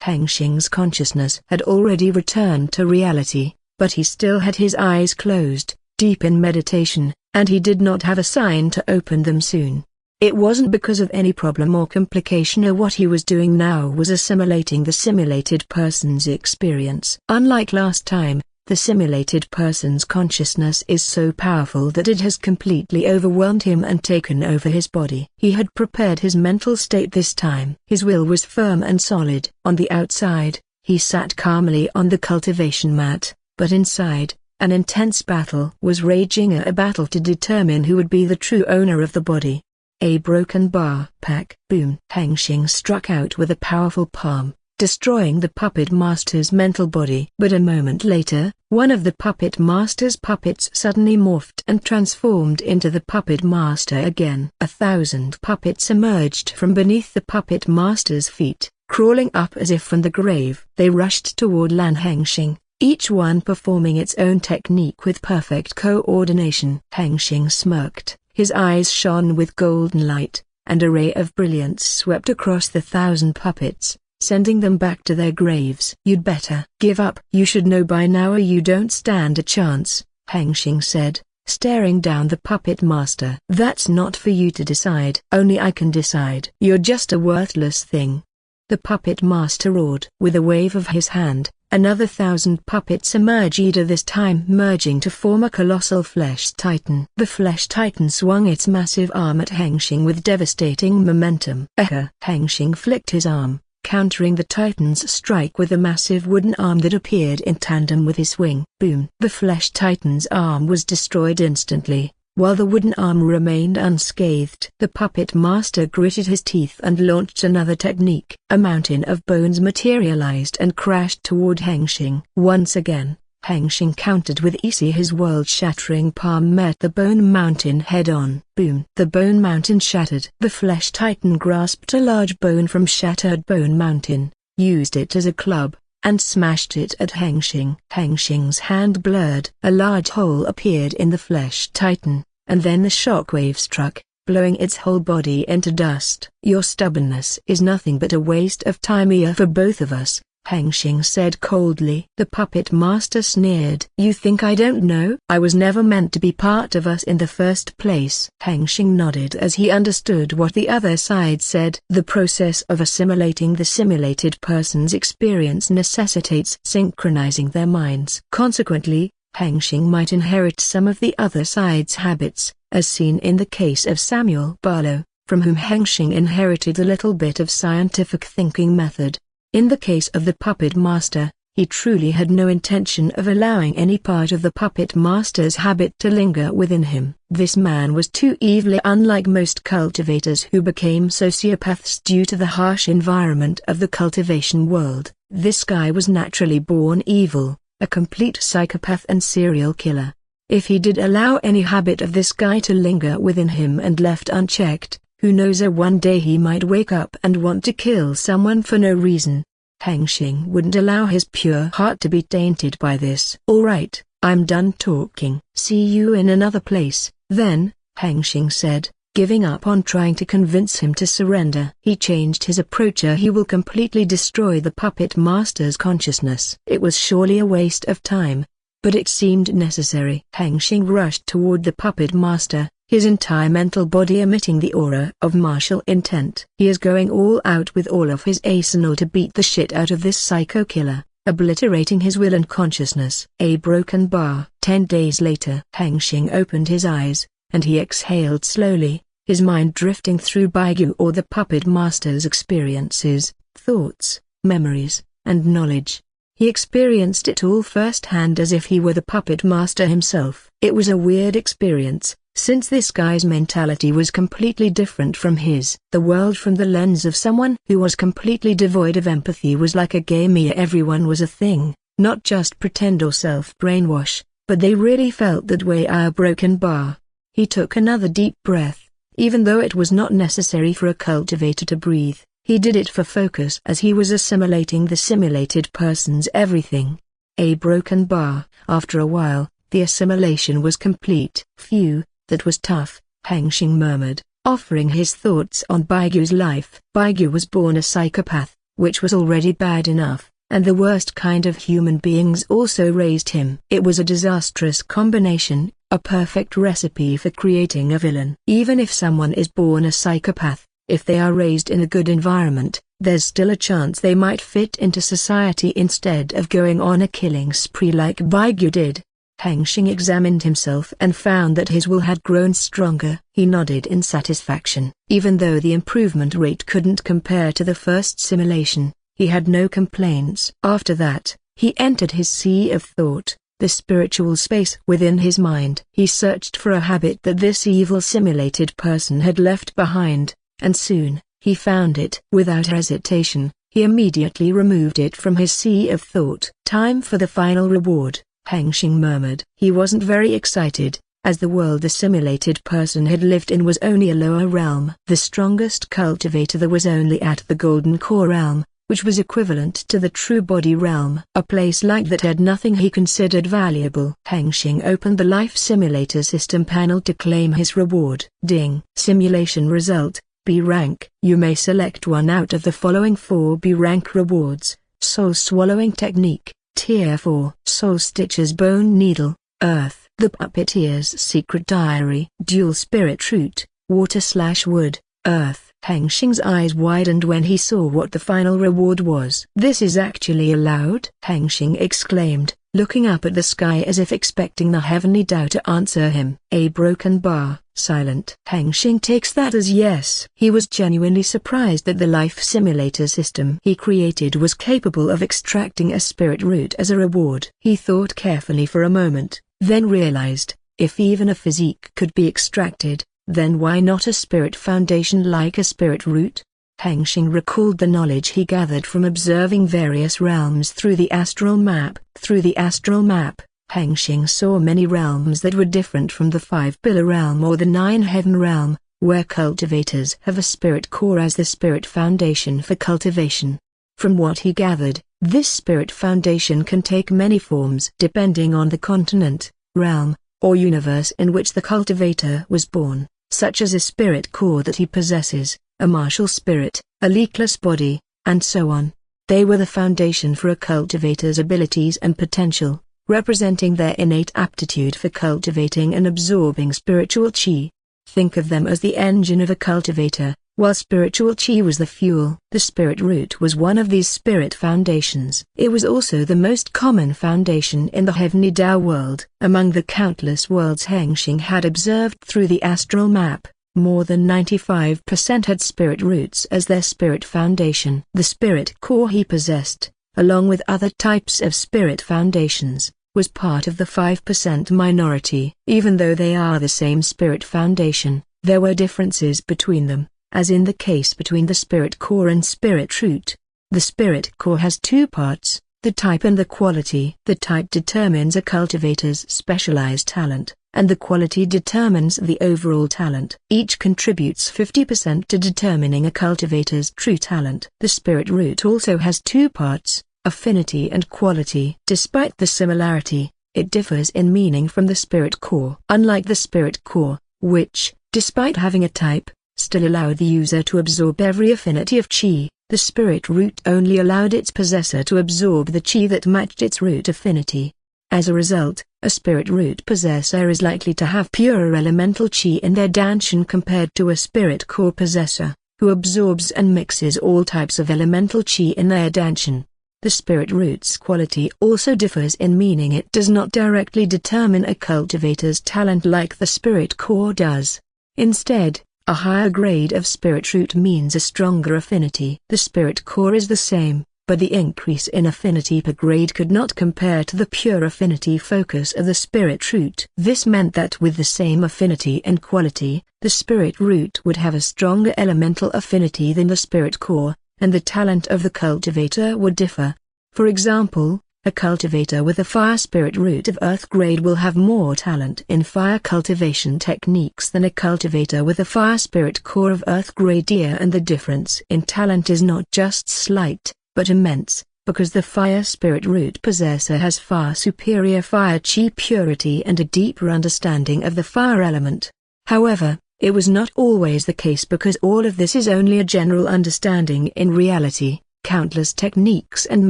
Hengsheng's consciousness had already returned to reality, but he still had his eyes closed, deep in meditation, and he did not have a sign to open them soon. It wasn't because of any problem or complication, or what he was doing now was assimilating the simulated person's experience. Unlike last time, the simulated person's consciousness is so powerful that it has completely overwhelmed him and taken over his body. He had prepared his mental state this time. His will was firm and solid. On the outside, he sat calmly on the cultivation mat, but inside, an intense battle was raging, a battle to determine who would be the true owner of the body. A broken bar. Pack. Boom. Hengsheng struck out with a powerful palm, destroying the puppet master's mental body. But a moment later, one of the puppet master's puppets suddenly morphed and transformed into the puppet master again. 1,000 puppets emerged from beneath the puppet master's feet, crawling up as if from the grave. They rushed toward Lan Hengsheng, each one performing its own technique with perfect coordination. Hengsheng smirked, his eyes shone with golden light, and a ray of brilliance swept across the 1,000 puppets, sending them back to their graves. "You'd better give up. You should know by now, or you don't stand a chance," Hengsheng said, staring down the puppet master. "That's not for you to decide. Only I can decide. You're just a worthless thing," the puppet master roared. With a wave of his hand, another 1,000 puppets emerged, this time merging to form a colossal flesh titan. The flesh titan swung its massive arm at Hengsheng with devastating momentum. Hengsheng flicked his arm, countering the titan's strike with a massive wooden arm that appeared in tandem with his swing. Boom! The flesh titan's arm was destroyed instantly, while the wooden arm remained unscathed. The puppet master gritted his teeth and launched another technique. A mountain of bones materialized and crashed toward Hengsheng. Once again, Hengsheng countered with ease. His world-shattering palm met the bone mountain head-on. Boom! The bone mountain shattered. The flesh titan grasped a large bone from shattered bone mountain, used it as a club, and smashed it at Hengsheng. Hengsheng's hand blurred. A large hole appeared in the flesh titan, and then the shockwave struck, blowing its whole body into dust. "Your stubbornness is nothing but a waste of time here for both of us," Hengsheng said coldly. The puppet master sneered. "You think I don't know? I was never meant to be part of us in the first place." Hengsheng nodded as he understood what the other side said. The process of assimilating the simulated person's experience necessitates synchronizing their minds. Consequently, Hengsheng might inherit some of the other side's habits, as seen in the case of Samuel Barlow, from whom Hengsheng inherited a little bit of scientific thinking method. In the case of the puppet master, he truly had no intention of allowing any part of the puppet master's habit to linger within him. This man was too evil. Unlike most cultivators who became sociopaths due to the harsh environment of the cultivation world, this guy was naturally born evil, a complete psychopath and serial killer. If he did allow any habit of this guy to linger within him and left unchecked, who knows, one day he might wake up and want to kill someone for no reason. Hengsheng wouldn't allow his pure heart to be tainted by this. "All right, I'm done talking. See you in another place, then," Hengsheng said, giving up on trying to convince him to surrender. He changed his approach. He will completely destroy the puppet master's consciousness. It was surely a waste of time, but it seemed necessary. Hengsheng rushed toward the puppet master, his entire mental body emitting the aura of martial intent. He is going all out with all of his arsenal to beat the shit out of this psycho killer, obliterating his will and consciousness. A broken bar. 10 days later, Hengsheng opened his eyes, and he exhaled slowly, his mind drifting through Baigu, or the puppet master's experiences, thoughts, memories, and knowledge. He experienced it all firsthand as if he were the puppet master himself. It was a weird experience, since this guy's mentality was completely different from his. The world from the lens of someone who was completely devoid of empathy was like a game where everyone was a thing, Not just pretend or self-brainwash, but they really felt that way. A broken bar. He took another deep breath. Even though it was not necessary for a cultivator to breathe, he did it for focus as he was assimilating the simulated person's everything. A broken bar. After a while, the assimilation was complete. Phew, that was tough, Hengsheng murmured, offering his thoughts on Baigu's life. Baigu was born a psychopath, which was already bad enough, and the worst kind of human beings also raised him. It was a disastrous combination, a perfect recipe for creating a villain. Even if someone is born a psychopath, if they are raised in a good environment, there's still a chance they might fit into society instead of going on a killing spree like Baigu did. Hengsheng examined himself and found that his will had grown stronger. He nodded in satisfaction. Even though the improvement rate couldn't compare to the first simulation, he had no complaints. After that, he entered his sea of thought, the spiritual space within his mind. He searched for a habit that this evil simulated person had left behind, and soon, he found it. Without hesitation, he immediately removed it from his sea of thought. Time for the final reward, Hengsheng murmured. He wasn't very excited, as the world the simulated person had lived in was only a lower realm. The strongest cultivator there was only at the Golden Core realm, which was equivalent to the True Body realm. A place like that had nothing he considered valuable. Hengsheng opened the Life Simulator System panel to claim his reward. Ding. Simulation result, B rank. You may select one out of the following 4 B rank rewards. Soul Swallowing Technique, Tier 4. Soul Stitcher's Bone Needle, Earth. The Puppeteer's Secret Diary. Dual Spirit Root, Water/Wood, Earth. Hengsheng's eyes widened when he saw what the final reward was. This is actually allowed? Hengsheng exclaimed, looking up at the sky as if expecting the heavenly Tao to answer him. A broken bar. Silent. Hengsheng takes that as yes. He was genuinely surprised that the life simulator system he created was capable of extracting a spirit root as a reward. He thought carefully for a moment, then realized, if even a physique could be extracted, then why not a spirit foundation like a spirit root? Hengsheng recalled the knowledge he gathered from observing various realms through the astral map. Through the astral map, Hengsheng saw many realms that were different from the 5-pillar realm or the 9-heaven realm, where cultivators have a spirit core as the spirit foundation for cultivation. From what he gathered, this spirit foundation can take many forms depending on the continent, realm, or universe in which the cultivator was born, such as a spirit core that he possesses, a martial spirit, a limitless body, and so on. They were the foundation for a cultivator's abilities and potential, representing their innate aptitude for cultivating and absorbing spiritual qi. Think of them as the engine of a cultivator, while spiritual qi was the fuel. The spirit root was one of these spirit foundations. It was also the most common foundation in the heavenly Tao world. Among the countless worlds Hengsheng had observed through the astral map, more than 95% had spirit roots as their spirit foundation. The spirit core he possessed, along with other types of spirit foundations, was part of the 5% minority. Even though they are the same spirit foundation, there were differences between them, as in the case between the spirit core and spirit root. The spirit core has 2 parts, the type and the quality. The type determines a cultivator's specialized talent, and the quality determines the overall talent. Each contributes 50% to determining a cultivator's true talent. The spirit root also has 2 parts, affinity and quality. Despite the similarity, it differs in meaning from the spirit core. Unlike the spirit core, which, despite having a type, still allowed the user to absorb every affinity of qi, the spirit root only allowed its possessor to absorb the qi that matched its root affinity. As a result, a spirit root possessor is likely to have purer elemental qi in their danshan compared to a spirit core possessor, who absorbs and mixes all types of elemental qi in their danshan. The spirit root's quality also differs in meaning it does not directly determine a cultivator's talent like the spirit core does. Instead, a higher grade of spirit root means a stronger affinity. The spirit core is the same, but the increase in affinity per grade could not compare to the pure affinity focus of the spirit root. This meant that with the same affinity and quality, the spirit root would have a stronger elemental affinity than the spirit core, and the talent of the cultivator would differ. For example, A cultivator with a fire spirit root of earth grade will have more talent in fire cultivation techniques than a cultivator with a fire spirit core of earth grade year, and the difference in talent is not just slight, but immense, because the fire spirit root possessor has far superior fire chi purity and a deeper understanding of the fire element. However, it was not always the case, because all of this is only a general understanding. In reality, countless techniques and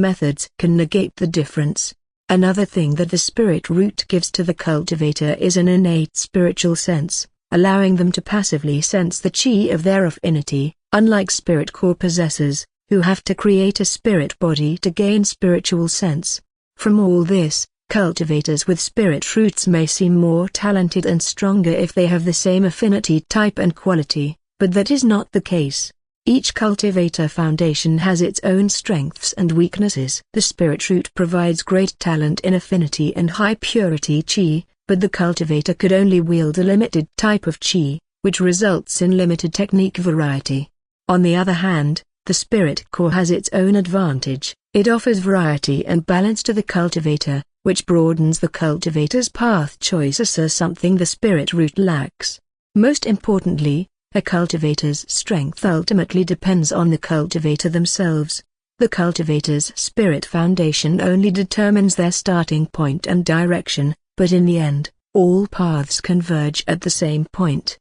methods can negate the difference. Another thing that the spirit root gives to the cultivator is an innate spiritual sense, allowing them to passively sense the chi of their affinity, unlike spirit core possessors, who have to create a spirit body to gain spiritual sense. From all this, cultivators with spirit roots may seem more talented and stronger if they have the same affinity type and quality, but that is not the case. Each cultivator foundation has its own strengths and weaknesses. The spirit root provides great talent in affinity and high purity chi, but the cultivator could only wield a limited type of chi, which results in limited technique variety. On the other hand, the spirit core has its own advantage. It offers variety and balance to the cultivator, which broadens the cultivator's path choices, something the spirit root lacks. Most importantly, a cultivator's strength ultimately depends on the cultivator themselves. The cultivator's spirit foundation only determines their starting point and direction, but in the end, all paths converge at the same point.